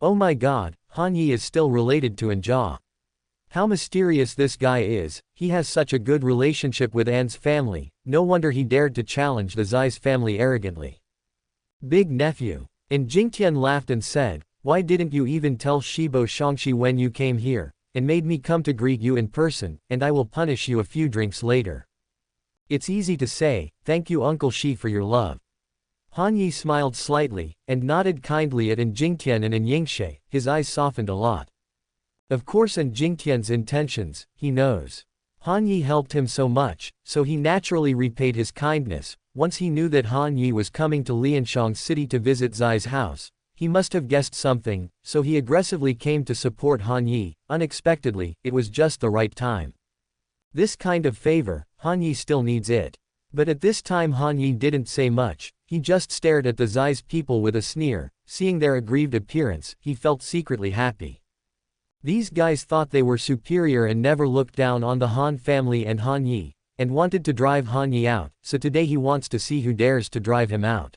Oh my god, Han Yi is still related to An Jia. How mysterious this guy is, he has such a good relationship with An's family, no wonder he dared to challenge the Zai's family arrogantly. "Big nephew." An Jingtian laughed and said, "Why didn't you even tell Shibo Shangxi when you came here, and made me come to greet you in person, and I will punish you a few drinks later." "It's easy to say, thank you Uncle Shi for your love." Han Yi smiled slightly, and nodded kindly at An Jingtian and An Yingshe, his eyes softened a lot. Of course An Jingtian's intentions, he knows. Han Yi helped him so much, so he naturally repaid his kindness. Once he knew that Han Yi was coming to Lianshang City to visit Zai's house, he must have guessed something, so he aggressively came to support Han Yi. Unexpectedly, it was just the right time. This kind of favor, Han Yi still needs it. But at this time Han Yi didn't say much, he just stared at the Zai's people with a sneer. Seeing their aggrieved appearance, he felt secretly happy. These guys thought they were superior and never looked down on the Han family and Han Yi, and wanted to drive Han Yi out, so today he wants to see who dares to drive him out.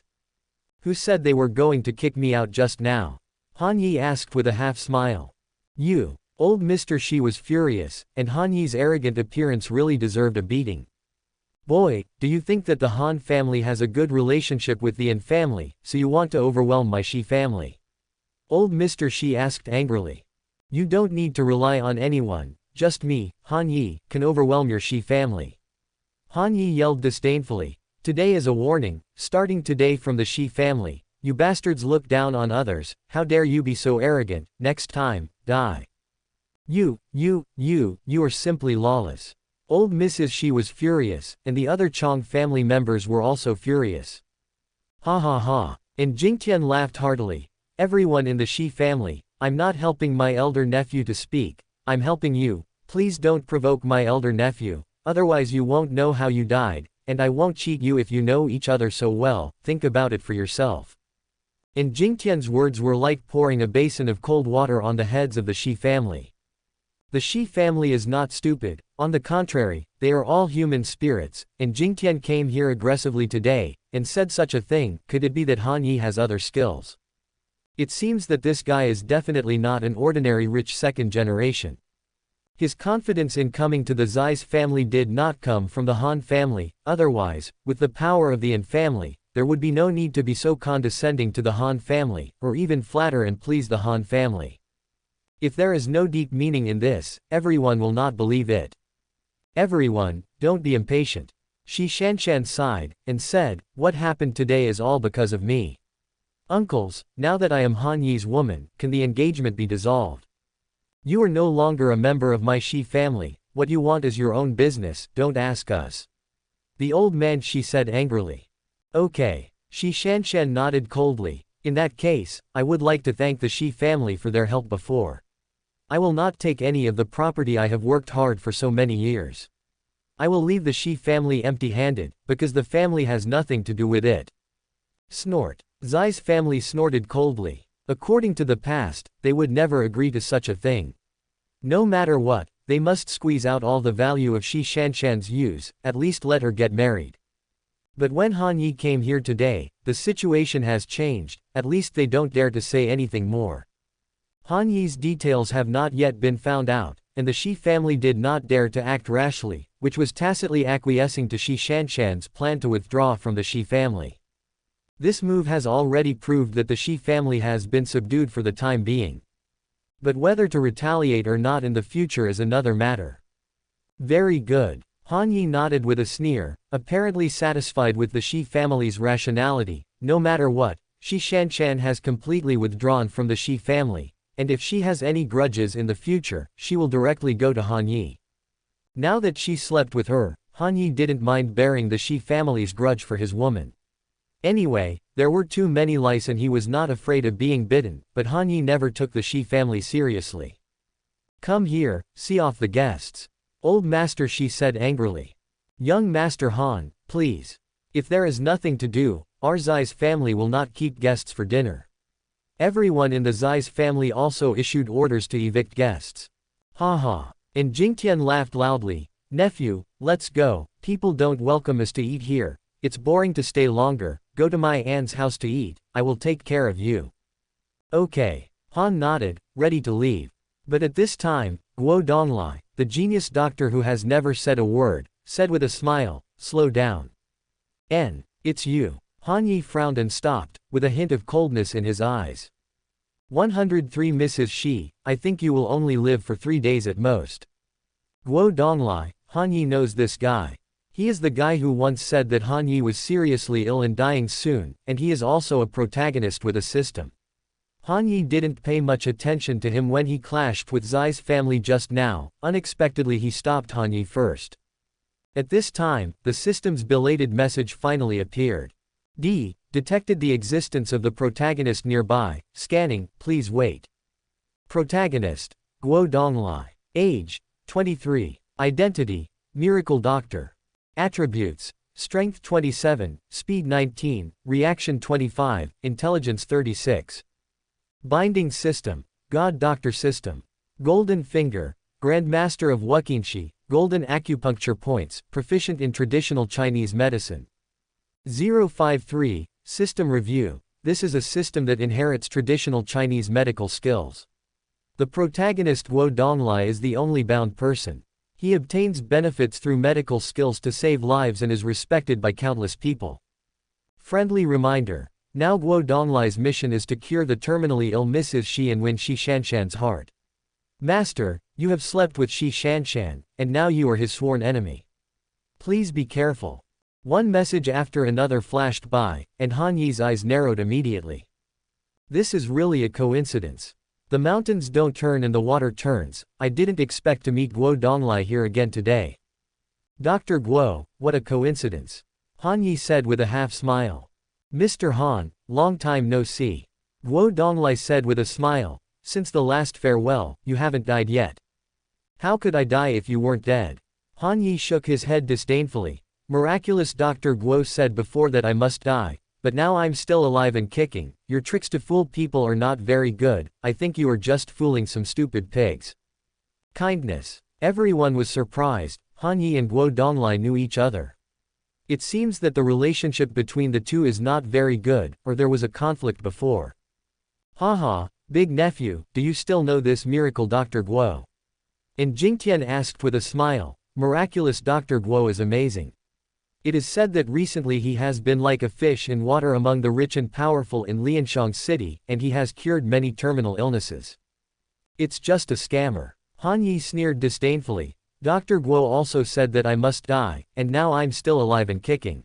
"Who said they were going to kick me out just now?" Han Yi asked with a half smile. "You." Old Mr. Shi was furious, and Han Yi's arrogant appearance really deserved a beating. "Boy, do you think that the Han family has a good relationship with the An family, so you want to overwhelm my Shi family?" Old Mr. Shi asked angrily. "You don't need to rely on anyone, just me, Han Yi, can overwhelm your Shi family." Han Yi yelled disdainfully. "Today is a warning, starting today from the Shi family, you bastards look down on others, how dare you be so arrogant, next time, die. You are simply lawless." Old Mrs. Shi was furious, and the other Chong family members were also furious. "Ha ha ha." An Jingtian laughed heartily. "Everyone in the Shi family, I'm not helping my elder nephew to speak, I'm helping you. Please don't provoke my elder nephew, otherwise you won't know how you died, and I won't cheat you if you know each other so well, think about it for yourself." An Jingtian's words were like pouring a basin of cold water on the heads of the Shi family. The Shi family is not stupid, on the contrary, they are all human spirits. An Jingtian came here aggressively today, and said such a thing. Could it be that Han Yi has other skills? It seems that this guy is definitely not an ordinary rich second generation. His confidence in coming to the Zai's family did not come from the Han family, otherwise, with the power of the An family, there would be no need to be so condescending to the Han family, or even flatter and please the Han family. If there is no deep meaning in this, everyone will not believe it. "Everyone, don't be impatient." Shi Shanshan sighed, and said, "What happened today is all because of me. Uncles, now that I am Han Yi's woman, can the engagement be dissolved? You are no longer a member of my Shi family, what you want is your own business, don't ask us." The old man Shi said angrily. "Okay." Shi Shanshan nodded coldly. "In that case, I would like to thank the Shi family for their help before. I will not take any of the property I have worked hard for so many years. I will leave the Shi family empty-handed, because the family has nothing to do with it." Snort. Zai's family snorted coldly. According to the past, they would never agree to such a thing. No matter what, they must squeeze out all the value of Shi Shanshan's use, at least let her get married. But when Han Yi came here today, the situation has changed, at least they don't dare to say anything more. Han Yi's details have not yet been found out, and the Shi family did not dare to act rashly, which was tacitly acquiescing to Shi Shanshan's plan to withdraw from the Shi family. This move has already proved that the Shi family has been subdued for the time being. But whether to retaliate or not in the future is another matter. Very good. Han Yi nodded with a sneer, apparently satisfied with the Shi family's rationality. No matter what, Shi Shanshan has completely withdrawn from the Shi family, and if she has any grudges in the future, she will directly go to Han Yi. Now that she slept with her, Han Yi didn't mind bearing the Shi family's grudge for his woman. Anyway, there were too many lice and he was not afraid of being bitten, but Han Yi never took the Shi family seriously. Come here, see off the guests. Old Master Shi said angrily. Young Master Han, please. If there is nothing to do, our Zai's family will not keep guests for dinner. Everyone in the Zai's family also issued orders to evict guests. Ha ha. And Jingtian laughed loudly. Nephew, let's go, people don't welcome us to eat here, it's boring to stay longer, go to my aunt's house to eat, I will take care of you. Okay. Han nodded, ready to leave. But at this time, Guo Donglai, the genius doctor who has never said a word, said with a smile, slow down. It's you. Han Yi frowned and stopped, with a hint of coldness in his eyes. 103 Mrs. Shi, I think you will only live for 3 days at most. Guo Donglai, Han Yi knows this guy. He is the guy who once said that Han Yi was seriously ill and dying soon, and he is also a protagonist with a system. Han Yi didn't pay much attention to him when he clashed with Zai's family just now. Unexpectedly he stopped Han Yi first. At this time, the system's belated message finally appeared. Detected the existence of the protagonist nearby, scanning, please wait. Protagonist, Guo Donglai. Age, 23. Identity, Miracle Doctor. Attributes, Strength 27, Speed 19, Reaction 25, Intelligence 36. Binding System, God Doctor System. Golden Finger, Grandmaster of Wakinshi, Golden Acupuncture Points, Proficient in Traditional Chinese Medicine. 053, System Review. This is a system that inherits traditional Chinese medical skills. The protagonist Guo Donglai is the only bound person. He obtains benefits through medical skills to save lives and is respected by countless people. Friendly reminder. Now Guo Donglai's mission is to cure the terminally ill Mrs. Shi and win Shi Shanshan's heart. Master, you have slept with Shi Shanshan, and now you are his sworn enemy. Please be careful. One message after another flashed by, and Han Yi's eyes narrowed immediately. This is really a coincidence. The mountains don't turn and the water turns. I didn't expect to meet Guo Donglai here again today. Dr. Guo, what a coincidence. Han Yi said with a half-smile. Mr. Han, long time no see. Guo Donglai said with a smile, since the last farewell, you haven't died yet. How could I die if you weren't dead? Han Yi shook his head disdainfully. Miraculous Dr. Guo said before that I must die, but now I'm still alive and kicking. Your tricks to fool people are not very good, I think you are just fooling some stupid pigs. Kindness. Everyone was surprised. Han Yi and Guo Donglai knew each other. It seems that the relationship between the two is not very good, or there was a conflict before. Haha, big nephew, do you still know this miracle Dr. Guo? And Jingtian asked with a smile, miraculous Dr. Guo is amazing. It is said that recently he has been like a fish in water among the rich and powerful in Lianshang City, and he has cured many terminal illnesses. It's just a scammer. Han Yi sneered disdainfully. Dr. Guo also said that I must die, and now I'm still alive and kicking.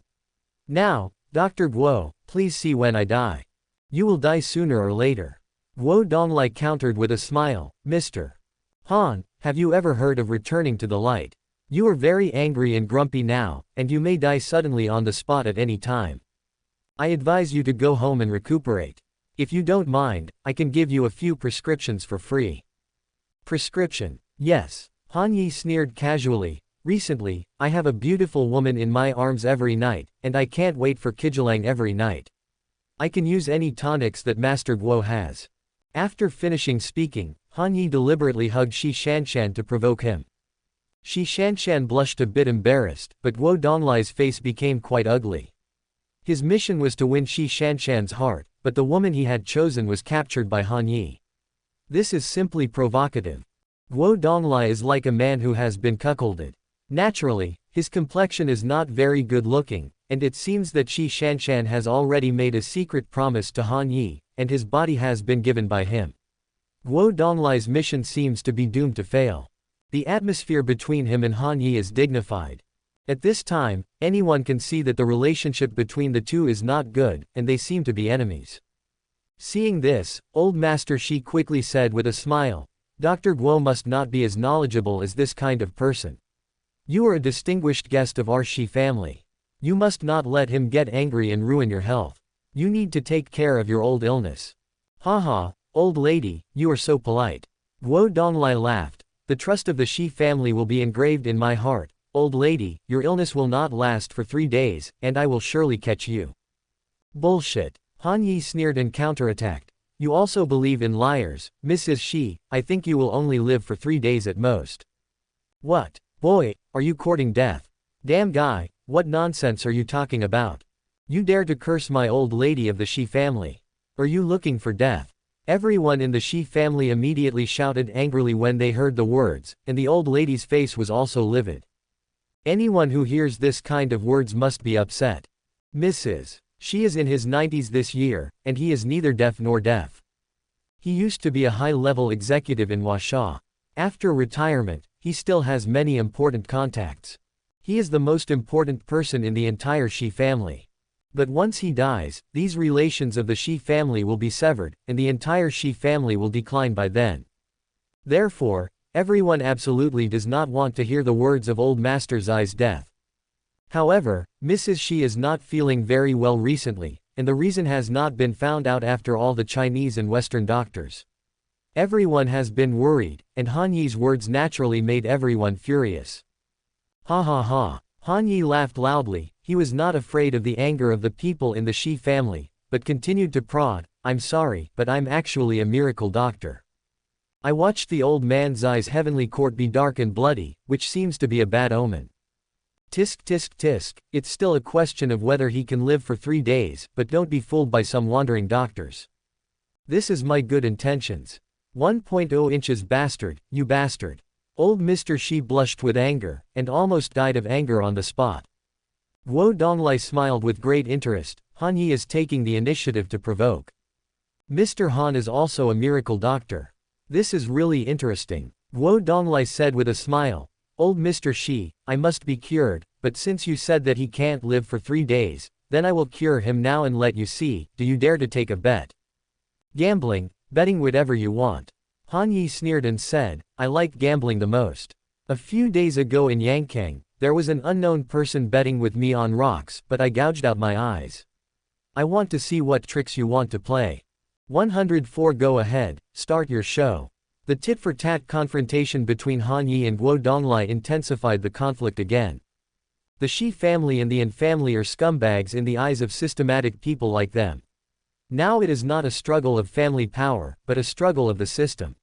Now, Dr. Guo, please see when I die. You will die sooner or later. Guo Donglai countered with a smile, Mr. Han, have you ever heard of returning to the light? You are very angry and grumpy now, and you may die suddenly on the spot at any time. I advise you to go home and recuperate. If you don't mind, I can give you a few prescriptions for free. Prescription? Yes. Han Yi sneered casually. Recently, I have a beautiful woman in my arms every night, and I can't wait for Kijilang every night. I can use any tonics that Master Guo has. After finishing speaking, Han Yi deliberately hugged Shi Shanshan to provoke him. Shi Shanshan blushed a bit embarrassed, but Guo Donglai's face became quite ugly. His mission was to win Shi Shanshan's heart, but the woman he had chosen was captured by Han Yi. This is simply provocative. Guo Donglai is like a man who has been cuckolded. Naturally, his complexion is not very good looking, and it seems that Shi Shanshan has already made a secret promise to Han Yi, and his body has been given by him. Guo Donglai's mission seems to be doomed to fail. The atmosphere between him and Han Yi is dignified. At this time, anyone can see that the relationship between the two is not good, and they seem to be enemies. Seeing this, Old Master Shi quickly said with a smile, Dr. Guo must not be as knowledgeable as this kind of person. You are a distinguished guest of our Shi family. You must not let him get angry and ruin your health. You need to take care of your old illness. Haha, old lady, you are so polite. Guo Donglai laughed. The trust of the Shi family will be engraved in my heart. Old lady, your illness will not last for 3 days, and I will surely catch you. Bullshit. Han Yi sneered and counterattacked. You also believe in liars, Mrs. Shi. I think you will only live for 3 days at most. What? Boy, are you courting death? Damn guy, what nonsense are you talking about? You dare to curse my old lady of the Shi family. Are you looking for death? Everyone in the Shi family immediately shouted angrily when they heard the words, and the old lady's face was also livid. Anyone who hears this kind of words must be upset. Mrs. Shi is in his 90s this year, and he is neither deaf nor deaf. He used to be a high-level executive in Huasha. After retirement, he still has many important contacts. He is the most important person in the entire Shi family. But once he dies, these relations of the Shi family will be severed, and the entire Shi family will decline by then. Therefore, everyone absolutely does not want to hear the words of Old Master Zai's death. However, Mrs. Shi is not feeling very well recently, and the reason has not been found out after all the Chinese and Western doctors. Everyone has been worried, and Han Yi's words naturally made everyone furious. Ha ha ha. Han Yi laughed loudly. He was not afraid of the anger of the people in the Shi family, but continued to prod, I'm sorry, but I'm actually a miracle doctor. I watched the old man Zai's heavenly court be dark and bloody, which seems to be a bad omen. Tisk tisk tisk, it's still a question of whether he can live for 3 days, but don't be fooled by some wandering doctors. This is my good intentions. 1.0 inches bastard, you bastard. Old Mr. Shi blushed with anger, and almost died of anger on the spot. Guo Donglai smiled with great interest. Han Yi is taking the initiative to provoke. Mr. Han is also a miracle doctor. This is really interesting. Guo Donglai said with a smile. Old Mr. Shi, I must be cured, but since you said that he can't live for 3 days, then I will cure him now and let you see. Do you dare to take a bet? Gambling, betting whatever you want. Han Yi sneered and said, I like gambling the most. A few days ago in Yangkang, there was an unknown person betting with me on rocks, but I gouged out my eyes. I want to see what tricks you want to play. 104 Go ahead, start your show. The tit-for-tat confrontation between Han Yi and Guo Donglai intensified the conflict again. The Shi family and the An family are scumbags in the eyes of systematic people like them. Now it is not a struggle of family power, but a struggle of the system.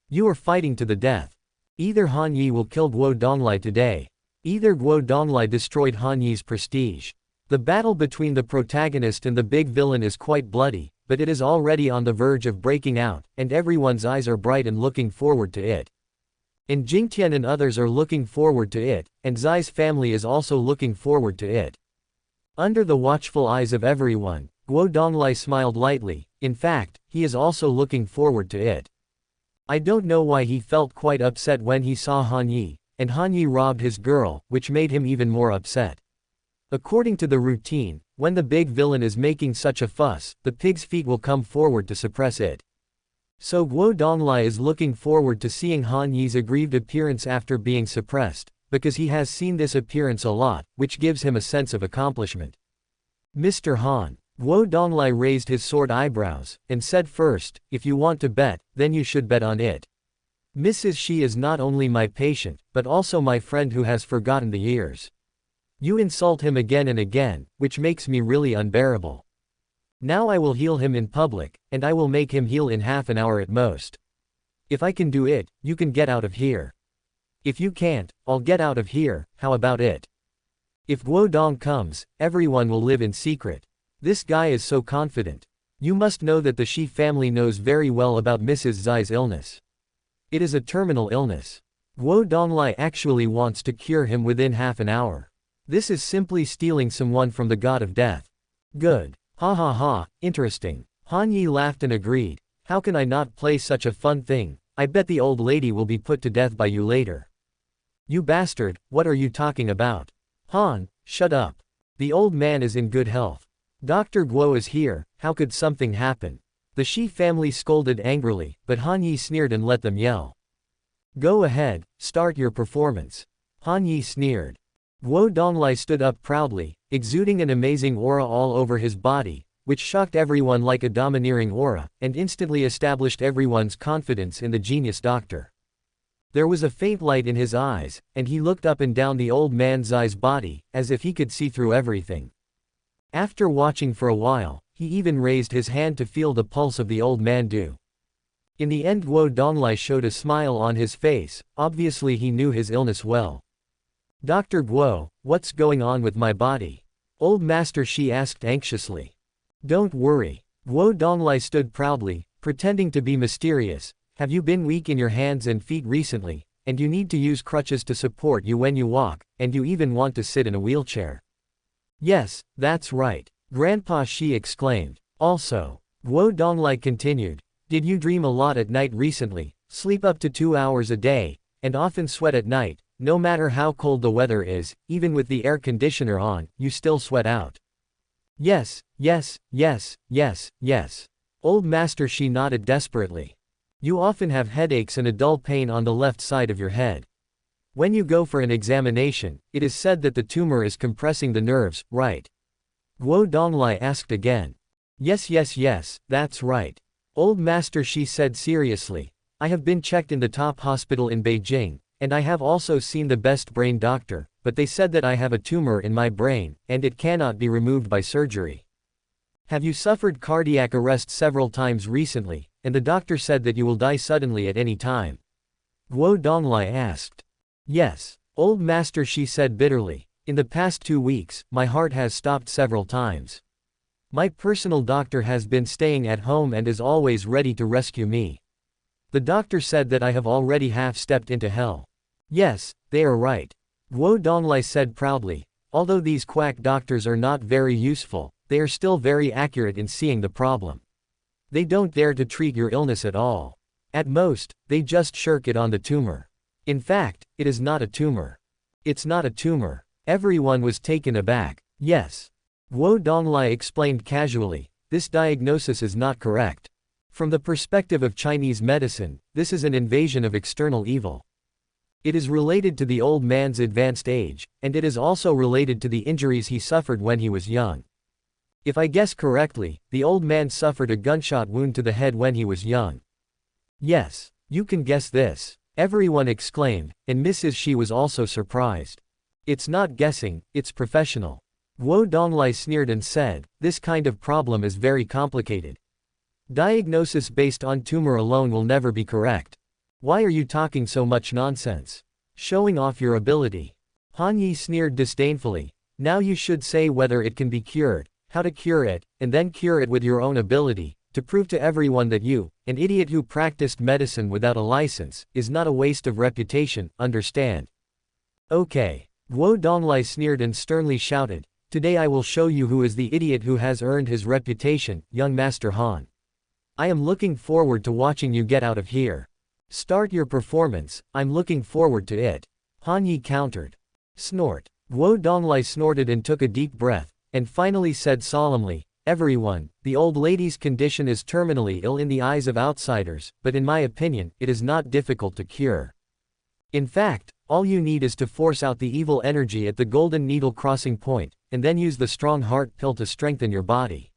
You are fighting to the death. Either Han Yi will kill Guo Donglai today. Either Guo Donglai destroyed Han Yi's prestige. The battle between the protagonist and the big villain is quite bloody, but it is already on the verge of breaking out, and everyone's eyes are bright and looking forward to it. And Jingtian and others are looking forward to it, and Zai's family is also looking forward to it. Under the watchful eyes of everyone, Guo Donglai smiled lightly. In fact, he is also looking forward to it. I don't know why he felt quite upset when he saw Han Yi, and Han Yi robbed his girl, which made him even more upset. According to the routine, when the big villain is making such a fuss, the pig's feet will come forward to suppress it. So Guo Donglai is looking forward to seeing Han Yi's aggrieved appearance after being suppressed, because he has seen this appearance a lot, which gives him a sense of accomplishment. Mr. Han. Guo Donglai raised his sword eyebrows, and said first, if you want to bet, then you should bet on it. Mrs. Shi is not only my patient, but also my friend who has forgotten the years. You insult him again and again, which makes me really unbearable. Now I will heal him in public, and I will make him heal in half an hour at most. If I can do it, you can get out of here. If you can't, I'll get out of here, how about it? If Guo Dong comes, everyone will live in secret. This guy is so confident. You must know that the Shi family knows very well about Mrs. Zai's illness. It is a terminal illness. Guo Donglai actually wants to cure him within half an hour. This is simply stealing someone from the god of death. Good. Ha ha ha, interesting. Han Yi laughed and agreed. How can I not play such a fun thing? I bet the old lady will be put to death by you later. You bastard, what are you talking about? Han, shut up. The old man is in good health. Dr. Guo is here, how could something happen? The Shi family scolded angrily, but Han Yi sneered and let them yell. Go ahead, start your performance. Han Yi sneered. Guo Donglai stood up proudly, exuding an amazing aura all over his body, which shocked everyone like a domineering aura, and instantly established everyone's confidence in the genius doctor. There was a faint light in his eyes, and he looked up and down the old man's body, as if he could see through everything. After watching for a while, he even raised his hand to feel the pulse of the old man do. In the end Guo Donglai showed a smile on his face, obviously he knew his illness well. Dr. Guo, what's going on with my body? Old Master Shi asked anxiously. Don't worry. Guo Donglai stood proudly, pretending to be mysterious. Have you been weak in your hands and feet recently, and you need to use crutches to support you when you walk, and you even want to sit in a wheelchair? Yes, that's right. Grandpa Shi exclaimed. Also, Guo Donglai continued, did you dream a lot at night recently, sleep up to 2 hours a day, and often sweat at night, no matter how cold the weather is, even with the air conditioner on, you still sweat out? Yes, yes, yes, yes, yes. Old Master Shi nodded desperately. You often have headaches and a dull pain on the left side of your head. When you go for an examination, it is said that the tumor is compressing the nerves, right? Guo Donglai asked again. Yes, yes, yes, that's right. Old Master Shi said seriously. I have been checked in the top hospital in Beijing, and I have also seen the best brain doctor, but they said that I have a tumor in my brain, and it cannot be removed by surgery. Have you suffered cardiac arrest several times recently, and the doctor said that you will die suddenly at any time? Guo Donglai asked. Yes. Old Master Shi said bitterly. In the past 2 weeks, my heart has stopped several times. My personal doctor has been staying at home and is always ready to rescue me. The doctor said that I have already half-stepped into hell. Yes, they are right. Guo Donglai said proudly. Although these quack doctors are not very useful, they are still very accurate in seeing the problem. They don't dare to treat your illness at all. At most, they just shirk it on the tumor. In fact, it is not a tumor. It's not a tumor. Everyone was taken aback. Yes. Guo Donglai explained casually, this diagnosis is not correct. From the perspective of Chinese medicine, this is an invasion of external evil. It is related to the old man's advanced age, and it is also related to the injuries he suffered when he was young. If I guess correctly, the old man suffered a gunshot wound to the head when he was young. Yes, you can guess this. Everyone exclaimed, and Mrs. Shi was also surprised. It's not guessing, it's professional. Guo Donglai sneered and said, this kind of problem is very complicated. Diagnosis based on tumor alone will never be correct. Why are you talking so much nonsense? Showing off your ability. Han Yi sneered disdainfully. Now you should say whether it can be cured, how to cure it, and then cure it with your own ability, to prove to everyone that you, an idiot who practiced medicine without a license, is not a waste of reputation, understand? Okay. Guo Donglai sneered and sternly shouted, today I will show you who is the idiot who has earned his reputation, young Master Han. I am looking forward to watching you get out of here. Start your performance, I'm looking forward to it. Han Yi countered. Snort. Guo Donglai snorted and took a deep breath, and finally said solemnly, everyone, the old lady's condition is terminally ill in the eyes of outsiders, but in my opinion, it is not difficult to cure. In fact, all you need is to force out the evil energy at the golden needle crossing point, and then use the strong heart pill to strengthen your body.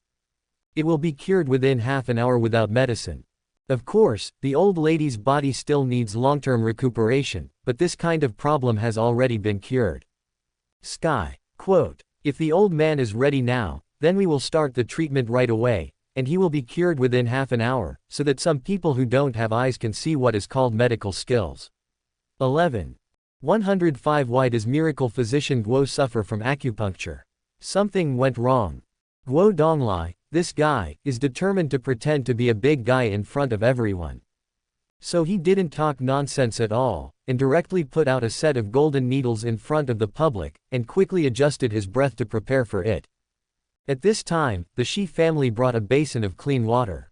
It will be cured within half an hour without medicine. Of course, the old lady's body still needs long-term recuperation, but this kind of problem has already been cured. Sky. Quote, if the old man is ready now, then we will start the treatment right away, and he will be cured within half an hour, so that some people who don't have eyes can see what is called medical skills. 11. 105 Why does miracle physician Guo suffer from acupuncture? Something went wrong. Guo Donglai, this guy, is determined to pretend to be a big guy in front of everyone. So he didn't talk nonsense at all, and directly put out a set of golden needles in front of the public, and quickly adjusted his breath to prepare for it. At this time, the Shi family brought a basin of clean water.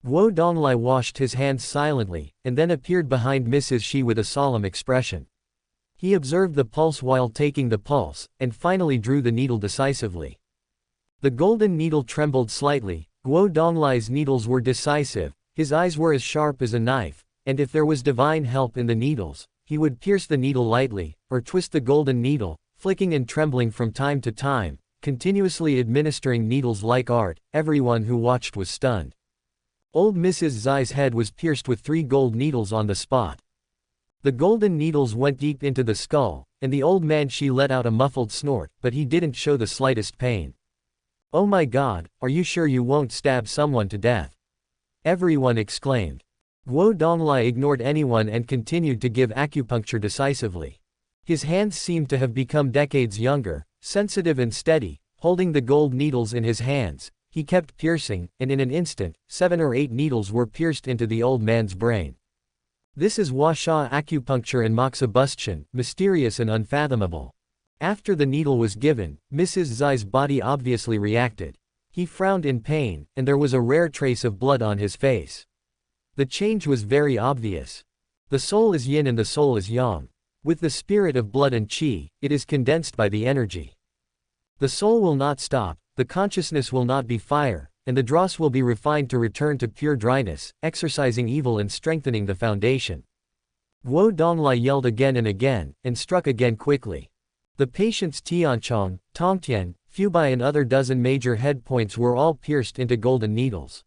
Guo Donglai washed his hands silently, and then appeared behind Mrs. Shi with a solemn expression. He observed the pulse while taking the pulse, and finally drew the needle decisively. The golden needle trembled slightly. Guo Donglai's needles were decisive, his eyes were as sharp as a knife, and if there was divine help in the needles, he would pierce the needle lightly, or twist the golden needle, flicking and trembling from time to time, continuously administering needles like art. Everyone who watched was stunned. Old Mrs. Zai's head was pierced with 3 gold needles on the spot. The golden needles went deep into the skull, and the old man she let out a muffled snort, but he didn't show the slightest pain. "Oh my God, are you sure you won't stab someone to death?" everyone exclaimed. Guo Donglai ignored anyone and continued to give acupuncture decisively. His hands seemed to have become decades younger, sensitive and steady, holding the gold needles in his hands. He kept piercing, and in an instant, 7 or 8 needles were pierced into the old man's brain. This is Huasha acupuncture and moxibustion, mysterious and unfathomable. After the needle was given, Mrs. Zai's body obviously reacted. He frowned in pain, and there was a rare trace of blood on his face. The change was very obvious. The soul is yin and the soul is yang. With the spirit of blood and qi, it is condensed by the energy. The soul will not stop, the consciousness will not be fire, and the dross will be refined to return to pure dryness, exorcising evil and strengthening the foundation. Guo Donglai yelled again and struck again quickly. The patients Tianchong, Tongtian, Fubai and other dozen major head points were all pierced into golden needles.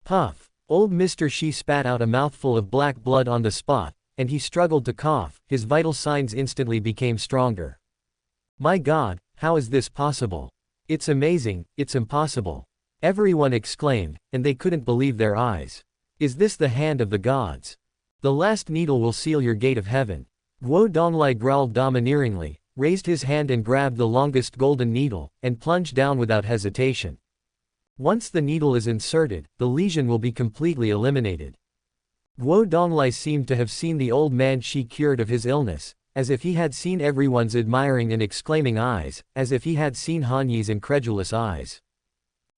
Puff! Old Mr. Shi spat out a mouthful of black blood on the spot, and he struggled to cough. His vital signs instantly became stronger. "My God, how is this possible? It's amazing, it's impossible," everyone exclaimed, and they couldn't believe their eyes. "Is this the hand of the gods? The last needle will seal your gate of heaven." Guo Donglai growled domineeringly, raised his hand and grabbed the longest golden needle, and plunged down without hesitation. Once the needle is inserted, the lesion will be completely eliminated. Guo Donglai seemed to have seen the old man she cured of his illness, as if he had seen everyone's admiring and exclaiming eyes, as if he had seen Han Yi's incredulous eyes.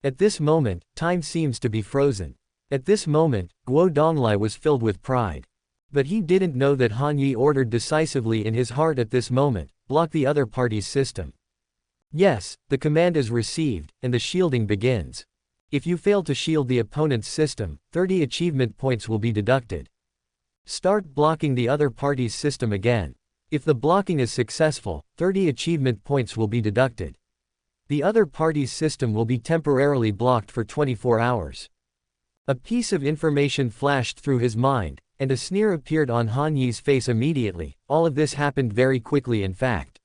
At this moment, time seems to be frozen. At this moment, Guo Donglai was filled with pride. But he didn't know that Han Yi ordered decisively in his heart at this moment, block the other party's system. Yes, the command is received, and the shielding begins. If you fail to shield the opponent's system, 30 achievement points will be deducted. Start blocking the other party's system again. If the blocking is successful, 30 achievement points will be deducted. The other party's system will be temporarily blocked for 24 hours. A piece of information flashed through his mind, and a sneer appeared on Han Yi's face immediately. All of this happened very quickly in fact.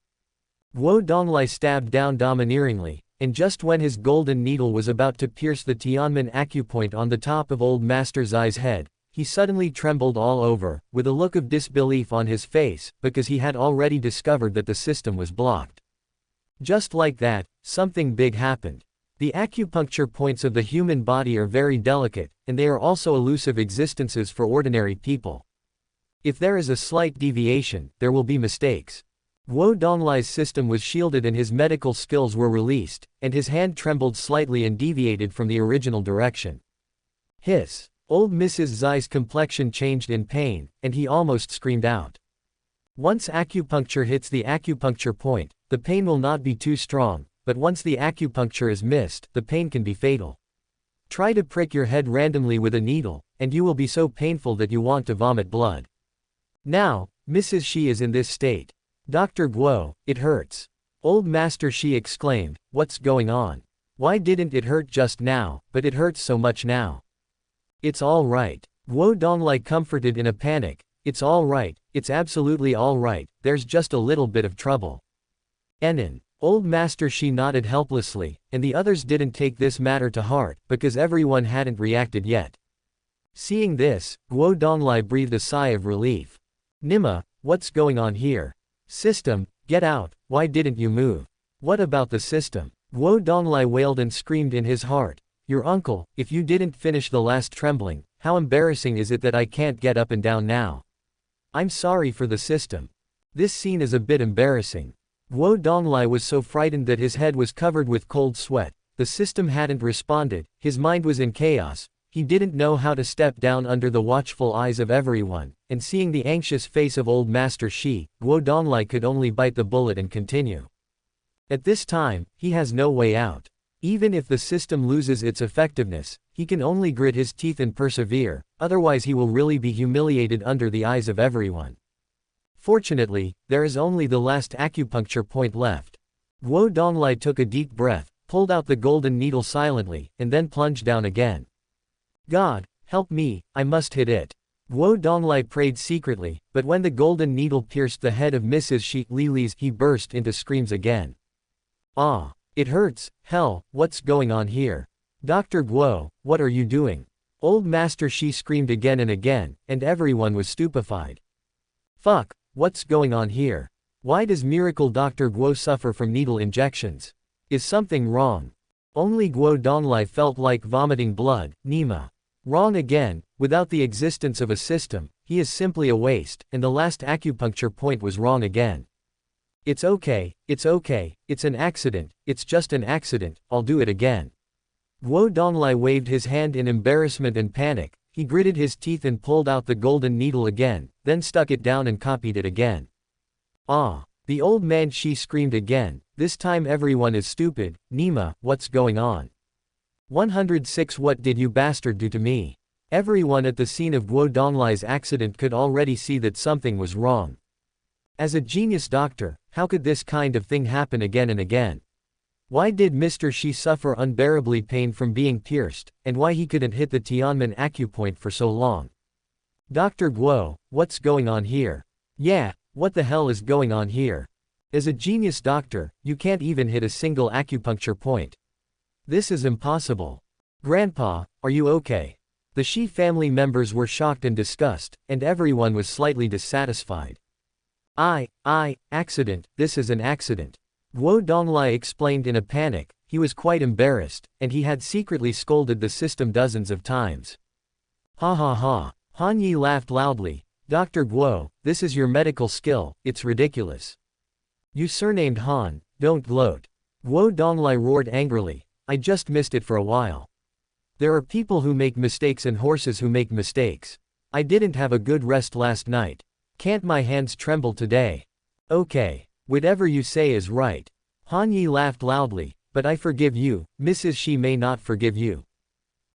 Guo Donglai stabbed down domineeringly, and just when his golden needle was about to pierce the Tianmen acupoint on the top of old Master Zai's head, he suddenly trembled all over, with a look of disbelief on his face, because he had already discovered that the system was blocked. Just like that, something big happened. The acupuncture points of the human body are very delicate, and they are also elusive existences for ordinary people. If there is a slight deviation, there will be mistakes. Guo Donglai's system was shielded and his medical skills were released, and his hand trembled slightly and deviated from the original direction. Hiss! Old Mrs. Zai's complexion changed in pain, and he almost screamed out. Once acupuncture hits the acupuncture point, the pain will not be too strong, but once the acupuncture is missed, the pain can be fatal. Try to prick your head randomly with a needle, and you will be so painful that you want to vomit blood. Now, Mrs. Shi is in this state. Dr. Guo, it hurts. Old Master Shi exclaimed, what's going on? Why didn't it hurt just now, but it hurts so much now? It's all right. Guo Donglai comforted in a panic, it's all right, it's absolutely all right, there's just a little bit of trouble. Enin. Old Master Shi nodded helplessly, and the others didn't take this matter to heart, because everyone hadn't reacted yet. Seeing this, Guo Donglai breathed a sigh of relief. Nima, what's going on here? System, get out, why didn't you move? What about the system? Guo Donglai wailed and screamed in his heart. Your uncle, if you didn't finish the last trembling, how embarrassing is it that I can't get up and down now? I'm sorry for the system. This scene is a bit embarrassing. Guo Donglai was so frightened that his head was covered with cold sweat. The system hadn't responded, his mind was in chaos. He didn't know how to step down under the watchful eyes of everyone, and seeing the anxious face of old Master Shi, Guo Donglai could only bite the bullet and continue. At this time, he has no way out. Even if the system loses its effectiveness, he can only grit his teeth and persevere, otherwise he will really be humiliated under the eyes of everyone. Fortunately, there is only the last acupuncture point left. Guo Donglai took a deep breath, pulled out the golden needle silently, and then plunged down again. God, help me, I must hit it. Guo Donglai prayed secretly, but when the golden needle pierced the head of Mrs. Shi Lilis, he burst into screams again. Ah! It hurts, hell, what's going on here? Dr. Guo, what are you doing? Old Master Shi screamed again and again, and everyone was stupefied. Fuck, what's going on here? Why does miracle Dr. Guo suffer from needle injections? Is something wrong? Only Guo Donglai felt like vomiting blood. Nima. Wrong again, without the existence of a system, he is simply a waste, and the last acupuncture point was wrong again. It's okay, it's an accident, it's just an accident, I'll do it again. Guo Donglai waved his hand in embarrassment and panic, he gritted his teeth and pulled out the golden needle again, then stuck it down and copied it again. Ah! The old man Shi screamed again, this time everyone is stupid. Nima, what's going on? 106 What did you bastard do to me? Everyone at the scene of Guo Donglai's accident could already see that something was wrong. As a genius doctor, how could this kind of thing happen again and again? Why did Mr. Shi suffer unbearably pain from being pierced, and why he couldn't hit the Tianmen acupoint for so long? Dr. Guo, what's going on here? Yeah, what the hell is going on here? As a genius doctor, you can't even hit a single acupuncture point. This is impossible. Grandpa, are you okay? The Shi family members were shocked and disgusted, and everyone was slightly dissatisfied. Accident, this is an accident. Guo Donglai explained in a panic, he was quite embarrassed, and he had secretly scolded the system dozens of times. Ha ha ha. Han Yi laughed loudly. Dr. Guo, this is your medical skill, it's ridiculous. You surnamed Han, don't gloat. Guo Donglai roared angrily, I just missed it for a while. There are people who make mistakes and horses who make mistakes. I didn't have a good rest last night. Can't my hands tremble today? Okay. Whatever you say is right. Han Yi laughed loudly, but I forgive you, Mrs. Shi may not forgive you.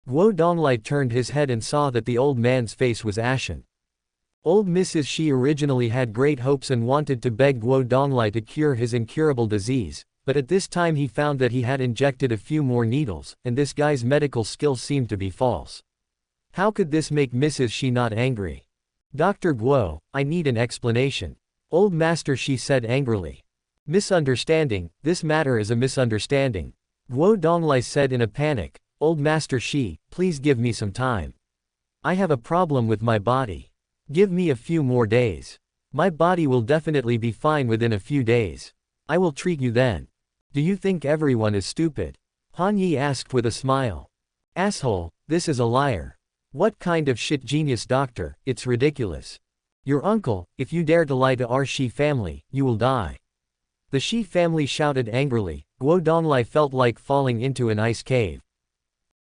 Guo Donglai turned his head and saw that the old man's face was ashen. Old Mrs. Shi originally had great hopes and wanted to beg Guo Donglai to cure his incurable disease, but at this time he found that he had injected a few more needles, and this guy's medical skills seemed to be false. How could this make Mrs. Shi not angry? Dr. Guo, I need an explanation. Old Master Shi said angrily. Misunderstanding, this matter is a misunderstanding. Guo Donglai said in a panic, Old Master Shi, please give me some time. I have a problem with my body. Give me a few more days. My body will definitely be fine within a few days. I will treat you then. Do you think everyone is stupid? Han Yi asked with a smile. Asshole, this is a liar. What kind of shit genius doctor, it's ridiculous. Your uncle, if you dare to lie to our Shi family, you will die. The Shi family shouted angrily. Guo Donglai felt like falling into an ice cave.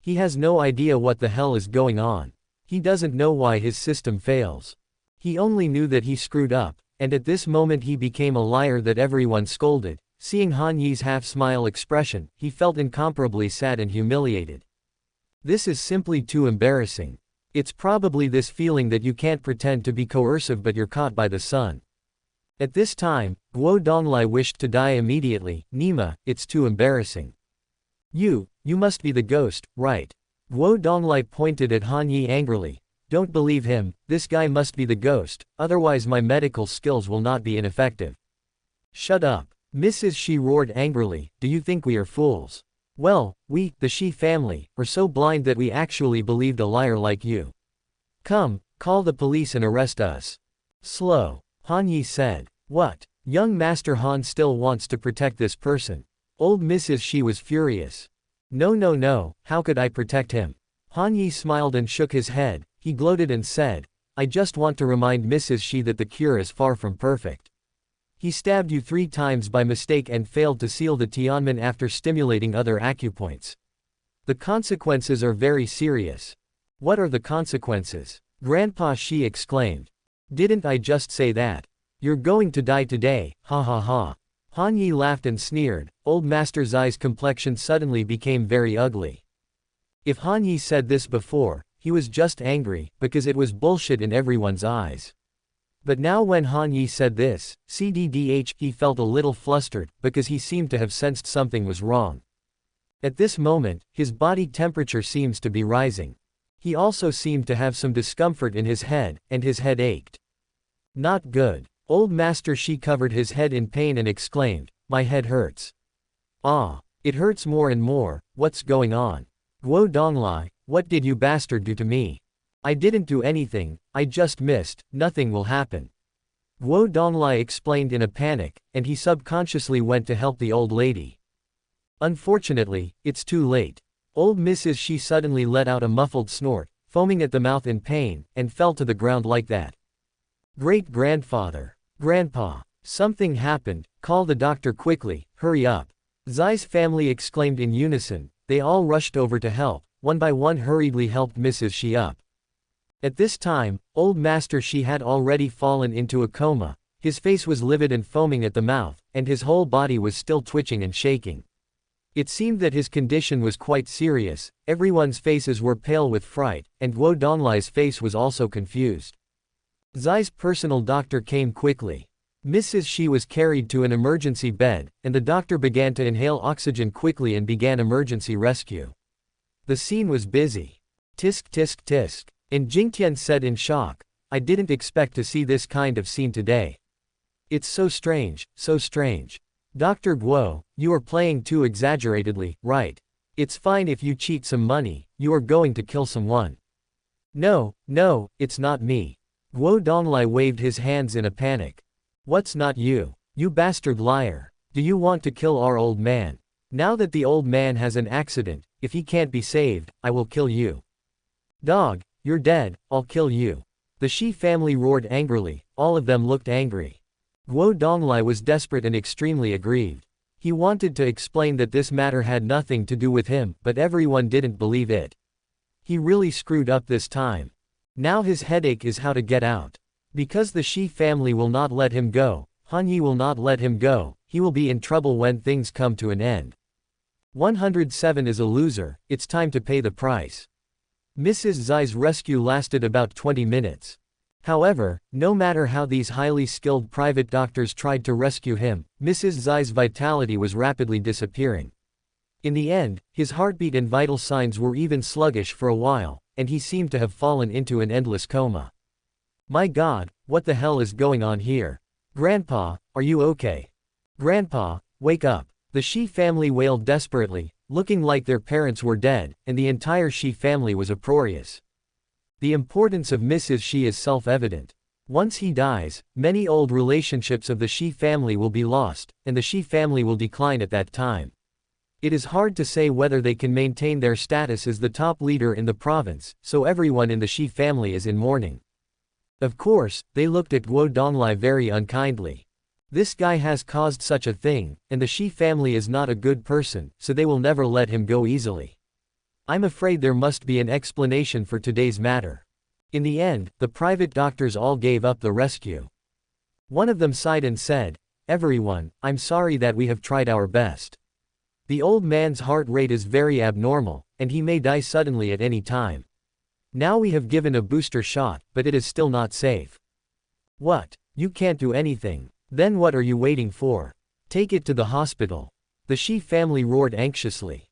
He has no idea what the hell is going on. He doesn't know why his system fails. He only knew that he screwed up, and at this moment he became a liar that everyone scolded. Seeing Han Yi's half-smile expression, he felt incomparably sad and humiliated. This is simply too embarrassing. It's probably this feeling that you can't pretend to be coercive but you're caught by the sun. At this time, Guo Donglai wished to die immediately. Nima, it's too embarrassing. You must be the ghost, right? Guo Donglai pointed at Han Yi angrily. Don't believe him, this guy must be the ghost, otherwise my medical skills will not be ineffective. Shut up. Mrs. Shi roared angrily, do you think we are fools? Well, we, the Shi family, are so blind that we actually believed a liar like you. Come, call the police and arrest us. Slow. Han Yi said. What? Young Master Han still wants to protect this person. Old Mrs. Shi was furious. No, how could I protect him? Han Yi smiled and shook his head, he gloated and said, I just want to remind Mrs. Shi that the cure is far from perfect. He stabbed you 3 times by mistake and failed to seal the Tianmen after stimulating other acupoints. The consequences are very serious. What are the consequences? Grandpa Shi exclaimed. Didn't I just say that? You're going to die today, ha ha ha. Han Yi laughed and sneered. Old Master Zai's complexion suddenly became very ugly. If Han Yi said this before, he was just angry, because it was bullshit in everyone's eyes. But now when Han Yi said this, he felt a little flustered, because he seemed to have sensed something was wrong. At this moment, his body temperature seems to be rising. He also seemed to have some discomfort in his head, and his head ached. Not good. Old Master Shi covered his head in pain and exclaimed, "My head hurts. Ah, it hurts more and more, what's going on? Guo Donglai, what did you bastard do to me? I didn't do anything, I just missed, nothing will happen." Guo Donglai explained in a panic, and he subconsciously went to help the old lady. Unfortunately, it's too late. Old Mrs. Shi suddenly let out a muffled snort, foaming at the mouth in pain, and fell to the ground like that. Great-grandfather. Grandpa. Something happened, call the doctor quickly, hurry up. Zai's family exclaimed in unison. They all rushed over to help, one by one hurriedly helped Mrs. Shi up. At this time, old Master Shi had already fallen into a coma, his face was livid and foaming at the mouth, and his whole body was still twitching and shaking. It seemed that his condition was quite serious, everyone's faces were pale with fright, and Guo Donglai's face was also confused. Zai's personal doctor came quickly. Mrs. Shi was carried to an emergency bed, and the doctor began to inhale oxygen quickly and began emergency rescue. The scene was busy. Tisk tisk tisk. And Jingtian said in shock, I didn't expect to see this kind of scene today. It's so strange, so strange. Dr. Guo, you are playing too exaggeratedly, right? It's fine if you cheat some money, you are going to kill someone. No, no, it's not me. Guo Donglai waved his hands in a panic. What's not you? You bastard liar. Do you want to kill our old man? Now that the old man has an accident, if he can't be saved, I will kill you. Dog, you're dead, I'll kill you. The Shi family roared angrily, all of them looked angry. Guo Donglai was desperate and extremely aggrieved. He wanted to explain that this matter had nothing to do with him, but everyone didn't believe it. He really screwed up this time. Now his headache is how to get out. Because the Shi family will not let him go, Han Yi will not let him go, he will be in trouble when things come to an end. 107 is a loser, it's time to pay the price. Mrs. Zai's rescue lasted about 20 minutes. However, no matter how these highly skilled private doctors tried to rescue him, Mrs. Zai's vitality was rapidly disappearing. In the end, his heartbeat and vital signs were even sluggish for a while, and he seemed to have fallen into an endless coma. My God, what the hell is going on here? Grandpa, are you okay? Grandpa, wake up. The Shi family wailed desperately, looking like their parents were dead, and the entire Shi family was uproarious. The importance of Mrs. Shi is self-evident. Once he dies, many old relationships of the Shi family will be lost, and the Shi family will decline at that time. It is hard to say whether they can maintain their status as the top leader in the province, so everyone in the Shi family is in mourning. Of course, they looked at Guo Donglai very unkindly. This guy has caused such a thing, and the Shi family is not a good person, so they will never let him go easily. I'm afraid there must be an explanation for today's matter. In the end, the private doctors all gave up the rescue. One of them sighed and said, Everyone, I'm sorry that we have tried our best. The old man's heart rate is very abnormal, and he may die suddenly at any time. Now we have given a booster shot, but it is still not safe. What? You can't do anything. Then what are you waiting for? Take it to the hospital. The Shi family roared anxiously.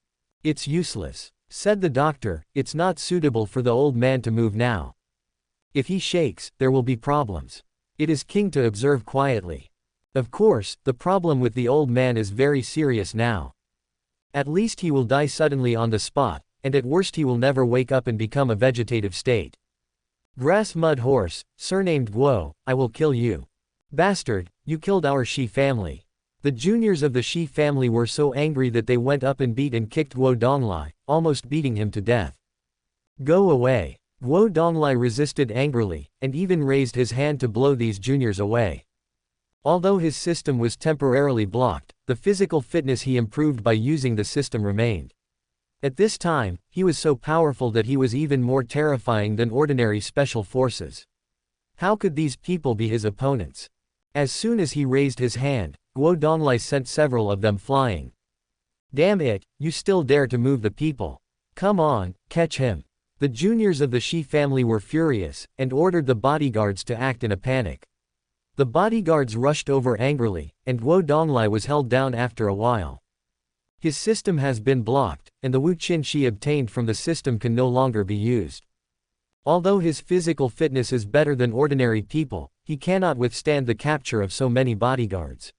It's useless, said the doctor, it's not suitable for the old man to move now. If he shakes, there will be problems. It is king to observe quietly. Of course, the problem with the old man is very serious now. At least he will die suddenly on the spot, and at worst he will never wake up and become a vegetative state. Grass mud horse, surnamed Guo, I will kill you. Bastard, you killed our Shi family. The juniors of the Shi family were so angry that they went up and beat and kicked Guo Donglai, almost beating him to death. Go away. Guo Donglai resisted angrily, and even raised his hand to blow these juniors away. Although his system was temporarily blocked, the physical fitness he improved by using the system remained. At this time, he was so powerful that he was even more terrifying than ordinary special forces. How could these people be his opponents? As soon as he raised his hand, Guo Donglai sent several of them flying. Damn it, you still dare to move the people. Come on, catch him. The juniors of the Shi family were furious, and ordered the bodyguards to act in a panic. The bodyguards rushed over angrily, and Guo Donglai was held down after a while. His system has been blocked, and the Wu Qin Shi obtained from the system can no longer be used. Although his physical fitness is better than ordinary people, he cannot withstand the capture of so many bodyguards.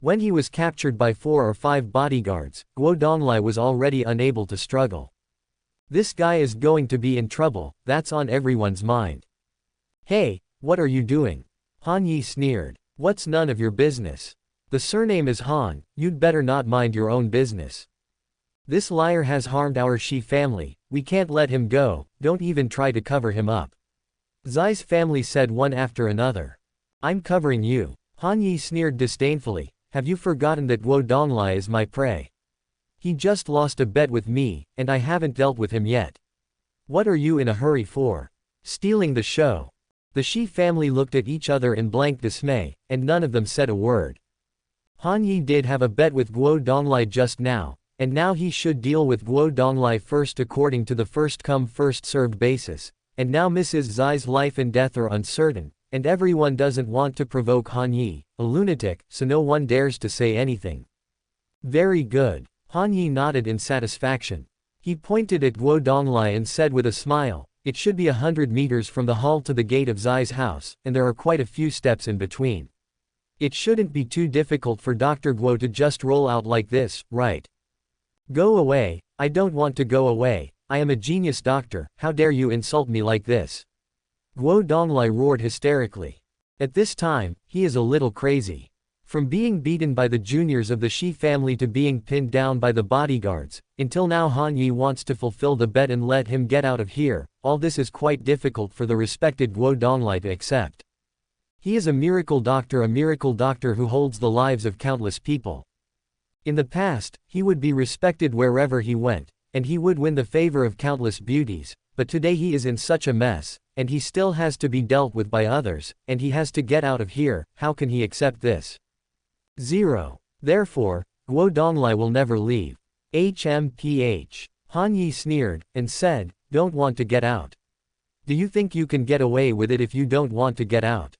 When he was captured by 4 or 5 bodyguards, Guo Donglai was already unable to struggle. This guy is going to be in trouble, that's on everyone's mind. Hey, what are you doing? Han Yi sneered. What's none of your business? The surname is Han, you'd better not mind your own business. This liar has harmed our Shi family, we can't let him go, don't even try to cover him up. Zai's family said one after another. I'm covering you. Han Yi sneered disdainfully. Have you forgotten that Guo Donglai is my prey? He just lost a bet with me, and I haven't dealt with him yet. What are you in a hurry for? Stealing the show. The Shi family looked at each other in blank dismay, and none of them said a word. Han Yi did have a bet with Guo Donglai just now, and now he should deal with Guo Donglai first according to the first-come first-served basis, and now Mrs. Zai's life and death are uncertain, and everyone doesn't want to provoke Han Yi, a lunatic, so no one dares to say anything. Very good. Han Yi nodded in satisfaction. He pointed at Guo Donglai and said with a smile, it should be 100 meters from the hall to the gate of Zai's house, and there are quite a few steps in between. It shouldn't be too difficult for Dr. Guo to just roll out like this, right? Go away, I don't want to go away, I am a genius doctor, how dare you insult me like this? Guo Donglai roared hysterically. At this time, he is a little crazy. From being beaten by the juniors of the Shi family to being pinned down by the bodyguards, until now Han Yi wants to fulfill the bet and let him get out of here, all this is quite difficult for the respected Guo Donglai to accept. He is a miracle doctor who holds the lives of countless people. In the past, he would be respected wherever he went, and he would win the favor of countless beauties, but today he is in such a mess, and he still has to be dealt with by others, and he has to get out of here, how can he accept this? 0. Therefore, Guo Donglai will never leave. HMPH. Han Yi sneered, and said, don't want to get out. Do you think you can get away with it if you don't want to get out?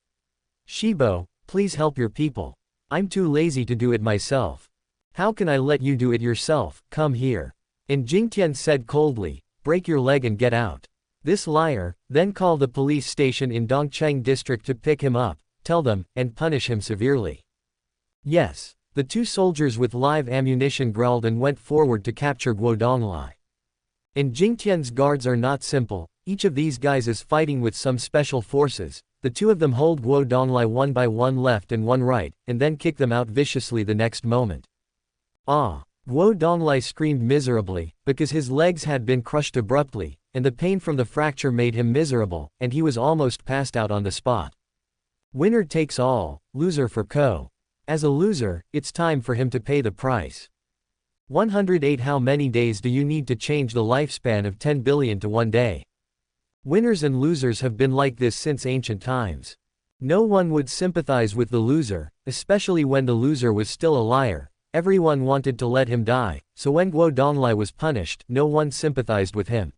Shibo, please help your people. I'm too lazy to do it myself. How can I let you do it yourself, come here. And Jingtian said coldly, break your leg and get out. This liar, then call the police station in Dongcheng district to pick him up, tell them, and punish him severely. Yes. The 2 soldiers with live ammunition growled and went forward to capture Guo Donglai. And Jingtian's guards are not simple, each of these guys is fighting with some special forces, the 2 of them hold Guo Donglai one by one left and one right, and then kick them out viciously the next moment. Ah! Guo Donglai screamed miserably, because his legs had been crushed abruptly, and the pain from the fracture made him miserable, and he was almost passed out on the spot. Winner takes all, loser for Co. As a loser, it's time for him to pay the price. 108 How many days do you need to change the lifespan of 10 billion to 1 day? Winners and losers have been like this since ancient times. No one would sympathize with the loser, especially when the loser was still a liar. Everyone wanted to let him die, so when Guo Donglai was punished, no one sympathized with him.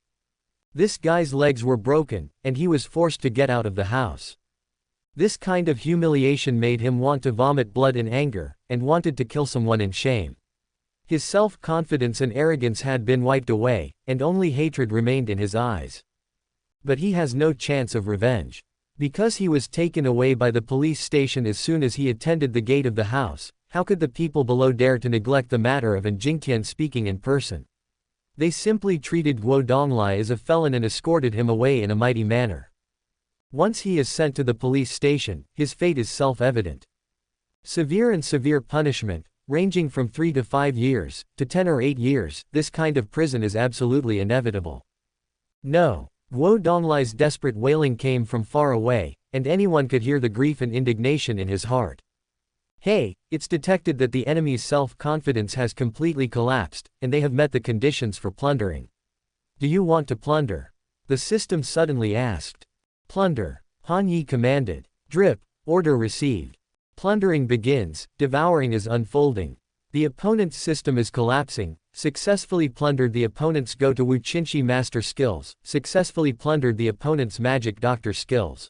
This guy's legs were broken, and he was forced to get out of the house. This kind of humiliation made him want to vomit blood in anger, and wanted to kill someone in shame. His self-confidence and arrogance had been wiped away, and only hatred remained in his eyes. But he has no chance of revenge. Because he was taken away by the police station as soon as he attended the gate of the house, how could the people below dare to neglect the matter of Jingtian speaking in person? They simply treated Guo Donglai as a felon and escorted him away in a mighty manner. Once he is sent to the police station, his fate is self-evident. Severe and severe punishment, ranging from 3 to 5 years, to 10 or 8 years, this kind of prison is absolutely inevitable. No. Guo Donglai's desperate wailing came from far away, and anyone could hear the grief and indignation in his heart. Hey, it's detected that the enemy's self-confidence has completely collapsed, and they have met the conditions for plundering. Do you want to plunder? The system suddenly asked. Plunder. Han Yi commanded. Drip. Order received. Plundering begins, devouring is unfolding. The opponent's system is collapsing. Successfully plundered. The opponent's go to Wu Qinshi master skills, successfully plundered the opponent's magic doctor skills.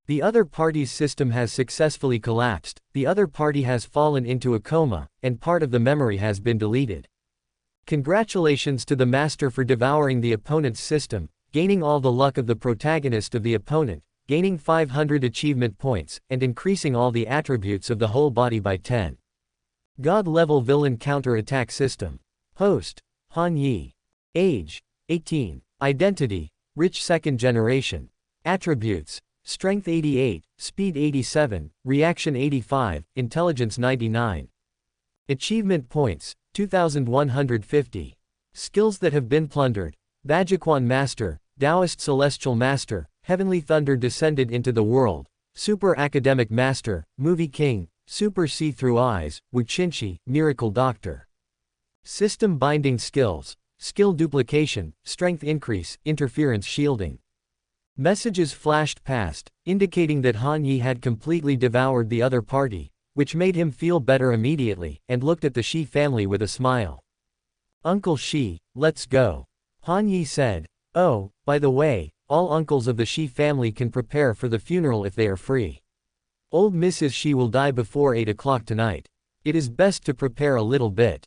The other party's system has successfully collapsed, the other party has fallen into a coma, and part of the memory has been deleted. Congratulations to the master for devouring the opponent's system, gaining all the luck of the protagonist of the opponent, gaining 500 achievement points, and increasing all the attributes of the whole body by 10. God-level villain counterattack system. Host. Han Yi. Age. 18. Identity. Rich second generation. Attributes. Strength 88, Speed 87, Reaction 85, Intelligence 99. Achievement points, 2,150. Skills that have been plundered. Bajikwan Master, Taoist Celestial Master, Heavenly Thunder descended into the world, Super Academic Master, Movie King, Super See-Through Eyes, Wu Qinshi, Miracle Doctor. System Binding Skills, Skill Duplication, Strength Increase, Interference Shielding. Messages flashed past, indicating that Han Yi had completely devoured the other party, which made him feel better immediately, and looked at the Shi family with a smile. Uncle Shi, let's go. Han Yi said. Oh, by the way, all uncles of the Shi family can prepare for the funeral if they are free. Old Mrs. Shi will die before 8 o'clock tonight. It is best to prepare a little bit.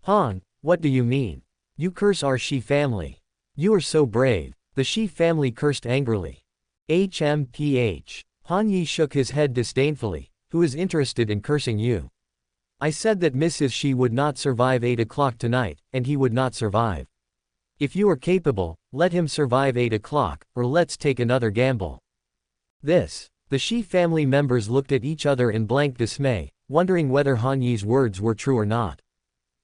Han, what do you mean? You curse our Shi family. You are so brave. The Shi family cursed angrily. HMPH. Han Yi shook his head disdainfully. Who is interested in cursing you? I said that Mrs. Shi would not survive 8 o'clock tonight, and he would not survive. If you are capable, let him survive 8 o'clock, or let's take another gamble. The Shi family members looked at each other in blank dismay, wondering whether Han Yi's words were true or not.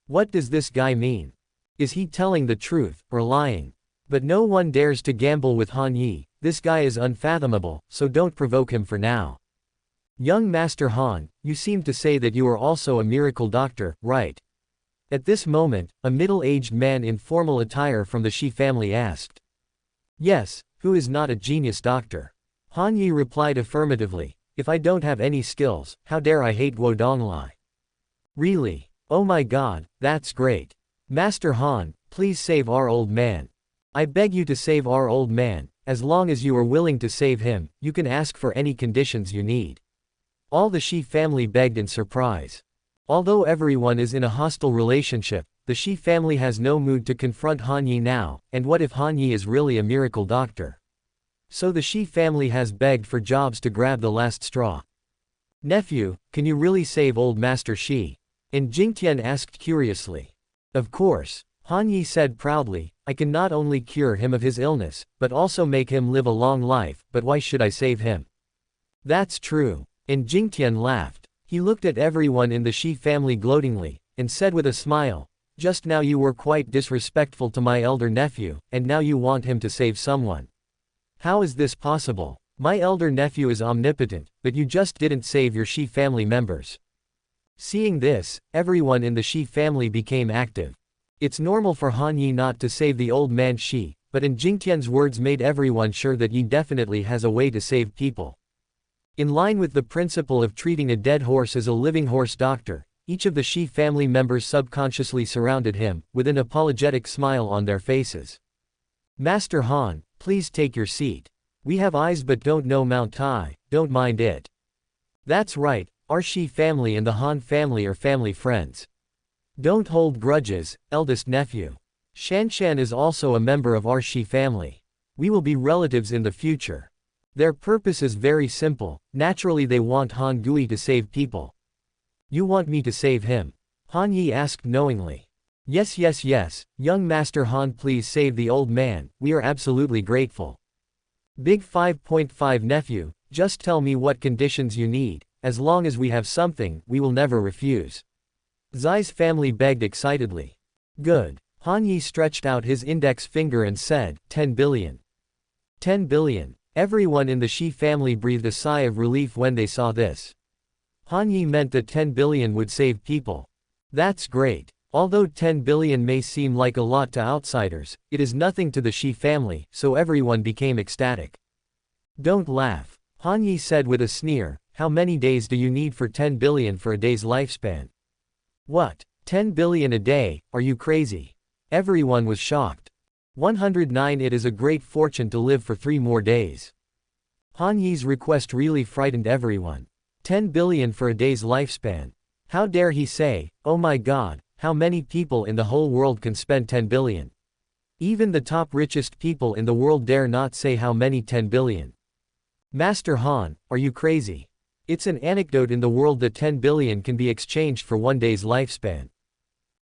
What does this guy mean? Is he telling the truth, or lying? But no one dares to gamble with Han Yi. This guy is unfathomable, so don't provoke him for now. Young Master Han, you seem to say that you are also a miracle doctor, right? At this moment, a middle-aged man in formal attire from the Shi family asked. Yes, who is not a genius doctor? Han Yi replied affirmatively. If I don't have any skills, how dare I hate Wodonglai? Really? Oh my god, that's great. Master Han, please save our old man. I beg you to save our old man. As long as you are willing to save him, you can ask for any conditions you need. All the Shi family begged in surprise. Although everyone is in a hostile relationship, the Shi family has no mood to confront Han Yi now, and what if Han Yi is really a miracle doctor? So the Shi family has begged for jobs to grab the last straw. Nephew, can you really save old Master Shi? And Jingtian asked curiously. Of course, Han Yi said proudly, I can not only cure him of his illness, but also make him live a long life, but why should I save him? That's true. And Jingtian laughed. He looked at everyone in the Shi family gloatingly, and said with a smile, just now you were quite disrespectful to my elder nephew, and now you want him to save someone. How is this possible? My elder nephew is omnipotent, but you just didn't save your Shi family members. Seeing this, everyone in the Shi family became active. It's normal for Han Yi not to save the old man Shi, but in Jingtian's words made everyone sure that Yi definitely has a way to save people. In line with the principle of treating a dead horse as a living horse doctor, each of the Shi family members subconsciously surrounded him, with an apologetic smile on their faces. Master Han, please take your seat. We have eyes but don't know Mount Tai, don't mind it. That's right, our Shi family and the Han family are family friends. Don't hold grudges, eldest nephew. Shanshan is also a member of our Shi family. We will be relatives in the future. Their purpose is very simple, naturally they want Han Gui to save people. You want me to save him? Han Yi asked knowingly. Yes, young Master Han, please save the old man, we are absolutely grateful. Big 5.5 nephew, just tell me what conditions you need, as long as we have something, we will never refuse. Zai's family begged excitedly. Good. Han Yi stretched out his index finger and said, 10 billion. 10 billion. Everyone in the Shi family breathed a sigh of relief when they saw this. Han Yi meant that 10 billion would save people. That's great. Although 10 billion may seem like a lot to outsiders, it is nothing to the Shi family, so everyone became ecstatic. Don't laugh, Han Yi said with a sneer. How many days do you need for 10 billion for a day's lifespan? What? 10 billion a day, are you crazy? Everyone was shocked. 109. It is a great fortune to live for 3 more days. Han Yi's request really frightened everyone. 10 billion for a day's lifespan. How dare he say, oh my god, how many people in the whole world can spend 10 billion? Even the top richest people in the world dare not say how many 10 billion. Master Han, are you crazy? It's an anecdote in the world that 10 billion can be exchanged for 1 day's lifespan.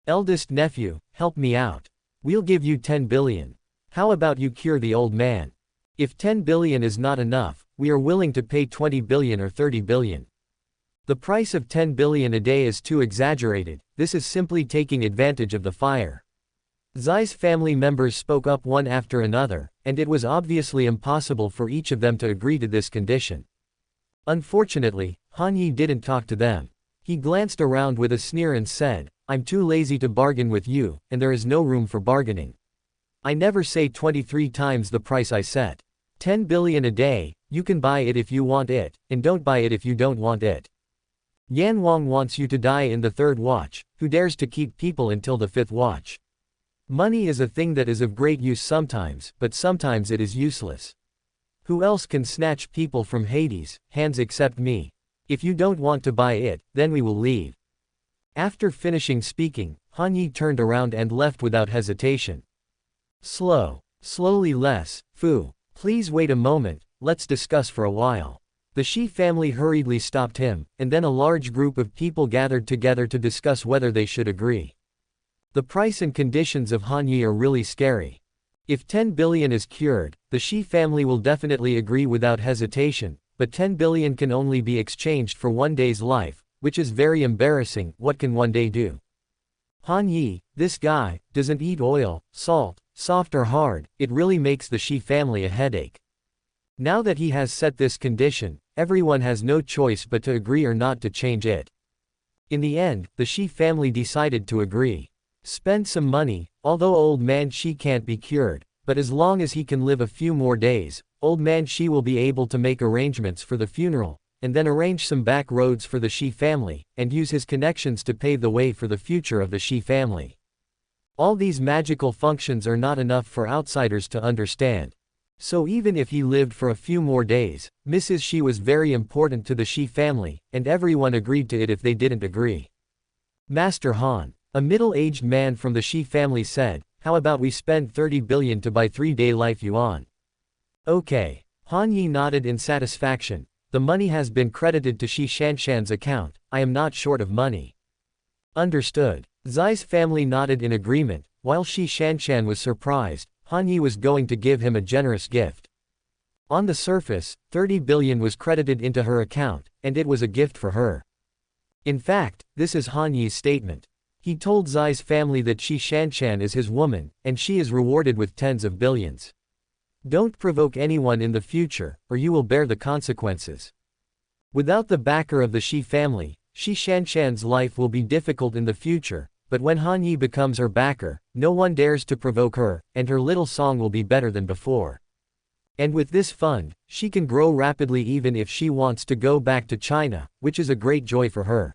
Eldest nephew, help me out. We'll give you 10 billion. How about you cure the old man? If 10 billion is not enough, we are willing to pay 20 billion or 30 billion. The price of 10 billion a day is too exaggerated, this is simply taking advantage of the fire. Zai's family members spoke up one after another, and it was obviously impossible for each of them to agree to this condition. Unfortunately, Han Yi didn't talk to them. He glanced around with a sneer and said, I'm too lazy to bargain with you, and there is no room for bargaining. I never say 23 times the price I set. 10 billion a day, you can buy it if you want it, and don't buy it if you don't want it. Yan Wang wants you to die in the 3rd watch, who dares to keep people until the 5th watch? Money is a thing that is of great use sometimes, but sometimes it is useless. Who else can snatch people from Hades, hands except me? If you don't want to buy it, then we will leave. After finishing speaking, Han Yi turned around and left without hesitation. Slowly less, Fu. Please wait a moment, let's discuss for a while. The Shi family hurriedly stopped him, and then a large group of people gathered together to discuss whether they should agree. The price and conditions of Han Yi are really scary. If 10 billion is cured, the Shi family will definitely agree without hesitation, but 10 billion can only be exchanged for 1 day's life, which is very embarrassing. What can 1 day do? Han Yi, this guy, doesn't eat oil, salt, soft or hard, it really makes the Shi family a headache. Now that he has set this condition, everyone has no choice but to agree or not to change it. In the end, the Shi family decided to agree. Spend some money, although old man Shi can't be cured, but as long as he can live a few more days, old man Shi will be able to make arrangements for the funeral, and then arrange some back roads for the Shi family, and use his connections to pave the way for the future of the Shi family. All these magical functions are not enough for outsiders to understand. So even if he lived for a few more days, Mrs. Shi was very important to the Shi family, and everyone agreed to it if they didn't agree. Master Han, a middle-aged man from the Shi family said, how about we spend 30 billion to buy 3-day life yuan? Okay. Han Yi nodded in satisfaction. The money has been credited to Shi Shanshan's account, I am not short of money. Understood. Zai's family nodded in agreement. While Shi Shanshan was surprised, Han Yi was going to give him a generous gift. On the surface, 30 billion was credited into her account, and it was a gift for her. In fact, this is Han Yi's statement. He told Zai's family that Shi Shanshan is his woman, and she is rewarded with tens of billions. Don't provoke anyone in the future, or you will bear the consequences. Without the backer of the Shi family, Shi Shanshan's life will be difficult in the future, but when Han Yi becomes her backer, no one dares to provoke her, and her little song will be better than before. And with this fund, she can grow rapidly even if she wants to go back to China, which is a great joy for her.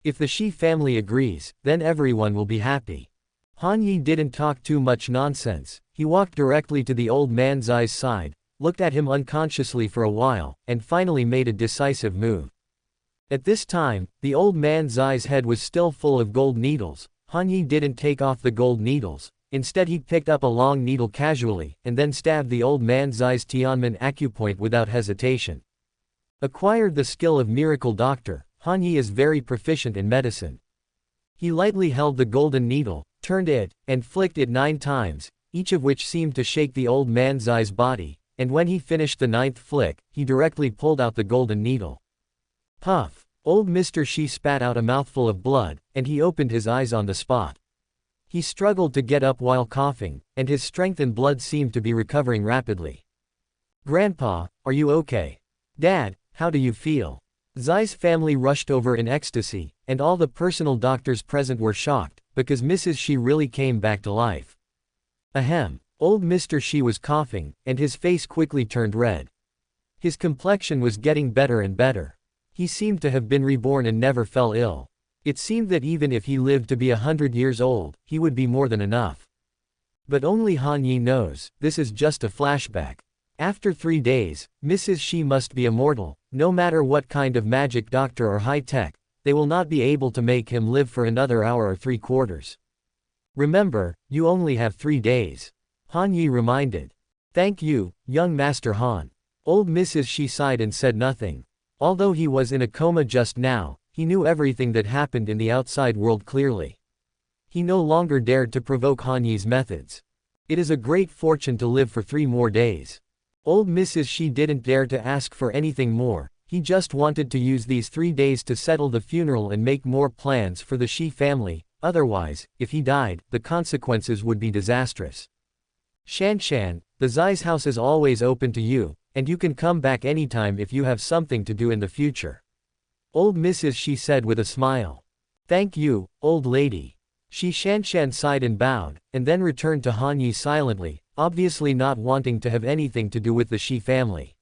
If the Shi family agrees, then everyone will be happy. Han Yi didn't talk too much nonsense. He walked directly to the old man Zai's side, looked at him unconsciously for a while, and finally made a decisive move. At this time, the old man Zai's head was still full of gold needles. Han Yi didn't take off the gold needles. Instead he picked up a long needle casually, and then stabbed the old man Zai's Tianmen acupoint without hesitation. Acquired the skill of miracle doctor, Han Yi is very proficient in medicine. He lightly held the golden needle, turned it, and flicked it 9 times, each of which seemed to shake the old man Zai's body, and when he finished the 9th flick, he directly pulled out the golden needle. Puff! Old Mr. Shi spat out a mouthful of blood, and he opened his eyes on the spot. He struggled to get up while coughing, and his strength and blood seemed to be recovering rapidly. Grandpa, are you okay? Dad, how do you feel? Zai's family rushed over in ecstasy, and all the personal doctors present were shocked, because Mrs. Shi really came back to life. Ahem. Old Mr. Shi was coughing, and his face quickly turned red. His complexion was getting better and better. He seemed to have been reborn and never fell ill. It seemed that even if he lived to be 100 years old, he would be more than enough. But only Han Yi knows, this is just a flashback. After 3 days, Mrs. Shi must be immortal. No matter what kind of magic doctor or high-tech, they will not be able to make him live for another hour or 3/4. Remember, you only have 3 days. Han Yi reminded. Thank you, young Master Han. Old Mrs. Shi sighed and said nothing. Although he was in a coma just now, he knew everything that happened in the outside world clearly. He no longer dared to provoke Han Yi's methods. It is a great fortune to live for 3 more days. Old Mrs. Shi didn't dare to ask for anything more, he just wanted to use these 3 days to settle the funeral and make more plans for the Shi family, otherwise, if he died, the consequences would be disastrous. Shanshan, the Zai's house is always open to you, and you can come back anytime if you have something to do in the future. Old Mrs. Shi said with a smile. Thank you, old lady. Shanshan sighed and bowed, and then returned to Han Yi silently, obviously not wanting to have anything to do with the Shi family.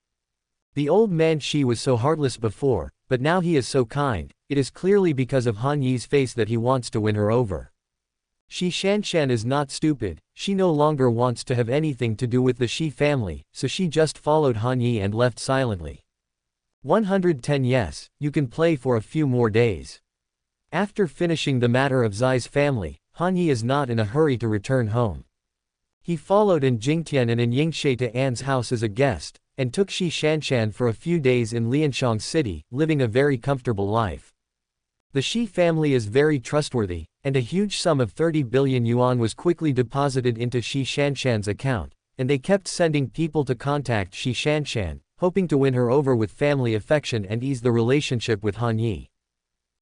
The old man Shi was so heartless before, but now he is so kind. It is clearly because of Han Yi's face that he wants to win her over. Shanshan is not stupid, she no longer wants to have anything to do with the Shi family, so she just followed Han Yi and left silently. 110 Yes, you can play for a few more days. After finishing the matter of Zai's family, Han Yi is not in a hurry to return home. He followed in Jingtian and in Yingshe to Anne's house as a guest, and took Shanshan for a few days in Lianshang City, living a very comfortable life. The Shi family is very trustworthy, and a huge sum of 30 billion yuan was quickly deposited into Shanshan's account, and they kept sending people to contact Shanshan, hoping to win her over with family affection and ease the relationship with Han Yi.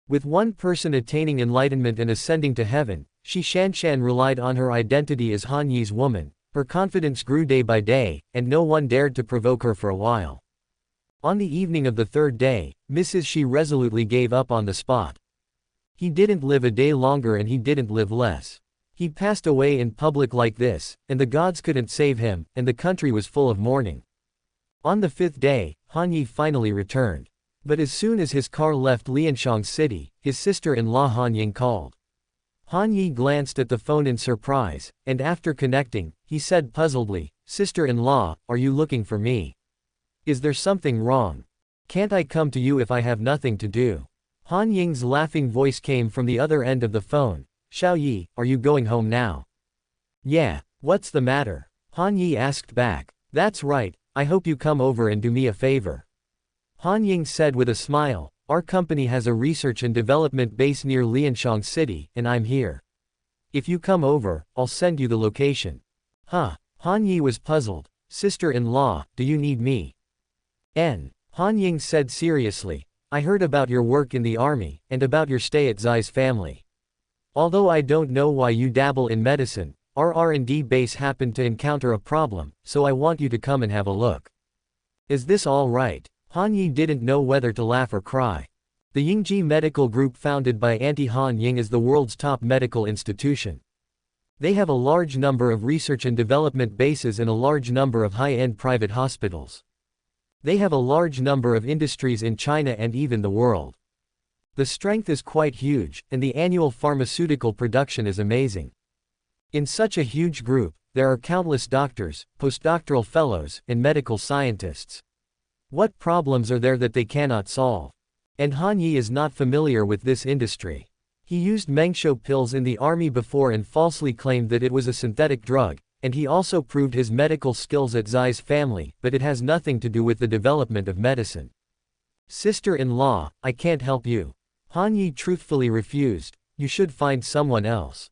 With one person attaining enlightenment and ascending to heaven, Shanshan relied on her identity as Han Yi's woman. Her confidence grew day by day, and no one dared to provoke her for a while. On the evening of the 3rd day, Mrs. Shi resolutely gave up on the spot. He didn't live a day longer and he didn't live less. He passed away in public like this, and the gods couldn't save him, and the country was full of mourning. On the 5th day, Han Yi finally returned. But as soon as his car left Lianshang City, his sister-in-law Han Ying called. Han Yi glanced at the phone in surprise, and after connecting, he said puzzledly, "Sister-in-law, are you looking for me? Is there something wrong? Can't I come to you if I have nothing to do?" Han Ying's laughing voice came from the other end of the phone. "Xiao Yi, are you going home now?" "Yeah, what's the matter?" Han Yi asked back. "That's right, I hope you come over and do me a favor." Han Ying said with a smile, "Our company has a research and development base near Lianshang City, and I'm here. If you come over, I'll send you the location." Huh? Han Yi was puzzled. "Sister-in-law, do you need me?" Han Ying said seriously, "I heard about your work in the army, and about your stay at Zai's family. Although I don't know why you dabble in medicine, our R&D base happened to encounter a problem, so I want you to come and have a look. Is this all right?" Han Yi didn't know whether to laugh or cry. The Yingji Medical Group, founded by Auntie Han Ying, is the world's top medical institution. They have a large number of research and development bases and a large number of high-end private hospitals. They have a large number of industries in China and even the world. The strength is quite huge, and the annual pharmaceutical production is amazing. In such a huge group, there are countless doctors, postdoctoral fellows, and medical scientists. What problems are there that they cannot solve? And Han Yi is not familiar with this industry. He used Mengsho pills in the army before and falsely claimed that it was a synthetic drug, and he also proved his medical skills at Zai's family, but it has nothing to do with the development of medicine. "Sister-in-law, I can't help you." Han Yi truthfully refused. "You should find someone else.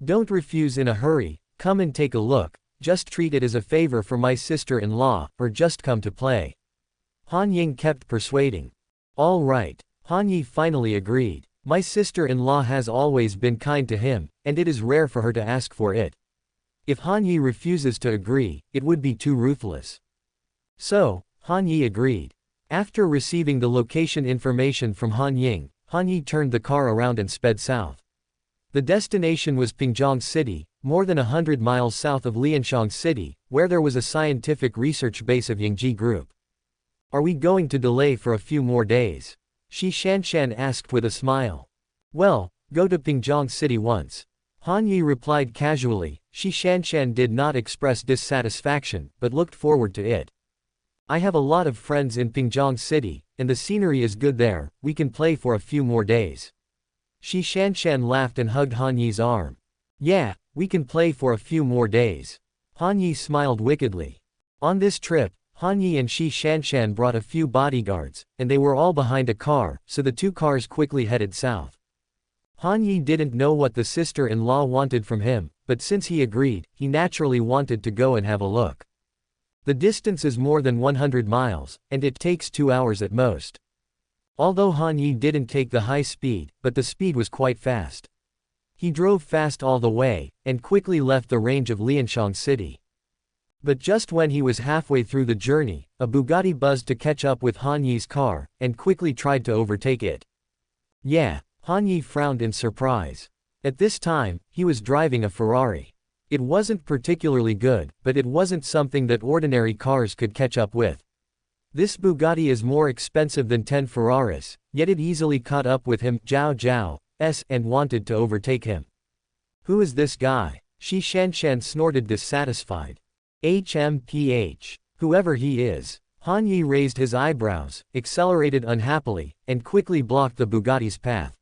Don't refuse in a hurry, come and take a look, just treat it as a favor for my sister-in-law, or just come to play." Han Ying kept persuading. "All right." Han Yi finally agreed. "My sister-in-law has always been kind to him, and it is rare for her to ask for it. If Han Yi refuses to agree, it would be too ruthless." So, Han Yi agreed. After receiving the location information from Han Ying, Han Yi turned the car around and sped south. The destination was Pingjiang City, more than 100 miles south of Lianshang City, where there was a scientific research base of Yingji Group. Are we going to delay for a few more days? Shi Shanshan asked with a smile. Well, go to Pingjiang City once. Han Yi replied casually. Shi Shanshan did not express dissatisfaction, but looked forward to it. I have a lot of friends in Pingjiang City, and the scenery is good there, we can play for a few more days. Shi Shanshan laughed and hugged Han Yi's arm. Yeah, we can play for a few more days. Han Yi smiled wickedly. On this trip, Han Yi and Shi Shanshan brought a few bodyguards, and they were all behind a car, so the two cars quickly headed south. Han Yi didn't know what the sister-in-law wanted from him, but since he agreed, he naturally wanted to go and have a look. The distance is more than 100 miles, and it takes 2 hours at most. Although Han Yi didn't take the high speed, but the speed was quite fast. He drove fast all the way, and quickly left the range of Lianshang City. But just when he was halfway through the journey, a Bugatti buzzed to catch up with Han Yi's car, and quickly tried to overtake it. Yeah, Han Yi frowned in surprise. At this time, he was driving a Ferrari. It wasn't particularly good, but it wasn't something that ordinary cars could catch up with. This Bugatti is more expensive than 10 Ferraris, yet it easily caught up with him, and wanted to overtake him. Who is this guy? Shi Shanshan snorted dissatisfied. HMPH. Whoever he is. Han Yi raised his eyebrows, accelerated unhappily, and quickly blocked the Bugatti's path.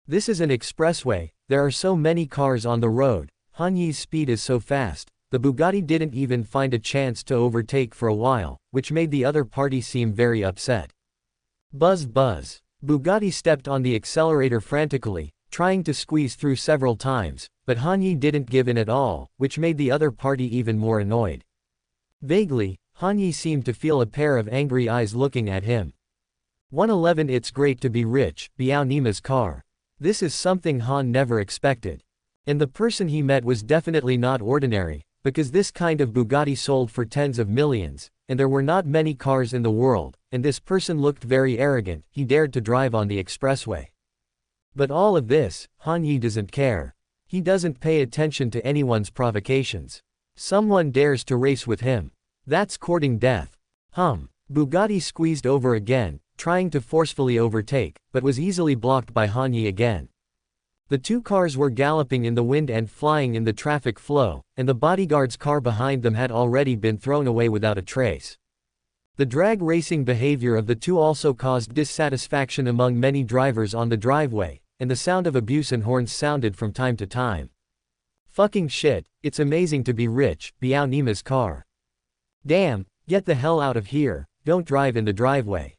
This is an expressway, there are so many cars on the road. Han Yi's speed is so fast, the Bugatti didn't even find a chance to overtake for a while, which made the other party seem very upset. Buzz buzz. Bugatti stepped on the accelerator frantically, trying to squeeze through several times, but Han Yi didn't give in at all, which made the other party even more annoyed. Vaguely, Han Yi seemed to feel a pair of angry eyes looking at him. 111. It's great to be rich, Biao Nima's car. This is something Han never expected. And the person he met was definitely not ordinary, because this kind of Bugatti sold for tens of millions, and there were not many cars in the world, and this person looked very arrogant, he dared to drive on the expressway. But all of this, Han Yi doesn't care. He doesn't pay attention to anyone's provocations. Someone dares to race with him. That's courting death. Bugatti squeezed over again, trying to forcefully overtake, but was easily blocked by Han Yi again. The two cars were galloping in the wind and flying in the traffic flow, and the bodyguard's car behind them had already been thrown away without a trace. The drag racing behavior of the two also caused dissatisfaction among many drivers on the driveway, and the sound of abuse and horns sounded from time to time. Fucking shit, it's amazing to be rich, Biao Nima's car. Damn, get the hell out of here, don't drive in the driveway.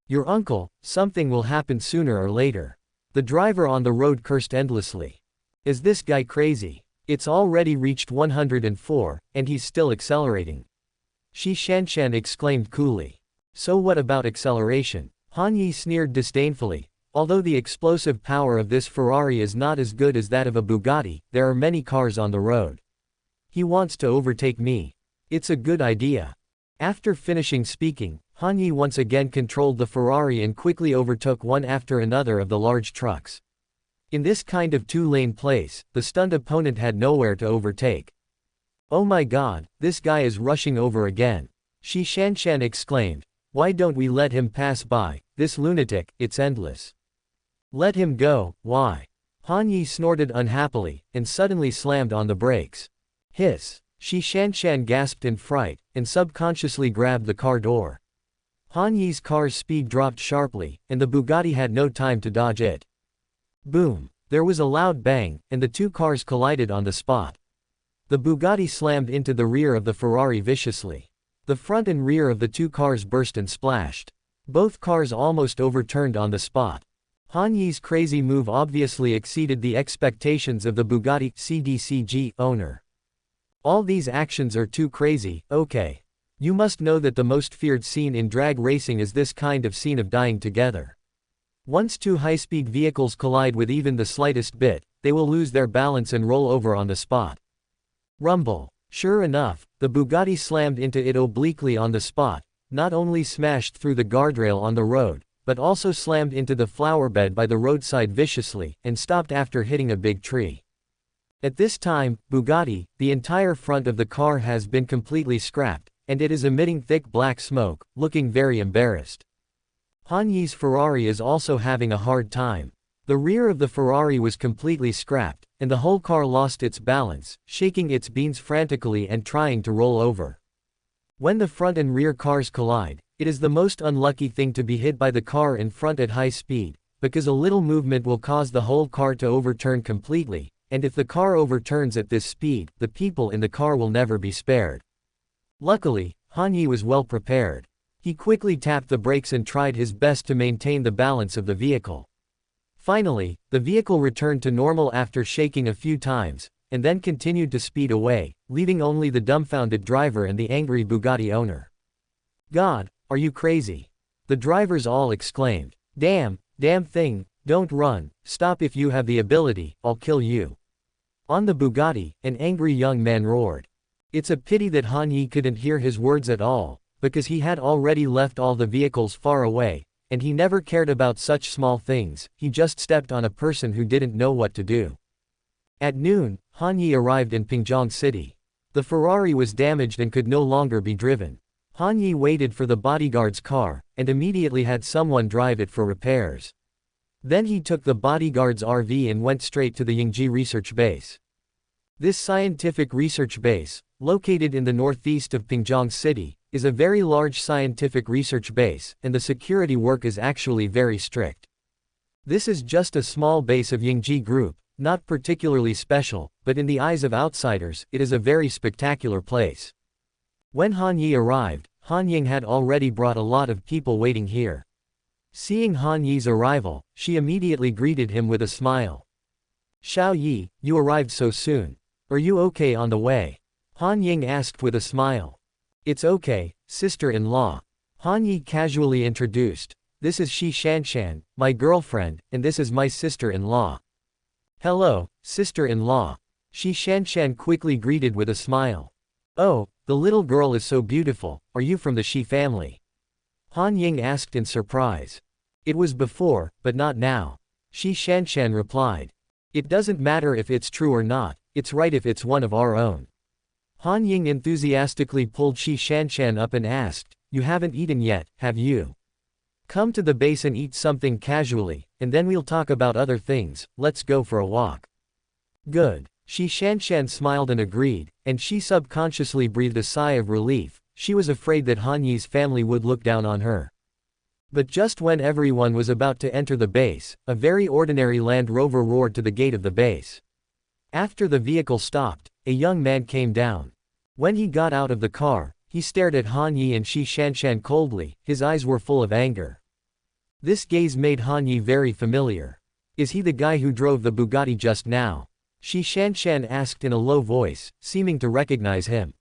Your uncle, something will happen sooner or later. The driver on the road cursed endlessly. Is this guy crazy? It's already reached 104, and he's still accelerating. Shi Shanshan exclaimed coolly. So what about acceleration? Han Yi sneered disdainfully. Although the explosive power of this Ferrari is not as good as that of a Bugatti, there are many cars on the road. He wants to overtake me. It's a good idea. After finishing speaking, Han Yi once again controlled the Ferrari and quickly overtook one after another of the large trucks. In this kind of two-lane place, the stunned opponent had nowhere to overtake. Oh my god, this guy is rushing over again. Shi Shanshan exclaimed. Why don't we let him pass by, this lunatic, it's endless. Let him go, why? Han Yi snorted unhappily, and suddenly slammed on the brakes. Hiss. Shi Shanshan gasped in fright, and subconsciously grabbed the car door. Han Yi's car's speed dropped sharply, and the Bugatti had no time to dodge it. Boom! There was a loud bang, and the two cars collided on the spot. The Bugatti slammed into the rear of the Ferrari viciously. The front and rear of the two cars burst and splashed. Both cars almost overturned on the spot. Han Yi's crazy move obviously exceeded the expectations of the Bugatti CDCG owner. All these actions are too crazy, okay. You must know that the most feared scene in drag racing is this kind of scene of dying together. Once two high-speed vehicles collide with even the slightest bit, they will lose their balance and roll over on the spot. Rumble. Sure enough, the Bugatti slammed into it obliquely on the spot, not only smashed through the guardrail on the road, but also slammed into the flowerbed by the roadside viciously, and stopped after hitting a big tree. At this time, Bugatti, the entire front of the car has been completely scrapped, and it is emitting thick black smoke, looking very embarrassed. Han Yi's Ferrari is also having a hard time. The rear of the Ferrari was completely scrapped, and the whole car lost its balance, shaking its beams frantically and trying to roll over. When the front and rear cars collide, it is the most unlucky thing to be hit by the car in front at high speed, because a little movement will cause the whole car to overturn completely, and if the car overturns at this speed, the people in the car will never be spared. Luckily, Han Yi was well prepared. He quickly tapped the brakes and tried his best to maintain the balance of the vehicle. Finally, the vehicle returned to normal after shaking a few times, and then continued to speed away, leaving only the dumbfounded driver and the angry Bugatti owner. "God, are you crazy?" the drivers all exclaimed. Damn thing, don't run, stop if you have the ability, I'll kill you." On the Bugatti, an angry young man roared. It's a pity that Han Yi couldn't hear his words at all, because he had already left all the vehicles far away, and he never cared about such small things, he just stepped on a person who didn't know what to do. At noon, Han Yi arrived in Pingjiang City. The Ferrari was damaged and could no longer be driven. Han Yi waited for the bodyguard's car, and immediately had someone drive it for repairs. Then he took the bodyguard's RV and went straight to the Yingji research base. This scientific research base, located in the northeast of Pingjiang City, is a very large scientific research base, and the security work is actually very strict. This is just a small base of Yingji Group, not particularly special, but in the eyes of outsiders, it is a very spectacular place. When Han Yi arrived, Han Ying had already brought a lot of people waiting here. Seeing Han Yi's arrival, she immediately greeted him with a smile. "Xiao Yi, you arrived so soon. Are you okay on the way?" Han Ying asked with a smile. "It's okay, sister-in-law." Han Yi casually introduced. "This is Shi Shanshan, my girlfriend, and this is my sister-in-law." "Hello, sister-in-law." Shi Shanshan quickly greeted with a smile. "Oh, the little girl is so beautiful, are you from the Shi family?" Han Ying asked in surprise. "It was before, but not now." Shi Shanshan replied. "It doesn't matter if it's true or not, it's right if it's one of our own." Han Ying enthusiastically pulled Shi Shanshan up and asked, "You haven't eaten yet, have you? Come to the base and eat something casually, and then we'll talk about other things, let's go for a walk." "Good." Shi Shanshan smiled and agreed, and she subconsciously breathed a sigh of relief. She was afraid that Han Yi's family would look down on her. But just when everyone was about to enter the base, a very ordinary Land Rover roared to the gate of the base. After the vehicle stopped, a young man came down. When he got out of the car, he stared at Han Yi and Shi Shanshan coldly, his eyes were full of anger. This gaze made Han Yi very familiar. "Is he the guy who drove the Bugatti just now?" Shi Shanshan asked in a low voice, seeming to recognize him.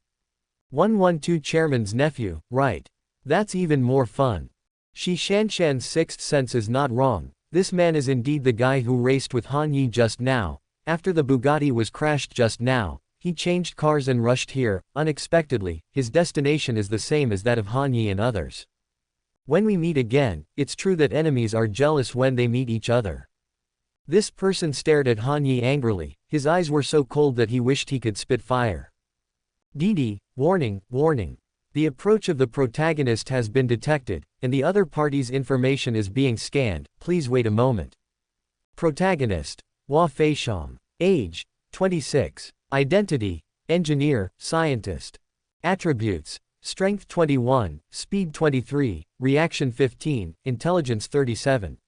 112 Chairman's nephew, right. That's even more fun. Shi Shanshan's sixth sense is not wrong, this man is indeed the guy who raced with Han Yi just now. After the Bugatti was crashed just now, he changed cars and rushed here, unexpectedly. His destination is the same as that of Han Yi and others. When we meet again, it's true that enemies are jealous when they meet each other. This person stared at Han Yi angrily, his eyes were so cold that he wished he could spit fire. "Didi, warning, warning. The approach of the protagonist has been detected, and the other party's information is being scanned, please wait a moment." Protagonist. Hua Feishang. Age. 26. Identity. Engineer, scientist. Attributes. Strength 21, Speed 23, Reaction 15, Intelligence 37.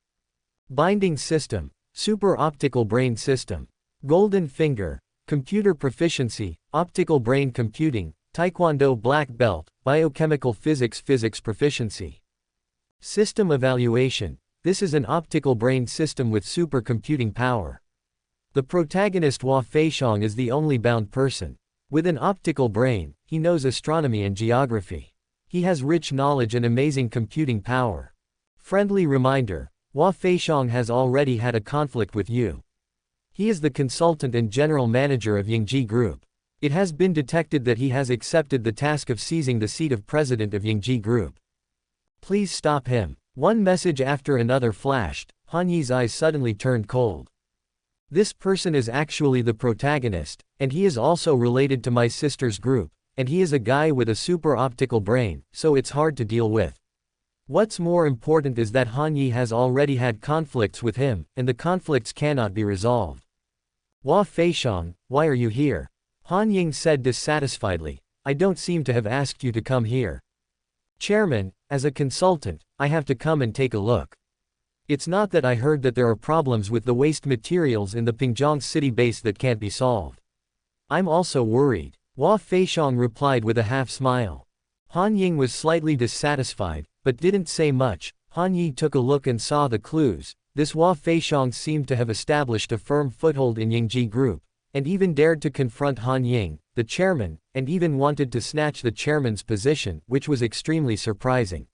Binding System. Super Optical Brain System. Golden Finger. Computer Proficiency, Optical Brain Computing, Taekwondo Black Belt, Biochemical Physics Proficiency. System Evaluation. This is an optical brain system with supercomputing power. The protagonist Hua Feishang is the only bound person. With an optical brain, he knows astronomy and geography. He has rich knowledge and amazing computing power. Friendly reminder, Hua Feishang has already had a conflict with you. He is the consultant and general manager of Yingji Group. It has been detected that he has accepted the task of seizing the seat of president of Yingji Group. Please stop him. One message after another flashed. Han Yi's eyes suddenly turned cold. This person is actually the protagonist, and he is also related to my sister's group, and he is a guy with a super optical brain, so it's hard to deal with. What's more important is that Han Yi has already had conflicts with him, and the conflicts cannot be resolved. Hua Feixiang, why are you here? Han Ying said dissatisfiedly. I don't seem to have asked you to come here. Chairman, as a consultant, I have to come and take a look. It's not that I heard that there are problems with the waste materials in the Pingjiang city base that can't be solved. I'm also worried. Hua Feixiang replied with a half-smile. Han Ying was slightly dissatisfied, but didn't say much. Han Yi took a look and saw the clues. This Hua Feixiang seemed to have established a firm foothold in Yingji Group, and even dared to confront Han Ying, the chairman, and even wanted to snatch the chairman's position, which was extremely surprising.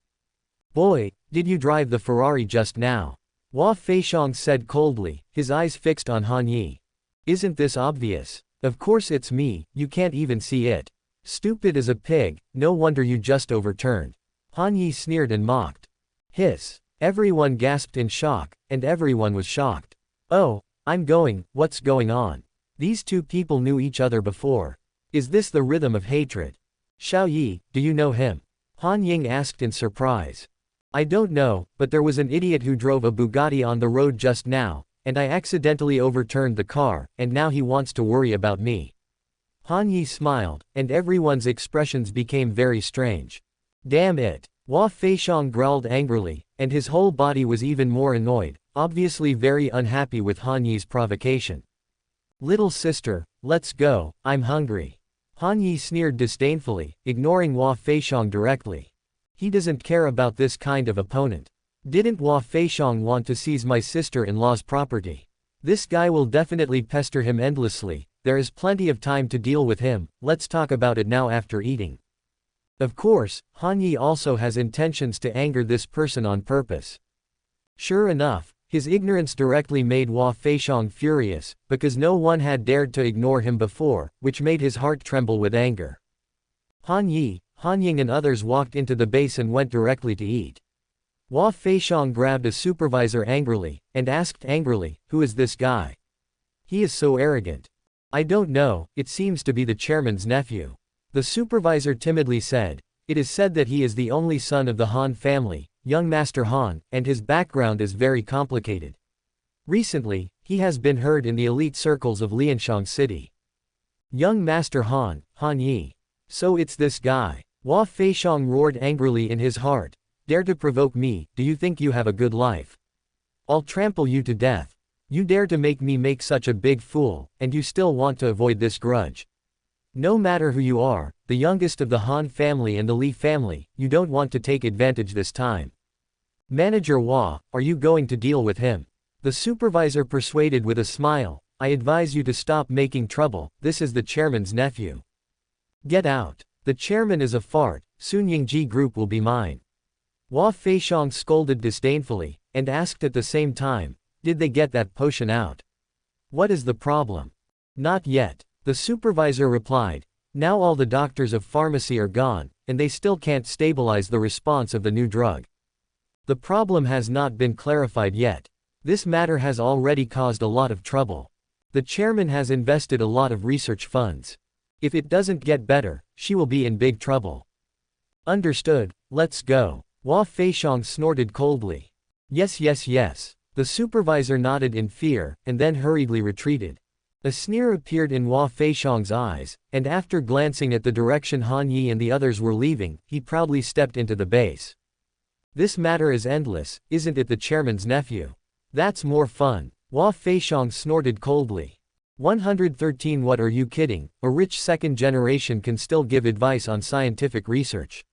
Boy, did you drive the Ferrari just now? Hua Feixiang said coldly, his eyes fixed on Han Yi. Isn't this obvious? Of course it's me, you can't even see it. Stupid as a pig, no wonder you just overturned. Han Yi sneered and mocked. Hiss. Everyone gasped in shock, and everyone was shocked. Oh, I'm going, what's going on? These two people knew each other before. Is this the rhythm of hatred? Xiao Yi, do you know him? Han Ying asked in surprise. I don't know, but there was an idiot who drove a Bugatti on the road just now, and I accidentally overturned the car, and now he wants to worry about me. Han Yi smiled, and everyone's expressions became very strange. Damn it. Hua Feixiang growled angrily, and his whole body was even more annoyed, obviously very unhappy with Han Yi's provocation. Little sister, let's go, I'm hungry. Han Yi sneered disdainfully, ignoring Hua Feixiang directly. He doesn't care about this kind of opponent. Didn't Hua Feixiang want to seize my sister-in-law's property? This guy will definitely pester him endlessly. There is plenty of time to deal with him, let's talk about it now after eating. Of course, Han Yi also has intentions to anger this person on purpose. Sure enough, his ignorance directly made Hua Feixiang furious, because no one had dared to ignore him before, which made his heart tremble with anger. Han Yi, Han Ying and others walked into the base and went directly to eat. Hua Feixiang grabbed a supervisor angrily, and asked angrily, who is this guy? He is so arrogant. I don't know, it seems to be the chairman's nephew. The supervisor timidly said, it is said that he is the only son of the Han family, young Master Han, and his background is very complicated. Recently, he has been heard in the elite circles of Lianshang City. Young Master Han, Han Yi. So it's this guy. Hua Feixiang roared angrily in his heart. Dare to provoke me, do you think you have a good life? I'll trample you to death. You dare to make me make such a big fool, and you still want to avoid this grudge. No matter who you are, the youngest of the Han family and the Li family, you don't want to take advantage this time. Manager Hua, are you going to deal with him? The supervisor persuaded with a smile, I advise you to stop making trouble, this is the chairman's nephew. Get out. The chairman is a fart, soon Yingji Group will be mine. Hua Feixiang scolded disdainfully, and asked at the same time, did they get that potion out? What is the problem? Not yet. The supervisor replied, now all the doctors of pharmacy are gone, and they still can't stabilize the response of the new drug. The problem has not been clarified yet. This matter has already caused a lot of trouble. The chairman has invested a lot of research funds. If it doesn't get better, she will be in big trouble. Understood, let's go. Hua Feixiang snorted coldly. Yes, yes, yes. The supervisor nodded in fear, and then hurriedly retreated. A sneer appeared in Hua Feixiang's eyes, and after glancing at the direction Han Yi and the others were leaving, he proudly stepped into the base. This matter is endless, isn't it the chairman's nephew? That's more fun. Hua Feixiang snorted coldly. 113 What are you kidding? A rich second generation can still give advice on scientific research.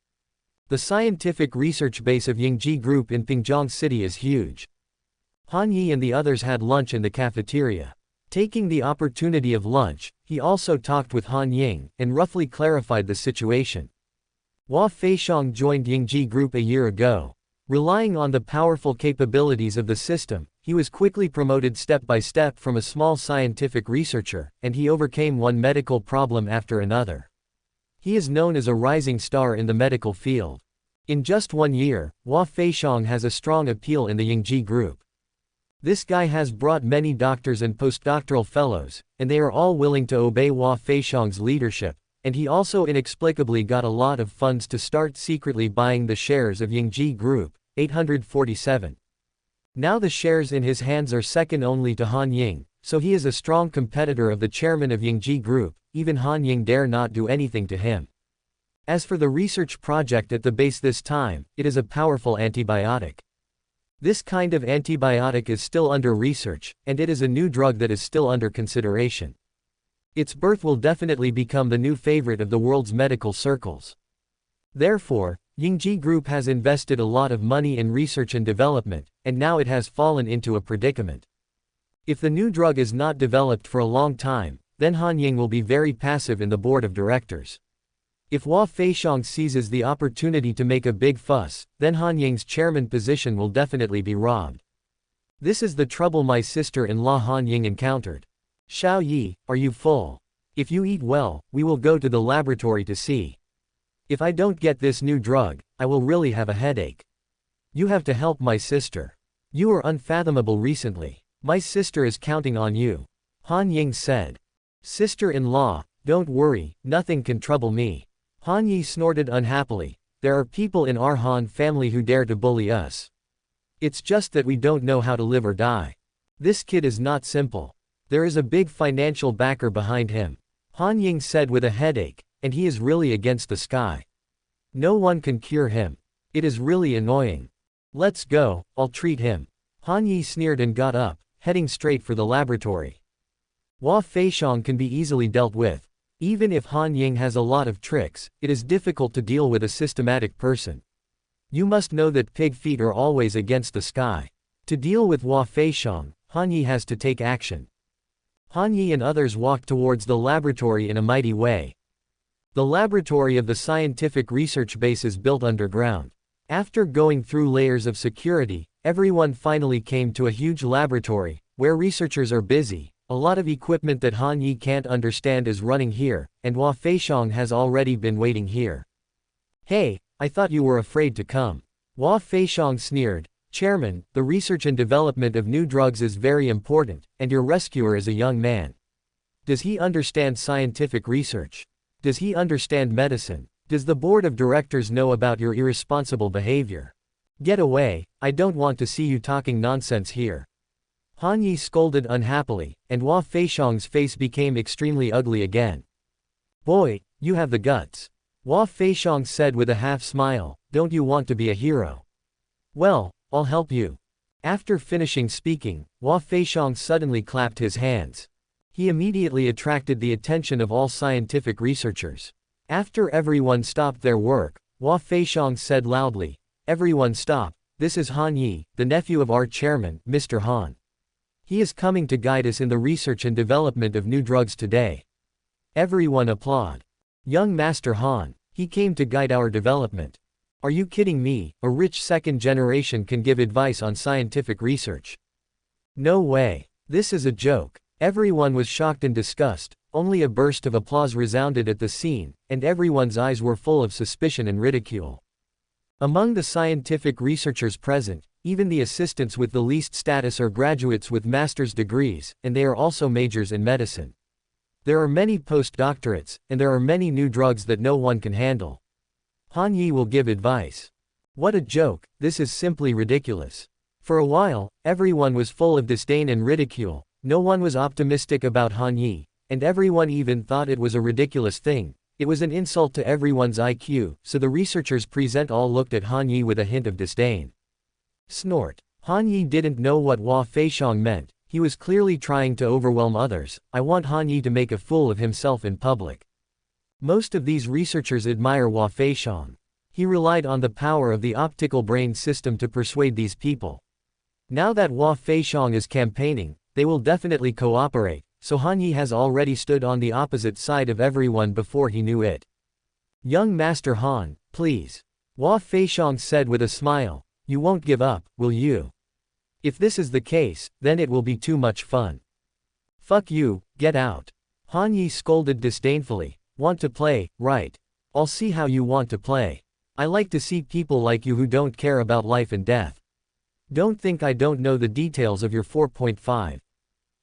The scientific research base of Yingji Group in Pingjiang City is huge. Han Yi and the others had lunch in the cafeteria. Taking the opportunity of lunch, he also talked with Han Ying, and roughly clarified the situation. Hua Feixiang joined Yingji Group a year ago. Relying on the powerful capabilities of the system, he was quickly promoted step by step from a small scientific researcher, and he overcame one medical problem after another. He is known as a rising star in the medical field. In just 1 year, Hua Feishong has a strong appeal in the Yingji group. This guy has brought many doctors and postdoctoral fellows, and they are all willing to obey Hua Feishong's leadership, and he also inexplicably got a lot of funds to start secretly buying the shares of Yingji Group, 847. Now the shares in his hands are second only to Han Ying, so he is a strong competitor of the chairman of Yingji Group. Even Han Ying dare not do anything to him. As for the research project at the base this time, it is a powerful antibiotic. This kind of antibiotic is still under research, and it is a new drug that is still under consideration. Its birth will definitely become the new favorite of the world's medical circles. Therefore, Yingji Group has invested a lot of money in research and development, and now it has fallen into a predicament. If the new drug is not developed for a long time, then Han Ying will be very passive in the board of directors. If Hua Feishong seizes the opportunity to make a big fuss, then Han Ying's chairman position will definitely be robbed. This is the trouble my sister-in-law Han Ying encountered. Xiao Yi, are you full? If you eat well, we will go to the laboratory to see. If I don't get this new drug, I will really have a headache. You have to help my sister. You are unfathomable recently. My sister is counting on you. Han Ying said. Sister-in-law, don't worry, nothing can trouble me. Han Yi snorted unhappily. There are people in our Han family who dare to bully us. It's just that we don't know how to live or die. This kid is not simple. There is a big financial backer behind him. Han Ying said with a headache, and he is really against the sky. No one can cure him. It is really annoying. Let's go, I'll treat him. Han Yi sneered and got up, heading straight for the laboratory. Hua Feishong can be easily dealt with. Even if Han Ying has a lot of tricks, it is difficult to deal with a systematic person. You must know that pig feet are always against the sky. To deal with Hua Feishong, Han Yi has to take action. Han Yi and others walked towards the laboratory in a mighty way. The laboratory of the scientific research base is built underground. After going through layers of security, everyone finally came to a huge laboratory, where researchers are busy. A lot of equipment that Han Yi can't understand is running here, and Hua Feishong has already been waiting here. Hey, I thought you were afraid to come. Hua Feishong sneered. Chairman, the research and development of new drugs is very important, and your rescuer is a young man. Does he understand scientific research? Does he understand medicine? Does the board of directors know about your irresponsible behavior? Get away, I don't want to see you talking nonsense here. Han Yi scolded unhappily, and Hua Feishong's face became extremely ugly again. Boy, you have the guts. Hua Feishong said with a half-smile, don't you want to be a hero? Well, I'll help you. After finishing speaking, Hua Feishong suddenly clapped his hands. He immediately attracted the attention of all scientific researchers. After everyone stopped their work, Hua Feishong said loudly, everyone stop, this is Han Yi, the nephew of our chairman, Mr. Han. He is coming to guide us in the research and development of new drugs today. Everyone applaud. Young Master Han, he came to guide our development. Are you kidding me? A rich second generation can give advice on scientific research. No way. This is a joke. Everyone was shocked and disgust. Only a burst of applause resounded at the scene, and everyone's eyes were full of suspicion and ridicule. Among the scientific researchers present, even the assistants with the least status are graduates with master's degrees, and they are also majors in medicine. There are many postdoctorates, and there are many new drugs that no one can handle. Han Yi will give advice. What a joke, this is simply ridiculous. For a while, everyone was full of disdain and ridicule, no one was optimistic about Han Yi, and everyone even thought it was a ridiculous thing. It was an insult to everyone's IQ, so the researchers present all looked at Han Yi with a hint of disdain. Snort. Han Yi didn't know what Hua Feishong meant, he was clearly trying to overwhelm others. I want Han Yi to make a fool of himself in public. Most of these researchers admire Hua Feishong. He relied on the power of the optical brain system to persuade these people. Now that Hua Feishong is campaigning, they will definitely cooperate, so Han Yi has already stood on the opposite side of everyone before he knew it. Young Master Han, please. Hua Feishong said with a smile. You won't give up, will you? If this is the case, then it will be too much fun. Fuck you, get out. Han Yi scolded disdainfully. Want to play, right? I'll see how you want to play. I like to see people like you who don't care about life and death. Don't think I don't know the details of your 4.5.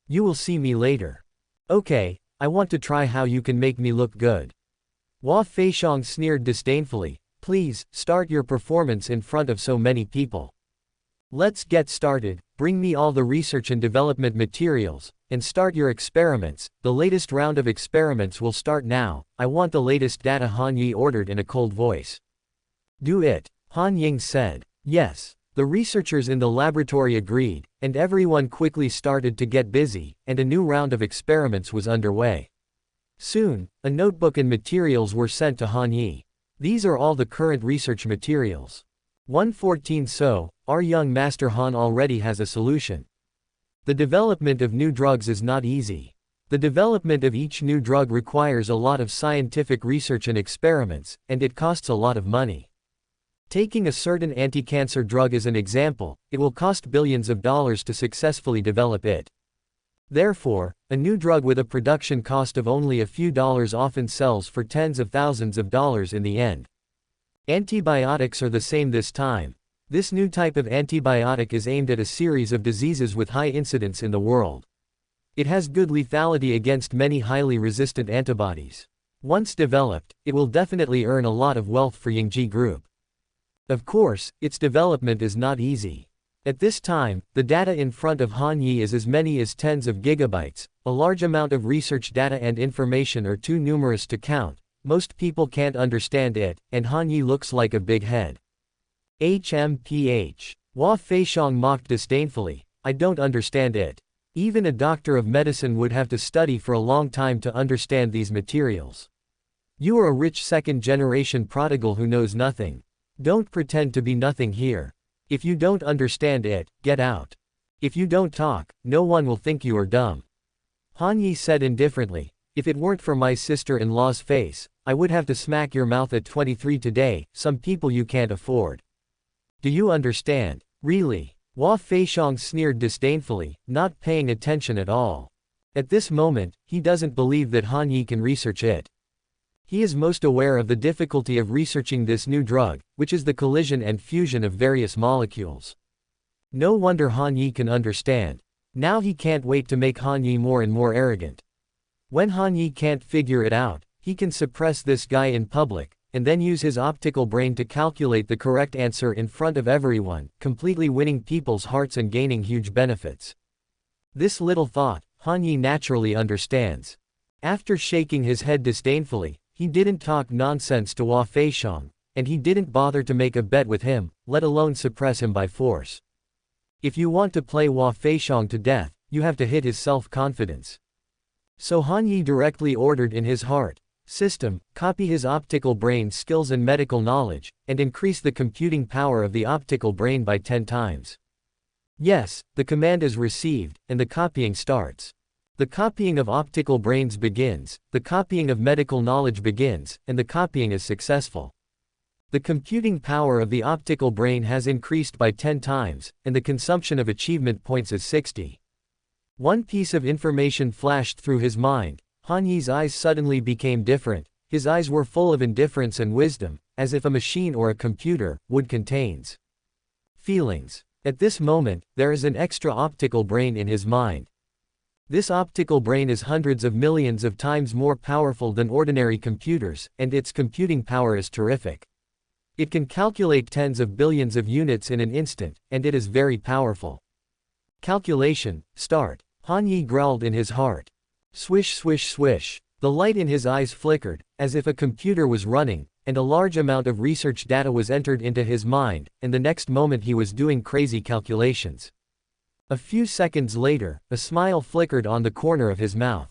You will see me later. Okay, I want to try how you can make me look good. Hua Feishong sneered disdainfully. Please, start your performance in front of so many people. Let's get started, bring me all the research and development materials, and start your experiments. The latest round of experiments will start now. I want the latest data, Han Yi ordered in a cold voice. Do it, Han Ying said. Yes. The researchers in the laboratory agreed, and everyone quickly started to get busy, and a new round of experiments was underway. Soon, a notebook and materials were sent to Han Yi. These are all the current research materials. 114. So, our young master Han already has a solution. The development of new drugs is not easy. The development of each new drug requires a lot of scientific research and experiments, and it costs a lot of money. Taking a certain anti-cancer drug as an example, it will cost billions of dollars to successfully develop it. Therefore, a new drug with a production cost of only a few dollars often sells for tens of thousands of dollars in the end. Antibiotics are the same this time. This new type of antibiotic is aimed at a series of diseases with high incidence in the world. It has good lethality against many highly resistant antibodies. Once developed, it will definitely earn a lot of wealth for Yingji Group. Of course, its development is not easy. At this time, the data in front of Han Yi is as many as tens of gigabytes. A large amount of research data and information are too numerous to count. Most people can't understand it, and Han Yi looks like a big head. HMPH. Hua Feishong mocked disdainfully. I don't understand it. Even a doctor of medicine would have to study for a long time to understand these materials. You are a rich second-generation prodigal who knows nothing. Don't pretend to be nothing here. If you don't understand it, get out. If you don't talk, no one will think you are dumb. Han Yi said indifferently. If it weren't for my sister-in-law's face, I would have to smack your mouth at 23 today. Some people you can't afford. Do you understand? Really? Hua Feishong sneered disdainfully, not paying attention at all. At this moment, he doesn't believe that Han Yi can research it. He is most aware of the difficulty of researching this new drug, which is the collision and fusion of various molecules. No wonder Han Yi can understand. Now he can't wait to make Han Yi more and more arrogant. When Han Yi can't figure it out, he can suppress this guy in public, and then use his optical brain to calculate the correct answer in front of everyone, completely winning people's hearts and gaining huge benefits. This little thought, Han Yi naturally understands. After shaking his head disdainfully, he didn't talk nonsense to Hua Feishong, and he didn't bother to make a bet with him, let alone suppress him by force. If you want to play Hua Feishong to death, you have to hit his self-confidence. So Han Yi directly ordered in his heart, system, copy his optical brain skills and medical knowledge, and increase the computing power of the optical brain by 10 times. Yes, the command is received, and the copying starts. The copying of optical brains begins, the copying of medical knowledge begins, and the copying is successful. The computing power of the optical brain has increased by 10 times, and the consumption of achievement points is 60. One piece of information flashed through his mind. Han Yi's eyes suddenly became different. His eyes were full of indifference and wisdom, as if a machine or a computer would contains feelings. At this moment, there is an extra optical brain in his mind. This optical brain is hundreds of millions of times more powerful than ordinary computers, and its computing power is terrific. It can calculate tens of billions of units in an instant, and it is very powerful. Calculation, start. Han Yi growled in his heart. Swish swish swish. The light in his eyes flickered, as if a computer was running, and a large amount of research data was entered into his mind, and the next moment he was doing crazy calculations. A few seconds later, a smile flickered on the corner of his mouth.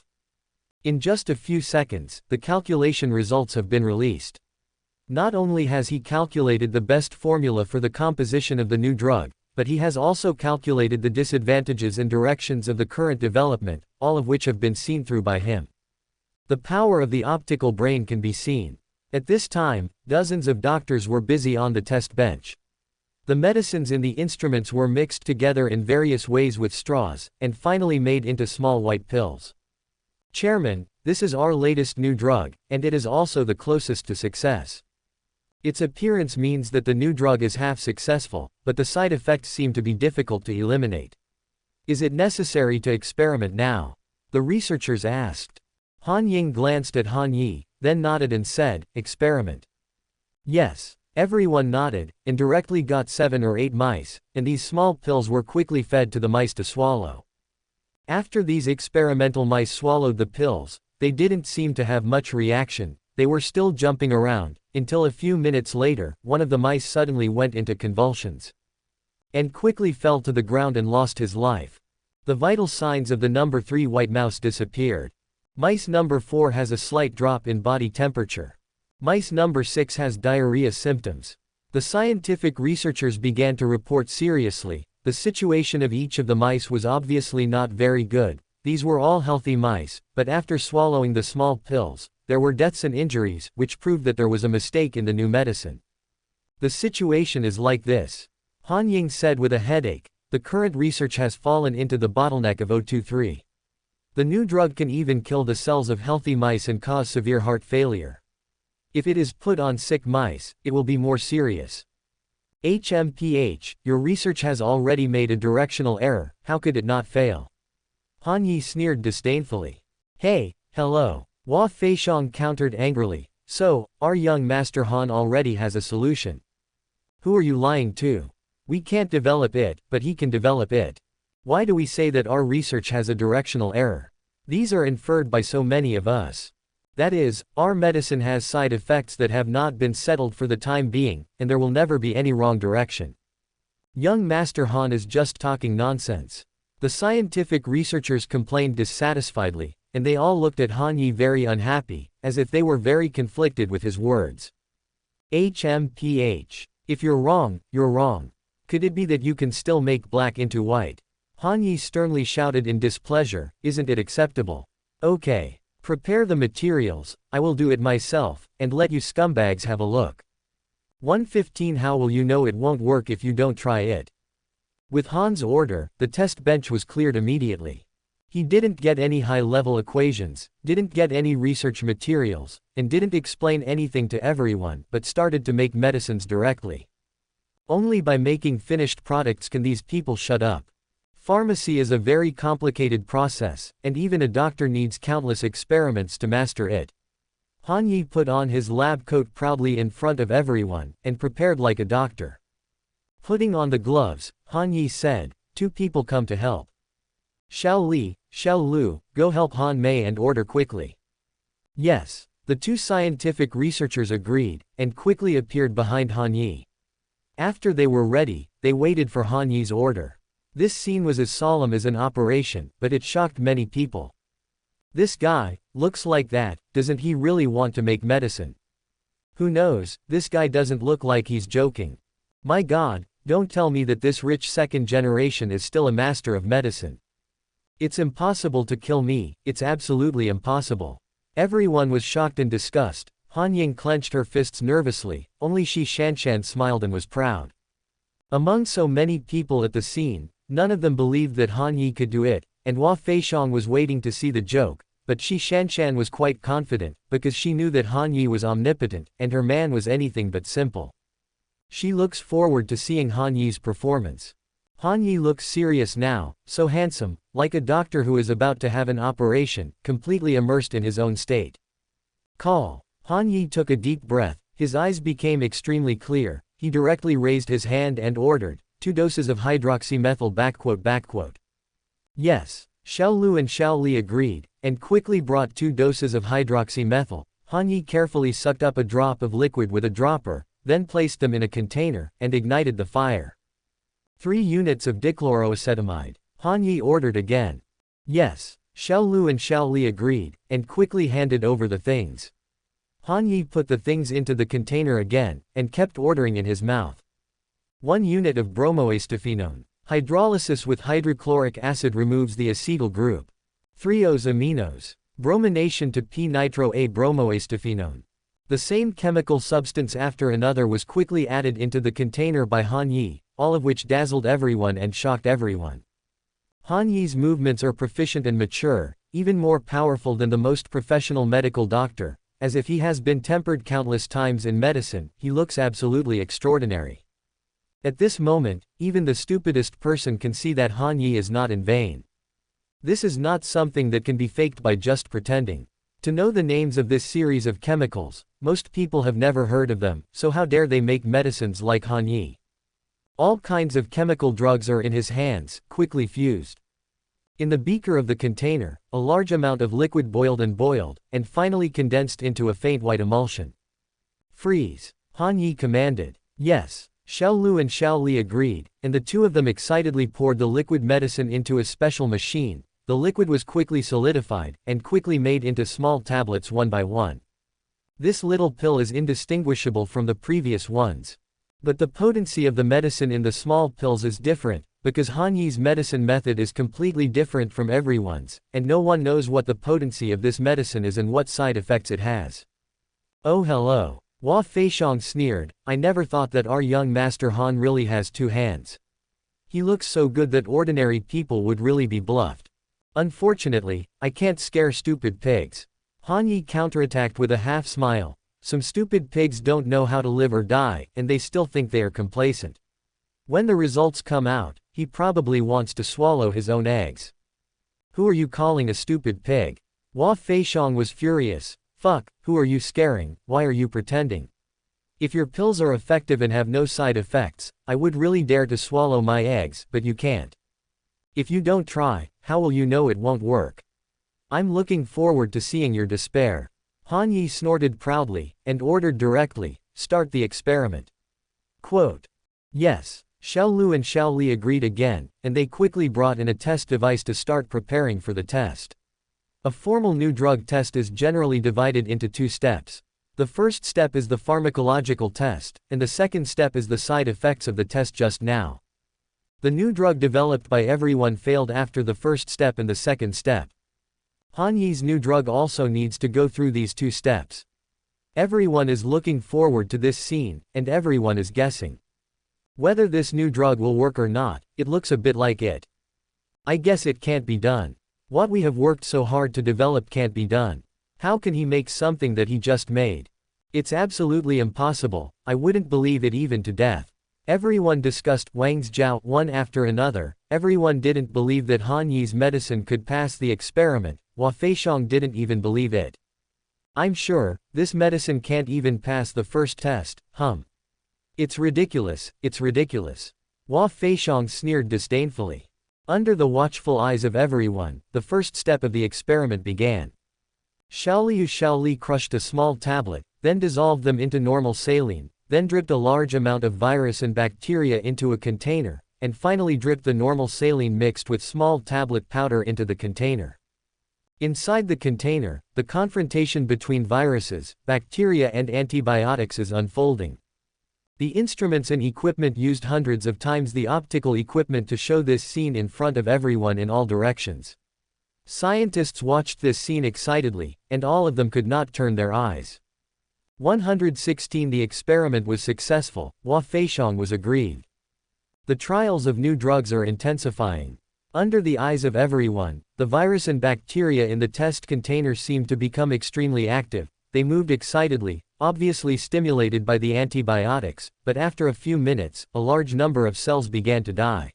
In just a few seconds, the calculation results have been released. Not only has he calculated the best formula for the composition of the new drug, but he has also calculated the disadvantages and directions of the current development, all of which have been seen through by him. The power of the optical brain can be seen. At this time, dozens of doctors were busy on the test bench. The medicines in the instruments were mixed together in various ways with straws, and finally made into small white pills. Chairman, this is our latest new drug, and it is also the closest to success. Its appearance means that the new drug is half successful, but the side effects seem to be difficult to eliminate. Is it necessary to experiment now? The researchers asked. Han Ying glanced at Han Yi, then nodded and said, experiment. Yes. Everyone nodded, and directly got 7 or 8 mice, and these small pills were quickly fed to the mice to swallow. After these experimental mice swallowed the pills, they didn't seem to have much reaction. They were still jumping around, until a few minutes later, one of the mice suddenly went into convulsions and quickly fell to the ground and lost his life. The vital signs of the number 3 white mouse disappeared. Mice number 4 has a slight drop in body temperature. Mice number 6 has diarrhea symptoms. The scientific researchers began to report seriously. The situation of each of the mice was obviously not very good. These were all healthy mice, but after swallowing the small pills, there were deaths and injuries, which proved that there was a mistake in the new medicine. The situation is like this. Han Ying said with a headache. The current research has fallen into the bottleneck of 023. The new drug can even kill the cells of healthy mice and cause severe heart failure. If it is put on sick mice, it will be more serious. HMPH, your research has already made a directional error, how could it not fail? Han Yi sneered disdainfully. Hey, hello. Hua Feixiang countered angrily. So, our young Master Han already has a solution. Who are you lying to? We can't develop it, but he can develop it. Why do we say that our research has a directional error? These are inferred by so many of us. That is, our medicine has side effects that have not been settled for the time being, and there will never be any wrong direction. Young Master Han is just talking nonsense. The scientific researchers complained dissatisfiedly, and they all looked at Han Yi very unhappy, as if they were very conflicted with his words. HMPH. If you're wrong, you're wrong. Could it be that you can still make black into white? Han Yi sternly shouted in displeasure, isn't it acceptable? Okay. Prepare the materials, I will do it myself, and let you scumbags have a look. 115 How will you know it won't work if you don't try it? With Han's order, the test bench was cleared immediately. He didn't get any high-level equations, didn't get any research materials, and didn't explain anything to everyone, but started to make medicines directly. Only by making finished products can these people shut up. Pharmacy is a very complicated process, and even a doctor needs countless experiments to master it. Han Yi put on his lab coat proudly in front of everyone, and prepared like a doctor. Putting on the gloves, Han Yi said, 2 people come to help. Xiao Li, Xiao Lu, go help Han Mei and order quickly. Yes. The 2 scientific researchers agreed, and quickly appeared behind Han Yi. After they were ready, they waited for Han Yi's order. This scene was as solemn as an operation, but it shocked many people. This guy, looks like that, doesn't he really want to make medicine? Who knows, this guy doesn't look like he's joking. My God, don't tell me that this rich second generation is still a master of medicine. It's impossible to kill me, it's absolutely impossible. Everyone was shocked and disgusted. Han Ying clenched her fists nervously, only Shi Shanshan smiled and was proud. Among so many people at the scene, none of them believed that Han Yi could do it, and Hua Feixiang was waiting to see the joke, but Shi Shanshan was quite confident, because she knew that Han Yi was omnipotent, and her man was anything but simple. She looks forward to seeing Han Yi's performance. Han Yi looks serious now, so handsome, like a doctor who is about to have an operation, completely immersed in his own state. Call. Han Yi took a deep breath, his eyes became extremely clear, he directly raised his hand and ordered, 2 doses of hydroxymethyl. Yes. Xiao Lu and Xiao Li agreed, and quickly brought 2 doses of hydroxymethyl. Han Yi carefully sucked up a drop of liquid with a dropper, then placed them in a container, and ignited the fire. 3 units of dichloroacetamide. Han Yi ordered again. Yes. Xiao Lu and Xiao Li agreed, and quickly handed over the things. Han Yi put the things into the container again, and kept ordering in his mouth. 1 unit of bromoacetophenone. Hydrolysis with hydrochloric acid removes the acetyl group. 3 aminos. Bromination to p-nitro-A bromoacetophenone. The same chemical substance after another was quickly added into the container by Han Yi, all of which dazzled everyone and shocked everyone. Han Yi's movements are proficient and mature, even more powerful than the most professional medical doctor, as if he has been tempered countless times in medicine. He looks absolutely extraordinary. At this moment, even the stupidest person can see that Han Yi is not in vain. This is not something that can be faked by just pretending. To know the names of this series of chemicals, most people have never heard of them, so how dare they make medicines like Han Yi? All kinds of chemical drugs are in his hands, quickly fused. In the beaker of the container, a large amount of liquid boiled, and finally condensed into a faint white emulsion. Freeze! Han Yi commanded. Yes. Xiao Lu and Xiao Li agreed, and the two of them excitedly poured the liquid medicine into a special machine. The liquid was quickly solidified, and quickly made into small tablets one by one. This little pill is indistinguishable from the previous ones. But the potency of the medicine in the small pills is different, because Han Yi's medicine method is completely different from everyone's, and no one knows what the potency of this medicine is and what side effects it has. Oh hello. Hua Feishang sneered, I never thought that our young master Han really has two hands. He looks so good that ordinary people would really be bluffed. Unfortunately, I can't scare stupid pigs. Han Yi counterattacked with a half smile. Some stupid pigs don't know how to live or die, and they still think they are complacent. When the results come out, he probably wants to swallow his own eggs. Who are you calling a stupid pig? Hua Feishang was furious. Fuck, who are you scaring, why are you pretending? If your pills are effective and have no side effects, I would really dare to swallow my eggs, but you can't. If you don't try, how will you know it won't work? I'm looking forward to seeing your despair. Han Yi snorted proudly, and ordered directly, start the experiment. Quote. Yes. Xiao Lu and Xiao Li agreed again, and they quickly brought in a test device to start preparing for the test. A formal new drug test is generally divided into two steps. The first step is the pharmacological test, and the second step is the side effects of the test just now. The new drug developed by everyone failed after the first step and the second step. Han Yi's new drug also needs to go through these two steps. Everyone is looking forward to this scene, and everyone is guessing. Whether this new drug will work or not, it looks a bit like it. I guess it can't be done. What we have worked so hard to develop can't be done. How can he make something that he just made? It's absolutely impossible, I wouldn't believe it even to death. Everyone discussed Wang's Jiao one after another. Everyone didn't believe that Han Yi's medicine could pass the experiment. Hua Feishang didn't even believe it. I'm sure, this medicine can't even pass the first test, It's ridiculous, it's ridiculous. Hua Feishang sneered disdainfully. Under the watchful eyes of everyone, the first step of the experiment began. Xiao Li crushed a small tablet, then dissolved them into normal saline, then dripped a large amount of virus and bacteria into a container, and finally dripped the normal saline mixed with small tablet powder into the container. Inside the container, the confrontation between viruses, bacteria and antibiotics is unfolding. The instruments and equipment used hundreds of times the optical equipment to show this scene in front of everyone in all directions. Scientists watched this scene excitedly, and all of them could not turn their eyes. 116 The experiment was successful. Hua Feishang was aggrieved. The trials of new drugs are intensifying. Under the eyes of everyone, the virus and bacteria in the test container seemed to become extremely active. They moved excitedly, obviously stimulated by the antibiotics, but after a few minutes, a large number of cells began to die.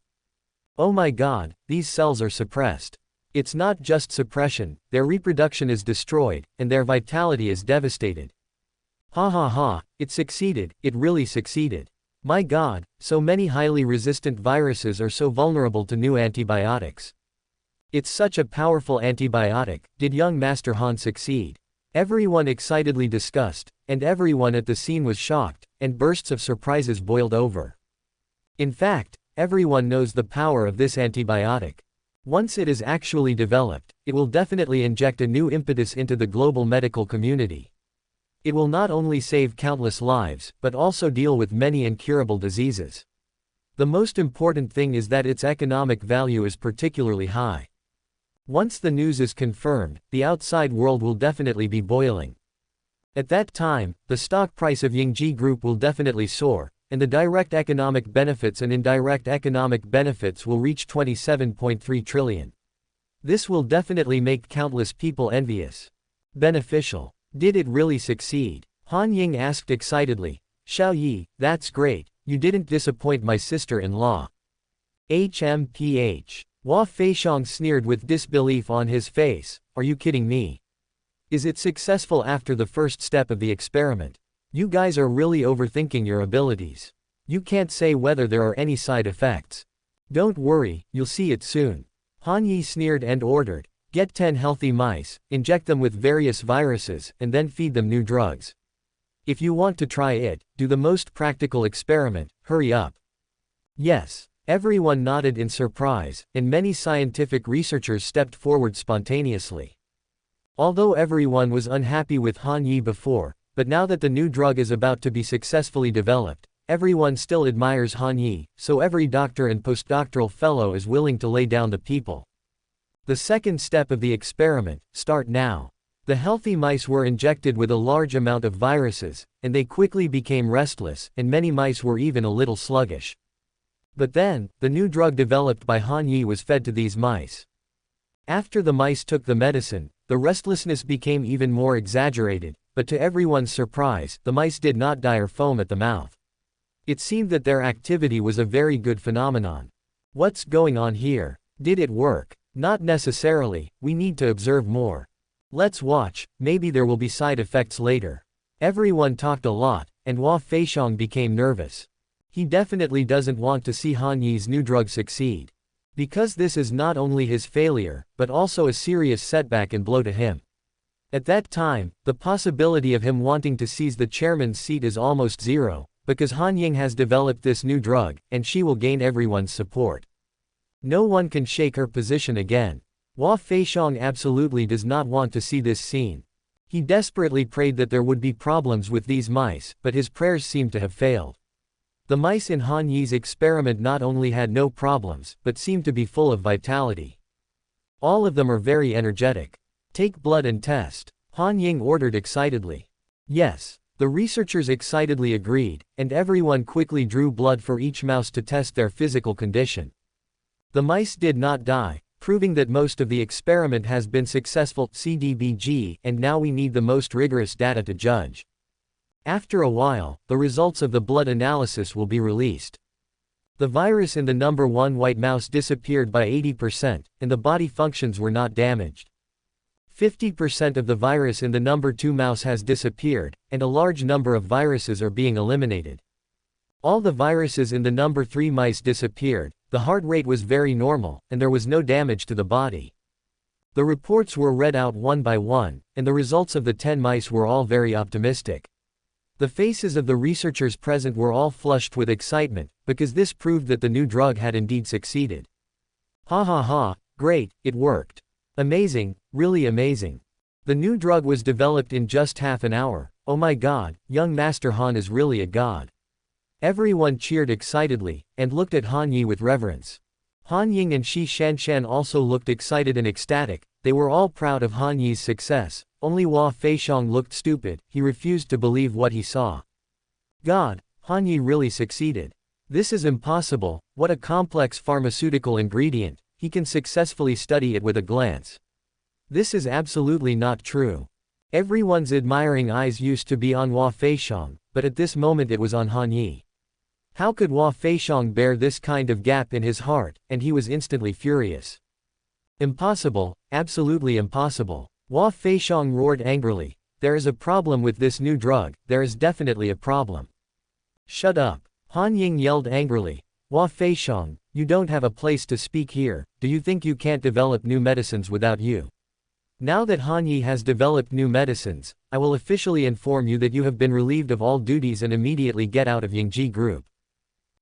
Oh my god, these cells are suppressed. It's not just suppression, their reproduction is destroyed, and their vitality is devastated. Ha ha ha, it succeeded, it really succeeded. My god, so many highly resistant viruses are so vulnerable to new antibiotics. It's such a powerful antibiotic. Did young Master Han succeed? Everyone excitedly discussed, and everyone at the scene was shocked, and bursts of surprises boiled over. In fact, everyone knows the power of this antibiotic. Once it is actually developed, it will definitely inject a new impetus into the global medical community. It will not only save countless lives, but also deal with many incurable diseases. The most important thing is that its economic value is particularly high. Once the news is confirmed, the outside world will definitely be boiling. At that time, the stock price of Yingji Group will definitely soar, and the direct economic benefits and indirect economic benefits will reach 27.3 trillion. This will definitely make countless people envious. Beneficial. Did it really succeed? Han Ying asked excitedly. Xiao Yi, that's great, you didn't disappoint my sister-in-law. HMPH. Hua Feixiang sneered with disbelief on his face. Are you kidding me? Is it successful after the first step of the experiment? You guys are really overthinking your abilities. You can't say whether there are any side effects. Don't worry, you'll see it soon. Han Yi sneered and ordered, get 10 healthy mice, inject them with various viruses, and then feed them new drugs. If you want to try it, do the most practical experiment, hurry up. Yes. Everyone nodded in surprise, and many scientific researchers stepped forward spontaneously. Although everyone was unhappy with Han Yi before, but now that the new drug is about to be successfully developed, everyone still admires Han Yi, so every doctor and postdoctoral fellow is willing to lay down the people. The second step of the experiment, start now. The healthy mice were injected with a large amount of viruses, and they quickly became restless, and many mice were even a little sluggish. But then, the new drug developed by Han Yi was fed to these mice. After the mice took the medicine, the restlessness became even more exaggerated, but to everyone's surprise, the mice did not die or foam at the mouth. It seemed that their activity was a very good phenomenon. What's going on here? Did it work? Not necessarily, we need to observe more. Let's watch, maybe there will be side effects later. Everyone talked a lot, and Hua Feixiang became nervous. He definitely doesn't want to see Han Yi's new drug succeed. Because this is not only his failure, but also a serious setback and blow to him. At that time, the possibility of him wanting to seize the chairman's seat is almost zero, because Han Ying has developed this new drug, and she will gain everyone's support. No one can shake her position again. Hua Feixiang absolutely does not want to see this scene. He desperately prayed that there would be problems with these mice, but his prayers seemed to have failed. The mice in Han Yi's experiment not only had no problems, but seemed to be full of vitality. All of them are very energetic. Take blood and test. Han Ying ordered excitedly. Yes. The researchers excitedly agreed, and everyone quickly drew blood for each mouse to test their physical condition. The mice did not die, proving that most of the experiment has been successful, CDBG, and now we need the most rigorous data to judge. After a while, the results of the blood analysis will be released. The virus in the number 1 white mouse disappeared by 80%, and the body functions were not damaged. 50% of the virus in the number 2 mouse has disappeared, and a large number of viruses are being eliminated. All the viruses in the number 3 mice disappeared, the heart rate was very normal, and there was no damage to the body. The reports were read out one by one, and the results of the 10 mice were all very optimistic. The faces of the researchers present were all flushed with excitement, because this proved that the new drug had indeed succeeded. Ha ha ha, great, it worked. Amazing, really amazing. The new drug was developed in just half an hour. Oh my god, young Master Han is really a god. Everyone cheered excitedly, and looked at Han Yi with reverence. Han Ying and Shi Shanshan also looked excited and ecstatic. They were all proud of Han Yi's success. Only Hua Feixiang looked stupid, he refused to believe what he saw. God, Han Yi really succeeded. This is impossible, what a complex pharmaceutical ingredient, he can successfully study it with a glance. This is absolutely not true. Everyone's admiring eyes used to be on Hua Feixiang, but at this moment it was on Han Yi. How could Hua Feixiang bear this kind of gap in his heart, and he was instantly furious. Impossible, absolutely impossible. Hua Feixiang roared angrily, there is a problem with this new drug, there is definitely a problem. Shut up. Han Ying yelled angrily. Hua Feixiang, you don't have a place to speak here, do you think you can't develop new medicines without you? Now that Han Yi has developed new medicines, I will officially inform you that you have been relieved of all duties and immediately get out of Yingji Group.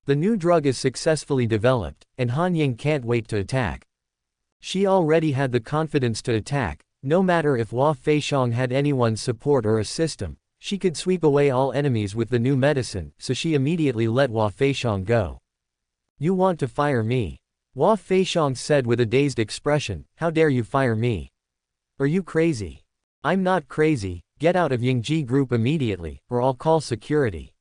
The new drug is successfully developed, and Han Ying can't wait to attack. She already had the confidence to attack. No matter if Hua Feixiang had anyone's support or a system, she could sweep away all enemies with the new medicine, so she immediately let Hua Feixiang go. You want to fire me? Hua Feixiang said with a dazed expression, how dare you fire me? Are you crazy? I'm not crazy, get out of Yingji Group immediately, or I'll call security.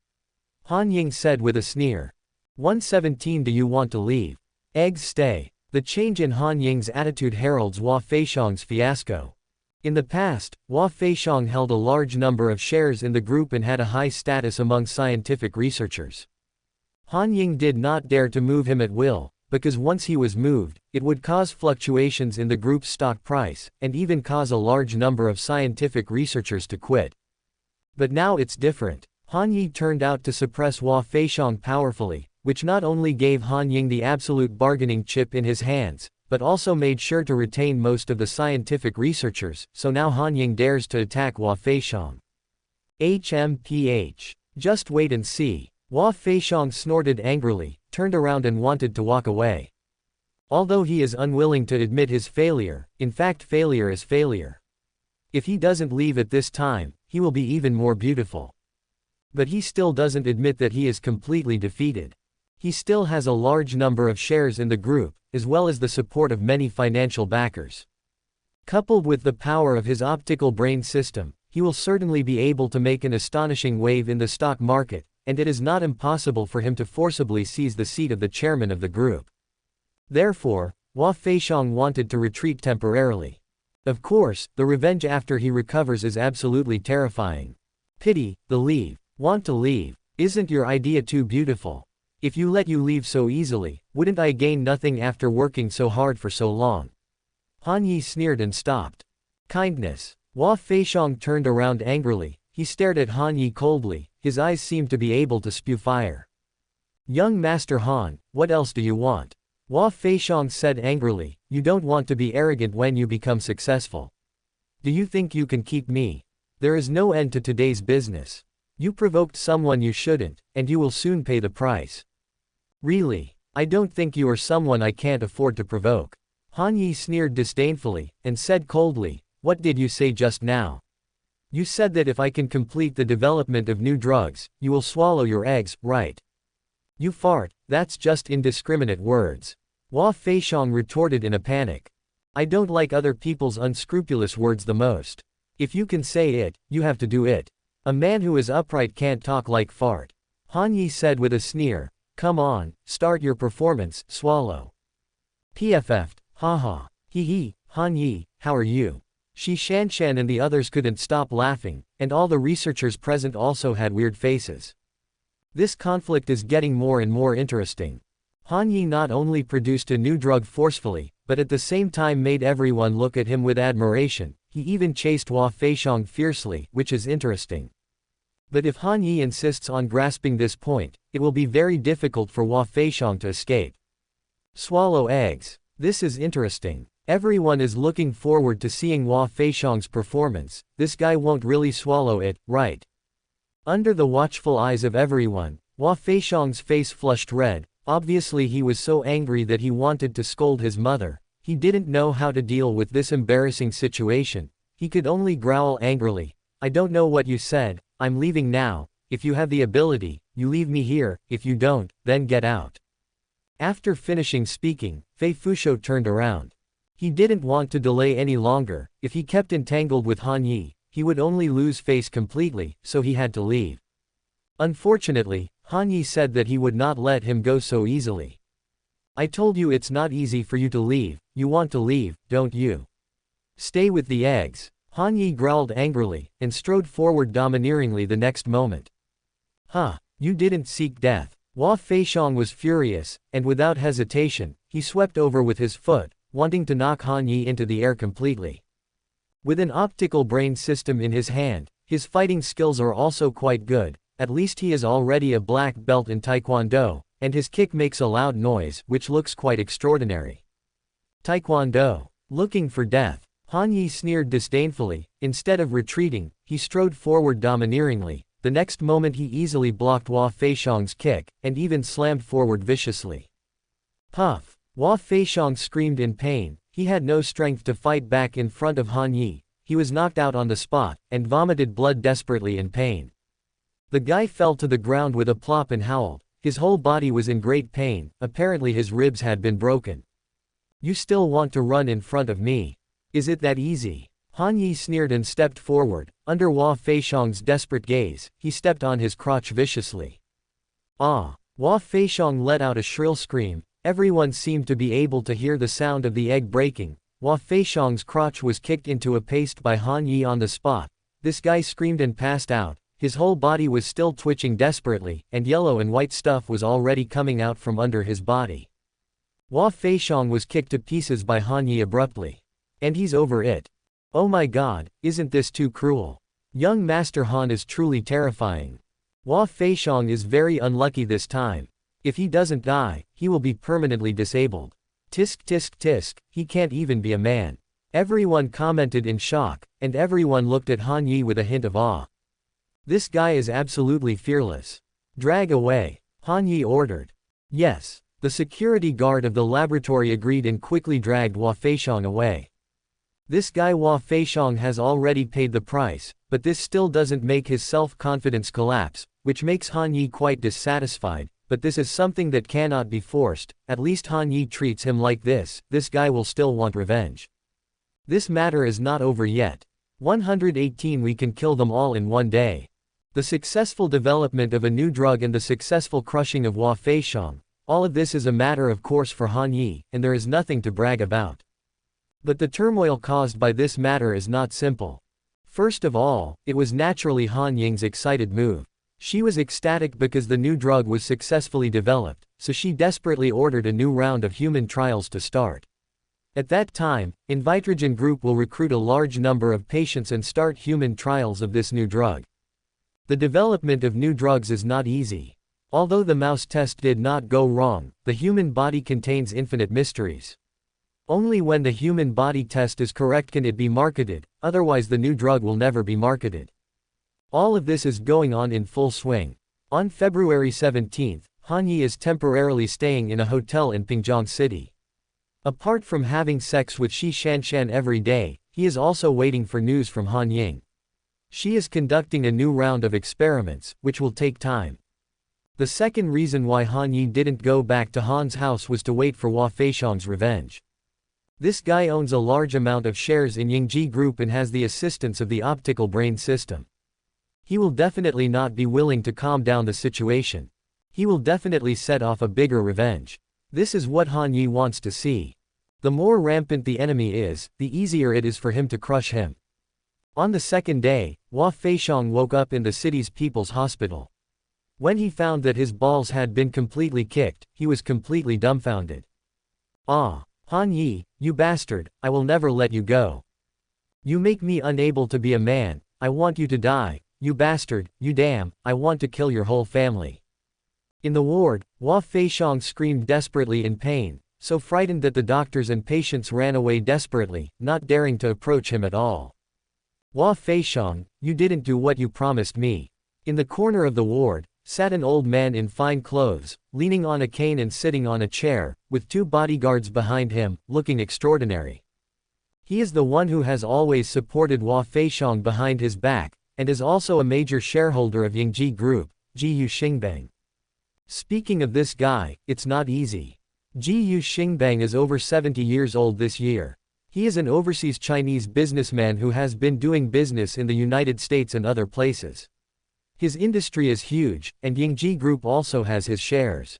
Han Ying said with a sneer. 117 Do you want to leave? Eggs stay. The change in Han Ying's attitude heralds Hua Feixiang's fiasco. In the past, Hua Feishong held a large number of shares in the group and had a high status among scientific researchers. Han Ying did not dare to move him at will, because once he was moved, it would cause fluctuations in the group's stock price, and even cause a large number of scientific researchers to quit. But now it's different. Han Yi turned out to suppress Hua Feishong powerfully, which not only gave Han Ying the absolute bargaining chip in his hands, but also made sure to retain most of the scientific researchers, so now Han Ying dares to attack Hua Feishong. HMPH. Just wait and see. Hua Feishong snorted angrily, turned around and wanted to walk away. Although he is unwilling to admit his failure, in fact failure is failure. If he doesn't leave at this time, he will be even more beautiful. But he still doesn't admit that he is completely defeated. He still has a large number of shares in the group, as well as the support of many financial backers. Coupled with the power of his optical brain system, he will certainly be able to make an astonishing wave in the stock market, and it is not impossible for him to forcibly seize the seat of the chairman of the group. Therefore, Hua Feishong wanted to retreat temporarily. Of course, the revenge after he recovers is absolutely terrifying. Pity, the leave. Want to leave? Isn't your idea too beautiful? If you let you leave so easily, wouldn't I gain nothing after working so hard for so long? Han Yi sneered and stopped. Kindness. Hua Feishong turned around angrily, he stared at Han Yi coldly, his eyes seemed to be able to spew fire. Young Master Han, what else do you want? Hua Feishong said angrily, you don't want to be arrogant when you become successful. Do you think you can keep me? There is no end to today's business. You provoked someone you shouldn't, and you will soon pay the price. Really? I don't think you are someone I can't afford to provoke. Han Yi sneered disdainfully, and said coldly, what did you say just now? You said that if I can complete the development of new drugs, you will swallow your eggs, right? You fart, that's just indiscriminate words. Hua Feishong retorted in a panic. I don't like other people's unscrupulous words the most. If you can say it, you have to do it. A man who is upright can't talk like fart. Han Yi said with a sneer. Come on, start your performance, swallow. PFF'd, haha, hee, Han Yi, how are you? Shi Shanshan and the others couldn't stop laughing, and all the researchers present also had weird faces. This conflict is getting more and more interesting. Han Yi not only produced a new drug forcefully, but at the same time made everyone look at him with admiration, he even chased Hua Feishong fiercely, which is interesting. But if Han Yi insists on grasping this point, it will be very difficult for Hua Feishong to escape. Swallow eggs. This is interesting. Everyone is looking forward to seeing Hua Feishong's performance, this guy won't really swallow it, right? Under the watchful eyes of everyone, Hua Feishong's face flushed red, obviously he was so angry that he wanted to scold his mother, he didn't know how to deal with this embarrassing situation, he could only growl angrily, I don't know what you said, I'm leaving now, if you have the ability, you leave me here, if you don't, then get out. After finishing speaking, Fei Fusho turned around. He didn't want to delay any longer, if he kept entangled with Han Yi, he would only lose face completely, so he had to leave. Unfortunately, Han Yi said that he would not let him go so easily. I told you it's not easy for you to leave, you want to leave, don't you? Stay with the eggs. Han Yi growled angrily, and strode forward domineeringly the next moment. Huh, you didn't seek death. Hua Feishong was furious, and without hesitation, he swept over with his foot, wanting to knock Han Yi into the air completely. With an optical brain system in his hand, his fighting skills are also quite good, at least he is already a black belt in Taekwondo, and his kick makes a loud noise, which looks quite extraordinary. Taekwondo. Looking for death. Han Yi sneered disdainfully, instead of retreating, he strode forward domineeringly, the next moment he easily blocked Hua Feishong's kick, and even slammed forward viciously. Puff! Hua Feishong screamed in pain, he had no strength to fight back in front of Han Yi, he was knocked out on the spot, and vomited blood desperately in pain. The guy fell to the ground with a plop and howled, his whole body was in great pain, apparently his ribs had been broken. You still want to run in front of me? Is it that easy? Han Yi sneered and stepped forward, under Hua Feishong's desperate gaze, he stepped on his crotch viciously. Ah! Hua Feishong let out a shrill scream, everyone seemed to be able to hear the sound of the egg breaking, Hua Feixiang's crotch was kicked into a paste by Han Yi on the spot. This guy screamed and passed out. His whole body was still twitching desperately, and yellow and white stuff was already coming out from under his body. Hua Feixiang was kicked to pieces by Han Yi abruptly. And he's over it. Oh my god, isn't this too cruel? Young Master Han is truly terrifying. Hua Feixiang is very unlucky this time. If he doesn't die, he will be permanently disabled. Tisk tisk tisk, he can't even be a man. Everyone commented in shock, and everyone looked at Han Yi with a hint of awe. This guy is absolutely fearless. Drag away, Han Yi ordered. Yes, the security guard of the laboratory agreed and quickly dragged Hua Feixiang away. This guy Hua Feixiang has already paid the price, but this still doesn't make his self-confidence collapse, which makes Han Yi quite dissatisfied. But this is something that cannot be forced. At least Han Yi treats him like this guy will still want revenge. This matter is not over yet. 118 We can kill them all in one day. The successful development of a new drug and the successful crushing of Hua Feixiang, all of this is a matter of course for Han Yi, and there is nothing to brag about. But the turmoil caused by this matter is not simple. First of all, it was naturally Han Ying's excited move. She was ecstatic because the new drug was successfully developed, so she desperately ordered a new round of human trials to start. At that time, Invitrogen Group will recruit a large number of patients and start human trials of this new drug. The development of new drugs is not easy. Although the mouse test did not go wrong, the human body contains infinite mysteries. Only when the human body test is correct can it be marketed, otherwise the new drug will never be marketed. All of this is going on in full swing. On February 17, Han Yi is temporarily staying in a hotel in Pingjiang City. Apart from having sex with Shi Shanshan every day, he is also waiting for news from Han Ying. She is conducting a new round of experiments, which will take time. The second reason why Han Yi didn't go back to Han's house was to wait for Hua Feixiang's revenge. This guy owns a large amount of shares in Yingji Group and has the assistance of the optical brain system. He will definitely not be willing to calm down the situation. He will definitely set off a bigger revenge. This is what Han Yi wants to see. The more rampant the enemy is, the easier it is for him to crush him. On the second day, Hua Feixiang woke up in the city's people's hospital. When he found that his balls had been completely kicked, he was completely dumbfounded. Ah, Han Yi, you bastard, I will never let you go. You make me unable to be a man, I want you to die. You bastard, you damn, I want to kill your whole family. In the ward, Hua Feixiang screamed desperately in pain, so frightened that the doctors and patients ran away desperately, not daring to approach him at all. Hua Feixiang, you didn't do what you promised me. In the corner of the ward, sat an old man in fine clothes, leaning on a cane and sitting on a chair, with two bodyguards behind him, looking extraordinary. He is the one who has always supported Hua Feixiang behind his back, and is also a major shareholder of Yingji Group, Jiyu Xingbang. Speaking of this guy, it's not easy. Jiyu Xingbang is over 70 years old this year. He is an overseas Chinese businessman who has been doing business in the United States and other places. His industry is huge, and Yingji Group also has his shares.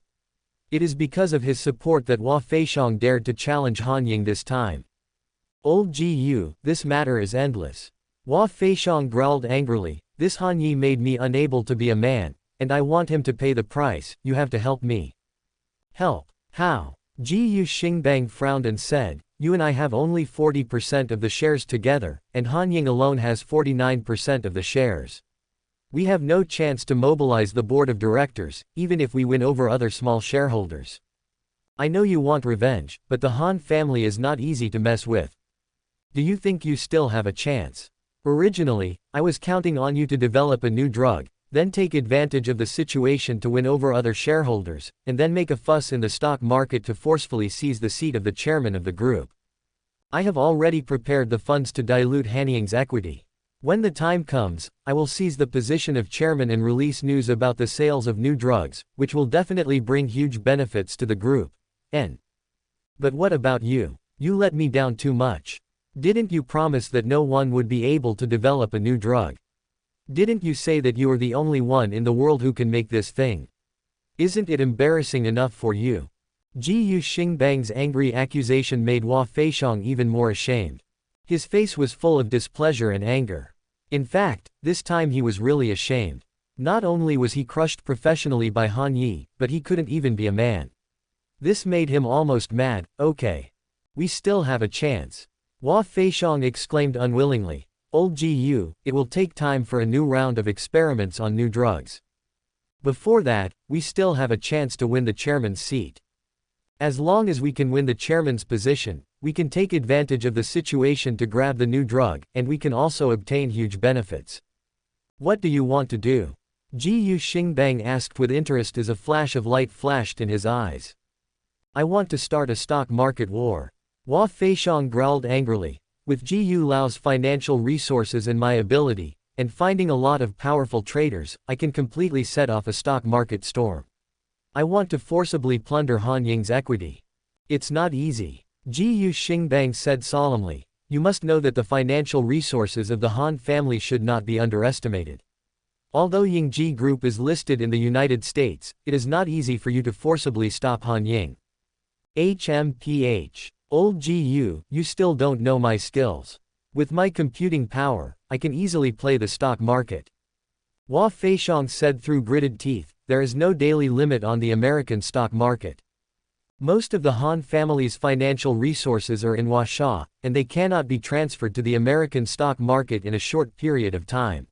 It is because of his support that Hua Feixiang dared to challenge Han Ying this time. Old Jiyu, this matter is endless. Hua Feixiang growled angrily, this Han Yi made me unable to be a man, and I want him to pay the price, you have to help me. Help? How? Jiyu Xingbang frowned and said, you and I have only 40% of the shares together, and Han Ying alone has 49% of the shares. We have no chance to mobilize the board of directors, even if we win over other small shareholders. I know you want revenge, but the Han family is not easy to mess with. Do you think you still have a chance? Originally, I was counting on you to develop a new drug, then take advantage of the situation to win over other shareholders, and then make a fuss in the stock market to forcefully seize the seat of the chairman of the group. I have already prepared the funds to dilute Han Ying's equity. When the time comes, I will seize the position of chairman and release news about the sales of new drugs, which will definitely bring huge benefits to the group. But what about you? You let me down too much. Didn't you promise that no one would be able to develop a new drug? Didn't you say that you are the only one in the world who can make this thing? Isn't it embarrassing enough for you? Ji Xingbang's angry accusation made Hua Feixiang even more ashamed. His face was full of displeasure and anger. In fact, this time he was really ashamed. Not only was he crushed professionally by Han Yi, but he couldn't even be a man. This made him almost mad. Okay. We still have a chance. Hua Feixiang exclaimed unwillingly. Old Ji, it will take time for a new round of experiments on new drugs. Before that, we still have a chance to win the chairman's seat. As long as we can win the chairman's position, we can take advantage of the situation to grab the new drug, and we can also obtain huge benefits. What do you want to do? Ji Xingbang asked with interest as a flash of light flashed in his eyes. I want to start a stock market war. Hua Feixiang growled angrily. With Ji Lao's financial resources and my ability, and finding a lot of powerful traders, I can completely set off a stock market storm. I want to forcibly plunder Han Ying's equity. It's not easy. Ji Xingbang said solemnly. You must know that the financial resources of the Han family should not be underestimated. Although Yingji Group is listed in the United States, it is not easy for you to forcibly stop Han Ying. HMPH. Old Ji, you still don't know my skills. With my computing power, I can easily play the stock market. Hua Feixiang said through gritted teeth, there is no daily limit on the American stock market. Most of the Han family's financial resources are in Huasha, and they cannot be transferred to the American stock market in a short period of time.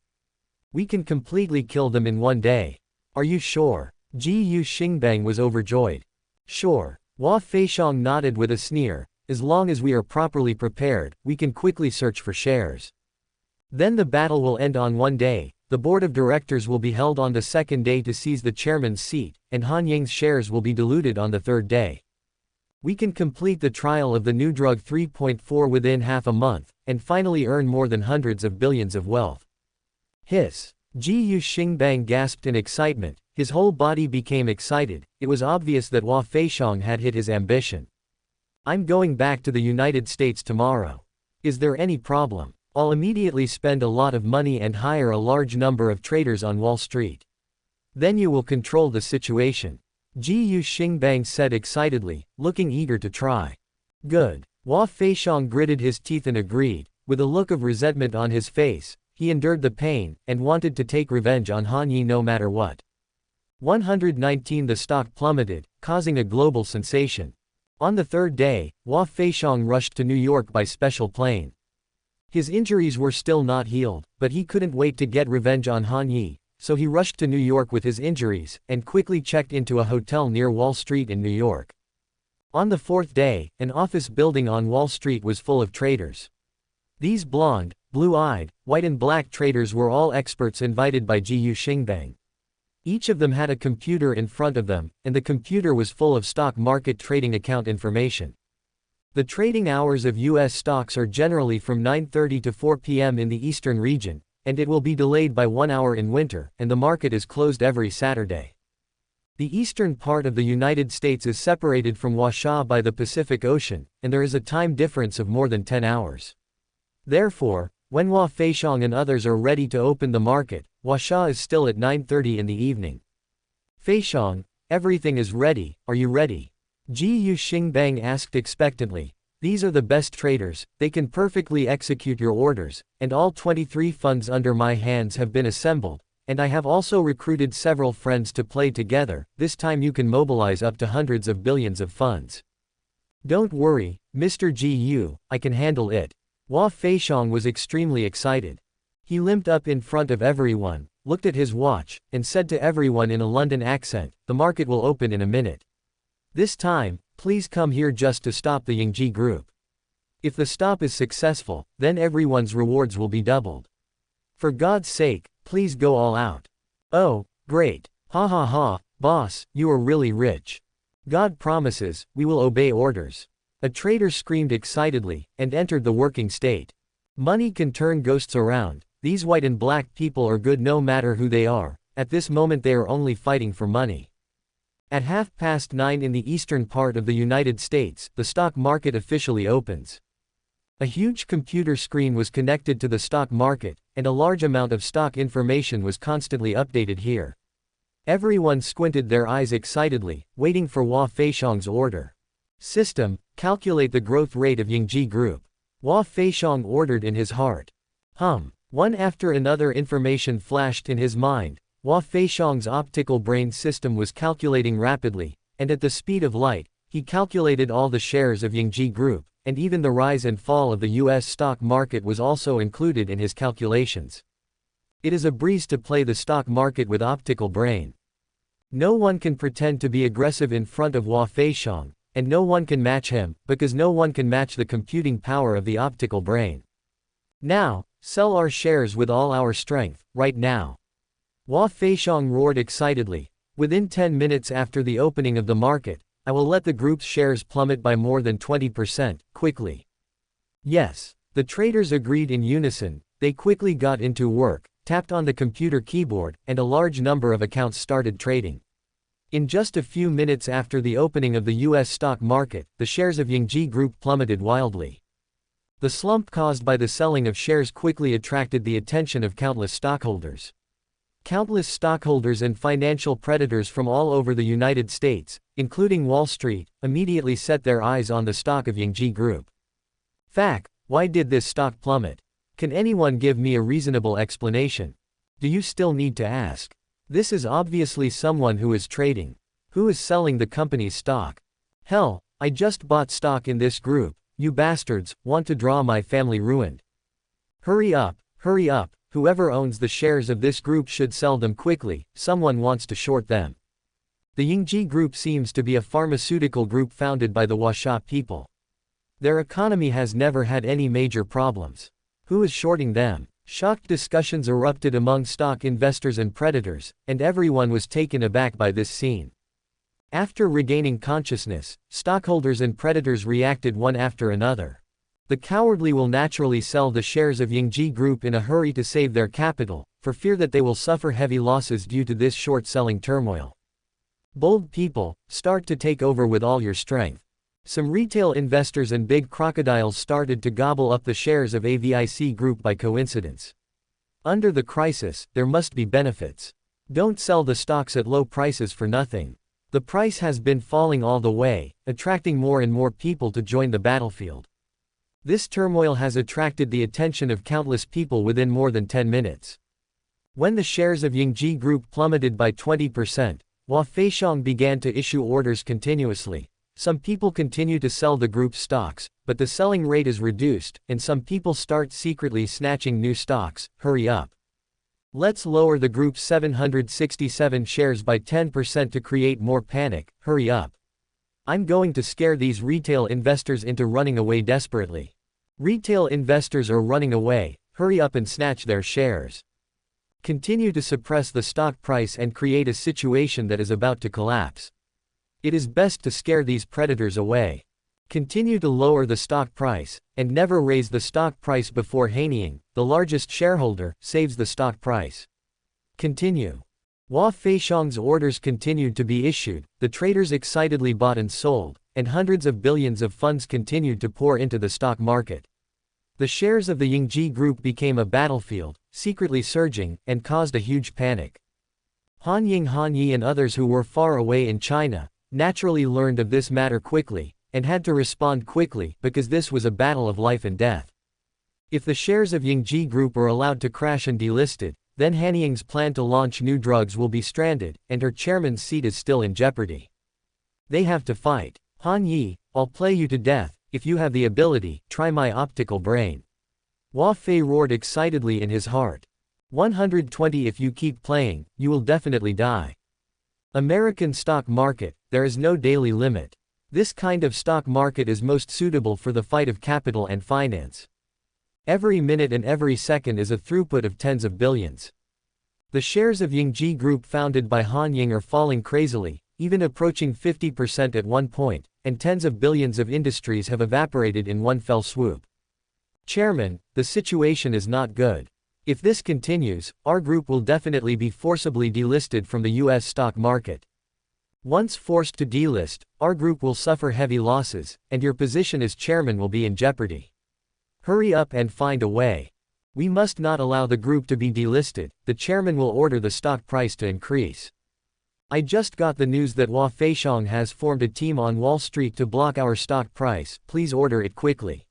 We can completely kill them in one day. Are you sure? Ji Xingbang was overjoyed. Sure. Hua Feixiang nodded with a sneer. As long as we are properly prepared, we can quickly search for shares. Then the battle will end on one day, the board of directors will be held on the second day to seize the chairman's seat, and Han Ying's shares will be diluted on the third day. We can complete the trial of the new drug 3.4 within half a month, and finally earn more than hundreds of billions of wealth. Hiss. Ji Xingbang gasped in excitement, his whole body became excited. It was obvious that Hua Feixiang had hit his ambition. I'm going back to the United States tomorrow. Is there any problem? I'll immediately spend a lot of money and hire a large number of traders on Wall Street. Then you will control the situation. Ji Xingbang said excitedly, looking eager to try. Good. Hua Feixiang gritted his teeth and agreed. With a look of resentment on his face, he endured the pain, and wanted to take revenge on Han Yi no matter what. 119 The stock plummeted, causing a global sensation. On the third day, Hua Feixiang rushed to New York by special plane. His injuries were still not healed, but he couldn't wait to get revenge on Han Yi, so he rushed to New York with his injuries, and quickly checked into a hotel near Wall Street in New York. On the fourth day, an office building on Wall Street was full of traders. These blonde, blue-eyed, white and black traders were all experts invited by Ji Xingbang. Each of them had a computer in front of them, and the computer was full of stock market trading account information. The trading hours of U.S. stocks are generally from 9:30 to 4 p.m. in the eastern region, and it will be delayed by 1 hour in winter, and the market is closed every Saturday. The eastern part of the United States is separated from Huasha by the Pacific Ocean, and there is a time difference of more than 10 hours. Therefore, when Hua Feixiang and others are ready to open the market, Huasha is still at 9:30 in the evening. Feixiang, everything is ready, are you ready? Ji Xingbang asked expectantly. These are the best traders, they can perfectly execute your orders, and all 23 funds under my hands have been assembled, and I have also recruited several friends to play together. This time you can mobilize up to hundreds of billions of funds. Don't worry, Mr. Ji, I can handle it. Hua Feixiang was extremely excited. He limped up in front of everyone, looked at his watch, and said to everyone in a London accent, the market will open in a minute. This time, please come here just to stop the Yingji Group. If the stop is successful, then everyone's rewards will be doubled. For God's sake, please go all out. Oh, great. Ha ha ha, boss, you are really rich. God promises, we will obey orders. A trader screamed excitedly, and entered the working state. Money can turn ghosts around. These white and black people are good no matter who they are. At this moment they are only fighting for money. At 9:30 in the eastern part of the United States, the stock market officially opens. A huge computer screen was connected to the stock market, and a large amount of stock information was constantly updated here. Everyone squinted their eyes excitedly, waiting for Hua Feixiang's order. System, calculate the growth rate of Yingji Group. Hua Feixiang ordered in his heart. One after another information flashed in his mind. Hua Feixiang's optical brain system was calculating rapidly, and at the speed of light, he calculated all the shares of Yingji Group, and even the rise and fall of the US stock market was also included in his calculations. It is a breeze to play the stock market with optical brain. No one can pretend to be aggressive in front of Hua Feixiang, and no one can match him, because no one can match the computing power of the optical brain. Now, sell our shares with all our strength, right now. Hua Feixiang roared excitedly. Within 10 minutes after the opening of the market, I will let the group's shares plummet by more than 20%, quickly. Yes. The traders agreed in unison. They quickly got into work, tapped on the computer keyboard, and a large number of accounts started trading. In just a few minutes after the opening of the US stock market, the shares of Yingji Group plummeted wildly. The slump caused by the selling of shares quickly attracted the attention of countless stockholders. Countless stockholders and financial predators from all over the United States, including Wall Street, immediately set their eyes on the stock of Yingji Group. Fact, why did this stock plummet? Can anyone give me a reasonable explanation? Do you still need to ask? This is obviously someone who is trading. Who is selling the company's stock? Hell, I just bought stock in this group. You bastards, want to draw my family ruined. Hurry up, whoever owns the shares of this group should sell them quickly, someone wants to short them. The Yingji Group seems to be a pharmaceutical group founded by the Huasha people. Their economy has never had any major problems. Who is shorting them? Shocked discussions erupted among stock investors and predators, and everyone was taken aback by this scene. After regaining consciousness, stockholders and predators reacted one after another. The cowardly will naturally sell the shares of Yingji Group in a hurry to save their capital, for fear that they will suffer heavy losses due to this short-selling turmoil. Bold people, start to take over with all your strength. Some retail investors and big crocodiles started to gobble up the shares of AVIC Group by coincidence. Under the crisis, there must be benefits. Don't sell the stocks at low prices for nothing. The price has been falling all the way, attracting more and more people to join the battlefield. This turmoil has attracted the attention of countless people within more than 10 minutes. When the shares of Yingji Group plummeted by 20%, Hua Feixiang began to issue orders continuously. Some people continue to sell the group's stocks, but the selling rate is reduced, and some people start secretly snatching new stocks. Hurry up. Let's lower the group's 767 shares by 10% to create more panic. Hurry up. I'm going to scare these retail investors into running away desperately. Retail investors are running away. Hurry up and snatch their shares. Continue to suppress the stock price and create a situation that is about to collapse. It is best to scare these predators away. Continue to lower the stock price, and never raise the stock price before Hanying, the largest shareholder, saves the stock price. Continue. Hua Feixiang's orders continued to be issued, the traders excitedly bought and sold, and hundreds of billions of funds continued to pour into the stock market. The shares of the Yingji Group became a battlefield, secretly surging, and caused a huge panic. Han Yi and others who were far away in China, naturally learned of this matter quickly, and had to respond quickly, because this was a battle of life and death. If the shares of Yingji Group are allowed to crash and delisted, then Hanying's plan to launch new drugs will be stranded, and her chairman's seat is still in jeopardy. They have to fight. Han Yi, I'll play you to death, if you have the ability, try my optical brain. Hua Fei roared excitedly in his heart. 120 If you keep playing, you will definitely die. American stock market, there is no daily limit. This kind of stock market is most suitable for the fight of capital and finance. Every minute and every second is a throughput of tens of billions. The shares of Yingji Group founded by Han Ying are falling crazily, even approaching 50% at one point, and tens of billions of industries have evaporated in one fell swoop. Chairman, the situation is not good. If this continues, our group will definitely be forcibly delisted from the US stock market. Once forced to delist, our group will suffer heavy losses, and your position as chairman will be in jeopardy. Hurry up and find a way. We must not allow the group to be delisted. The chairman will order the stock price to increase. I just got the news that Hua Feishong has formed a team on Wall Street to block our stock price, please order it quickly.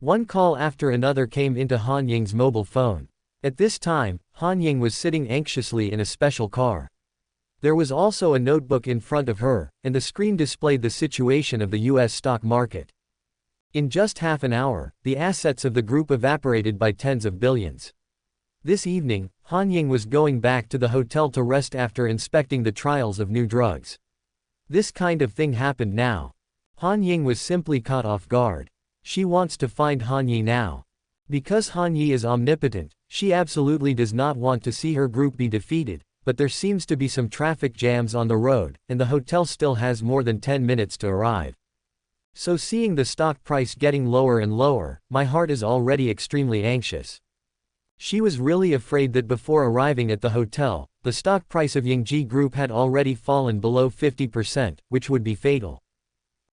One call after another came into Han Ying's mobile phone. At this time, Han Ying was sitting anxiously in a special car. There was also a notebook in front of her, and the screen displayed the situation of the US stock market. In just half an hour, the assets of the group evaporated by tens of billions. This evening, Han Ying was going back to the hotel to rest after inspecting the trials of new drugs. This kind of thing happened now. Han Ying was simply caught off guard. She wants to find Han Yi now. Because Han Yi is omnipotent, she absolutely does not want to see her group be defeated, but there seems to be some traffic jams on the road, and the hotel still has more than 10 minutes to arrive. So seeing the stock price getting lower and lower, my heart is already extremely anxious. She was really afraid that before arriving at the hotel, the stock price of Yingji Group had already fallen below 50%, which would be fatal.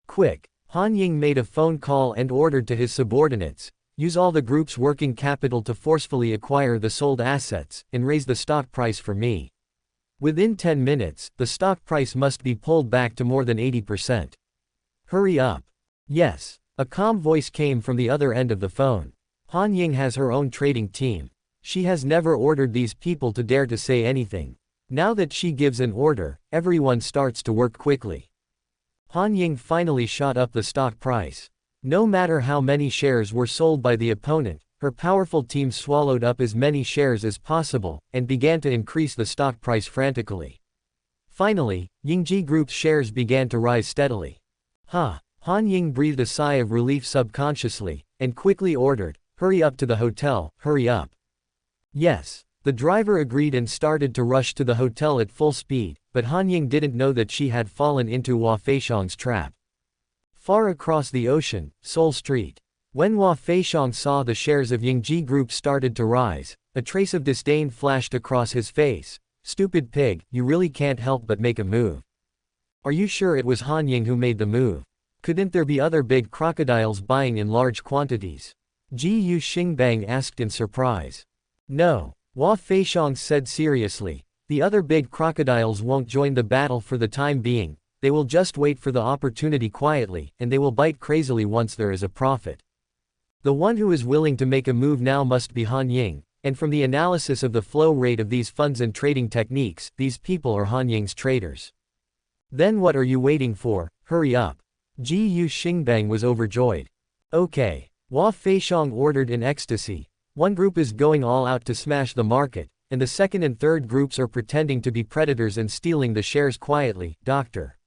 Quick! Han Ying made a phone call and ordered to his subordinates, use all the group's working capital to forcefully acquire the sold assets, and raise the stock price for me. Within 10 minutes, the stock price must be pulled back to more than 80%. Hurry up! Yes! A calm voice came from the other end of the phone. Han Ying has her own trading team. She has never ordered these people to dare to say anything. Now that she gives an order, everyone starts to work quickly. Han Ying finally shot up the stock price. No matter how many shares were sold by the opponent, her powerful team swallowed up as many shares as possible, and began to increase the stock price frantically. Finally, Yingji Group's shares began to rise steadily. Han Ying breathed a sigh of relief subconsciously, and quickly ordered, hurry up to the hotel, hurry up. Yes. The driver agreed and started to rush to the hotel at full speed, but Han Ying didn't know that she had fallen into Hua Feishong's trap. Far across the ocean, Seoul Street. When Hua Feishong saw the shares of Yingji Group started to rise, a trace of disdain flashed across his face. Stupid pig, you really can't help but make a move. Are you sure it was Han Ying who made the move? Couldn't there be other big crocodiles buying in large quantities? Ji Yu Xingbang asked in surprise. No. Hua Feishong said seriously, the other big crocodiles won't join the battle for the time being, they will just wait for the opportunity quietly, and they will bite crazily once there is a profit. The one who is willing to make a move now must be Han Ying, and from the analysis of the flow rate of these funds and trading techniques, these people are Han Ying's traders. Then what are you waiting for, hurry up. Ji Yu Xingbang was overjoyed. Okay. Hua Feishong ordered in ecstasy. One group is going all out to smash the market, and the second and third groups are pretending to be predators and stealing the shares quietly, Dr.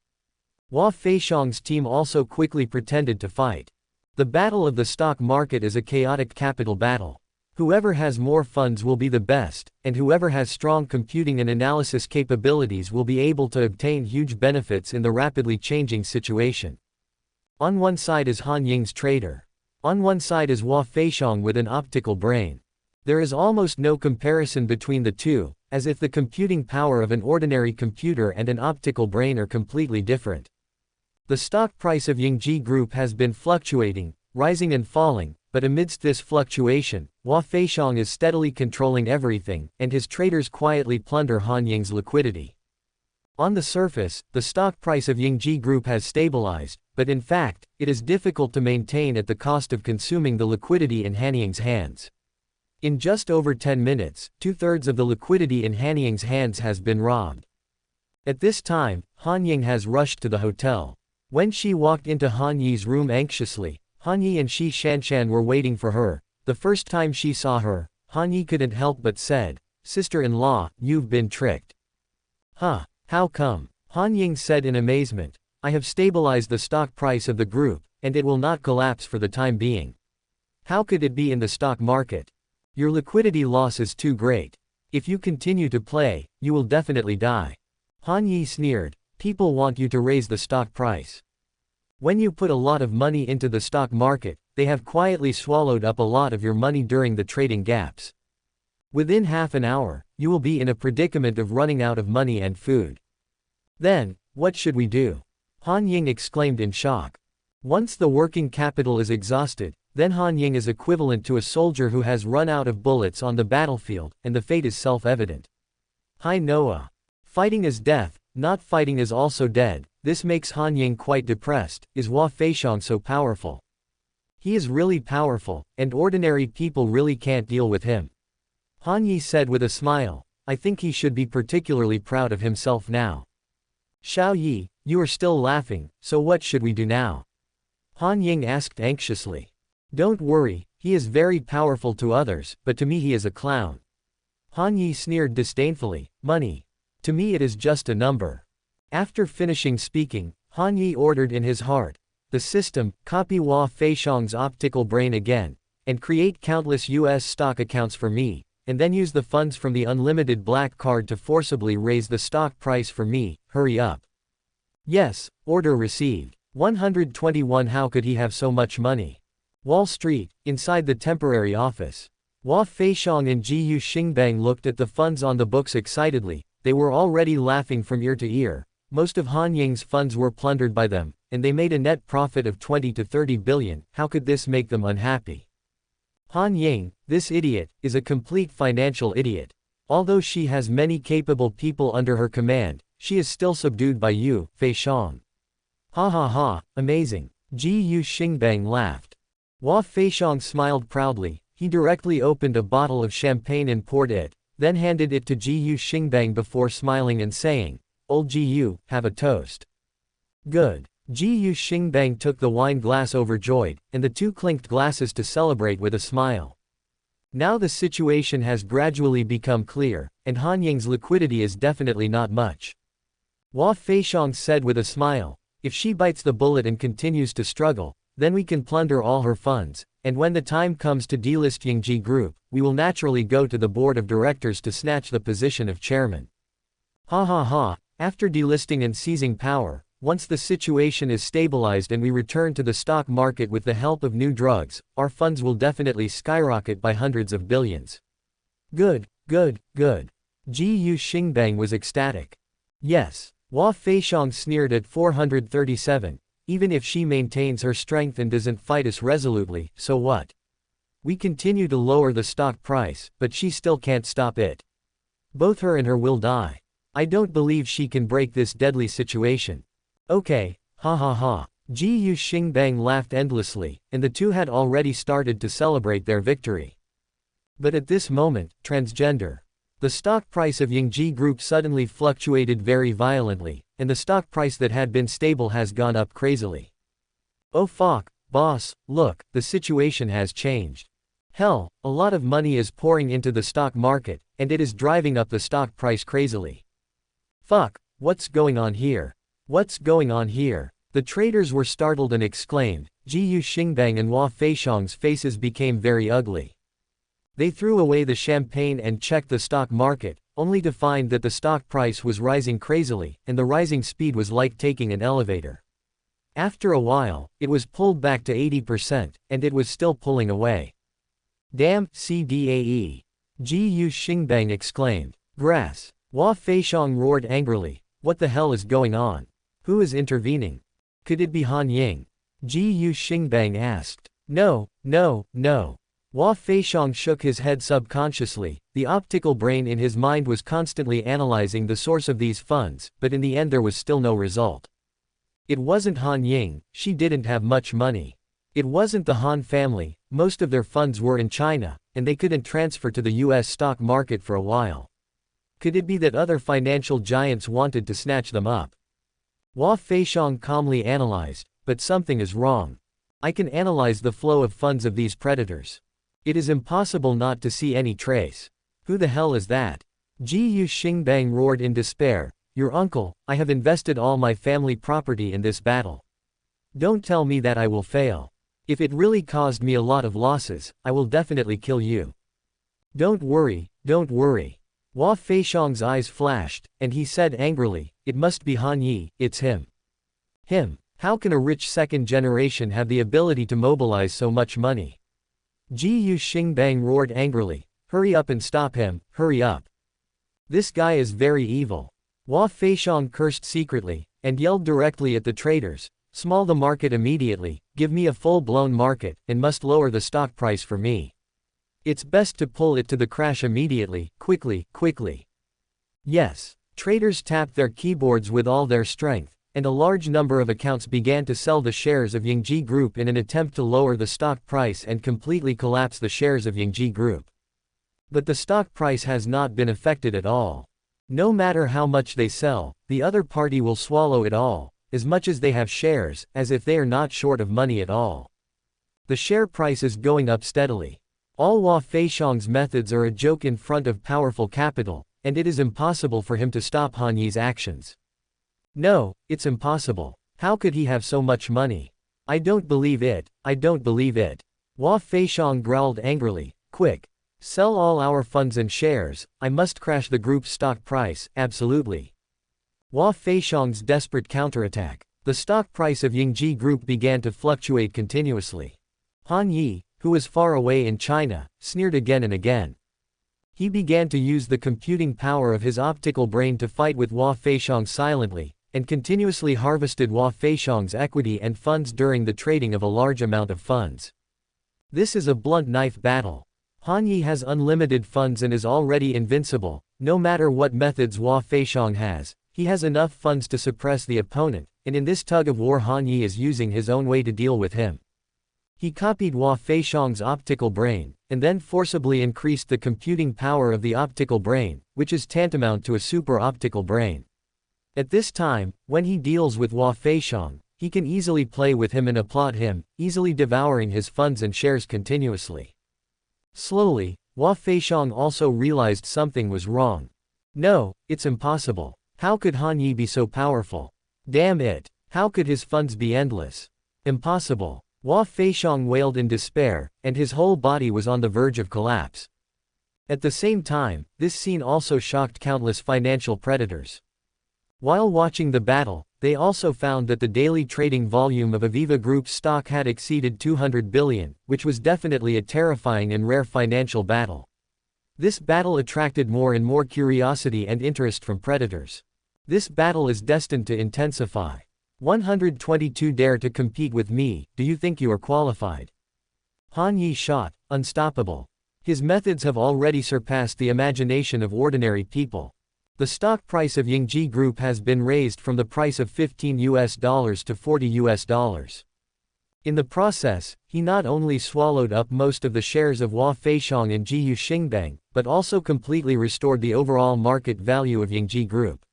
Hua Feishong's team also quickly pretended to fight. The battle of the stock market is a chaotic capital battle. Whoever has more funds will be the best, and whoever has strong computing and analysis capabilities will be able to obtain huge benefits in the rapidly changing situation. On one side is Han Ying's trader. On one side is Hua Feishong with an optical brain. There is almost no comparison between the two, as if the computing power of an ordinary computer and an optical brain are completely different. The stock price of Yingji Group has been fluctuating, rising and falling, but amidst this fluctuation, Hua Feishong is steadily controlling everything, and his traders quietly plunder Han Ying's liquidity. On the surface, the stock price of Yingji Group has stabilized, but in fact, it is difficult to maintain at the cost of consuming the liquidity in Han Ying's hands. In just over 10 minutes, 2/3 of the liquidity in Han Ying's hands has been robbed. At this time, Han Ying has rushed to the hotel. When she walked into Han Yi's room anxiously, Han Yi and Shi Shanshan were waiting for her. The first time she saw her, Han Yi couldn't help but said, "Sister-in-law, you've been tricked." Huh? How come? Han Ying said in amazement. I have stabilized the stock price of the group, and it will not collapse for the time being. How could it be in the stock market? Your liquidity loss is too great. If you continue to play, you will definitely die. Han Yi sneered. People want you to raise the stock price. When you put a lot of money into the stock market, they have quietly swallowed up a lot of your money during the trading gaps. Within half an hour, you will be in a predicament of running out of money and food. Then, what should we do? Han Ying exclaimed in shock. Once the working capital is exhausted, then Han Ying is equivalent to a soldier who has run out of bullets on the battlefield, and the fate is self-evident. Hi Noah. Fighting is death, Not fighting is also dead. This makes Han Ying quite depressed. Is Hua Feishang so powerful? He is really powerful, and ordinary people really can't deal with him. Han Yi said with a smile. I think he should be particularly proud of himself now. Xiao Yi, you are still laughing, so what should we do now? Han Ying asked anxiously. Don't worry, he is very powerful to others, but to me he is a clown. Han Yi sneered disdainfully. Money. To me it is just a number. After finishing speaking, Han Yi ordered in his heart, the system, copy Hua Feishang's optical brain again, and create countless US stock accounts for me, and then use the funds from the unlimited black card to forcibly raise the stock price for me. Hurry up. Yes, order received. 121. How could he have so much money? Wall Street, inside the temporary office. Hua Feishang and Jiyu Xingbang looked at the funds on the books excitedly. They were already laughing from ear to ear. Most of Han Ying's funds were plundered by them, and they made a net profit of 20 to 30 billion. How could this make them unhappy? Han Ying, this idiot, is a complete financial idiot. Although she has many capable people under her command, she is still subdued by you, Feishang. Ha ha ha, amazing. Jiyu Xingbang laughed. Hua Feishang smiled proudly. He directly opened a bottle of champagne and poured it, then handed it to Jiyu Xingbang before smiling and saying, Old Jiyu, have a toast. Good. Jiyu Xingbang took the wine glass overjoyed, and the two clinked glasses to celebrate with a smile. Now the situation has gradually become clear, and Han Ying's liquidity is definitely not much. Hua Feishang said with a smile, if she bites the bullet and continues to struggle, then we can plunder all her funds, and when the time comes to delist Yingji Group, we will naturally go to the board of directors to snatch the position of chairman. Ha ha ha, after delisting and seizing power, once the situation is stabilized and we return to the stock market with the help of new drugs, our funds will definitely skyrocket by hundreds of billions. Good, good, good. Jiyu Xingbang was ecstatic. Yes. Hua Feishang sneered at 437, even if she maintains her strength and doesn't fight us resolutely, so what? We continue to lower the stock price, but she still can't stop it. Both her and her will die. I don't believe she can break this deadly situation. Okay, ha ha ha. Jiyu Xingbang laughed endlessly, and the two had already started to celebrate their victory. But at this moment, transgender. The stock price of Yingji Group suddenly fluctuated very violently, and the stock price that had been stable has gone up crazily. Oh fuck, boss, look, the situation has changed. Hell, a lot of money is pouring into the stock market, and it is driving up the stock price crazily. Fuck, what's going on here? What's going on here? The traders were startled and exclaimed. Jiyu Xingbang and Hua Feishang's faces became very ugly. They threw away the champagne and checked the stock market, only to find that the stock price was rising crazily, and the rising speed was like taking an elevator. After a while, it was pulled back to 80%, and it was still pulling away. Damn, CDAE. Jiyu Xingbang exclaimed. Grass. Hua Feishang roared angrily. What the hell is going on? Who is intervening? Could it be Han Ying? Jiyu Xingbang asked. No, no, no. Hua Feishang shook his head subconsciously. The optical brain in his mind was constantly analyzing the source of these funds, but in the end there was still no result. It wasn't Han Ying, she didn't have much money. It wasn't the Han family, most of their funds were in China, and they couldn't transfer to the US stock market for a while. Could it be that other financial giants wanted to snatch them up? Hua Feishang calmly analyzed, but something is wrong. I can analyze the flow of funds of these predators. It is impossible not to see any trace. Who the hell is that? Jiyu Xingbang roared in despair. Your uncle, I have invested all my family property in this battle. Don't tell me that I will fail. If it really caused me a lot of losses, I will definitely kill you. Don't worry, don't worry. Hua Feishang's eyes flashed, and he said angrily, it must be Han Yi, it's him. Him? How can a rich second generation have the ability to mobilize so much money? Jiyu Xingbang roared angrily. Hurry up and stop him, hurry up. This guy is very evil. Hua Feishang cursed secretly, and yelled directly at the traders. Small the market immediately, give me a full-blown market, and must lower the stock price for me. It's best to pull it to the crash immediately, quickly, quickly. Yes. Traders tapped their keyboards with all their strength, and a large number of accounts began to sell the shares of Yingji Group in an attempt to lower the stock price and completely collapse the shares of Yingji Group. But the stock price has not been affected at all. No matter how much they sell, the other party will swallow it all, as much as they have shares, as if they are not short of money at all. The share price is going up steadily. All Hua Feixiang's methods are a joke in front of powerful capital, and it is impossible for him to stop Han Yi's actions. No, it's impossible. How could he have so much money? I don't believe it, I don't believe it. Hua Feixiang growled angrily, quick. Sell all our funds and shares, I must crash the group's stock price, absolutely. Hua Feixiang's desperate counterattack. The stock price of Yingji Group began to fluctuate continuously. Han Yi, who was far away in China, sneered again and again. He began to use the computing power of his optical brain to fight with Hua Feixiang silently, and continuously harvested Hua Feixiang's equity and funds during the trading of a large amount of funds. This is a blunt knife battle. Han Yi has unlimited funds and is already invincible. No matter what methods Hua Feixiang has, he has enough funds to suppress the opponent, and in this tug of war Han Yi is using his own way to deal with him. He copied Hua Feixiang's optical brain, and then forcibly increased the computing power of the optical brain, which is tantamount to a super-optical brain. At this time, when he deals with Hua Feixiang, he can easily play with him and applaud him, easily devouring his funds and shares continuously. Slowly, Hua Feixiang also realized something was wrong. No, it's impossible. How could Han Yi be so powerful? Damn it! How could his funds be endless? Impossible. Hua Feixiang wailed in despair, and his whole body was on the verge of collapse. At the same time, this scene also shocked countless financial predators. While watching the battle, they also found that the daily trading volume of Aviva Group's stock had exceeded 200 billion, which was definitely a terrifying and rare financial battle. This battle attracted more and more curiosity and interest from predators. This battle is destined to intensify. 122 dare to compete with me, do you think you are qualified? Han Yi shot, unstoppable. His methods have already surpassed the imagination of ordinary people. The stock price of Yingji Group has been raised from the price of $15 to $40. In the process, he not only swallowed up most of the shares of Hua Feixiang and Jiyu Xingbang, but also completely restored the overall market value of Yingji Group.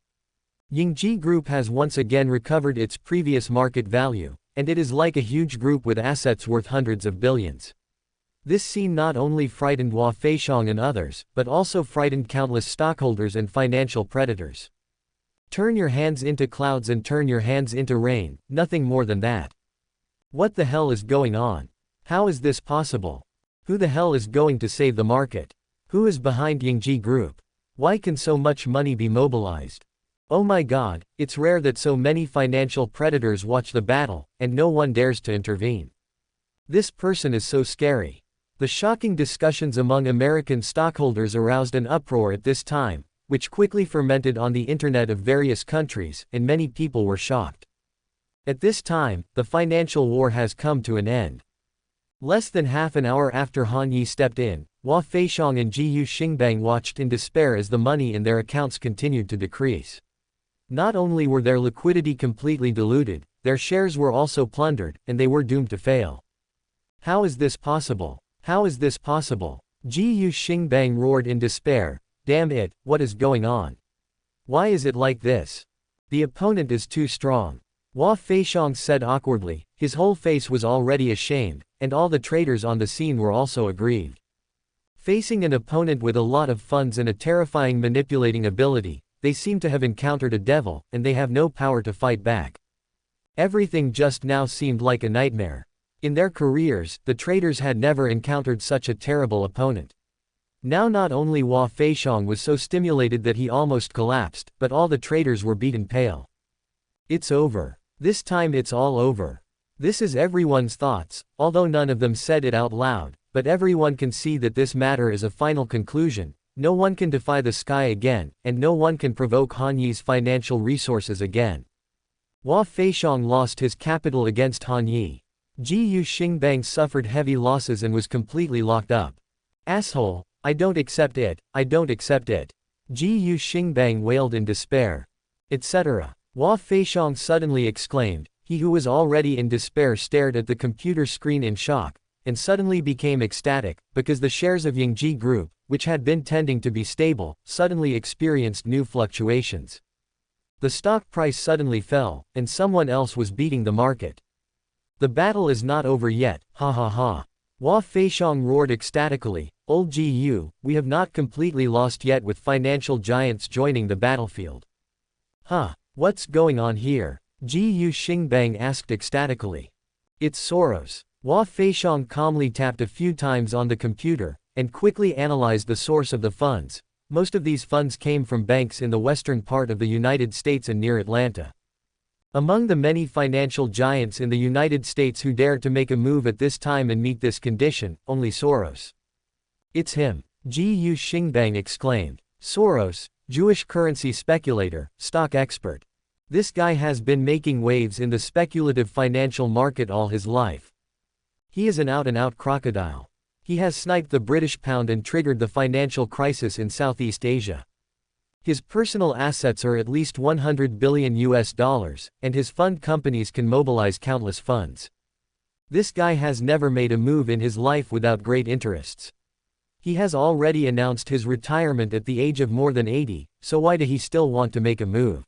Yingji Group has once again recovered its previous market value, and it is like a huge group with assets worth hundreds of billions. This scene not only frightened Hua Feixiang and others, but also frightened countless stockholders and financial predators. Turn your hands into clouds and turn your hands into rain, nothing more than that. What the hell is going on? How is this possible? Who the hell is going to save the market? Who is behind Yingji Group? Why can so much money be mobilized? Oh my god, it's rare that so many financial predators watch the battle, and no one dares to intervene. This person is so scary. The shocking discussions among American stockholders aroused an uproar at this time, which quickly fermented on the internet of various countries, and many people were shocked. At this time, the financial war has come to an end. Less than half an hour after Han Yi stepped in, Hua Feixiang and Jiyu Xingbang watched in despair as the money in their accounts continued to decrease. Not only were their liquidity completely diluted, their shares were also plundered, and they were doomed to fail. How is this possible? How is this possible? Jiyu Xingbang roared in despair, damn it, what is going on? Why is it like this? The opponent is too strong. Hua Feixiang said awkwardly, his whole face was already ashamed, and all the traders on the scene were also aggrieved. Facing an opponent with a lot of funds and a terrifying manipulating ability, they seem to have encountered a devil, and they have no power to fight back. Everything just now seemed like a nightmare. In their careers, the traders had never encountered such a terrible opponent. Now not only Hua Feixiang was so stimulated that he almost collapsed, but all the traders were beaten pale. It's over. This time it's all over. This is everyone's thoughts, although none of them said it out loud, but everyone can see that this matter is a final conclusion. No one can defy the sky again, and no one can provoke Han Yi's financial resources again. Hua Feixiang lost his capital against Han Yi. Jiyu Xingbang suffered heavy losses and was completely locked up. Asshole, I don't accept it, I don't accept it. Ji Xingbang wailed in despair. Etc. Hua Feixiang suddenly exclaimed. He who was already in despair stared at the computer screen in shock, and suddenly became ecstatic, because the shares of Yingji Group, which had been tending to be stable, suddenly experienced new fluctuations. The stock price suddenly fell, and someone else was beating the market. The battle is not over yet, ha ha ha. Hua Feixiang roared ecstatically, Old Gu, we have not completely lost yet with financial giants joining the battlefield. Huh, what's going on here? Ji Xingbang asked ecstatically. It's Soros. Hua Feixiang calmly tapped a few times on the computer, and quickly analyzed the source of the funds. Most of these funds came from banks in the western part of the United States and near Atlanta. Among the many financial giants in the United States who dared to make a move at this time and meet this condition, only Soros. It's him. Ji Xingbang exclaimed. Soros, Jewish currency speculator, stock expert. This guy has been making waves in the speculative financial market all his life. He is an out-and-out crocodile. He has sniped the British pound and triggered the financial crisis in Southeast Asia. His personal assets are at least $100 billion, and his fund companies can mobilize countless funds. This guy has never made a move in his life without great interests. He has already announced his retirement at the age of more than 80, so why does he still want to make a move?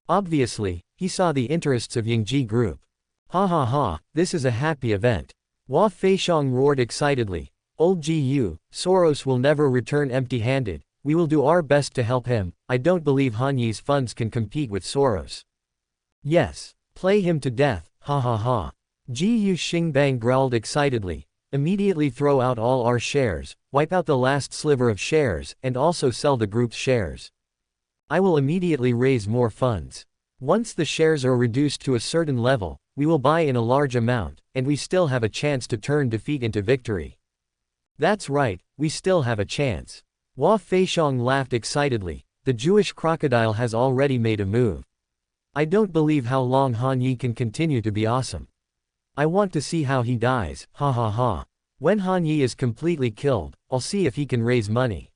Obviously, he saw the interests of Yingji Group. Ha ha ha, this is a happy event. Hua Feixiang roared excitedly. Old Gu, Soros will never return empty-handed. We will do our best to help him. I don't believe Hanyi's funds can compete with Soros. Yes, play him to death, ha ha ha. Ji Xingbang growled excitedly. Immediately throw out all our shares, wipe out the last sliver of shares, and also sell the group's shares. I will immediately raise more funds. Once the shares are reduced to a certain level, we will buy in a large amount, and we still have a chance to turn defeat into victory. That's right, we still have a chance. Hua Feixiang laughed excitedly. The Jewish crocodile has already made a move. I don't believe how long Hanyi can continue to be awesome. I want to see how he dies, ha ha ha. When Hanyi is completely killed, I'll see if he can raise money.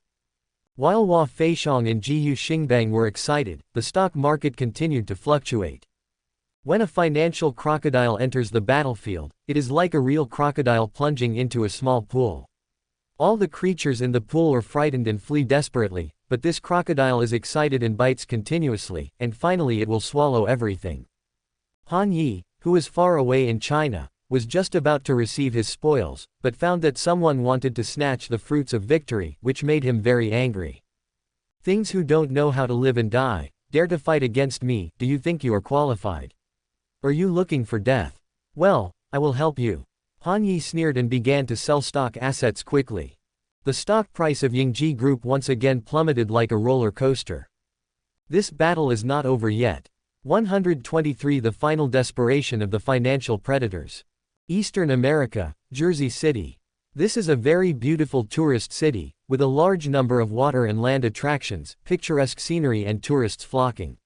While Hua Feixiang and Ji Xingbang were excited, the stock market continued to fluctuate. When a financial crocodile enters the battlefield, it is like a real crocodile plunging into a small pool. All the creatures in the pool are frightened and flee desperately, but this crocodile is excited and bites continuously, and finally it will swallow everything. Han Yi, who was far away in China, was just about to receive his spoils, but found that someone wanted to snatch the fruits of victory, which made him very angry. Things who don't know how to live and die, dare to fight against me. Do you think you are qualified? Are you looking for death? Well, I will help you. Han Yi sneered and began to sell stock assets quickly. The stock price of Yingji Group once again plummeted like a roller coaster. This battle is not over yet. 123 The final desperation of the financial predators. Eastern America, Jersey City. This is a very beautiful tourist city, with a large number of water and land attractions, picturesque scenery and tourists flocking.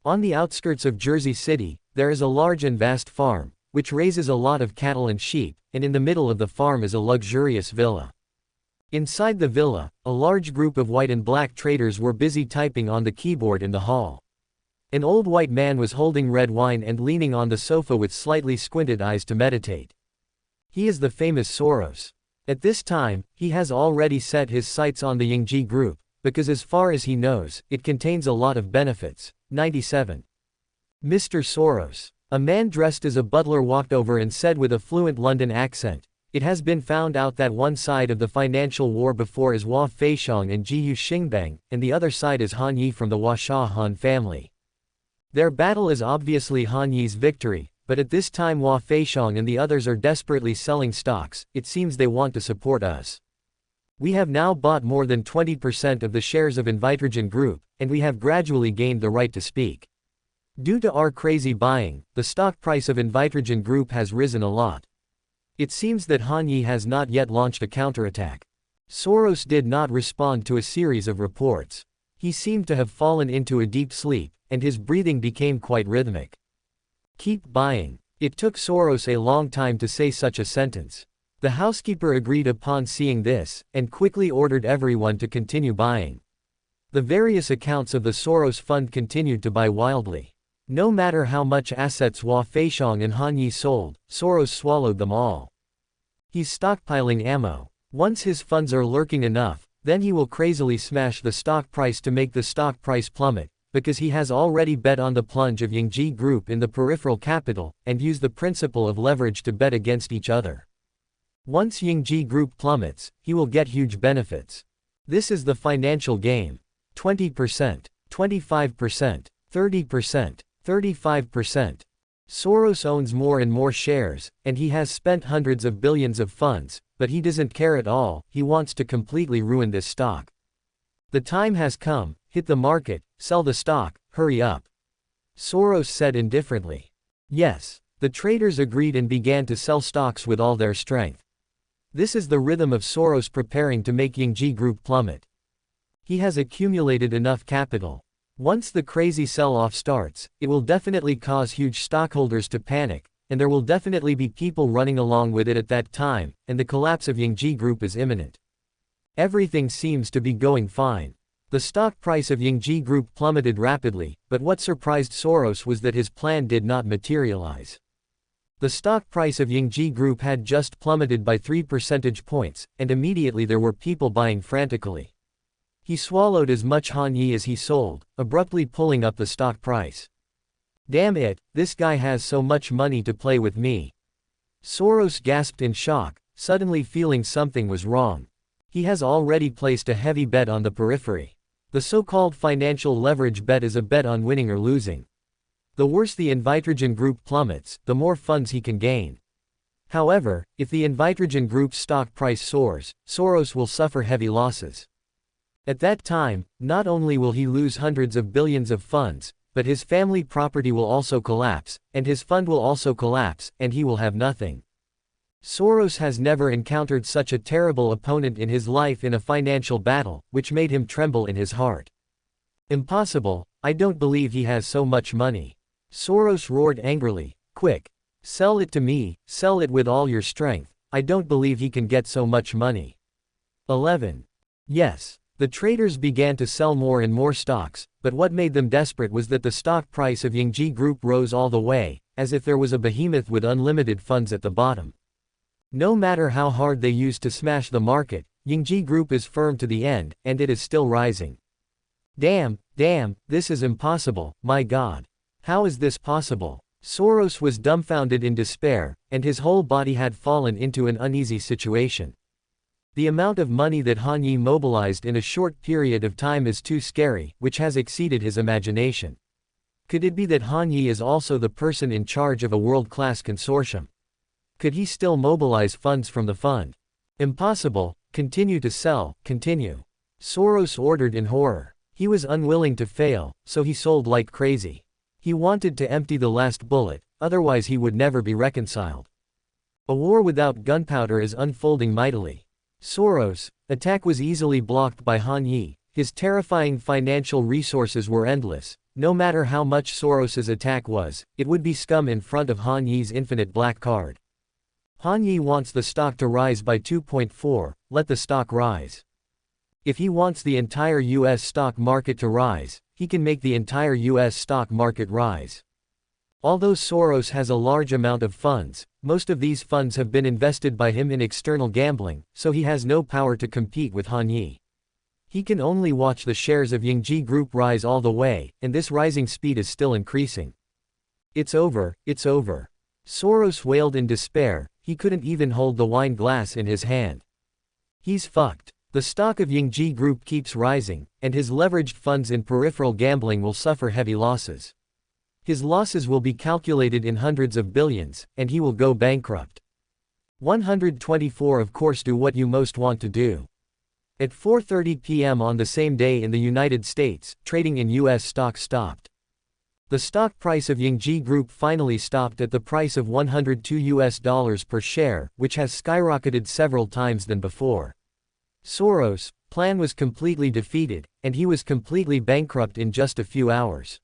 On the outskirts of Jersey City, there is a large and vast farm, which raises a lot of cattle and sheep, and in the middle of the farm is a luxurious villa. Inside the villa, a large group of white and black traders were busy typing on the keyboard in the hall. An old white man was holding red wine and leaning on the sofa with slightly squinted eyes to meditate. He is the famous Soros. At this time, he has already set his sights on the Yingji Group, because as far as he knows, it contains a lot of benefits. 97. Mr. Soros. A man dressed as a butler walked over and said with a fluent London accent, "It has been found out that one side of the financial war before is Hua Feixiang and Ji Xingbang, and the other side is Han Yi from the Hua Han family. Their battle is obviously Han Yi's victory, but at this time Hua Feixiang and the others are desperately selling stocks. It seems they want to support us. We have now bought more than 20% of the shares of Invitrogen Group, and we have gradually gained the right to speak. Due to our crazy buying, the stock price of Invitrogen Group has risen a lot. It seems that Han Yi has not yet launched a counterattack." Soros did not respond to a series of reports. He seemed to have fallen into a deep sleep, and his breathing became quite rhythmic. "Keep buying." It took Soros a long time to say such a sentence. The housekeeper agreed upon seeing this, and quickly ordered everyone to continue buying. The various accounts of the Soros Fund continued to buy wildly. No matter how much assets Hua Feixiong and Han Yi sold, Soros swallowed them all. He's stockpiling ammo. Once his funds are lurking enough, then he will crazily smash the stock price to make the stock price plummet, because he has already bet on the plunge of Yingji Group in the peripheral capital, and used the principle of leverage to bet against each other. Once Yingji Group plummets, he will get huge benefits. This is the financial game. 20%, 25%, 30%, 35%. Soros owns more and more shares, and he has spent hundreds of billions of funds, but he doesn't care at all. He wants to completely ruin this stock. The time has come, hit the market, sell the stock, hurry up. Soros said indifferently. Yes, the traders agreed and began to sell stocks with all their strength. This is the rhythm of Soros preparing to make Yingji Group plummet. He has accumulated enough capital. Once the crazy sell-off starts, it will definitely cause huge stockholders to panic, and there will definitely be people running along with it at that time, and the collapse of Yingji Group is imminent. Everything seems to be going fine. The stock price of Yingji Group plummeted rapidly, but what surprised Soros was that his plan did not materialize. The stock price of Yingji Group had just plummeted by 3 percentage points, and immediately there were people buying frantically. He swallowed as much Han Yi as he sold, abruptly pulling up the stock price. Damn it, this guy has so much money to play with me. Soros gasped in shock, suddenly feeling something was wrong. He has already placed a heavy bet on the periphery. The so-called financial leverage bet is a bet on winning or losing. The worse the Invitrogen Group plummets, the more funds he can gain. However, if the Invitrogen Group's stock price soars, Soros will suffer heavy losses. At that time, not only will he lose hundreds of billions of funds, but his family property will also collapse, and his fund will also collapse, and he will have nothing. Soros has never encountered such a terrible opponent in his life in a financial battle, which made him tremble in his heart. Impossible, I don't believe he has so much money. Soros roared angrily, quick. Sell it to me, sell it with all your strength, I don't believe he can get so much money. 11. Yes. The traders began to sell more and more stocks, but what made them desperate was that the stock price of Yingji Group rose all the way, as if there was a behemoth with unlimited funds at the bottom. No matter how hard they used to smash the market, Yingji Group is firm to the end, and it is still rising. Damn, this is impossible, my God. How is this possible? Soros was dumbfounded in despair, and his whole body had fallen into an uneasy situation. The amount of money that Han Yi mobilized in a short period of time is too scary, which has exceeded his imagination. Could it be that Han Yi is also the person in charge of a world-class consortium? Could he still mobilize funds from the fund? Impossible, continue to sell, continue. Soros ordered in horror. He was unwilling to fail, so he sold like crazy. He wanted to empty the last bullet, otherwise he would never be reconciled. A war without gunpowder is unfolding mightily. Soros' attack was easily blocked by Han Yi. His terrifying financial resources were endless. No matter how much Soros's attack was, it would be scum in front of Han Yi's infinite black card. Han Yi wants the stock to rise by 2.4, let the stock rise. If he wants the entire US stock market to rise, he can make the entire US stock market rise. Although Soros has a large amount of funds, most of these funds have been invested by him in external gambling, so he has no power to compete with Han Yi. He can only watch the shares of Yingji Group rise all the way, and this rising speed is still increasing. It's over, it's over. Soros wailed in despair, he couldn't even hold the wine glass in his hand. He's fucked. The stock of Yingji Group keeps rising, and his leveraged funds in peripheral gambling will suffer heavy losses. His losses will be calculated in hundreds of billions, and he will go bankrupt. 124 Of course, do what you most want to do. At 4:30 p.m. on the same day in the United States, trading in US stocks stopped. The stock price of Yingji Group finally stopped at the price of $102 per share, which has skyrocketed several times than before. Soros' plan was completely defeated, and he was completely bankrupt in just a few hours.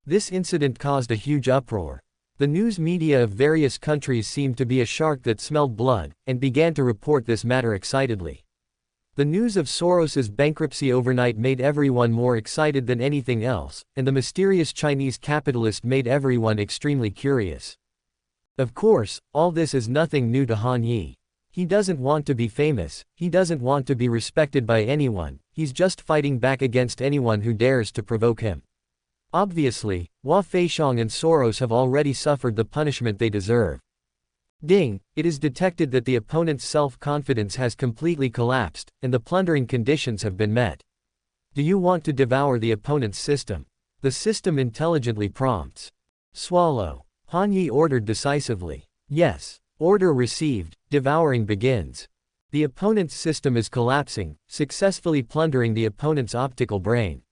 This incident caused a huge uproar. The news media of various countries seemed to be a shark that smelled blood, and began to report this matter excitedly. The news of Soros's bankruptcy overnight made everyone more excited than anything else, and the mysterious Chinese capitalist made everyone extremely curious. Of course, all this is nothing new to Han Yi. He doesn't want to be famous, he doesn't want to be respected by anyone, he's just fighting back against anyone who dares to provoke him. Obviously, Hua Feixiang and Soros have already suffered the punishment they deserve. Ding, it is detected that the opponent's self-confidence has completely collapsed, and the plundering conditions have been met. Do you want to devour the opponent's system? The system intelligently prompts. Swallow. Han Yi ordered decisively. Yes. Order received, devouring begins. The opponent's system is collapsing, successfully plundering the opponent's optical brain.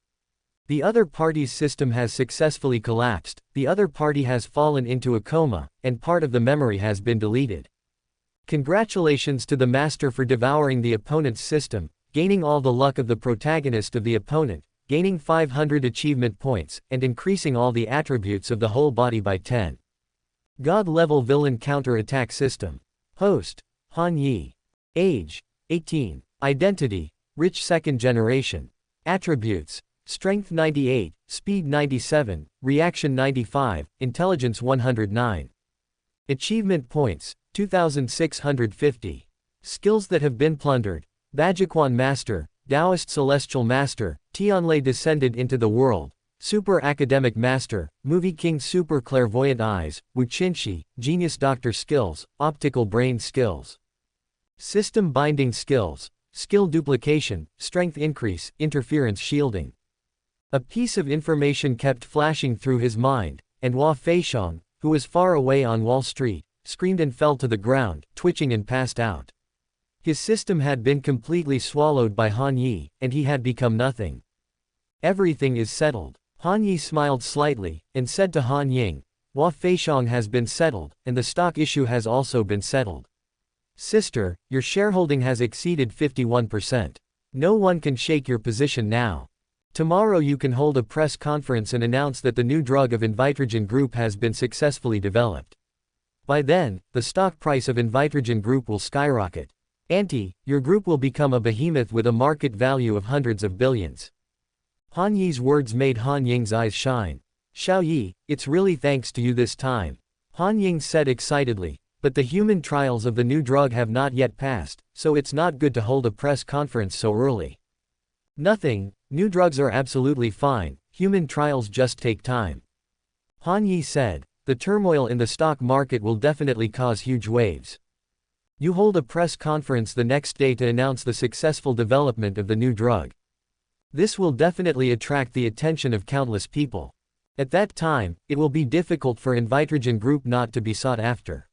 The other party's system has successfully collapsed, the other party has fallen into a coma, and part of the memory has been deleted. Congratulations to the master for devouring the opponent's system, gaining all the luck of the protagonist of the opponent, gaining 500 achievement points, and increasing all the attributes of the whole body by 10. God-level villain counterattack system. Host, Han Yi. Age, 18. Identity, rich second generation. Attributes, Strength 98, Speed 97, Reaction 95, Intelligence 109. Achievement points, 2,650. Skills that have been plundered. Bajikwan Master, Taoist Celestial Master, Tianlei descended into the world. Super Academic Master, Movie King Super Clairvoyant Eyes, Wuqinshi, Genius Doctor Skills, Optical Brain Skills. System Binding Skills, Skill Duplication, Strength Increase, Interference Shielding. A piece of information kept flashing through his mind, and Hua Feixiang, who was far away on Wall Street, screamed and fell to the ground, twitching and passed out. His system had been completely swallowed by Han Yi, and he had become nothing. Everything is settled. Han Yi smiled slightly, and said to Han Ying, Hua Feixiang has been settled, and the stock issue has also been settled. Sister, your shareholding has exceeded 51%. No one can shake your position now. Tomorrow you can hold a press conference and announce that the new drug of Invitrogen Group has been successfully developed. By then, the stock price of Invitrogen Group will skyrocket. Auntie, your group will become a behemoth with a market value of hundreds of billions. Han Yi's words made Han Ying's eyes shine. Xiao Yi, it's really thanks to you this time. Han Ying said excitedly, but the human trials of the new drug have not yet passed, so it's not good to hold a press conference so early. Nothing, new drugs are absolutely fine, human trials just take time. Han Yi said, the turmoil in the stock market will definitely cause huge waves. You hold a press conference the next day to announce the successful development of the new drug. This will definitely attract the attention of countless people. At that time, it will be difficult for Invitrogen Group not to be sought after.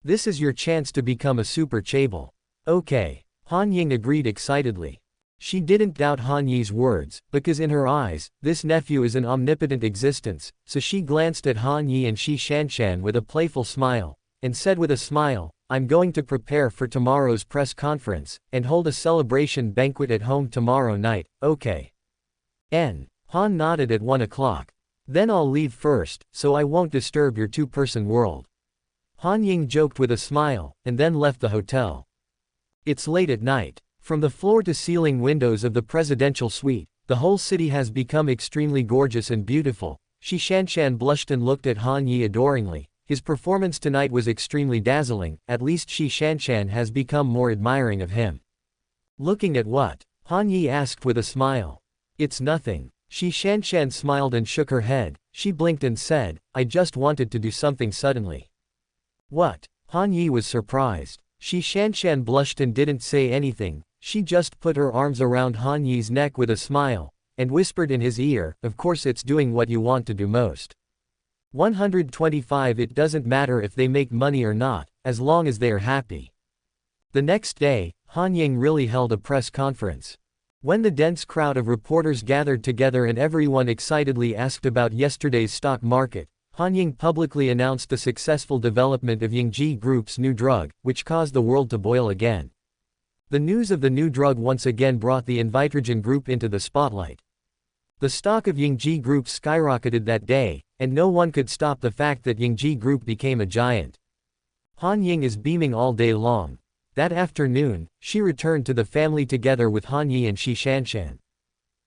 This is your chance to become a super chaebol. Okay. Han Ying agreed excitedly. She didn't doubt Han Yi's words, because in her eyes, this nephew is an omnipotent existence, so she glanced at Han Yi and Shi Shanshan with a playful smile, and said with a smile, I'm going to prepare for tomorrow's press conference, and hold a celebration banquet at home tomorrow night, okay? Han nodded at 1 o'clock. Then I'll leave first, so I won't disturb your two-person world. Han Ying joked with a smile, and then left the hotel. It's late at night. From the floor-to-ceiling windows of the presidential suite, the whole city has become extremely gorgeous and beautiful. Shi Shanshan blushed and looked at Han Yi adoringly. His performance tonight was extremely dazzling, at least Shi Shanshan has become more admiring of him. Looking at what? Han Yi asked with a smile. It's nothing. Shi Shanshan smiled and shook her head. She blinked and said, I just wanted to do something suddenly. What? Han Yi was surprised. Shi Shanshan blushed and didn't say anything. She just put her arms around Han Yi's neck with a smile, and whispered in his ear, of course it's doing what you want to do most. 125 It doesn't matter if they make money or not, as long as they are happy. The next day, Han Ying really held a press conference. When the dense crowd of reporters gathered together and everyone excitedly asked about yesterday's stock market, Han Ying publicly announced the successful development of Yingji Group's new drug, which caused the world to boil again. The news of the new drug once again brought the Invitrogen Group into the spotlight. The stock of Yingji Group skyrocketed that day, and no one could stop the fact that Yingji Group became a giant. Han Ying is beaming all day long. That afternoon, she returned to the family together with Han Yi and Shi Shanshan.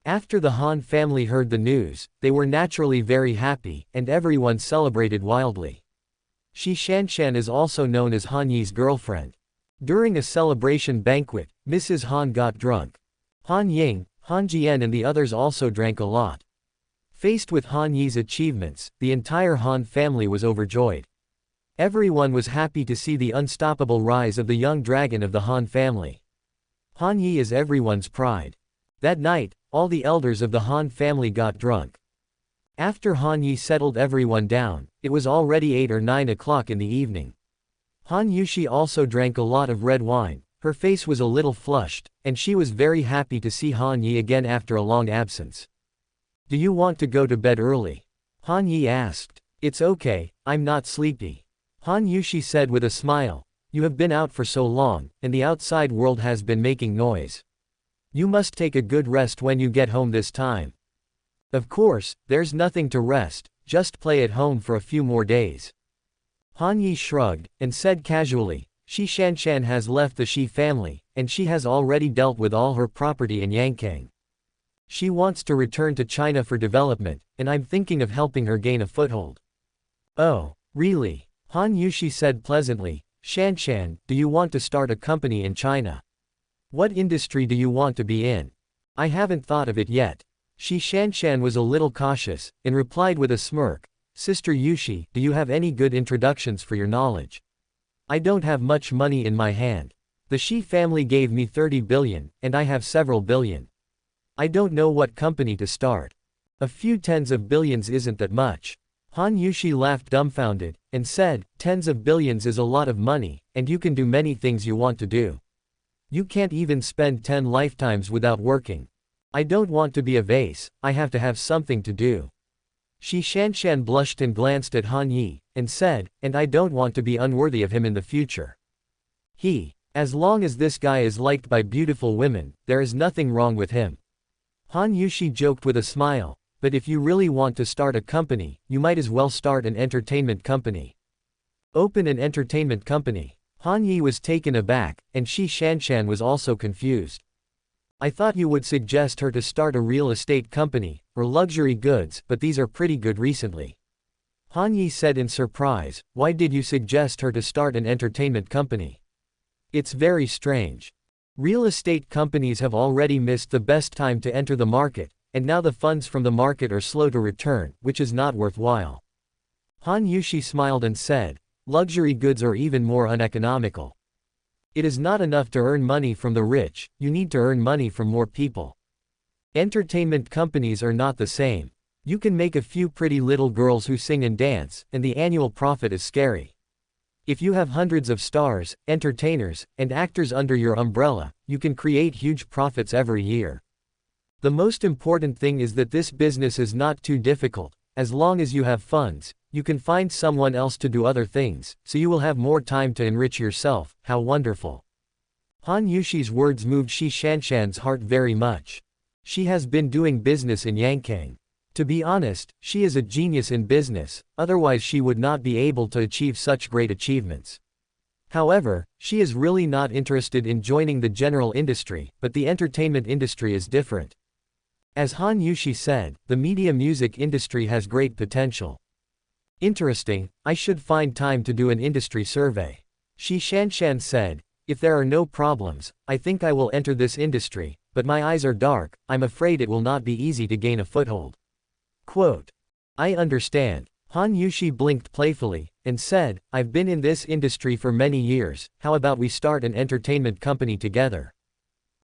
After the Han family heard the news, they were naturally very happy, and everyone celebrated wildly. Shi Shanshan is also known as Han Yi's girlfriend. During a celebration banquet, Mrs. Han got drunk. Han Ying, Han Jian and the others also drank a lot. Faced with Han Yi's achievements, the entire Han family was overjoyed. Everyone was happy to see the unstoppable rise of the young dragon of the Han family. Han Yi is everyone's pride. That night, all the elders of the Han family got drunk. After Han Yi settled everyone down, it was already 8 or 9 o'clock in the evening. Han Yushi also drank a lot of red wine, her face was a little flushed, and she was very happy to see Han Yi again after a long absence. "Do you want to go to bed early?" Han Yi asked. "It's okay, I'm not sleepy." Han Yushi said with a smile, "You have been out for so long, and the outside world has been making noise. You must take a good rest when you get home this time." "Of course, there's nothing to rest, just play at home for a few more days." Han Yi shrugged, and said casually, "Shi Shanshan has left the Shi family, and she has already dealt with all her property in Yangkang. She wants to return to China for development, and I'm thinking of helping her gain a foothold." "Oh, really?" Han Yushi said pleasantly. "Shanshan, do you want to start a company in China? What industry do you want to be in?" "I haven't thought of it yet." Shi Shanshan was a little cautious, and replied with a smirk, "Sister Yushi, do you have any good introductions for your knowledge? I don't have much money in my hand. The Shi family gave me 30 billion, and I have several billion. I don't know what company to start. A few tens of billions isn't that much." Han Yushi laughed dumbfounded, and said, "Tens of billions is a lot of money, and you can do many things you want to do. You can't even spend 10 lifetimes without working. I don't want to be a vase, I have to have something to do." Shi Shanshan blushed and glanced at Han Yi, and said, "And I don't want to be unworthy of him in the future. As long as this guy is liked by beautiful women, there is nothing wrong with him." Han Yushi joked with a smile, "But if you really want to start a company, you might as well start an entertainment company." "Open an entertainment company?" Han Yi was taken aback, and Shi Shanshan was also confused. "I thought you would suggest her to start a real estate company, or luxury goods, but these are pretty good recently." Han Yi said in surprise, "Why did you suggest her to start an entertainment company? It's very strange. Real estate companies have already missed the best time to enter the market, and now the funds from the market are slow to return, which is not worthwhile." Han Yushi smiled and said, "Luxury goods are even more uneconomical. It is not enough to earn money from the rich, you need to earn money from more people. Entertainment companies are not the same. You can make a few pretty little girls who sing and dance, and the annual profit is scary. If you have hundreds of stars, entertainers, and actors under your umbrella, you can create huge profits every year. The most important thing is that this business is not too difficult. As long as you have funds, you can find someone else to do other things, so you will have more time to enrich yourself." How wonderful. Han Yushi's words moved Shi Shanshan's heart very much. She has been doing business in Yangkang. To be honest, she is a genius in business, otherwise she would not be able to achieve such great achievements. However, she is really not interested in joining the general industry, but the entertainment industry is different. As Han Yushi said, the media music industry has great potential. "Interesting, I should find time to do an industry survey." Shi Shanshan said, "If there are no problems, I think I will enter this industry, but my eyes are dark, I'm afraid it will not be easy to gain a foothold." Quote, "I understand." Han Yushi blinked playfully, and said, "I've been in this industry for many years, how about we start an entertainment company together?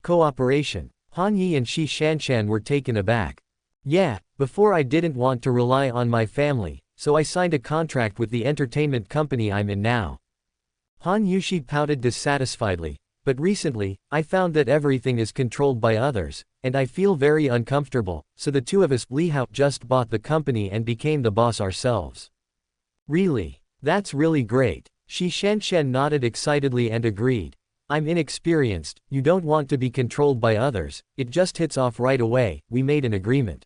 Cooperation." Han Yi and Shi Shanshan were taken aback. "Yeah, before I didn't want to rely on my family, so I signed a contract with the entertainment company I'm in now." Han Yushi pouted dissatisfiedly, "But recently, I found that everything is controlled by others, and I feel very uncomfortable, so the two of us Li Hao just bought the company and became the boss ourselves." "Really? That's really great." Shi Shanshan nodded excitedly and agreed. "I'm inexperienced, you don't want to be controlled by others, it just hits off right away, we made an agreement."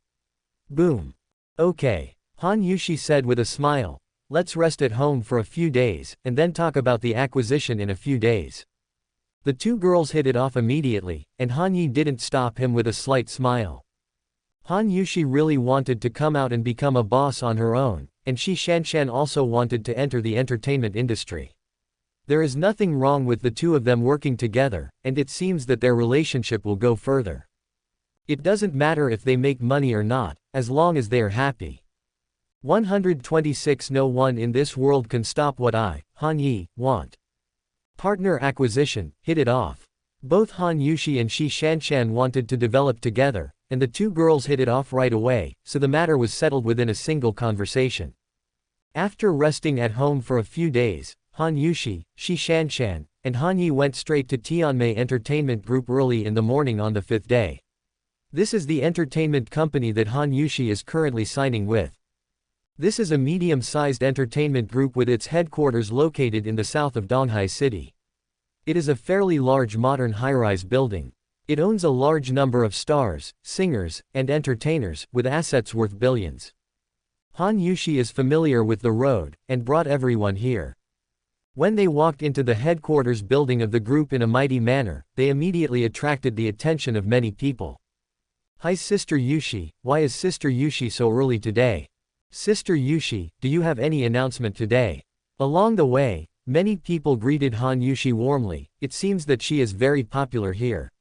Boom. "Okay." Han Yushi said with a smile, "Let's rest at home for a few days, and then talk about the acquisition in a few days." The two girls hit it off immediately, and Han Yi didn't stop him with a slight smile. Han Yushi really wanted to come out and become a boss on her own, and Shi Shanshan also wanted to enter the entertainment industry. There is nothing wrong with the two of them working together, and it seems that their relationship will go further. It doesn't matter if they make money or not, as long as they are happy. 126 No one in this world can stop what I, Han Yi, want. Partner acquisition, hit it off. Both Han Yushi and Shi Shanshan wanted to develop together, and the two girls hit it off right away, so the matter was settled within a single conversation. After resting at home for a few days, Han Yushi, Shi Shanshan, and Han Yi went straight to Tianmei Entertainment Group early in the morning on the 5th day. This is the entertainment company that Han Yushi is currently signing with. This is a medium-sized entertainment group with its headquarters located in the south of Donghai City. It is a fairly large modern high-rise building. It owns a large number of stars, singers, and entertainers, with assets worth billions. Han Yushi is familiar with the road, and brought everyone here. When they walked into the headquarters building of the group in a mighty manner, they immediately attracted the attention of many people. Hi Sister Yushi, why is Sister Yushi so early today? Sister Yushi, do you have any announcement today? Along the way, many people greeted Han Yushi warmly. It seems that she is very popular here.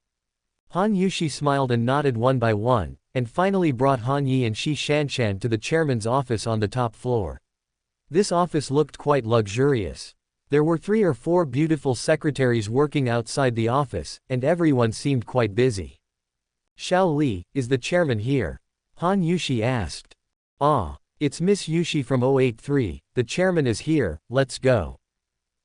Han Yushi smiled and nodded one by one, and finally brought Han Yi and Shi Shanshan to the chairman's office on the top floor. This office looked quite luxurious. There were 3 or 4 beautiful secretaries working outside the office, and everyone seemed quite busy. Xiao Li, is the chairman here? Han Yushi asked. Ah. It's Miss Yushi from 083, the chairman is here, let's go.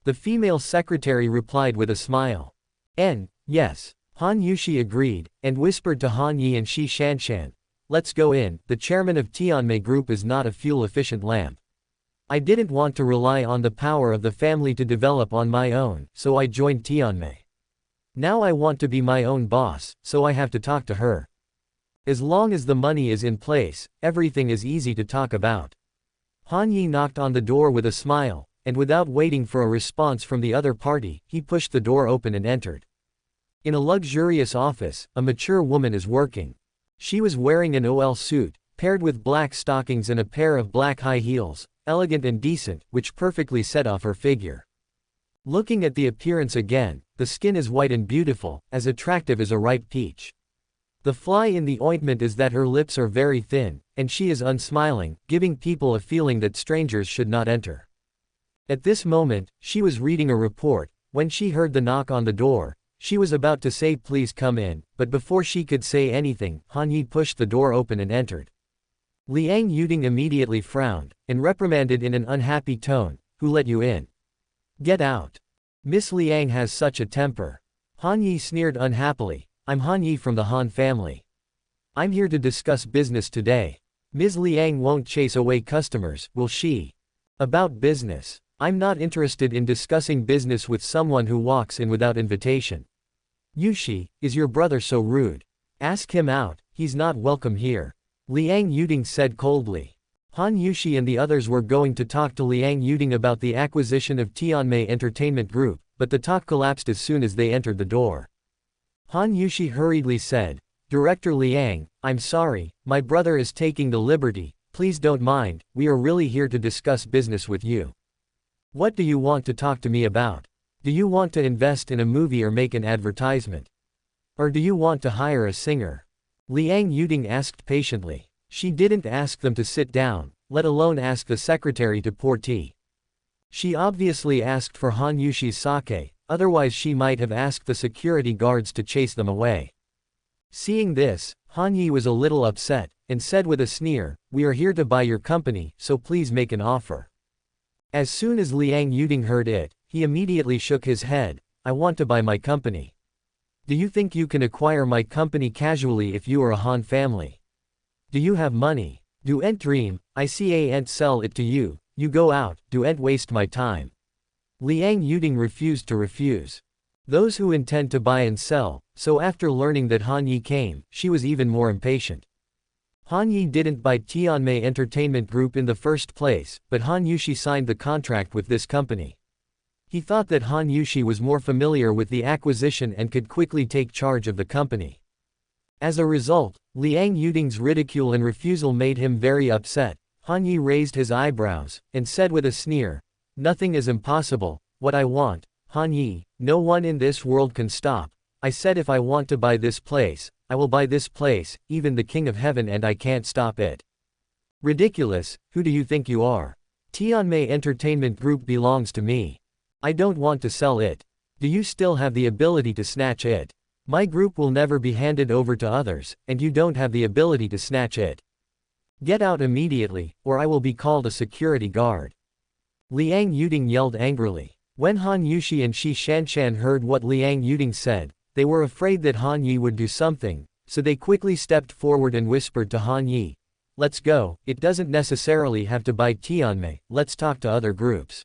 The female secretary replied with a smile. Yes. Han Yushi agreed, and whispered to Han Yi and Shi Shanshan. Let's go in, the chairman of Tianmei Group is not a fuel-efficient lamp. I didn't want to rely on the power of the family to develop on my own, so I joined Tianmei. Now I want to be my own boss, so I have to talk to her. As long as the money is in place, everything is easy to talk about. Han Yi knocked on the door with a smile, and without waiting for a response from the other party, he pushed the door open and entered. In a luxurious office, a mature woman is working. She was wearing an OL suit, paired with black stockings and a pair of black high heels, elegant and decent, which perfectly set off her figure. Looking at the appearance again, the skin is white and beautiful, as attractive as a ripe peach. The fly in the ointment is that her lips are very thin, and she is unsmiling, giving people a feeling that strangers should not enter. At this moment, she was reading a report. When she heard the knock on the door, she was about to say please come in, but before she could say anything, Han Yi pushed the door open and entered. Liang Yuding immediately frowned, and reprimanded in an unhappy tone, who let you in? Get out. Miss Liang has such a temper. Han Yi sneered unhappily. I'm Han Yi from the Han family. I'm here to discuss business today. Ms. Liang won't chase away customers, will she? About business. I'm not interested in discussing business with someone who walks in without invitation. Yushi, is your brother so rude? Ask him out, he's not welcome here. Liang Yuding said coldly. Han Yushi and the others were going to talk to Liang Yuding about the acquisition of Tianmei Entertainment Group, but the talk collapsed as soon as they entered the door. Han Yushi hurriedly said, Director Liang, I'm sorry, my brother is taking the liberty, please don't mind, we are really here to discuss business with you. What do you want to talk to me about? Do you want to invest in a movie or make an advertisement? Or do you want to hire a singer? Liang Yuding asked patiently. She didn't ask them to sit down, let alone ask the secretary to pour tea. She obviously asked for Han Yushi's sake, otherwise she might have asked the security guards to chase them away. Seeing this, Han Yi was a little upset, and said with a sneer, we are here to buy your company, so please make an offer. As soon as Liang Yuding heard it, he immediately shook his head, I want to buy my company. Do you think you can acquire my company casually if you are a Han family? Do you have money? Do ent dream, I see a ent sell it to you, you go out, do ent waste my time. Liang Yuding refused to refuse. Those who intend to buy and sell, so after learning that Han Yi came, she was even more impatient. Han Yi didn't buy Tianmei Entertainment Group in the first place, but Han Yushi signed the contract with this company. He thought that Han Yushi was more familiar with the acquisition and could quickly take charge of the company. As a result, Liang Yuding's ridicule and refusal made him very upset. Han Yi raised his eyebrows, and said with a sneer, "Nothing is impossible, what I want, Han Yi, no one in this world can stop. I said if I want to buy this place, I will buy this place, even the King of Heaven, and I can't stop it." Ridiculous, who do you think you are? Tianmei Entertainment Group belongs to me. I don't want to sell it. Do you still have the ability to snatch it? My group will never be handed over to others, and you don't have the ability to snatch it. Get out immediately, or I will be called a security guard. Liang Yuding yelled angrily. When Han Yushi and Shi Shanshan heard what Liang Yuding said, they were afraid that Han Yi would do something, so they quickly stepped forward and whispered to Han Yi, "Let's go, it doesn't necessarily have to buy Tianmei, let's talk to other groups."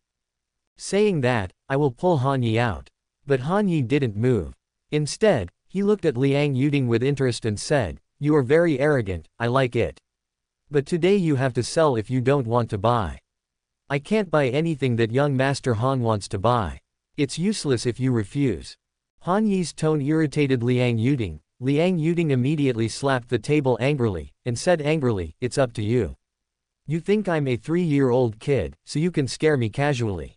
Saying that, I will pull Han Yi out. But Han Yi didn't move. Instead, he looked at Liang Yuding with interest and said, "You are very arrogant, I like it. But today you have to sell if you don't want to buy. I can't buy anything that young Master Han wants to buy. It's useless if you refuse." Han Yi's tone irritated Liang Yuding. Liang Yuding immediately slapped the table angrily, and said angrily, "It's up to you. You think I'm a 3-year-old kid, so you can scare me casually.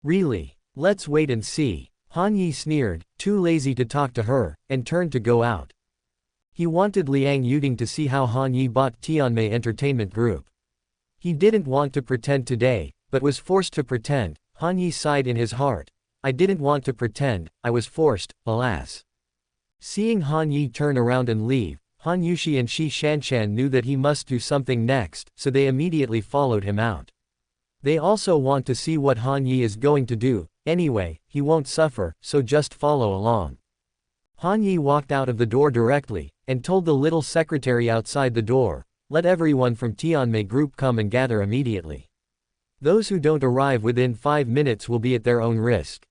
Really? Let's wait and see." Han Yi sneered, too lazy to talk to her, and turned to go out. He wanted Liang Yuding to see how Han Yi bought Tianmei Entertainment Group. He didn't want to pretend today, but was forced to pretend. Han Yi sighed in his heart. "I didn't want to pretend, I was forced, alas." Seeing Han Yi turn around and leave, Han Yushi and Shi Shanshan knew that he must do something next, so they immediately followed him out. They also want to see what Han Yi is going to do. Anyway, he won't suffer, so just follow along. Han Yi walked out of the door directly, and told the little secretary outside the door, "Let everyone from Tianmei Group come and gather immediately. Those who don't arrive within 5 minutes will be at their own risk."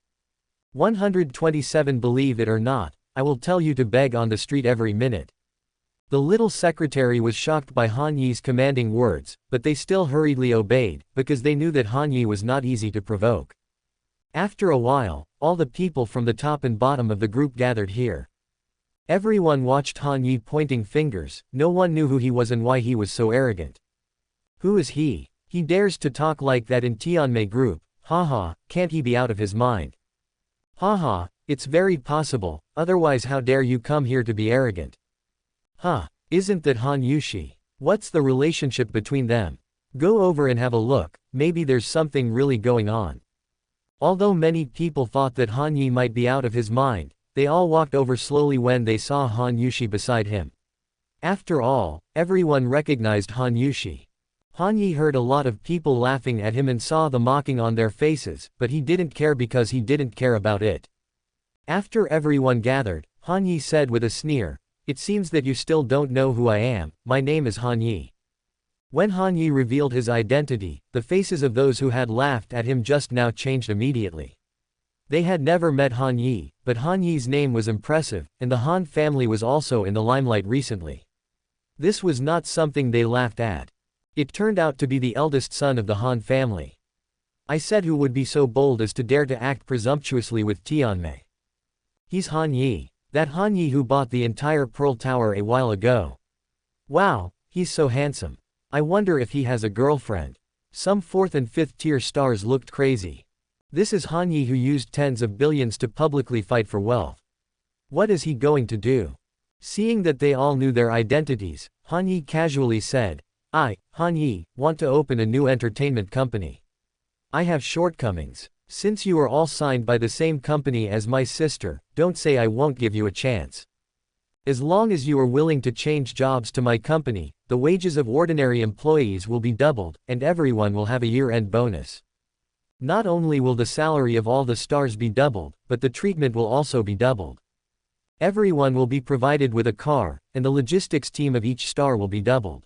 127 Believe it or not, I will tell you to beg on the street every minute. The little secretary was shocked by Han Yi's commanding words, but they still hurriedly obeyed, because they knew that Han Yi was not easy to provoke. After a while, all the people from the top and bottom of the group gathered here. Everyone watched Han Yi pointing fingers. No one knew who he was and why he was so arrogant. Who is he? He dares to talk like that in Tianmei Group. Haha, can't he be out of his mind? Haha, it's very possible, otherwise how dare you come here to be arrogant? Huh, isn't that Han Yushi? What's the relationship between them? Go over and have a look, maybe there's something really going on. Although many people thought that Han Yi might be out of his mind, they all walked over slowly when they saw Han Yushi beside him. After all, everyone recognized Han Yushi. Han Yi heard a lot of people laughing at him and saw the mocking on their faces, but he didn't care because he didn't care about it. After everyone gathered, Han Yi said with a sneer, "It seems that you still don't know who I am. My name is Han Yi." When Han Yi revealed his identity, the faces of those who had laughed at him just now changed immediately. They had never met Han Yi, but Han Yi's name was impressive, and the Han family was also in the limelight recently. This was not something they laughed at. It turned out to be the eldest son of the Han family. I said, who would be so bold as to dare to act presumptuously with Tianmei? He's Han Yi. That Han Yi who bought the entire Pearl Tower a while ago. Wow, he's so handsome. I wonder if he has a girlfriend. Some 4th and 5th tier stars looked crazy. This is Han Yi who used tens of billions to publicly fight for wealth. What is he going to do? Seeing that they all knew their identities, Han Yi casually said, "I, Han Yi, want to open a new entertainment company. I have shortcomings. Since you are all signed by the same company as my sister, don't say I won't give you a chance. As long as you are willing to change jobs to my company, the wages of ordinary employees will be doubled, and everyone will have a year-end bonus. Not only will the salary of all the stars be doubled, but the treatment will also be doubled. Everyone will be provided with a car, and the logistics team of each star will be doubled.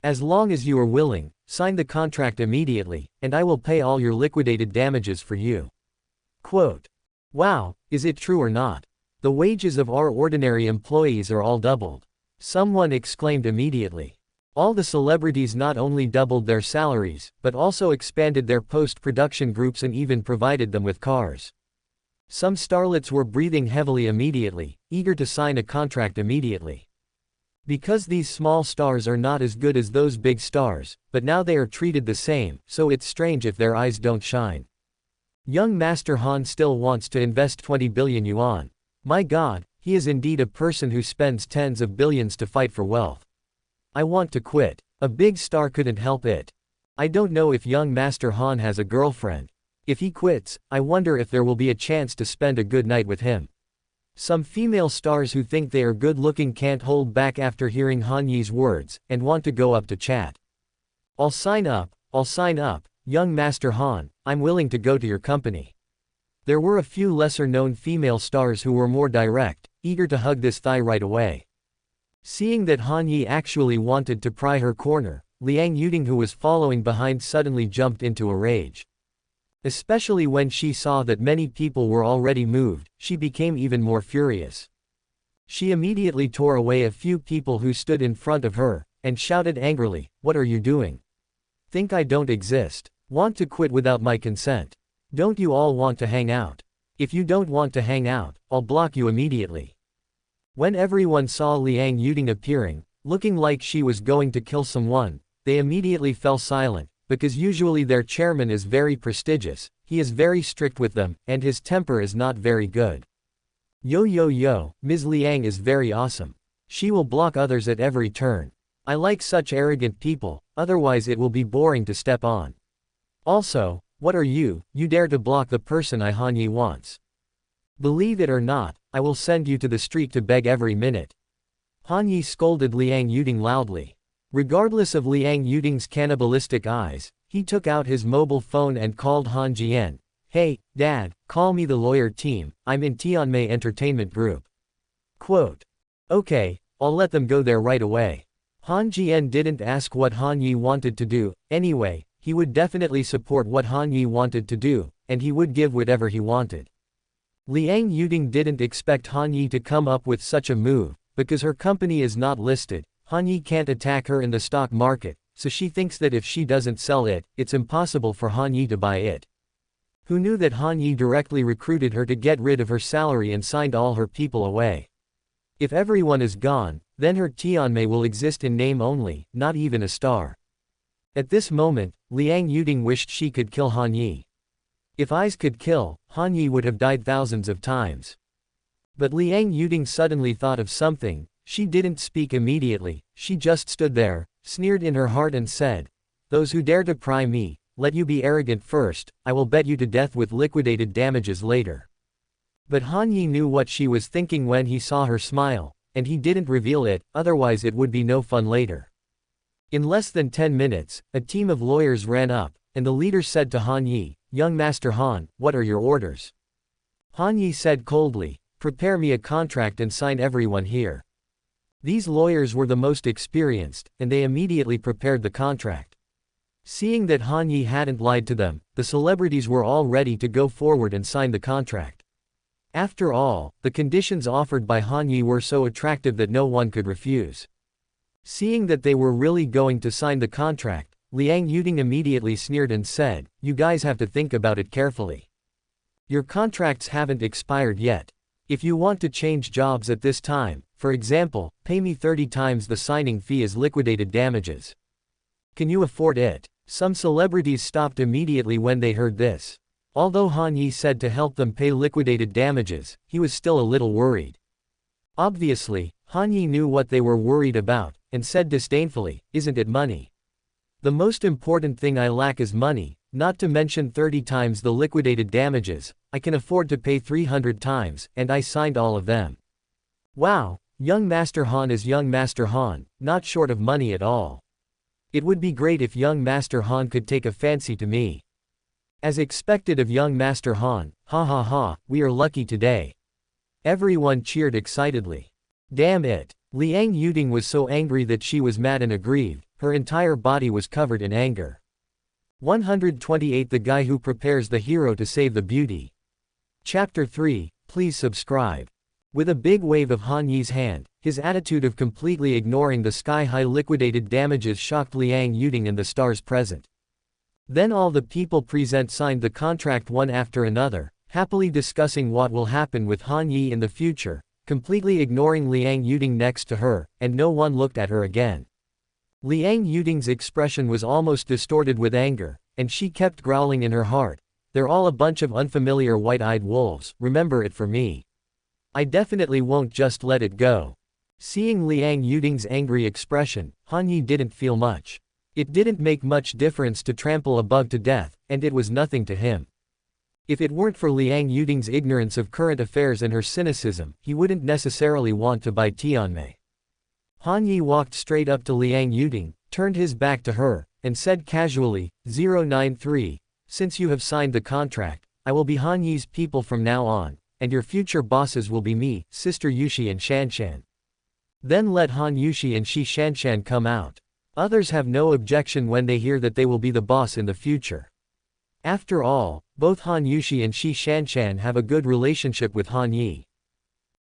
As long as you are willing, sign the contract immediately, and I will pay all your liquidated damages for you." Quote. Wow, is it true or not? The wages of our ordinary employees are all doubled. Someone exclaimed immediately. All the celebrities not only doubled their salaries, but also expanded their post-production groups and even provided them with cars. Some starlets were breathing heavily immediately, eager to sign a contract immediately. Because these small stars are not as good as those big stars, but now they are treated the same, so it's strange if their eyes don't shine. Young Master Han still wants to invest 20 billion yuan. My god, he is indeed a person who spends tens of billions to fight for wealth. I want to quit. A big star couldn't help it. I don't know if young Master Han has a girlfriend. If he quits, I wonder if there will be a chance to spend a good night with him. Some female stars who think they are good-looking can't hold back after hearing Han Yi's words, and want to go up to chat. I'll sign up, young Master Han, I'm willing to go to your company. There were a few lesser-known female stars who were more direct, eager to hug this thigh right away. Seeing that Han Yi actually wanted to pry her corner, Liang Yuding, who was following behind, suddenly jumped into a rage. Especially when she saw that many people were already moved, she became even more furious. She immediately tore away a few people who stood in front of her, and shouted angrily, "What are you doing? Think I don't exist? Want to quit without my consent? Don't you all want to hang out? If you don't want to hang out, I'll block you immediately." When everyone saw Liang Yuding appearing, looking like she was going to kill someone, they immediately fell silent, because usually their chairman is very prestigious, he is very strict with them, and his temper is not very good. Yo, Ms. Liang is very awesome. She will block others at every turn. I like such arrogant people, otherwise it will be boring to step on. Also, what are you dare to block the person Han Yi wants. Believe it or not, I will send you to the street to beg every minute. Han Yi scolded Liang Yuding loudly. Regardless of Liang Yuding's cannibalistic eyes, he took out his mobile phone and called Han Jian. "Hey, Dad, call me the lawyer team, I'm in Tianmei Entertainment Group." Quote. "Okay, I'll let them go there right away." Han Jian didn't ask what Han Yi wanted to do, anyway, he would definitely support what Han Yi wanted to do, and he would give whatever he wanted. Liang Yuding didn't expect Han Yi to come up with such a move, because her company is not listed, Han Yi can't attack her in the stock market, so she thinks that if she doesn't sell it, it's impossible for Han Yi to buy it. Who knew that Han Yi directly recruited her to get rid of her salary and signed all her people away? If everyone is gone, then her Tianmei will exist in name only, not even a star. At this moment, Liang Yuding wished she could kill Han Yi. If eyes could kill, Han Yi would have died thousands of times. But Liang Yuding suddenly thought of something. She didn't speak immediately, she just stood there, sneered in her heart and said, "Those who dare to pry me, let you be arrogant first, I will bet you to death with liquidated damages later." But Han Yi knew what she was thinking when he saw her smile, and he didn't reveal it, otherwise it would be no fun later. In less than 10 minutes, a team of lawyers ran up, and the leader said to Han Yi, "Young Master Han, what are your orders?" Han Yi said coldly, "Prepare me a contract and sign everyone here." These lawyers were the most experienced, and they immediately prepared the contract. Seeing that Han Yi hadn't lied to them, the celebrities were all ready to go forward and sign the contract. After all, the conditions offered by Han Yi were so attractive that no one could refuse. Seeing that they were really going to sign the contract, Liang Yuding immediately sneered and said, "You guys have to think about it carefully. Your contracts haven't expired yet. If you want to change jobs at this time, for example, pay me 30 times the signing fee as liquidated damages. Can you afford it?" Some celebrities stopped immediately when they heard this. Although Han Yi said to help them pay liquidated damages, he was still a little worried. Obviously, Han Yi knew what they were worried about, and said disdainfully, "Isn't it money? The most important thing I lack is money, not to mention 30 times the liquidated damages, I can afford to pay 300 times, and I signed all of them." Wow, young Master Han is young Master Han, not short of money at all. It would be great if young Master Han could take a fancy to me. As expected of young Master Han, ha ha ha, we are lucky today. Everyone cheered excitedly. Damn it. Liang Yuding was so angry that she was mad and aggrieved, her entire body was covered in anger. 128 The Guy Who Prepares the Hero to Save the Beauty. Chapter 3, please subscribe. With a big wave of Han Yi's hand, his attitude of completely ignoring the sky-high liquidated damages shocked Liang Yuding and the stars present. Then all the people present signed the contract one after another, happily discussing what will happen with Han Yi in the future, completely ignoring Liang Yuding next to her, and no one looked at her again. Liang Yuding's expression was almost distorted with anger, and she kept growling in her heart, "They're all a bunch of unfamiliar white-eyed wolves, remember it for me. I definitely won't just let it go." Seeing Liang Yuding's angry expression, Han Yi didn't feel much. It didn't make much difference to trample a bug to death, and it was nothing to him. If it weren't for Liang Yuding's ignorance of current affairs and her cynicism, he wouldn't necessarily want to buy Tianmei. Han Yi walked straight up to Liang Yuding, turned his back to her, and said casually, 093, "Since you have signed the contract, I will be Han Yi's people from now on, and your future bosses will be me, Sister Yushi and Shanshan." Then let Han Yushi and Shi Shanshan come out. Others have no objection when they hear that they will be the boss in the future. After all, both Han Yushi and Shi Shanshan have a good relationship with Han Yi.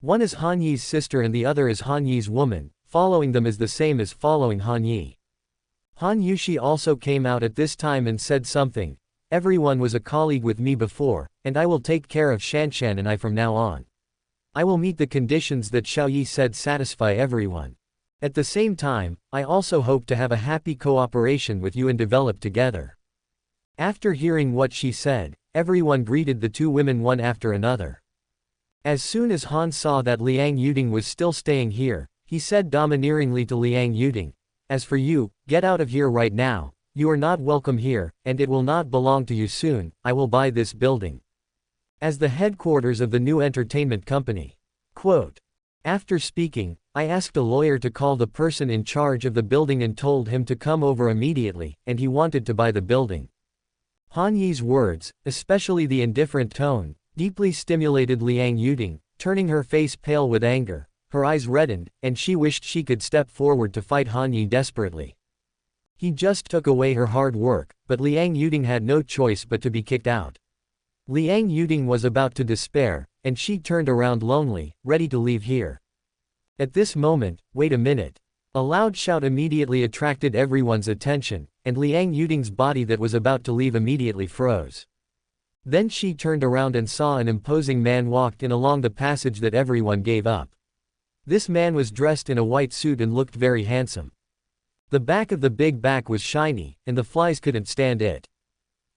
One is Han Yi's sister and the other is Han Yi's woman, following them is the same as following Han Yi. Han Yushi also came out at this time and said something, "Everyone was a colleague with me before, and I will take care of Shanshan and I from now on. I will meet the conditions that Xiao Yi said satisfy everyone. At the same time, I also hope to have a happy cooperation with you and develop together." After hearing what she said, everyone greeted the two women one after another. As soon as Han saw that Liang Yuding was still staying here, he said domineeringly to Liang Yuding, "As for you, get out of here right now, you are not welcome here, and it will not belong to you soon, I will buy this building as the headquarters of the new entertainment company." Quote. After speaking, I asked a lawyer to call the person in charge of the building and told him to come over immediately, and he wanted to buy the building. Han Yi's words, especially the indifferent tone, deeply stimulated Liang Yuding, turning her face pale with anger, her eyes reddened, and she wished she could step forward to fight Han Yi desperately. He just took away her hard work, but Liang Yuding had no choice but to be kicked out. Liang Yuding was about to despair, and she turned around lonely, ready to leave here. At this moment, "Wait a minute." A loud shout immediately attracted everyone's attention, and Liang Yuding's body that was about to leave immediately froze. Then she turned around and saw an imposing man walked in along the passage that everyone gave up. This man was dressed in a white suit and looked very handsome. The back of the big back was shiny, and the flies couldn't stand it.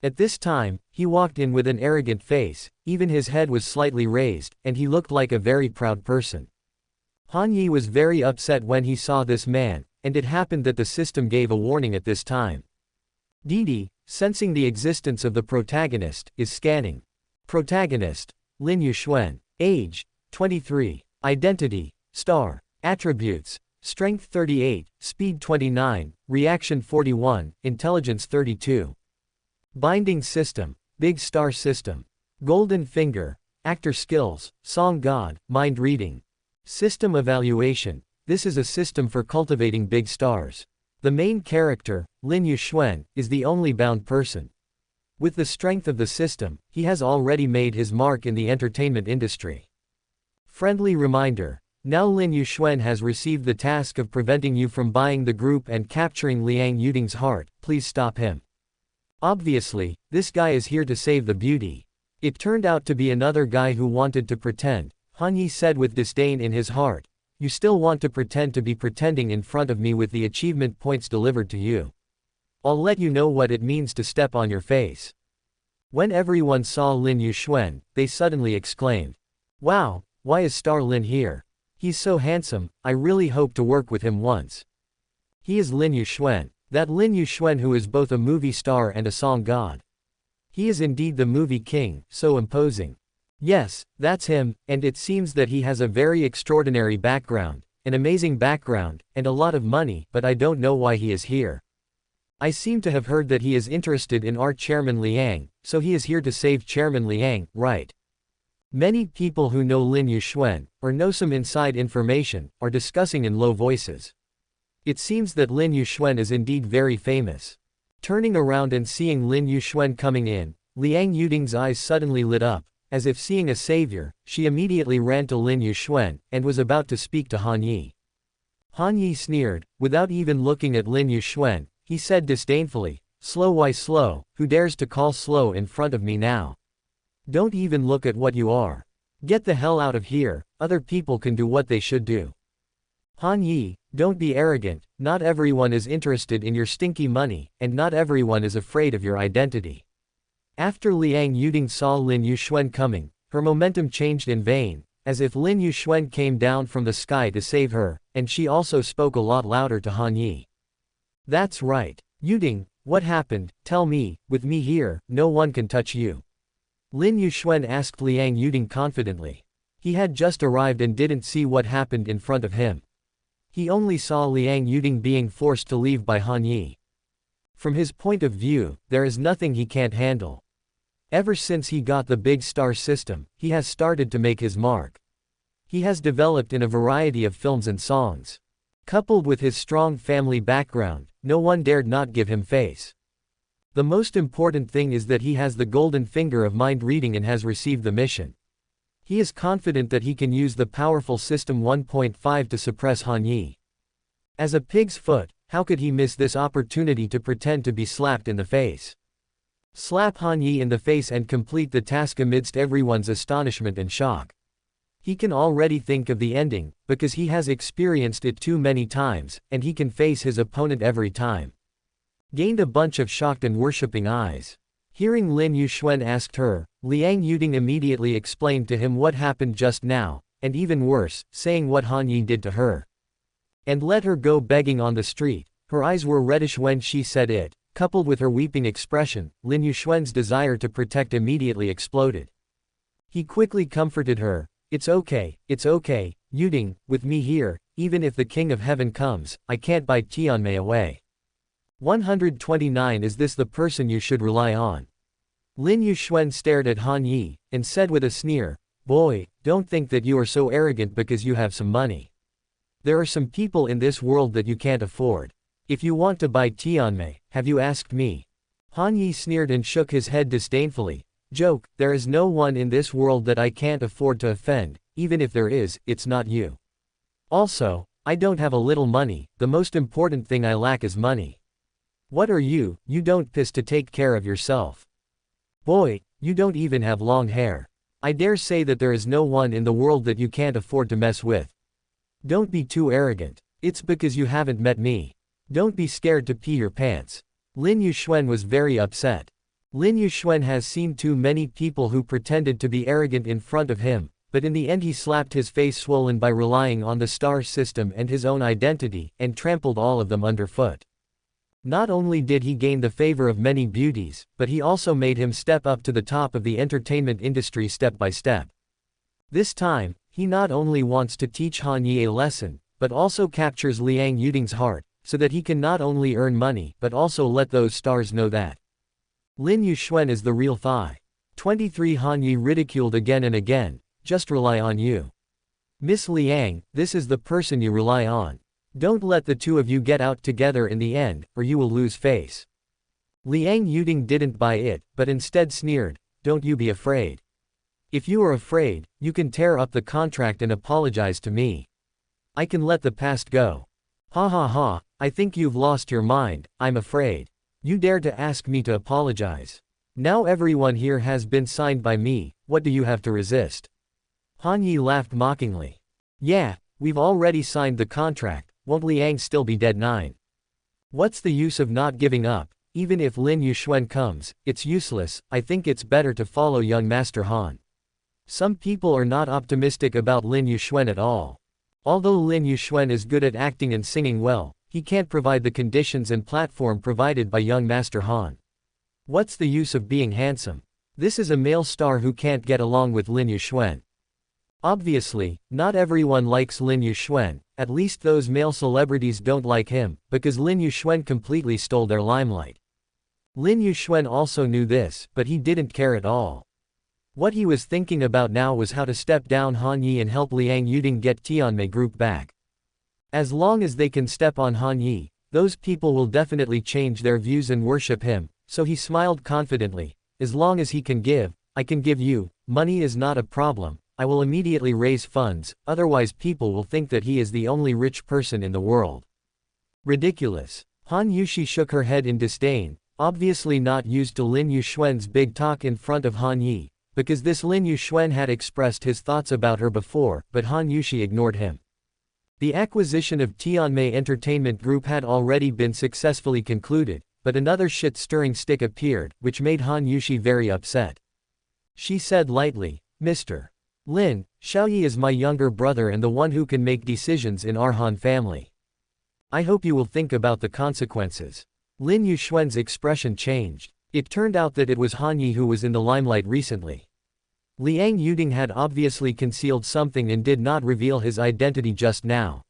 At this time, he walked in with an arrogant face, even his head was slightly raised, and he looked like a very proud person. Han Yi was very upset when he saw this man, and it happened that the system gave a warning at this time. Didi, sensing the existence of the protagonist, is scanning. Protagonist, Lin Yuxuan. Age, 23. Identity, star. Attributes, Strength 38, Speed 29, Reaction 41, Intelligence 32. Binding System, Big Star System. Golden Finger, Actor Skills, Song God, Mind Reading. System Evaluation, this is a system for cultivating big stars. The main character, Lin Yuxuan, is the only bound person. With the strength of the system, he has already made his mark in the entertainment industry. Friendly reminder, now Lin Yuxuan has received the task of preventing you from buying the group and capturing Liang Yuding's heart, please stop him. Obviously, this guy is here to save the beauty. It turned out to be another guy who wanted to pretend. Han Yi said with disdain in his heart, "You still want to pretend to be pretending in front of me with the achievement points delivered to you. I'll let you know what it means to step on your face." When everyone saw Lin Yuxuan, they suddenly exclaimed, "Wow, why is Star Lin here? He's so handsome, I really hope to work with him once." He is Lin Yuxuan, that Lin Yuxuan who is both a movie star and a song god. He is indeed the movie king, so imposing. Yes, that's him, and it seems that he has a very extraordinary background, an amazing background, and a lot of money, but I don't know why he is here. I seem to have heard that he is interested in our Chairman Liang, so he is here to save Chairman Liang, right? Many people who know Lin Yuxuan, or know some inside information, are discussing in low voices. It seems that Lin Yuxuan is indeed very famous. Turning around and seeing Lin Yuxuan coming in, Liang Yuding's eyes suddenly lit up, as if seeing a savior, she immediately ran to Lin Yuxuan, and was about to speak to Han Yi. Han Yi sneered, without even looking at Lin Yuxuan, he said disdainfully, "Slow, why slow, who dares to call slow in front of me now? Don't even look at what you are. Get the hell out of here, other people can do what they should do." Han Yi, don't be arrogant, not everyone is interested in your stinky money, and not everyone is afraid of your identity. After Liang Yuding saw Lin Yuxuan coming, her momentum changed in vain, as if Lin Yuxuan came down from the sky to save her, and she also spoke a lot louder to Han Yi. "That's right. Yuding, what happened? Tell me, with me here, no one can touch you." Lin Yuxuan asked Liang Yuding confidently. He had just arrived and didn't see what happened in front of him. He only saw Liang Yuding being forced to leave by Han Yi. From his point of view, there is nothing he can't handle. Ever since he got the big star system, he has started to make his mark. He has developed in a variety of films and songs. Coupled with his strong family background, no one dared not give him face. The most important thing is that he has the golden finger of mind reading and has received the mission. He is confident that he can use the powerful System 1.5 to suppress Han Yi. As a pig's foot, how could he miss this opportunity to pretend to be slapped in the face? Slap Han Yi in the face and complete the task amidst everyone's astonishment and shock. He can already think of the ending, because he has experienced it too many times, and he can face his opponent every time. Gained a bunch of shocked and worshipping eyes. Hearing Lin Yuxuan asked her, Liang Yuding immediately explained to him what happened just now, and even worse, saying what Han Yi did to her. And let her go begging on the street. Her eyes were reddish when she said it, coupled with her weeping expression. Lin Yuxuan's desire to protect immediately exploded. He quickly comforted her. It's okay, Yuding, with me here, even if the King of Heaven comes, I can't buy Tianmei away. 129 Is this the person you should rely on? Lin Yuxuan stared at Han Yi, and said with a sneer, "Boy, don't think that you are so arrogant because you have some money. There are some people in this world that you can't afford. If you want to buy Tianmei, have you asked me?" Han Yi sneered and shook his head disdainfully. "Joke, there is no one in this world that I can't afford to offend, even if there is, it's not you. Also, I don't have a little money, the most important thing I lack is money. What are you don't piss to take care of yourself. Boy, you don't even have long hair. I dare say that there is no one in the world that you can't afford to mess with. Don't be too arrogant. It's because you haven't met me. Don't be scared to pee your pants." Lin Yuxuan was very upset. Lin Yuxuan has seen too many people who pretended to be arrogant in front of him, but in the end he slapped his face swollen by relying on the star system and his own identity, and trampled all of them underfoot. Not only did he gain the favor of many beauties, but he also made him step up to the top of the entertainment industry step by step. This time, he not only wants to teach Han Yi a lesson, but also captures Liang Yuding's heart, so that he can not only earn money but also let those stars know that Lin Yuxuan is the real thigh. 23 Han Yi ridiculed again and again, "Just rely on you. Miss Liang, this is the person you rely on. Don't let the two of you get out together in the end, or you will lose face." Liang Yuding didn't buy it, but instead sneered, "Don't you be afraid. If you are afraid, you can tear up the contract and apologize to me. I can let the past go." "Ha ha ha, I think you've lost your mind, I'm afraid. You dare to ask me to apologize. Now everyone here has been signed by me, what do you have to resist?" Han Yi laughed mockingly. "Yeah, we've already signed the contract. Won't Liang still be dead? 9. What's the use of not giving up? Even if Lin Yuxuan comes, it's useless. I think it's better to follow young Master Han." Some people are not optimistic about Lin Yuxuan at all. Although Lin Yuxuan is good at acting and singing well, he can't provide the conditions and platform provided by young Master Han. What's the use of being handsome? This is a male star who can't get along with Lin Yuxuan. Obviously, not everyone likes Lin Yuxuan, at least those male celebrities don't like him, because Lin Yuxuan completely stole their limelight. Lin Yuxuan also knew this, but he didn't care at all. What he was thinking about now was how to step down Han Yi and help Liang Yuding get Tianmei Group back. As long as they can step on Han Yi, those people will definitely change their views and worship him, so he smiled confidently. "As long as he can give, I can give you, money is not a problem, I will immediately raise funds, otherwise people will think that he is the only rich person in the world. Ridiculous. Han Yushi shook her head in disdain, obviously not used to Lin Yuxuan's big talk in front of Han Yi, because this Lin Yuxuan had expressed his thoughts about her before, but Han Yushi ignored him. The acquisition of Tianmei Entertainment Group had already been successfully concluded, but another shit-stirring stick appeared, which made Han Yushi very upset. She said lightly, Mr. Lin, Xiaoyi is my younger brother and the one who can make decisions in our Han family. I hope you will think about the consequences. Lin Yuxuan's expression changed. It turned out that it was Han Yi who was in the limelight recently. Liang Yuding had obviously concealed something and did not reveal his identity just now.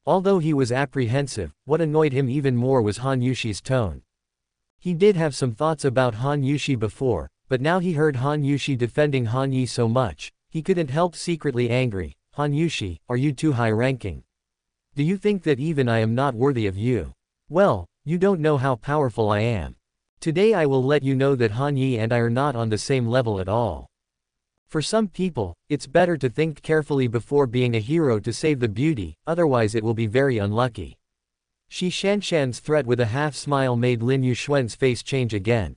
Although he was apprehensive, what annoyed him even more was Han Yushi's tone. He did have some thoughts about Han Yushi before, but now he heard Han Yushi defending Han Yi so much, he couldn't help secretly angry. Han Yushi, are you too high-ranking? Do you think that even I am not worthy of you? Well, you don't know how powerful I am. Today I will let you know that Han Yi and I are not on the same level at all. For some people, it's better to think carefully before being a hero to save the beauty, otherwise it will be very unlucky. Shi Shanshan's threat with a half-smile made Lin Yuxuan's face change again.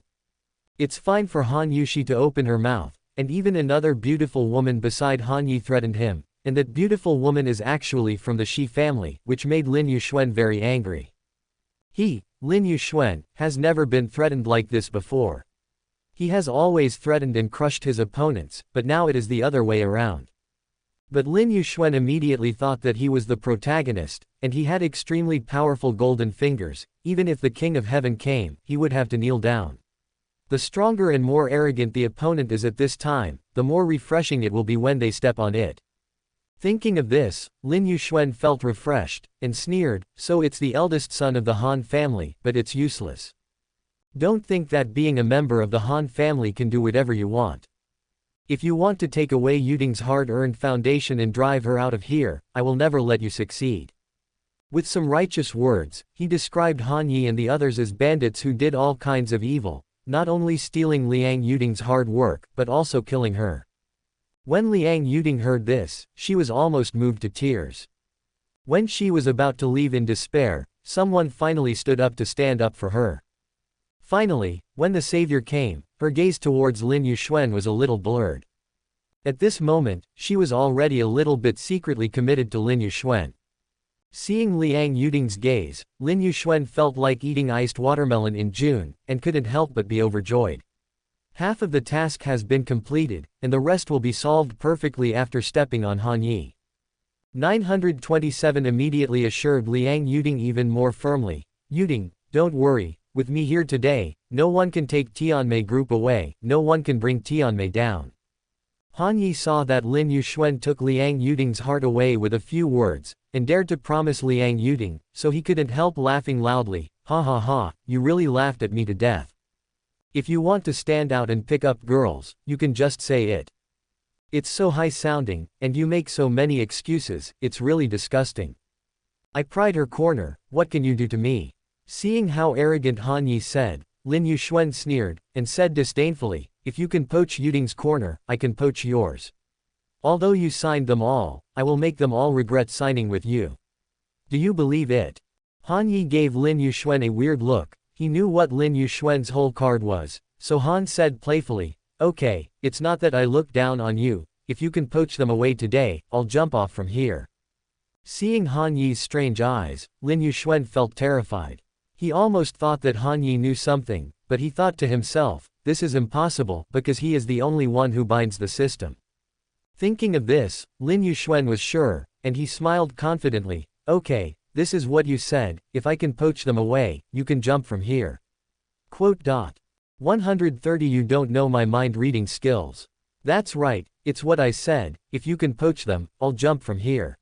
It's fine for Han Yushi to open her mouth, and even another beautiful woman beside Han Yi threatened him, and that beautiful woman is actually from the Shi family, which made Lin Yuxuan very angry. He, Lin Yuxuan, has never been threatened like this before. He has always threatened and crushed his opponents, but now it is the other way around. But Lin Yuxuan immediately thought that he was the protagonist, and he had extremely powerful golden fingers. Even if the King of Heaven came, he would have to kneel down. The stronger and more arrogant the opponent is at this time, the more refreshing it will be when they step on it. Thinking of this, Lin Yuxuan felt refreshed, and sneered, so it's the eldest son of the Han family, but it's useless. Don't think that being a member of the Han family can do whatever you want. If you want to take away Yuding's hard-earned foundation and drive her out of here, I will never let you succeed. With some righteous words, he described Han Yi and the others as bandits who did all kinds of evil, not only stealing Liang Yuding's hard work, but also killing her. When Liang Yuding heard this, she was almost moved to tears. When she was about to leave in despair, someone finally stood up to stand up for her. Finally, when the savior came, her gaze towards Lin Yuxuan was a little blurred. At this moment, she was already a little bit secretly committed to Lin Yuxuan. Seeing Liang Yuding's gaze, Lin Yuxuan felt like eating iced watermelon in June, and couldn't help but be overjoyed. Half of the task has been completed, and the rest will be solved perfectly after stepping on Han Yi. 927 immediately assured Liang Yuding even more firmly, Yuding, don't worry, with me here today, no one can take Tianmei Group away, no one can bring Tianmei down. Han Yi saw that Lin Yuxuan took Liang Yuding's heart away with a few words, and dared to promise Liang Yuding, so he couldn't help laughing loudly, ha ha ha, you really laughed at me to death. If you want to stand out and pick up girls, you can just say it. It's so high-sounding, and you make so many excuses, it's really disgusting. I pried her corner, what can you do to me? Seeing how arrogant Han Yi said, Lin Yuxuan sneered, and said disdainfully, if you can poach Yuding's corner, I can poach yours. Although you signed them all, I will make them all regret signing with you. Do you believe it? Han Yi gave Lin Yuxuan a weird look. He knew what Lin Yuxuan's whole card was, so Han said playfully, okay, it's not that I look down on you, if you can poach them away today, I'll jump off from here. Seeing Han Yi's strange eyes, Lin Yuxuan felt terrified. He almost thought that Han Yi knew something, but he thought to himself, this is impossible, because he is the only one who binds the system. Thinking of this, Lin Yuxuan was sure, and he smiled confidently, okay, this is what you said, if I can poach them away, you can jump from here. 130 You don't know my mind-reading skills. That's right, it's what I said, if you can poach them, I'll jump from here.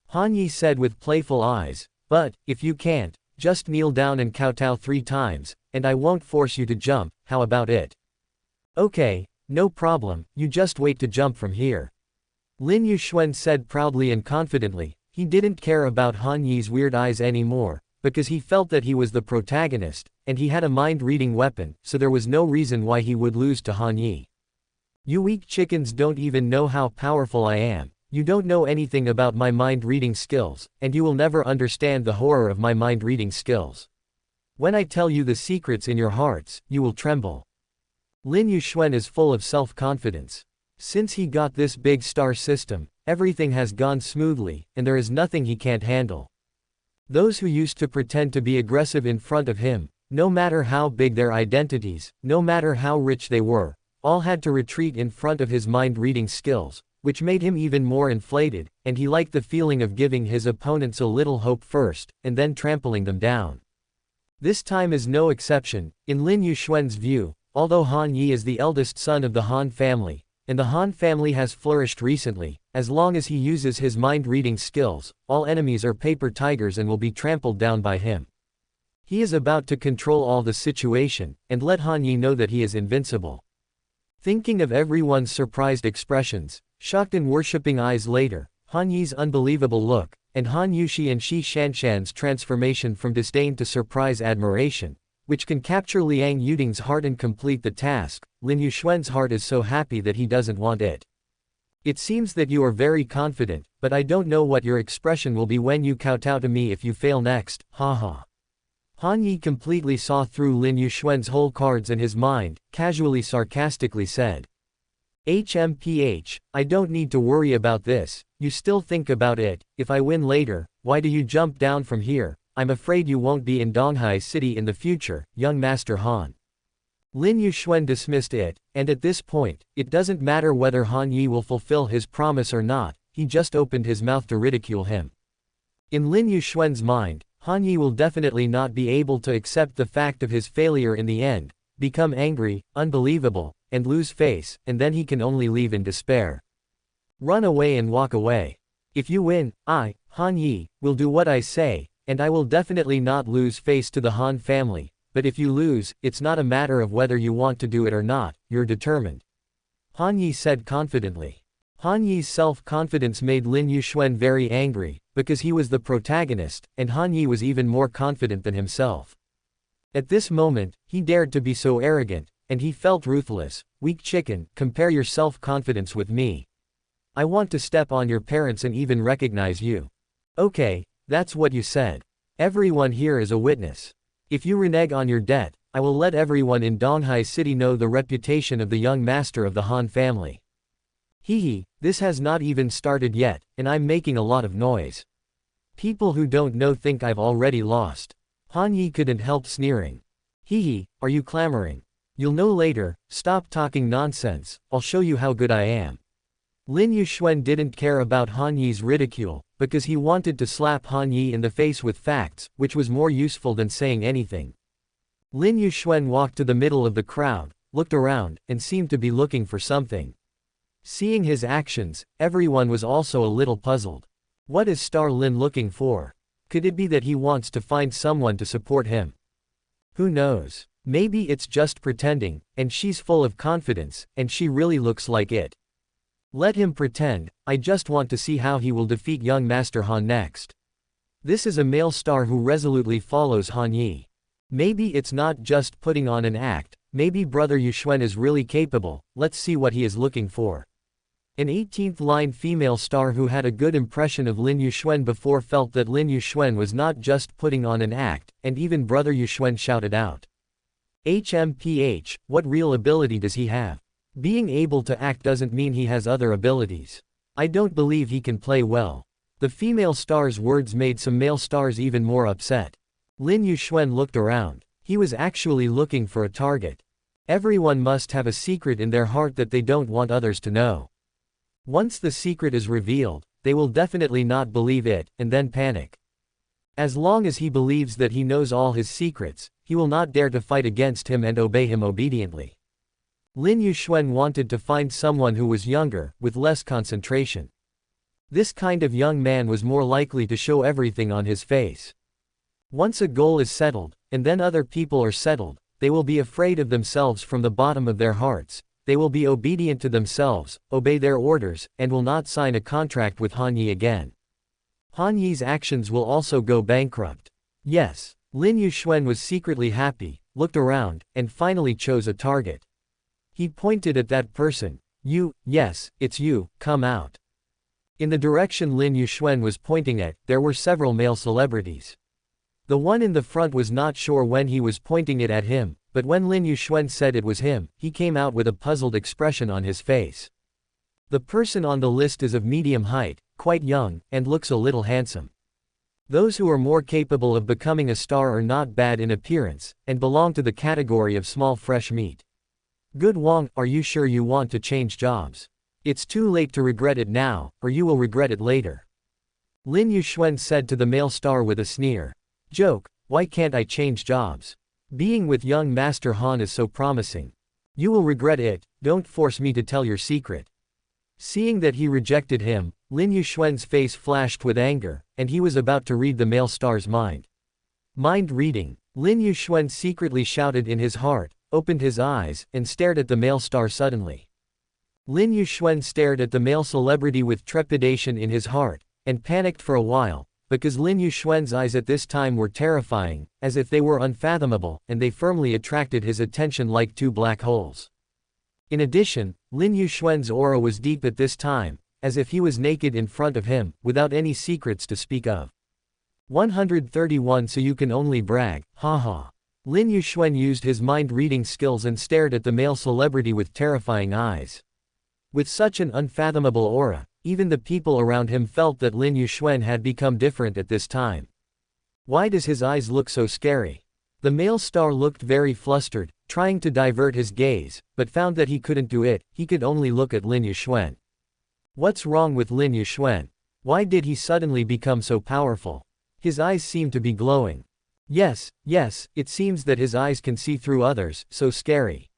Han Yi said with playful eyes, but, if you can't, just kneel down and kowtow 3 times, and I won't force you to jump, how about it? Okay, no problem, you just wait to jump from here. Lin Yuxuan said proudly and confidently. He didn't care about Han Yi's weird eyes anymore, because he felt that he was the protagonist, and he had a mind-reading weapon, so there was no reason why he would lose to Han Yi. You weak chickens don't even know how powerful I am. You don't know anything about my mind-reading skills, and you will never understand the horror of my mind-reading skills. When I tell you the secrets in your hearts, you will tremble. Lin Yuxuan is full of self-confidence. Since he got this big star system, everything has gone smoothly, and there is nothing he can't handle. Those who used to pretend to be aggressive in front of him, no matter how big their identities, no matter how rich they were, all had to retreat in front of his mind-reading skills, which made him even more inflated, and he liked the feeling of giving his opponents a little hope first, and then trampling them down. This time is no exception. In Lin Yuxuan's view, although Han Yi is the eldest son of the Han family, and the Han family has flourished recently, as long as he uses his mind-reading skills, all enemies are paper tigers and will be trampled down by him. He is about to control all the situation, and let Han Yi know that he is invincible. Thinking of everyone's surprised expressions, shocked and worshipping eyes later, Han Yi's unbelievable look, and Han Yushi and Shi Shanshan's transformation from disdain to surprise admiration, which can capture Liang Yuding's heart and complete the task, Lin Yuxuan's heart is so happy that he doesn't want it. It seems that you are very confident, but I don't know what your expression will be when you kowtow to me if you fail next, haha. Han Yi completely saw through Lin Yuxuan's whole cards in his mind, casually sarcastically said. HMPH, I don't need to worry about this, you still think about it. If I win later, why do you jump down from here? I'm afraid you won't be in Donghai City in the future, young Master Han. Lin Yuxuan dismissed it, and at this point, it doesn't matter whether Han Yi will fulfill his promise or not, he just opened his mouth to ridicule him. In Lin Yuxuan's mind, Han Yi will definitely not be able to accept the fact of his failure in the end, become angry, unbelievable, and lose face, and then he can only leave in despair. Run away and walk away. If you win, I, Han Yi, will do what I say, and I will definitely not lose face to the Han family, but if you lose, it's not a matter of whether you want to do it or not, you're determined. Han Yi said confidently. Han Yi's self-confidence made Lin Yuxuan very angry, because he was the protagonist, and Han Yi was even more confident than himself. At this moment, he dared to be so arrogant, and he felt ruthless. Weak chicken, compare your self-confidence with me. I want to step on your parents and even recognize you. Okay, that's what you said. Everyone here is a witness. If you renege on your debt, I will let everyone in Donghai City know the reputation of the young master of the Han family. Hehe, this has not even started yet, and I'm making a lot of noise. People who don't know think I've already lost. Han Yi couldn't help sneering. Hehe, are you clamoring? You'll know later, stop talking nonsense, I'll show you how good I am. Lin Yuxuan didn't care about Han Yi's ridicule, because he wanted to slap Han Yi in the face with facts, which was more useful than saying anything. Lin Yuxuan walked to the middle of the crowd, looked around, and seemed to be looking for something. Seeing his actions, everyone was also a little puzzled. What is Star Lin looking for? Could it be that he wants to find someone to support him? Who knows? Maybe it's just pretending, and she's full of confidence, and she really looks like it. Let him pretend, I just want to see how he will defeat young Master Han next. This is a male star who resolutely follows Han Yi. Maybe it's not just putting on an act, maybe Brother Yuxuan is really capable, let's see what he is looking for. An 18th line female star who had a good impression of Lin Yuxuan before felt that Lin Yuxuan was not just putting on an act, and even Brother Yuxuan shouted out. HMPH, what real ability does he have? Being able to act doesn't mean he has other abilities. I don't believe he can play well. The female star's words made some male stars even more upset. Lin Yuxuan looked around. He was actually looking for a target. Everyone must have a secret in their heart that they don't want others to know. Once the secret is revealed, they will definitely not believe it, and then panic. As long as he believes that he knows all his secrets, he will not dare to fight against him and obey him obediently. Lin Yuxuan wanted to find someone who was younger, with less concentration. This kind of young man was more likely to show everything on his face. Once a goal is settled, and then other people are settled, they will be afraid of themselves from the bottom of their hearts, they will be obedient to themselves, obey their orders, and will not sign a contract with Han Yi again. Han Yi's actions will also go bankrupt. Yes, Lin Yuxuan was secretly happy, looked around, and finally chose a target. He pointed at that person. Yes, it's you, come out. In the direction Lin Yuxuan was pointing at, there were several male celebrities. The one in the front was not sure when he was pointing it at him, but when Lin Yuxuan said it was him, he came out with a puzzled expression on his face. The person on the list is of medium height, quite young, and looks a little handsome. Those who are more capable of becoming a star are not bad in appearance, and belong to the category of small fresh meat. Good Wang, are you sure you want to change jobs? It's too late to regret it now, or you will regret it later. Lin Yuxuan said to the male star with a sneer. Joke, why can't I change jobs? Being with young Master Han is so promising. You will regret it, don't force me to tell your secret. Seeing that he rejected him, Lin Yuxuan's face flashed with anger, and he was about to read the male star's mind. Mind reading. Lin Yuxuan secretly shouted in his heart, opened his eyes, and stared at the male star suddenly. Lin Yuxuan stared at the male celebrity with trepidation in his heart, and panicked for a while, because Lin Yuxuan's eyes at this time were terrifying, as if they were unfathomable, and they firmly attracted his attention like two black holes. In addition, Lin Yuxuan's aura was deep at this time, as if he was naked in front of him, without any secrets to speak of. 131 So you can only brag, haha. Lin Yuxuan used his mind-reading skills and stared at the male celebrity with terrifying eyes. With such an unfathomable aura, even the people around him felt that Lin Yuxuan had become different at this time. Why does his eyes look so scary? The male star looked very flustered, trying to divert his gaze, but found that he couldn't do it, he could only look at Lin Yuxuan. What's wrong with Lin Yuxuan? Why did he suddenly become so powerful? His eyes seem to be glowing. Yes, it seems that his eyes can see through others, so scary.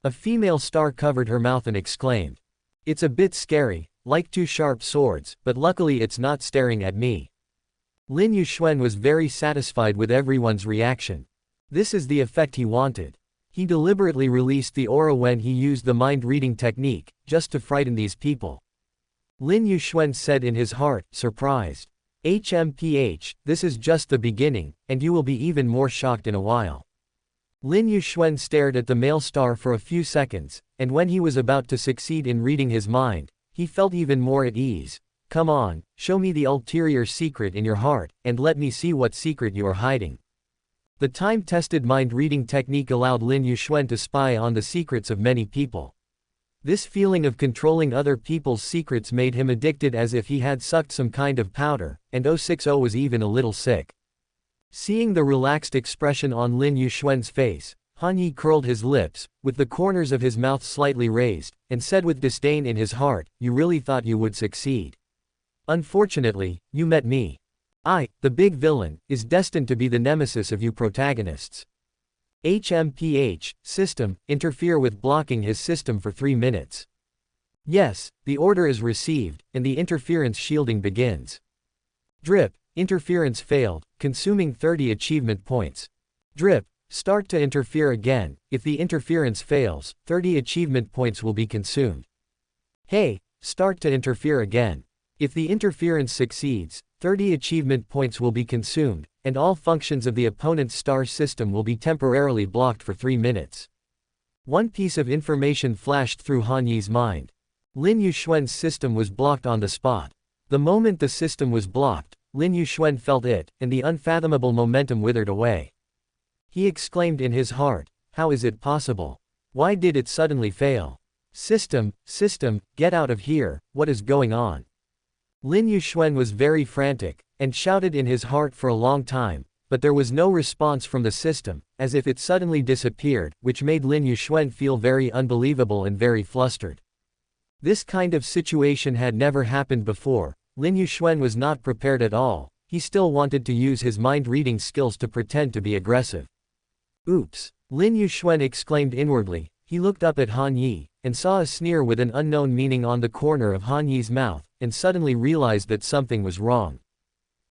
A female star covered her mouth and exclaimed. It's a bit scary, like two sharp swords, but luckily it's not staring at me. Lin Yuxuan was very satisfied with everyone's reaction. This is the effect he wanted. He deliberately released the aura when he used the mind-reading technique, just to frighten these people. Lin Yuxuan said in his heart, surprised. This is just the beginning, and you will be even more shocked in a while. Lin Yuxuan stared at the male star for a few seconds, and when he was about to succeed in reading his mind, he felt even more at ease. Come on, show me the ulterior secret in your heart, and let me see what secret you are hiding. The time-tested mind-reading technique allowed Lin Yuxuan to spy on the secrets of many people. This feeling of controlling other people's secrets made him addicted as if he had sucked some kind of powder, and 060 was even a little sick. Seeing the relaxed expression on Lin Yuxuan's face, Han Yi curled his lips, with the corners of his mouth slightly raised, and said with disdain in his heart, you really thought you would succeed. Unfortunately, you met me. I, the big villain, is destined to be the nemesis of you protagonists. System, interfere with blocking his system for 3 minutes. Yes, the order is received, and the interference shielding begins. Drip, interference failed, consuming 30 achievement points. Drip, start to interfere again, if the interference fails, 30 achievement points will be consumed. Hey, start to interfere again. If the interference succeeds, 30 achievement points will be consumed, and all functions of the opponent's star system will be temporarily blocked for 3 minutes. One piece of information flashed through Han Yi's mind. Lin Yuxuan's system was blocked on the spot. The moment the system was blocked, Lin Yuxuan felt it, and the unfathomable momentum withered away. He exclaimed in his heart, how is it possible? Why did it suddenly fail? System, get out of here, what is going on? Lin Yuxuan was very frantic, and shouted in his heart for a long time, but there was no response from the system, as if it suddenly disappeared, which made Lin Yuxuan feel very unbelievable and very flustered. This kind of situation had never happened before. Lin Yuxuan was not prepared at all. He still wanted to use his mind-reading skills to pretend to be aggressive. Oops! Lin Yuxuan exclaimed inwardly. He looked up at Han Yi, and saw a sneer with an unknown meaning on the corner of Han Yi's mouth, and suddenly realized that something was wrong.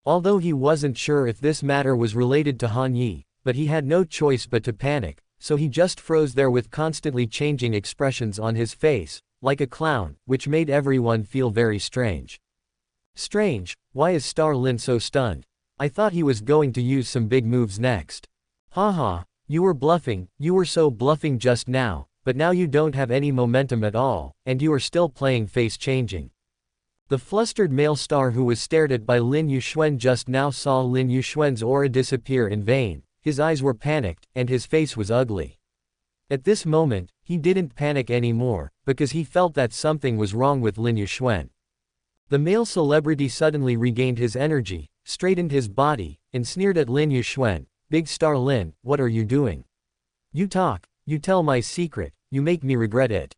Although he wasn't sure if this matter was related to Han Yi, but he had no choice but to panic, so he just froze there with constantly changing expressions on his face, like a clown, which made everyone feel very strange. Strange, why is Star Lin so stunned? I thought he was going to use some big moves next. Haha, you were bluffing, you were so bluffing just now, but now you don't have any momentum at all, and you are still playing face-changing. The flustered male star who was stared at by Lin Yuxuan just now saw Lin Yuxuan's aura disappear in vain. His eyes were panicked, and his face was ugly. At this moment, he didn't panic anymore, because he felt that something was wrong with Lin Yuxuan. The male celebrity suddenly regained his energy, straightened his body, and sneered at Lin Yuxuan. "Big star Lin, what are you doing? You talk, you tell my secret, you make me regret it."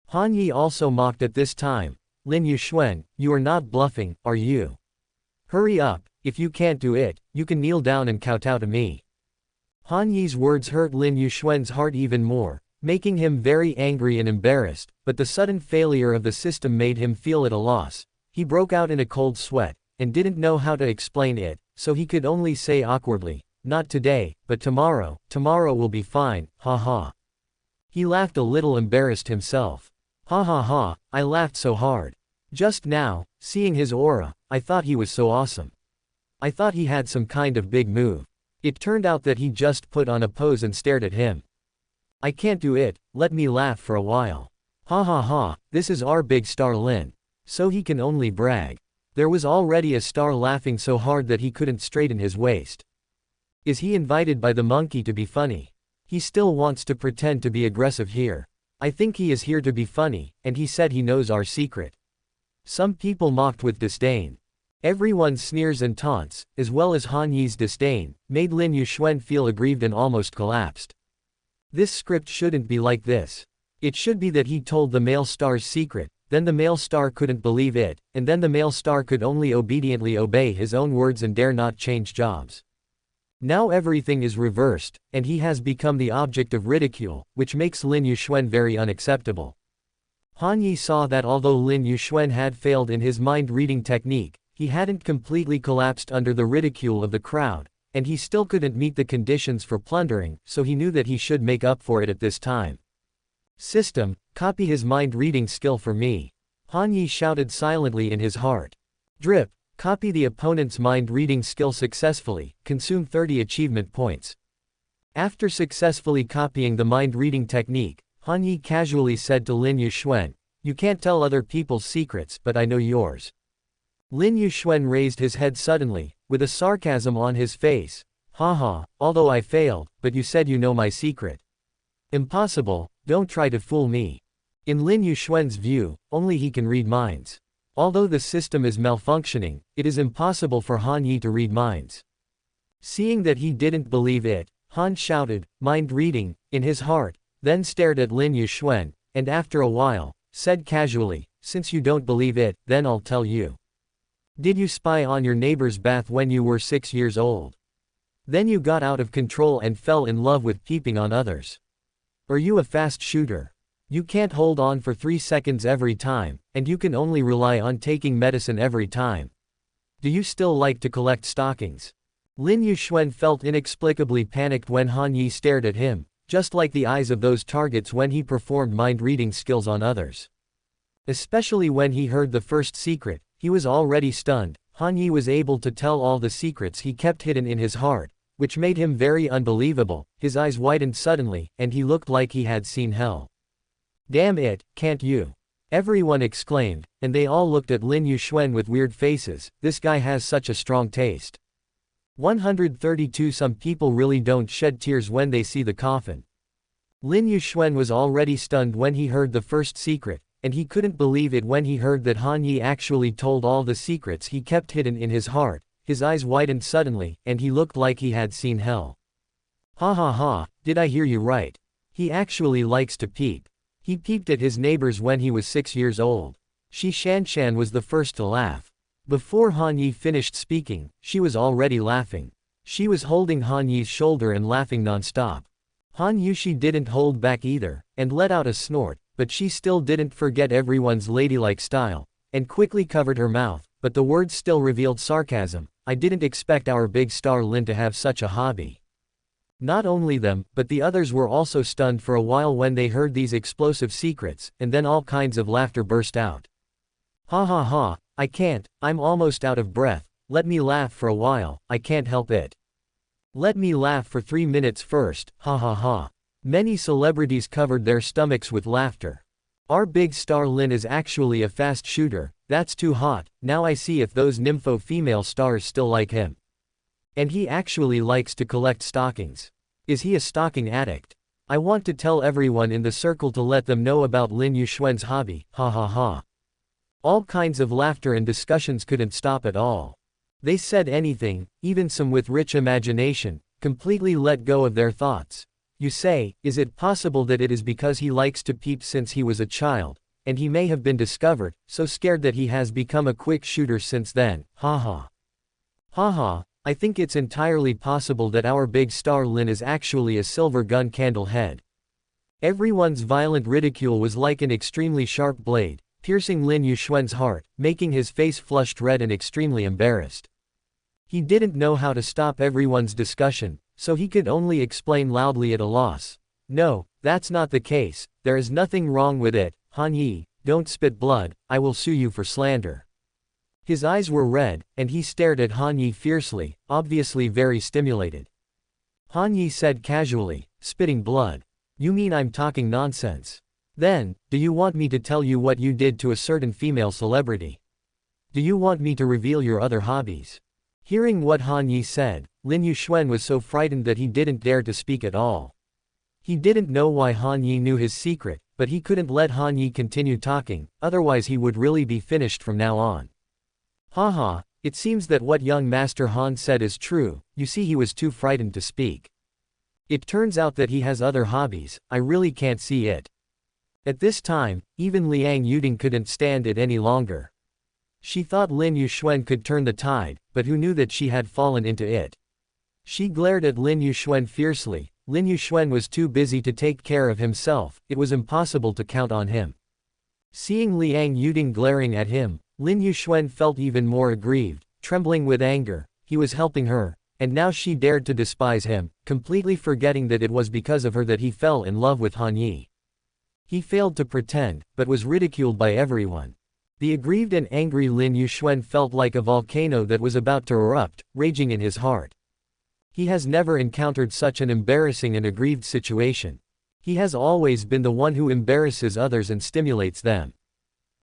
Han Yi also mocked at this time. "Lin Yuxuan, you are not bluffing, are you? Hurry up, if you can't do it, you can kneel down and kowtow to me." Han Yi's words hurt Lin Yuxuan's heart even more, making him very angry and embarrassed, but the sudden failure of the system made him feel at a loss. He broke out in a cold sweat, and didn't know how to explain it, so he could only say awkwardly, "Not today, but tomorrow will be fine, ha ha." He laughed a little embarrassed himself. "Ha ha ha, I laughed so hard. Just now, seeing his aura, I thought he was so awesome. I thought he had some kind of big move. It turned out that he just put on a pose and stared at him. I can't do it, let me laugh for a while. Ha ha ha, this is our big star Lin. So he can only brag." There was already a star laughing so hard that he couldn't straighten his waist. Is he invited by the monkey to be funny? He still wants to pretend to be aggressive here. I think he is here to be funny, and he said he knows our secret. Some people mocked with disdain. Everyone's sneers and taunts, as well as Han Yi's disdain, made Lin Yuxuan feel aggrieved and almost collapsed. This script shouldn't be like this. It should be that he told the male star's secret, then the male star couldn't believe it, and then the male star could only obediently obey his own words and dare not change jobs. Now everything is reversed, and he has become the object of ridicule, which makes Lin Yuxuan very unacceptable. Han Yi saw that although Lin Yuxuan had failed in his mind-reading technique, he hadn't completely collapsed under the ridicule of the crowd, and he still couldn't meet the conditions for plundering, so he knew that he should make up for it at this time. "System, copy his mind-reading skill for me," Han Yi shouted silently in his heart. "Drip, copy the opponent's mind-reading skill successfully, consume 30 achievement points." After successfully copying the mind-reading technique, Han Yi casually said to Lin Yuxuan, "You can't tell other people's secrets, but I know yours." Lin Yuxuan raised his head suddenly, with a sarcasm on his face. "Haha, although I failed, but you said you know my secret." "Impossible, don't try to fool me." In Lin Yuxuan's view, only he can read minds. Although the system is malfunctioning, it is impossible for Han Yi to read minds. Seeing that he didn't believe it, Han shouted, "Mind reading," in his heart, then stared at Lin Yuxuan, and after a while, said casually, "Since you don't believe it, then I'll tell you. Did you spy on your neighbor's bath when you were 6 years old? Then you got out of control and fell in love with peeping on others? Are you a fast shooter? You can't hold on for 3 seconds every time, and you can only rely on taking medicine every time. Do you still like to collect stockings?" Lin Yuxuan felt inexplicably panicked when Han Yi stared at him, just like the eyes of those targets when he performed mind-reading skills on others. Especially when he heard the first secret, he was already stunned. Han Yi was able to tell all the secrets he kept hidden in his heart, which made him very unbelievable. His eyes widened suddenly, and he looked like he had seen hell. "Damn it, can't you?" everyone exclaimed, and they all looked at Lin Yuxuan with weird faces. This guy has such a strong taste. 132 Some people really don't shed tears when they see the coffin. Lin Yuxuan was already stunned when he heard the first secret, and he couldn't believe it when he heard that Han Yi actually told all the secrets he kept hidden in his heart. His eyes widened suddenly, and he looked like he had seen hell. "Ha ha ha, did I hear you right? He actually likes to peep. He peeped at his neighbors when he was 6 years old." Shi Shanshan was the first to laugh. Before Han Yi finished speaking, she was already laughing. She was holding Han Yi's shoulder and laughing non-stop. Han Yushi didn't hold back either, and let out a snort, but she still didn't forget everyone's ladylike style, and quickly covered her mouth, but the words still revealed sarcasm. "I didn't expect our big star Lin to have such a hobby." Not only them, but the others were also stunned for a while when they heard these explosive secrets, and then all kinds of laughter burst out. "Ha ha ha, I can't, I'm almost out of breath, let me laugh for a while, I can't help it. Let me laugh for 3 minutes first, ha ha ha." Many celebrities covered their stomachs with laughter. Our big star Lin is actually a fast shooter, that's too hot, now I see if those nympho female stars still like him. And he actually likes to collect stockings. Is he a stocking addict? I want to tell everyone in the circle to let them know about Lin Yuxuan's hobby, ha ha ha. All kinds of laughter and discussions couldn't stop at all. They said anything, even some with rich imagination, completely let go of their thoughts. You say, is it possible that it is because he likes to peep since he was a child, and he may have been discovered, so scared that he has become a quick shooter since then, ha ha. Ha ha, I think it's entirely possible that our big star Lin is actually a silver gun candle head. Everyone's violent ridicule was like an extremely sharp blade, piercing Lin Yuxuan's heart, making his face flushed red and extremely embarrassed. He didn't know how to stop everyone's discussion, so he could only explain loudly at a loss. No, that's not the case, there is nothing wrong with it, Han Yi, don't spit blood, I will sue you for slander. His eyes were red, and he stared at Han Yi fiercely, obviously very stimulated. Han Yi said casually, spitting blood. You mean I'm talking nonsense? Then, do you want me to tell you what you did to a certain female celebrity? Do you want me to reveal your other hobbies? Hearing what Han Yi said, Lin Yuxuan was so frightened that he didn't dare to speak at all. He didn't know why Han Yi knew his secret, but he couldn't let Han Yi continue talking, otherwise he would really be finished from now on. Haha, it seems that what young Master Han said is true, you see he was too frightened to speak. It turns out that he has other hobbies, I really can't see it. At this time, even Liang Yuding couldn't stand it any longer. She thought Lin Yuxuan could turn the tide, but who knew that she had fallen into it? She glared at Lin Yuxuan fiercely. Lin Yuxuan was too busy to take care of himself, it was impossible to count on him. Seeing Liang Yuding glaring at him, Lin Yuxuan felt even more aggrieved, trembling with anger. He was helping her, and now she dared to despise him, completely forgetting that it was because of her that he fell in love with Han Yi. He failed to pretend, but was ridiculed by everyone. The aggrieved and angry Lin Yuxuan felt like a volcano that was about to erupt, raging in his heart. He has never encountered such an embarrassing and aggrieved situation. He has always been the one who embarrasses others and stimulates them.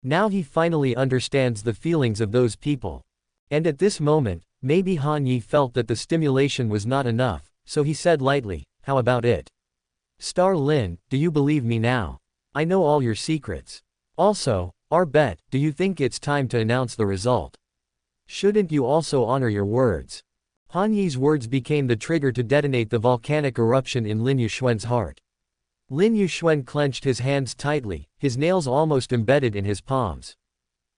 Now he finally understands the feelings of those people. And at this moment, maybe Han Yi felt that the stimulation was not enough, so he said lightly, how about it? Star Lin, do you believe me now? I know all your secrets. Also, our bet, do you think it's time to announce the result? Shouldn't you also honor your words? Han Yi's words became the trigger to detonate the volcanic eruption in Lin Yuxuan's heart. Lin Yuxuan clenched his hands tightly, his nails almost embedded in his palms.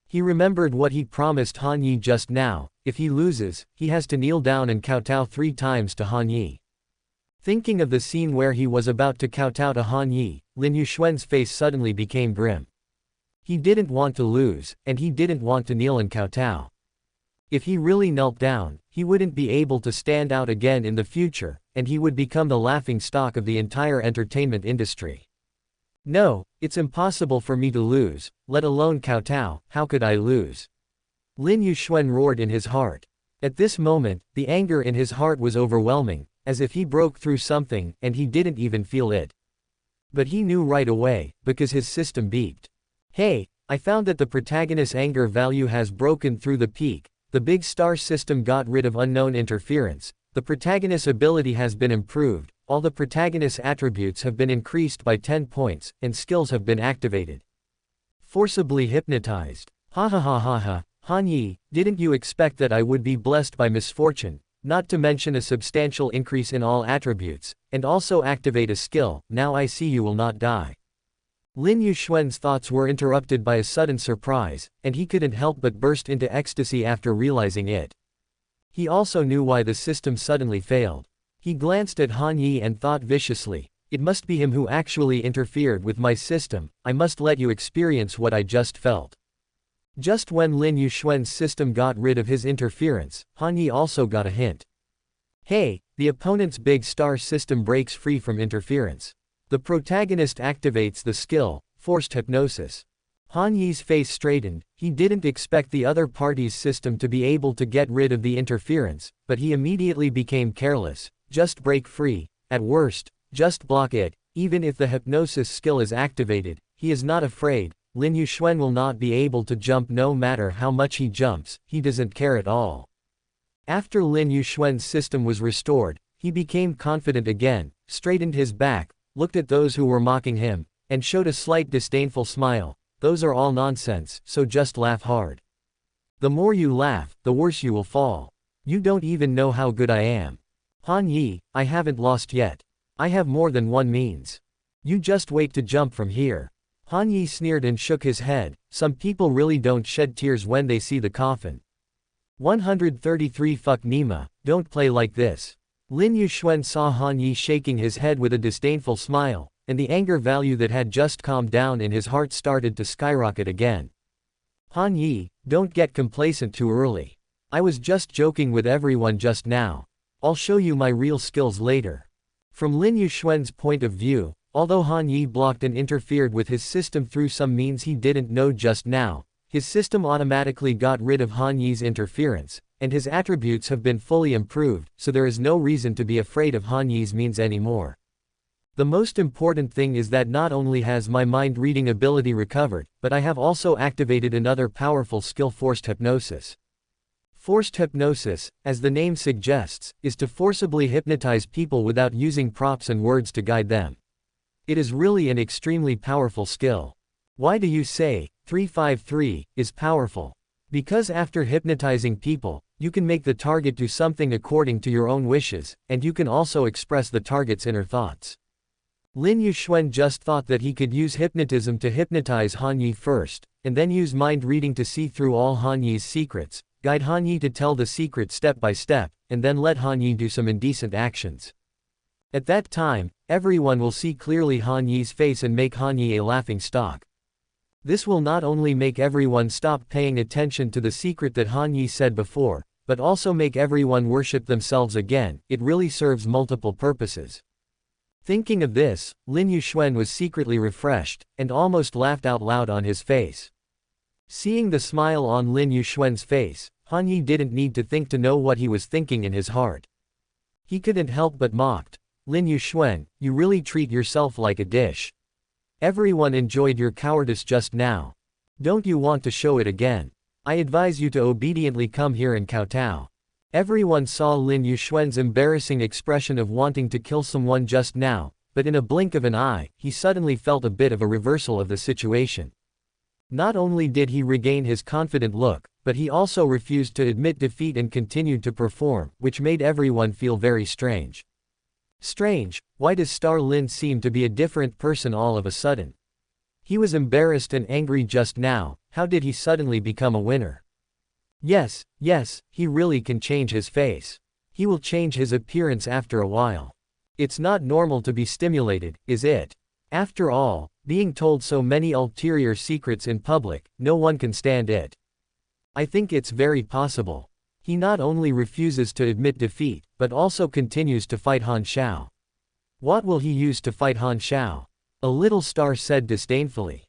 He remembered what he promised Han Yi just now, if he loses, he has to kneel down and kowtow 3 times to Han Yi. Thinking of the scene where he was about to kowtow to Han Yi, Lin Yuxuan's face suddenly became grim. He didn't want to lose, and he didn't want to kneel and kowtow. If he really knelt down, he wouldn't be able to stand out again in the future, and he would become the laughing stock of the entire entertainment industry. No, it's impossible for me to lose, let alone kowtow, how could I lose? Lin Yuxuan roared in his heart. At this moment, the anger in his heart was overwhelming, as if he broke through something, and he didn't even feel it. But he knew right away, because his system beeped. Hey, I found that the protagonist's anger value has broken through the peak. The big star system got rid of unknown interference, the protagonist's ability has been improved, all the protagonist's attributes have been increased by 10 points, and skills have been activated. Forcibly hypnotized. Ha ha ha ha ha, Han Yi, didn't you expect that I would be blessed by misfortune, not to mention a substantial increase in all attributes, and also activate a skill, now I see you will not die. Lin Yuxuan's thoughts were interrupted by a sudden surprise, and he couldn't help but burst into ecstasy after realizing it. He also knew why the system suddenly failed. He glanced at Han Yi and thought viciously, it must be him who actually interfered with my system, I must let you experience what I just felt. Just when Lin Yuxuan's system got rid of his interference, Han Yi also got a hint. Hey, the opponent's big star system breaks free from interference. The protagonist activates the skill, forced hypnosis. Han Yi's face straightened, he didn't expect the other party's system to be able to get rid of the interference, but he immediately became careless, just break free, at worst, just block it, Even if the hypnosis skill is activated, he is not afraid. Lin Yuxuan will not be able to jump no matter how much he jumps, he doesn't care at all. After Lin Yuxuan's system was restored, he became confident again, straightened his back, looked at those who were mocking him, and showed a slight disdainful smile. Those are all nonsense, so just laugh hard. The more you laugh, the worse you will fall. You don't even know how good I am. Han Yi, I haven't lost yet. I have more than one means. You just wait to jump from here. Han Yi sneered and shook his head. Some people really don't shed tears when they see the coffin. 133 Fuck Nima, don't play like this. Lin Yuxuan saw Han Yi shaking his head with a disdainful smile, and the anger value that had just calmed down in his heart started to skyrocket again. Han Yi, don't get complacent too early. I was just joking with everyone just now. I'll show you my real skills later. From Lin Yuxuan's point of view, although Han Yi blocked and interfered with his system through some means he didn't know just now, his system automatically got rid of Han Yi's interference, and his attributes have been fully improved, so there is no reason to be afraid of Han Yi's means anymore. The most important thing is that not only has my mind-reading ability recovered, but I have also activated another powerful skill, forced hypnosis. Forced hypnosis, as the name suggests, is to forcibly hypnotize people without using props and words to guide them. It is really an extremely powerful skill. Why do you say 353 is powerful? Because after hypnotizing people, you can make the target do something according to your own wishes, and you can also express the target's inner thoughts. Lin Yuxuan just thought that he could use hypnotism to hypnotize Han Yi first, and then use mind reading to see through all Han Yi's secrets, guide Han Yi to tell the secret step by step, and then let Han Yi do some indecent actions. At that time, everyone will see clearly Han Yi's face and make Han Yi a laughing stock. This will not only make everyone stop paying attention to the secret that Han Yi said before, but also make everyone worship themselves again. It really serves multiple purposes. Thinking of this, Lin Yuxuan was secretly refreshed, and almost laughed out loud on his face. Seeing the smile on Lin Yuxuan's face, Han Yi didn't need to think to know what he was thinking in his heart. He couldn't help but mocked. Lin Yuxuan, you really treat yourself like a dish. Everyone enjoyed your cowardice just now. Don't you want to show it again? I advise you to obediently come here and kowtow. Everyone saw Lin Yuxuan's embarrassing expression of wanting to kill someone just now, but in a blink of an eye, he suddenly felt a bit of a reversal of the situation. Not only did he regain his confident look, but he also refused to admit defeat and continued to perform, which made everyone feel very strange. Strange, why does Star Lin seem to be a different person all of a sudden? He was embarrassed and angry just now, how did he suddenly become a winner? Yes, he really can change his face. He will change his appearance after a while. It's not normal to be stimulated, is it? After all, being told so many ulterior secrets in public, no one can stand it. I think it's very possible. He not only refuses to admit defeat, but also continues to fight Han Xiao. What will he use to fight Han Xiao? A little star said disdainfully.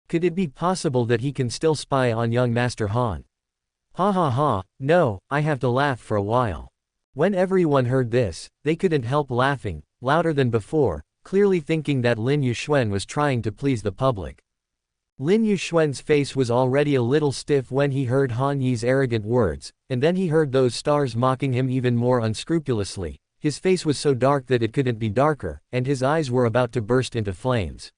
Could it be possible that he can still spy on young Master Han? Ha ha ha, no, I have to laugh for a while. When everyone heard this, they couldn't help laughing, louder than before, clearly thinking that Lin Yuxuan was trying to please the public. Lin Yuxuan's face was already a little stiff when he heard Han Yi's arrogant words, and then he heard those stars mocking him even more unscrupulously. His face was so dark that it couldn't be darker, and his eyes were about to burst into flames.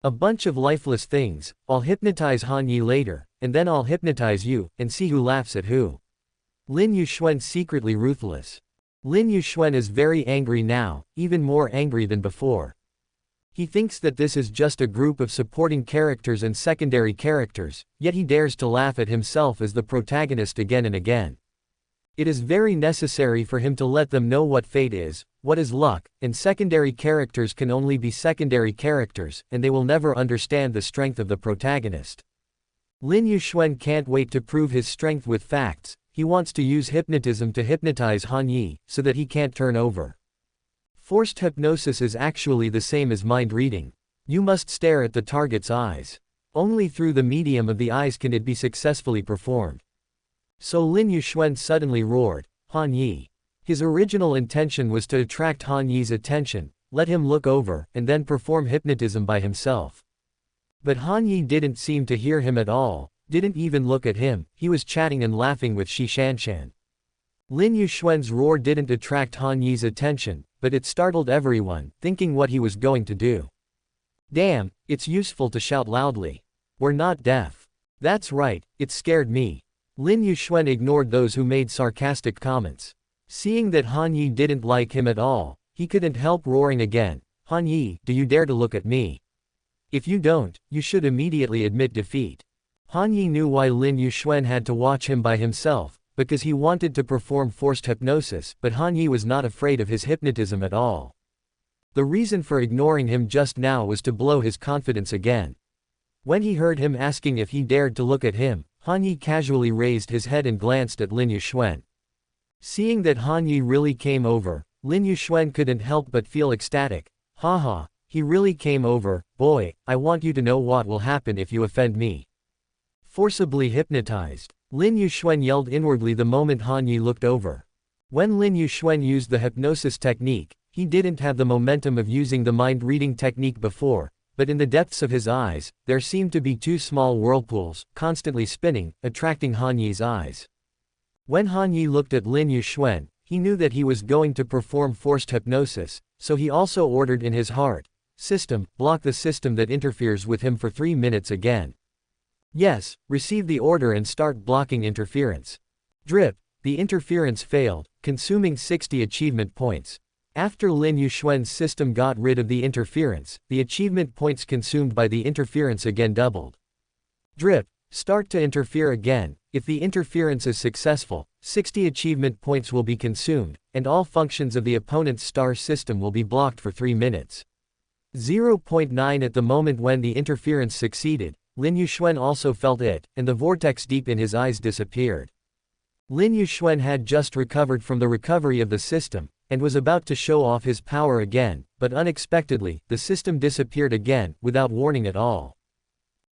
A bunch of lifeless things, I'll hypnotize Han Yi later, and then I'll hypnotize you, and see who laughs at who. Lin Yuxuan secretly ruthless. Lin Yuxuan is very angry now, even more angry than before. He thinks that this is just a group of supporting characters and secondary characters, yet he dares to laugh at himself as the protagonist again and again. It is very necessary for him to let them know what fate is, what is luck, and secondary characters can only be secondary characters, and they will never understand the strength of the protagonist. Lin Yuxuan can't wait to prove his strength with facts. He wants to use hypnotism to hypnotize Han Yi, so that he can't turn over. Forced hypnosis is actually the same as mind reading. You must stare at the target's eyes. Only through the medium of the eyes can it be successfully performed. So Lin Yuxuan suddenly roared, Han Yi. His original intention was to attract Han Yi's attention, let him look over, and then perform hypnotism by himself. But Han Yi didn't seem to hear him at all, didn't even look at him, he was chatting and laughing with Shi Shanshan. Lin Yuxuan's roar didn't attract Han Yi's attention, but it startled everyone, thinking what he was going to do. Damn, it's useful to shout loudly. We're not deaf. That's right, it scared me. Lin Yuxuan ignored those who made sarcastic comments. Seeing that Han Yi didn't like him at all, he couldn't help roaring again. Han Yi, do you dare to look at me? If you don't, you should immediately admit defeat. Han Yi knew why Lin Yuxuan had to watch him by himself, because he wanted to perform forced hypnosis, but Han Yi was not afraid of his hypnotism at all. The reason for ignoring him just now was to blow his confidence again. When he heard him asking if he dared to look at him, Han Yi casually raised his head and glanced at Lin Yuxuan. Seeing that Han Yi really came over, Lin Yuxuan couldn't help but feel ecstatic. Haha, he really came over, boy, I want you to know what will happen if you offend me. Forcibly hypnotized, Lin Yuxuan yelled inwardly the moment Han Yi looked over. When Lin Yuxuan used the hypnosis technique, he didn't have the momentum of using the mind-reading technique before, but in the depths of his eyes, there seemed to be two small whirlpools, constantly spinning, attracting Han Yi's eyes. When Han Yi looked at Lin Yuxuan, he knew that he was going to perform forced hypnosis, so he also ordered in his heart, "System, block the system that interferes with him for 3 minutes again." Yes, receive the order and start blocking interference. Drip, the interference failed, consuming 60 achievement points. After Lin Yuxuan's system got rid of the interference, the achievement points consumed by the interference again doubled. Drip, start to interfere again. If the interference is successful, 60 achievement points will be consumed, and all functions of the opponent's star system will be blocked for 3 minutes. 0.9 At the moment when the interference succeeded, Lin Yuxuan also felt it, and the vortex deep in his eyes disappeared. Lin Yuxuan had just recovered from the recovery of the system, and was about to show off his power again, but unexpectedly, the system disappeared again, without warning at all.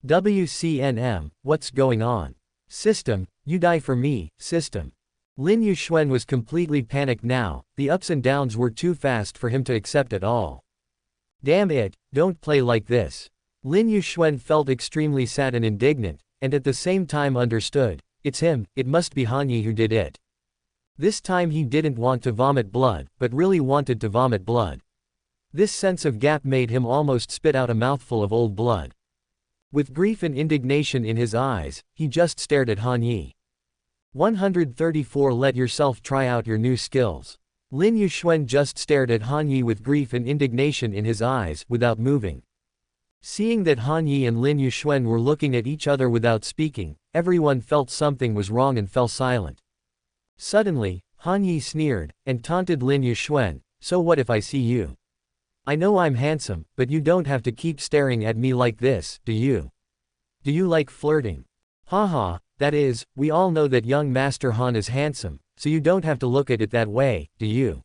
WCNM, what's going on? System, you die for me, system. Lin Yuxuan was completely panicked now, the ups and downs were too fast for him to accept at all. Damn it, don't play like this. Lin Yuxuan felt extremely sad and indignant, and at the same time understood, it's him, it must be Han Yi who did it. This time he didn't want to vomit blood, but really wanted to vomit blood. This sense of gap made him almost spit out a mouthful of old blood. With grief and indignation in his eyes, he just stared at Han Yi. 134 Let yourself try out your new skills. Lin Yuxuan just stared at Han Yi with grief and indignation in his eyes, without moving. Seeing that Han Yi and Lin Yuxuan were looking at each other without speaking, everyone felt something was wrong and fell silent. Suddenly, Han Yi sneered, and taunted Lin Yuxuan, so what if I see you? I know I'm handsome, but you don't have to keep staring at me like this, do you? Do you like flirting? Haha, that is, we all know that young Master Han is handsome, so you don't have to look at it that way, do you?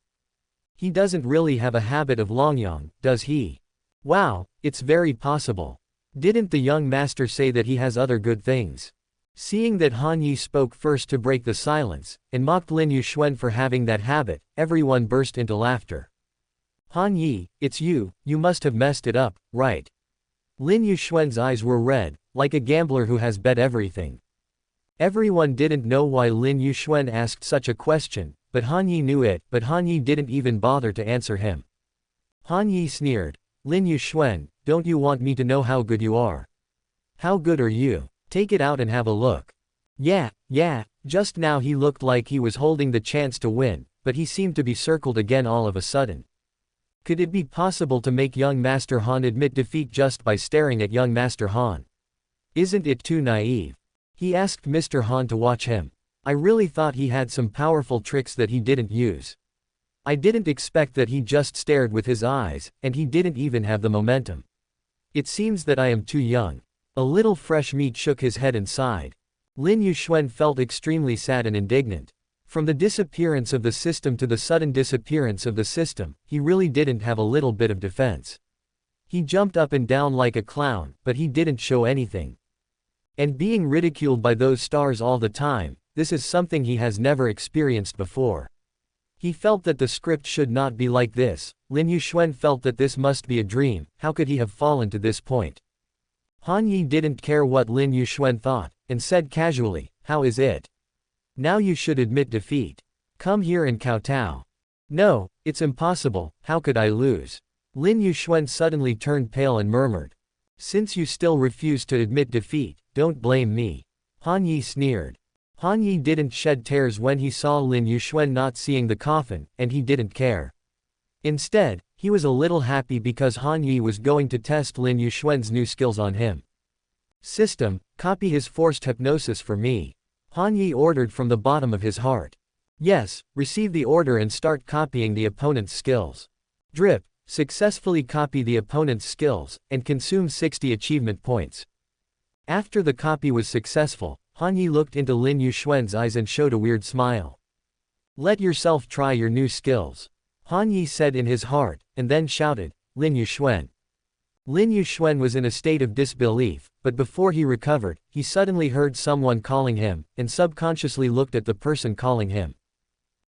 He doesn't really have a habit of longyang, does he? Wow, it's very possible. Didn't the young master say that he has other good things? Seeing that Han Yi spoke first to break the silence, and mocked Lin Yuxuan for having that habit, everyone burst into laughter. Han Yi, it's you, you must have messed it up, right? Lin Yuxuan's eyes were red, like a gambler who has bet everything. Everyone didn't know why Lin Yuxuan asked such a question, but Han Yi knew it, but Han Yi didn't even bother to answer him. Han Yi sneered, Lin Yuxuan, don't you want me to know how good you are? How good are you? Take it out and have a look. Yeah, just now he looked like he was holding the chance to win, but he seemed to be circled again all of a sudden. Could it be possible to make young Master Han admit defeat just by staring at young Master Han? Isn't it too naive? He asked Mr. Han to watch him. I really thought he had some powerful tricks that he didn't use. I didn't expect that he just stared with his eyes, and he didn't even have the momentum. It seems that I am too young. A little fresh meat shook his head and sighed. Lin Yuxuan felt extremely sad and indignant. From the disappearance of the system to the sudden disappearance of the system, he really didn't have a little bit of defense. He jumped up and down like a clown, but he didn't show anything. And being ridiculed by those stars all the time, this is something he has never experienced before. He felt that the script should not be like this. Lin Yuxuan felt that this must be a dream. How could he have fallen to this point? Han Yi didn't care what Lin Yuxuan thought, and said casually, "How is it? Now you should admit defeat. Come here and kowtow." "No, it's impossible, how could I lose?" Lin Yuxuan suddenly turned pale and murmured. "Since you still refuse to admit defeat, don't blame me." Han Yi sneered. Han Yi didn't shed tears when he saw Lin Yuxuan not seeing the coffin, and he didn't care. Instead, he was a little happy because Han Yi was going to test Lin Yuxuan's new skills on him. "System, copy his forced hypnosis for me," Han Yi ordered from the bottom of his heart. "Yes, receive the order and start copying the opponent's skills." Drip, successfully copy the opponent's skills, and consume 60 achievement points. After the copy was successful, Han Yi looked into Lin Yuxuan's eyes and showed a weird smile. "Let yourself try your new skills," Han Yi said in his heart, and then shouted, "Lin Yuxuan." Lin Yuxuan was in a state of disbelief, but before he recovered, he suddenly heard someone calling him, and subconsciously looked at the person calling him.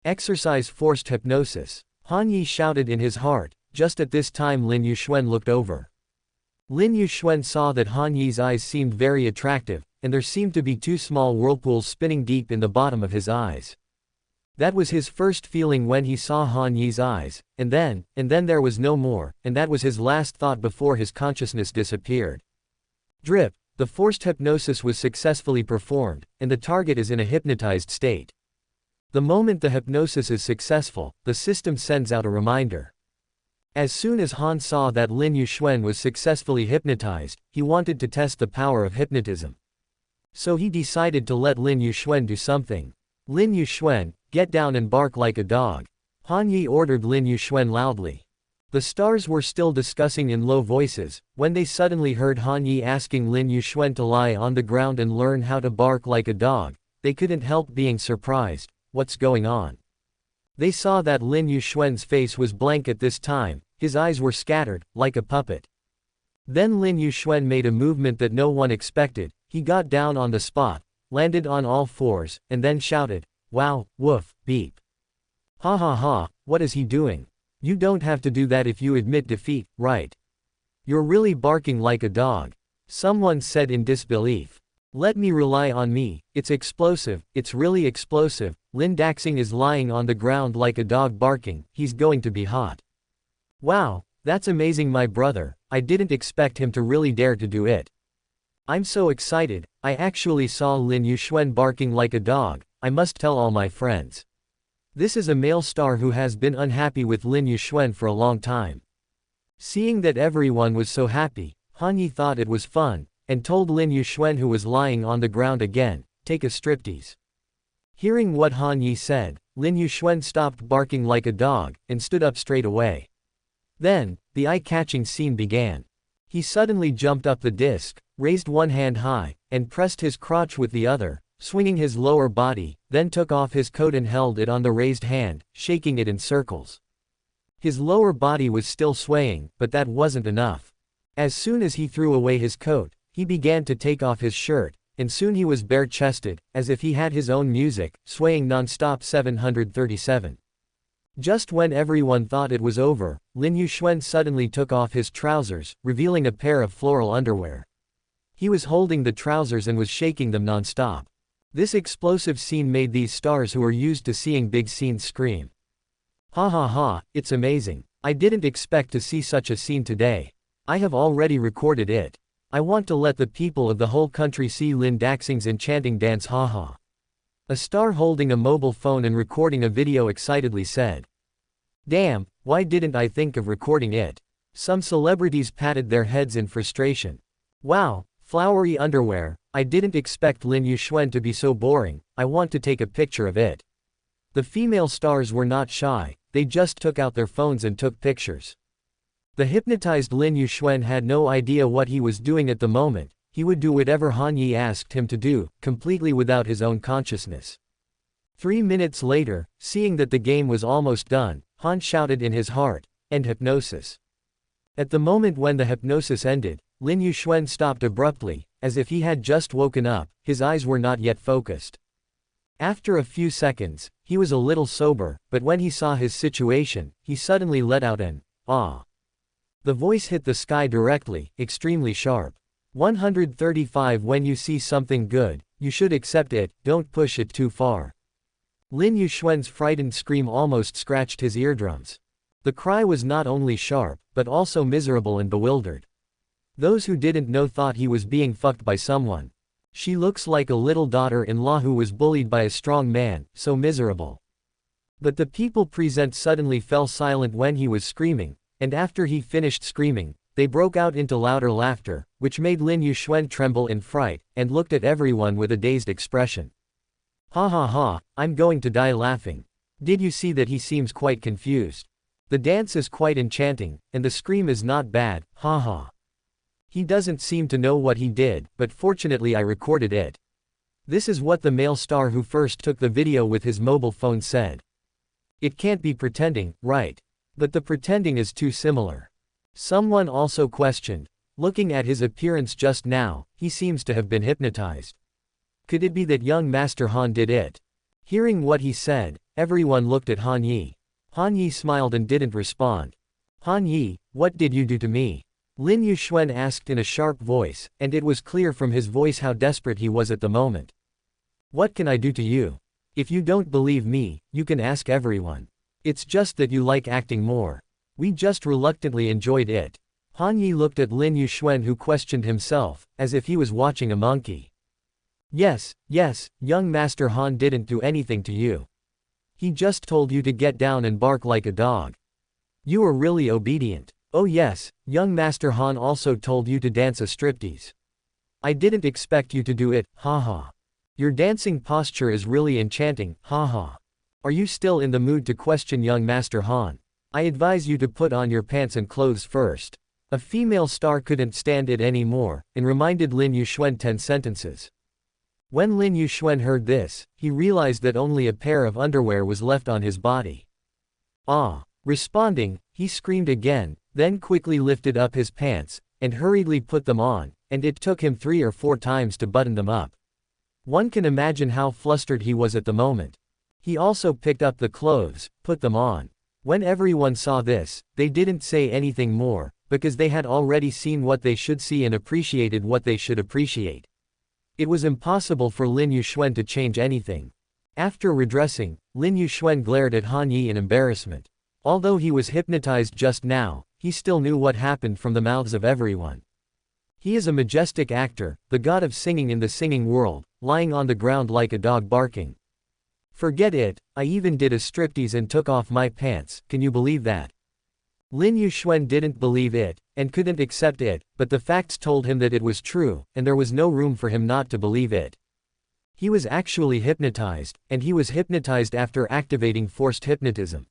"Exercise forced hypnosis," Han Yi shouted in his heart. Just at this time Lin Yuxuan looked over. Lin Yuxuan saw that Han Yi's eyes seemed very attractive, and there seemed to be two small whirlpools spinning deep in the bottom of his eyes. That was his first feeling when he saw Han Yi's eyes, and then there was no more, and that was his last thought before his consciousness disappeared. Drip, the forced hypnosis was successfully performed, and the target is in a hypnotized state. The moment the hypnosis is successful, the system sends out a reminder. As soon as Han saw that Lin Yuxuan was successfully hypnotized, he wanted to test the power of hypnotism. So he decided to let Lin Yuxuan do something. "Lin Yuxuan, get down and bark like a dog," Han Yi ordered Lin Yuxuan loudly. The stars were still discussing in low voices, when they suddenly heard Han Yi asking Lin Yuxuan to lie on the ground and learn how to bark like a dog. They couldn't help being surprised. What's going on? They saw that Lin Yuxuan's face was blank at this time, his eyes were scattered, like a puppet. Then Lin Yuxuan made a movement that no one expected. He got down on the spot, landed on all fours, and then shouted, "Wow, woof, beep." "Ha ha ha, what is he doing? You don't have to do that if you admit defeat, right? You're really barking like a dog," someone said in disbelief. "Let me rely on me, it's explosive, it's really explosive." Lin Daxing is lying on the ground like a dog barking, he's going to be hot. "Wow, that's amazing my brother, I didn't expect him to really dare to do it. I'm so excited, I actually saw Lin Yuxuan barking like a dog, I must tell all my friends." This is a male star who has been unhappy with Lin Yuxuan for a long time. Seeing that everyone was so happy, Han Yi thought it was fun, and told Lin Yuxuan who was lying on the ground again, "Take a striptease." Hearing what Han Yi said, Lin Yuxuan stopped barking like a dog, and stood up straight away. Then, the eye-catching scene began. He suddenly jumped up the disc, raised one hand high, and pressed his crotch with the other, swinging his lower body, then took off his coat and held it on the raised hand, shaking it in circles. His lower body was still swaying, but that wasn't enough. As soon as he threw away his coat, he began to take off his shirt, and soon he was bare-chested, as if he had his own music, swaying non-stop 737. Just when everyone thought it was over, Lin Yuxuan suddenly took off his trousers, revealing a pair of floral underwear. He was holding the trousers and was shaking them non-stop. This explosive scene made these stars who were used to seeing big scenes scream. "Ha ha ha, it's amazing. I didn't expect to see such a scene today. I have already recorded it. I want to let the people of the whole country see Lin Daxing's enchanting dance haha." A star holding a mobile phone and recording a video excitedly said. "Damn, why didn't I think of recording it?" Some celebrities patted their heads in frustration. "Wow, flowery underwear, I didn't expect Lin Yuxuan to be so boring, I want to take a picture of it." The female stars were not shy, they just took out their phones and took pictures. The hypnotized Lin Yuxuan had no idea what he was doing at the moment. He would do whatever Han Yi asked him to do, completely without his own consciousness. 3 minutes later, seeing that the game was almost done, Han shouted in his heart, "End hypnosis." At the moment when the hypnosis ended, Lin Yuxuan stopped abruptly, as if he had just woken up, his eyes were not yet focused. After a few seconds, he was a little sober, but when he saw his situation, he suddenly let out an "ah." The voice hit the sky directly, extremely sharp. 135 When you see something good, you should accept it, don't push it too far. Lin Yuxuan's frightened scream almost scratched his eardrums. The cry was not only sharp, but also miserable and bewildered. Those who didn't know thought he was being fucked by someone. She looks like a little daughter-in-law who was bullied by a strong man, so miserable. But the people present suddenly fell silent when he was screaming, and after he finished screaming, they broke out into louder laughter, which made Lin Yuxuan tremble in fright, and looked at everyone with a dazed expression. Ha ha ha, I'm going to die laughing. Did you see that he seems quite confused? The dance is quite enchanting, and the scream is not bad, ha ha. He doesn't seem to know what he did, but fortunately I recorded it. This is what the male star who first took the video with his mobile phone said. It can't be pretending, right? But the pretending is too similar. Someone also questioned, looking at his appearance just now, he seems to have been hypnotized. Could it be that young Master Han did it? Hearing what he said, everyone looked at Han Yi. Han Yi smiled and didn't respond. Han Yi, what did you do to me? Lin Yuxuan asked in a sharp voice, and it was clear from his voice how desperate he was at the moment. What can I do to you? If you don't believe me, you can ask everyone. It's just that you like acting more. We just reluctantly enjoyed it. Han Yi looked at Lin Yuxuan, who questioned himself, as if he was watching a monkey. Yes, young Master Han didn't do anything to you. He just told you to get down and bark like a dog. You were really obedient. Oh yes, young Master Han also told you to dance a striptease. I didn't expect you to do it, haha. Your dancing posture is really enchanting, haha. Are you still in the mood to question young Master Han? I advise you to put on your pants and clothes first. A female star couldn't stand it anymore, and reminded Lin Yuxuan 10 sentences. When Lin Yuxuan heard this, he realized that only a pair of underwear was left on his body. Ah! Responding, he screamed again, then quickly lifted up his pants, and hurriedly put them on, and it took him 3 or 4 times to button them up. One can imagine how flustered he was at the moment. He also picked up the clothes, put them on. When everyone saw this, they didn't say anything more, because they had already seen what they should see and appreciated what they should appreciate. It was impossible for Lin Yuxuan to change anything. After redressing, Lin Yuxuan glared at Han Yi in embarrassment. Although he was hypnotized just now, he still knew what happened from the mouths of everyone. He is a majestic actor, the god of singing in the singing world, lying on the ground like a dog barking. Forget it, I even did a striptease and took off my pants, can you believe that? Lin Yuxuan didn't believe it, and couldn't accept it, but the facts told him that it was true, and there was no room for him not to believe it. He was actually hypnotized, and he was hypnotized after activating forced hypnotism.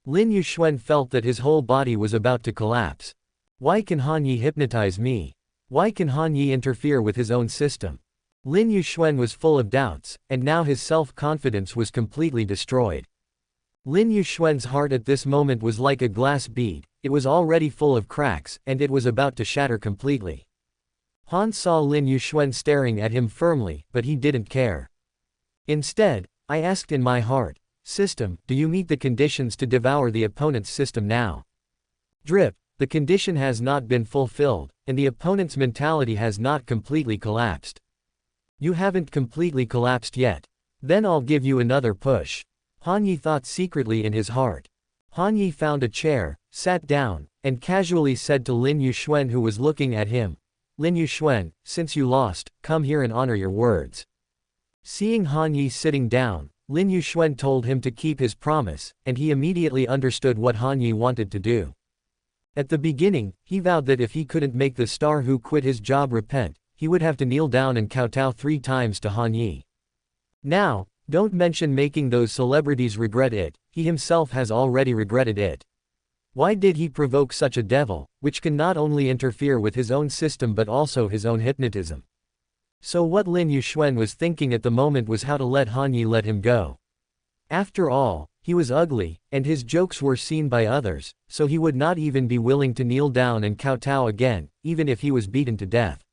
Lin Yuxuan felt that his whole body was about to collapse. Why can Han Yi hypnotize me? Why can Han Yi interfere with his own system? Lin Yuxuan was full of doubts, and now his self-confidence was completely destroyed. Lin Yuxuan's heart at this moment was like a glass bead, it was already full of cracks, and it was about to shatter completely. Han saw Lin Yuxuan staring at him firmly, but he didn't care. Instead, I asked in my heart, "System, do you meet the conditions to devour the opponent's system now?" Drip, the condition has not been fulfilled, and the opponent's mentality has not completely collapsed. You haven't completely collapsed yet. Then I'll give you another push. Han Yi thought secretly in his heart. Han Yi found a chair, sat down, and casually said to Lin Yuxuan, who was looking at him, "Lin Yuxuan, since you lost, come here and honor your words." Seeing Han Yi sitting down, Lin Yuxuan told him to keep his promise, and he immediately understood what Han Yi wanted to do. At the beginning, he vowed that if he couldn't make the star who quit his job repent, he would have to kneel down and kowtow 3 times to Han Yi. Now, don't mention making those celebrities regret it, he himself has already regretted it. Why did he provoke such a devil, which can not only interfere with his own system but also his own hypnotism? So what Lin Yuxuan was thinking at the moment was how to let Han Yi let him go. After all, he was ugly, and his jokes were seen by others, so he would not even be willing to kneel down and kowtow again, even if he was beaten to death.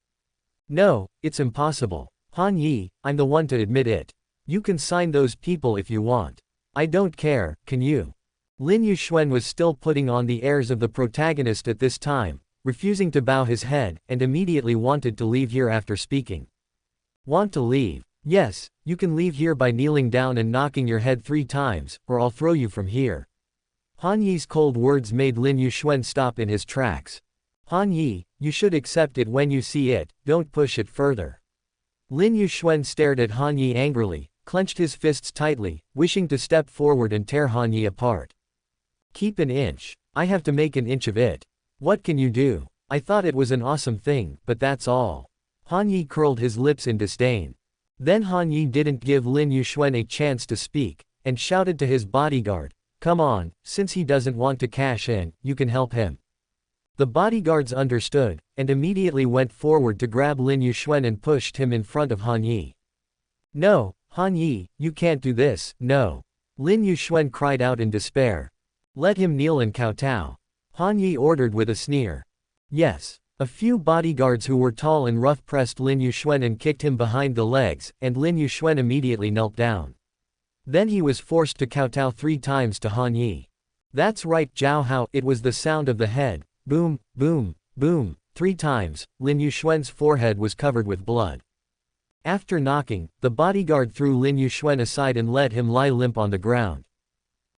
No, it's impossible. Han Yi, I'm the one to admit it. You can sign those people if you want. I don't care, can you? Lin Yuxuan was still putting on the airs of the protagonist at this time, refusing to bow his head, and immediately wanted to leave here after speaking. Want to leave? Yes, you can leave here by kneeling down and knocking your head 3 times, or I'll throw you from here. Han Yi's cold words made Lin Yuxuan stop in his tracks. Han Yi, you should accept it when you see it, don't push it further. Lin Yuxuan stared at Han Yi angrily, clenched his fists tightly, wishing to step forward and tear Han Yi apart. Keep an inch. I have to make an inch of it. What can you do? I thought it was an awesome thing, but that's all. Han Yi curled his lips in disdain. Then Han Yi didn't give Lin Yuxuan a chance to speak, and shouted to his bodyguard, come on, since he doesn't want to cash in, you can help him. The bodyguards understood, and immediately went forward to grab Lin Yuxuan and pushed him in front of Han Yi. No, Han Yi, you can't do this, no. Lin Yuxuan cried out in despair. Let him kneel and kowtow. Han Yi ordered with a sneer. Yes. A few bodyguards who were tall and rough pressed Lin Yuxuan and kicked him behind the legs, and Lin Yuxuan immediately knelt down. Then he was forced to kowtow 3 times to Han Yi. That's right, Zhao Hao, it was the sound of the head. Boom, boom, boom, 3 times, Lin Yuxuan's forehead was covered with blood. After knocking, the bodyguard threw Lin Yuxuan aside and let him lie limp on the ground.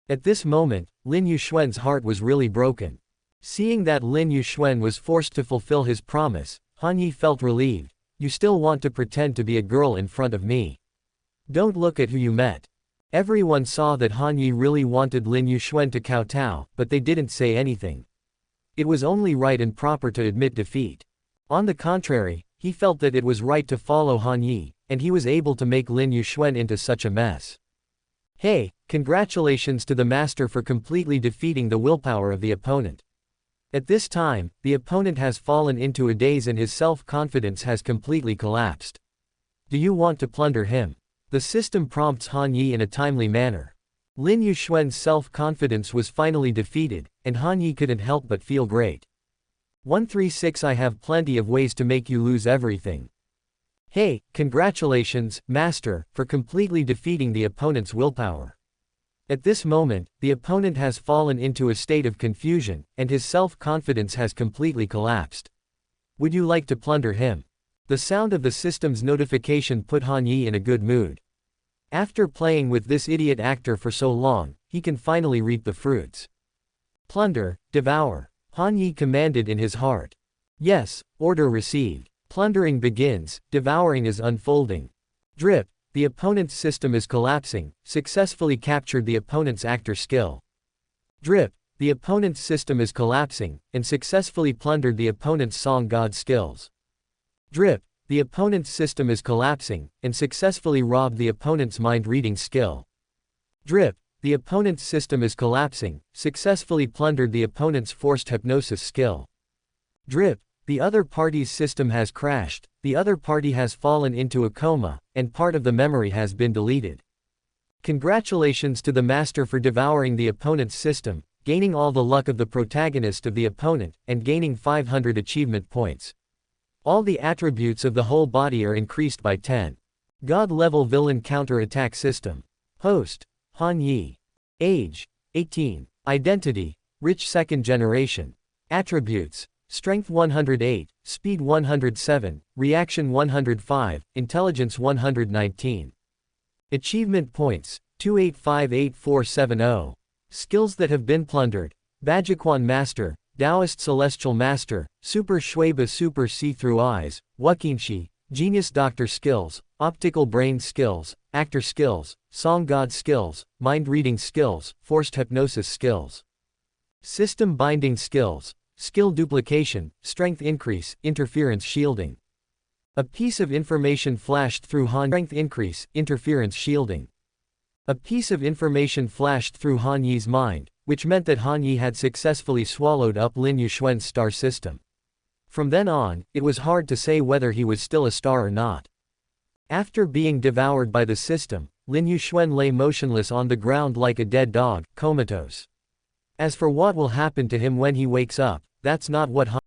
At this moment, Lin Yuxuan's heart was really broken. Seeing that Lin Yuxuan was forced to fulfill his promise, Han Yi felt relieved. You still want to pretend to be a girl in front of me. Don't look at who you met. Everyone saw that Han Yi really wanted Lin Yuxuan to kowtow, but they didn't say anything. It was only right and proper to admit defeat. On the contrary, he felt that it was right to follow Han Yi, and he was able to make Lin Yuxuan into such a mess. Hey, congratulations to the master for completely defeating the willpower of the opponent. At this time, the opponent has fallen into a daze and his self-confidence has completely collapsed. Do you want to plunder him? The system prompts Han Yi in a timely manner. Lin Yuxuan's self-confidence was finally defeated, and Han Yi couldn't help but feel great. 136 I have plenty of ways to make you lose everything. Hey, congratulations, master, for completely defeating the opponent's willpower. At this moment, the opponent has fallen into a state of confusion, and his self-confidence has completely collapsed. Would you like to plunder him? The sound of the system's notification put Han Yi in a good mood. After playing with this idiot actor for so long, he can finally reap the fruits. Plunder, devour. Han Yi commanded in his heart. Yes, order received. Plundering begins, devouring is unfolding. Drip. The opponent's system is collapsing, successfully captured the opponent's actor skill. Drip. The opponent's system is collapsing, and successfully plundered the opponent's song god skills. Drip. The opponent's system is collapsing, and successfully robbed the opponent's mind-reading skill. Drip. The opponent's system is collapsing, successfully plundered the opponent's forced hypnosis skill. Drip. The other party's system has crashed, the other party has fallen into a coma, and part of the memory has been deleted. Congratulations to the master for devouring the opponent's system, gaining all the luck of the protagonist of the opponent, and gaining 500 achievement points. All the attributes of the whole body are increased by 10. God-level villain counterattack system. Host, Han Yi. Age, 18. Identity, rich 2nd generation. Attributes. Strength 108, Speed 107, Reaction 105, Intelligence 119. Achievement points, 2858470. Skills that have been plundered. Bajikwan Master, Taoist Celestial Master, Super Shuiba Super See-Through Eyes, Wakinshi, Genius Doctor Skills, Optical Brain Skills, Actor Skills, Song God Skills, Mind Reading Skills, Forced Hypnosis Skills. System Binding Skills. Skill duplication, strength increase, interference shielding. A piece of information flashed through Han. Strength increase, interference shielding. A piece of information flashed through Han Yi's mind, which meant that Han Yi had successfully swallowed up Lin Yuxuan's star system. From then on, it was hard to say whether he was still a star or not. After being devoured by the system, Lin Yuxuan lay motionless on the ground like a dead dog, comatose. As for what will happen to him when he wakes up, that's not what Han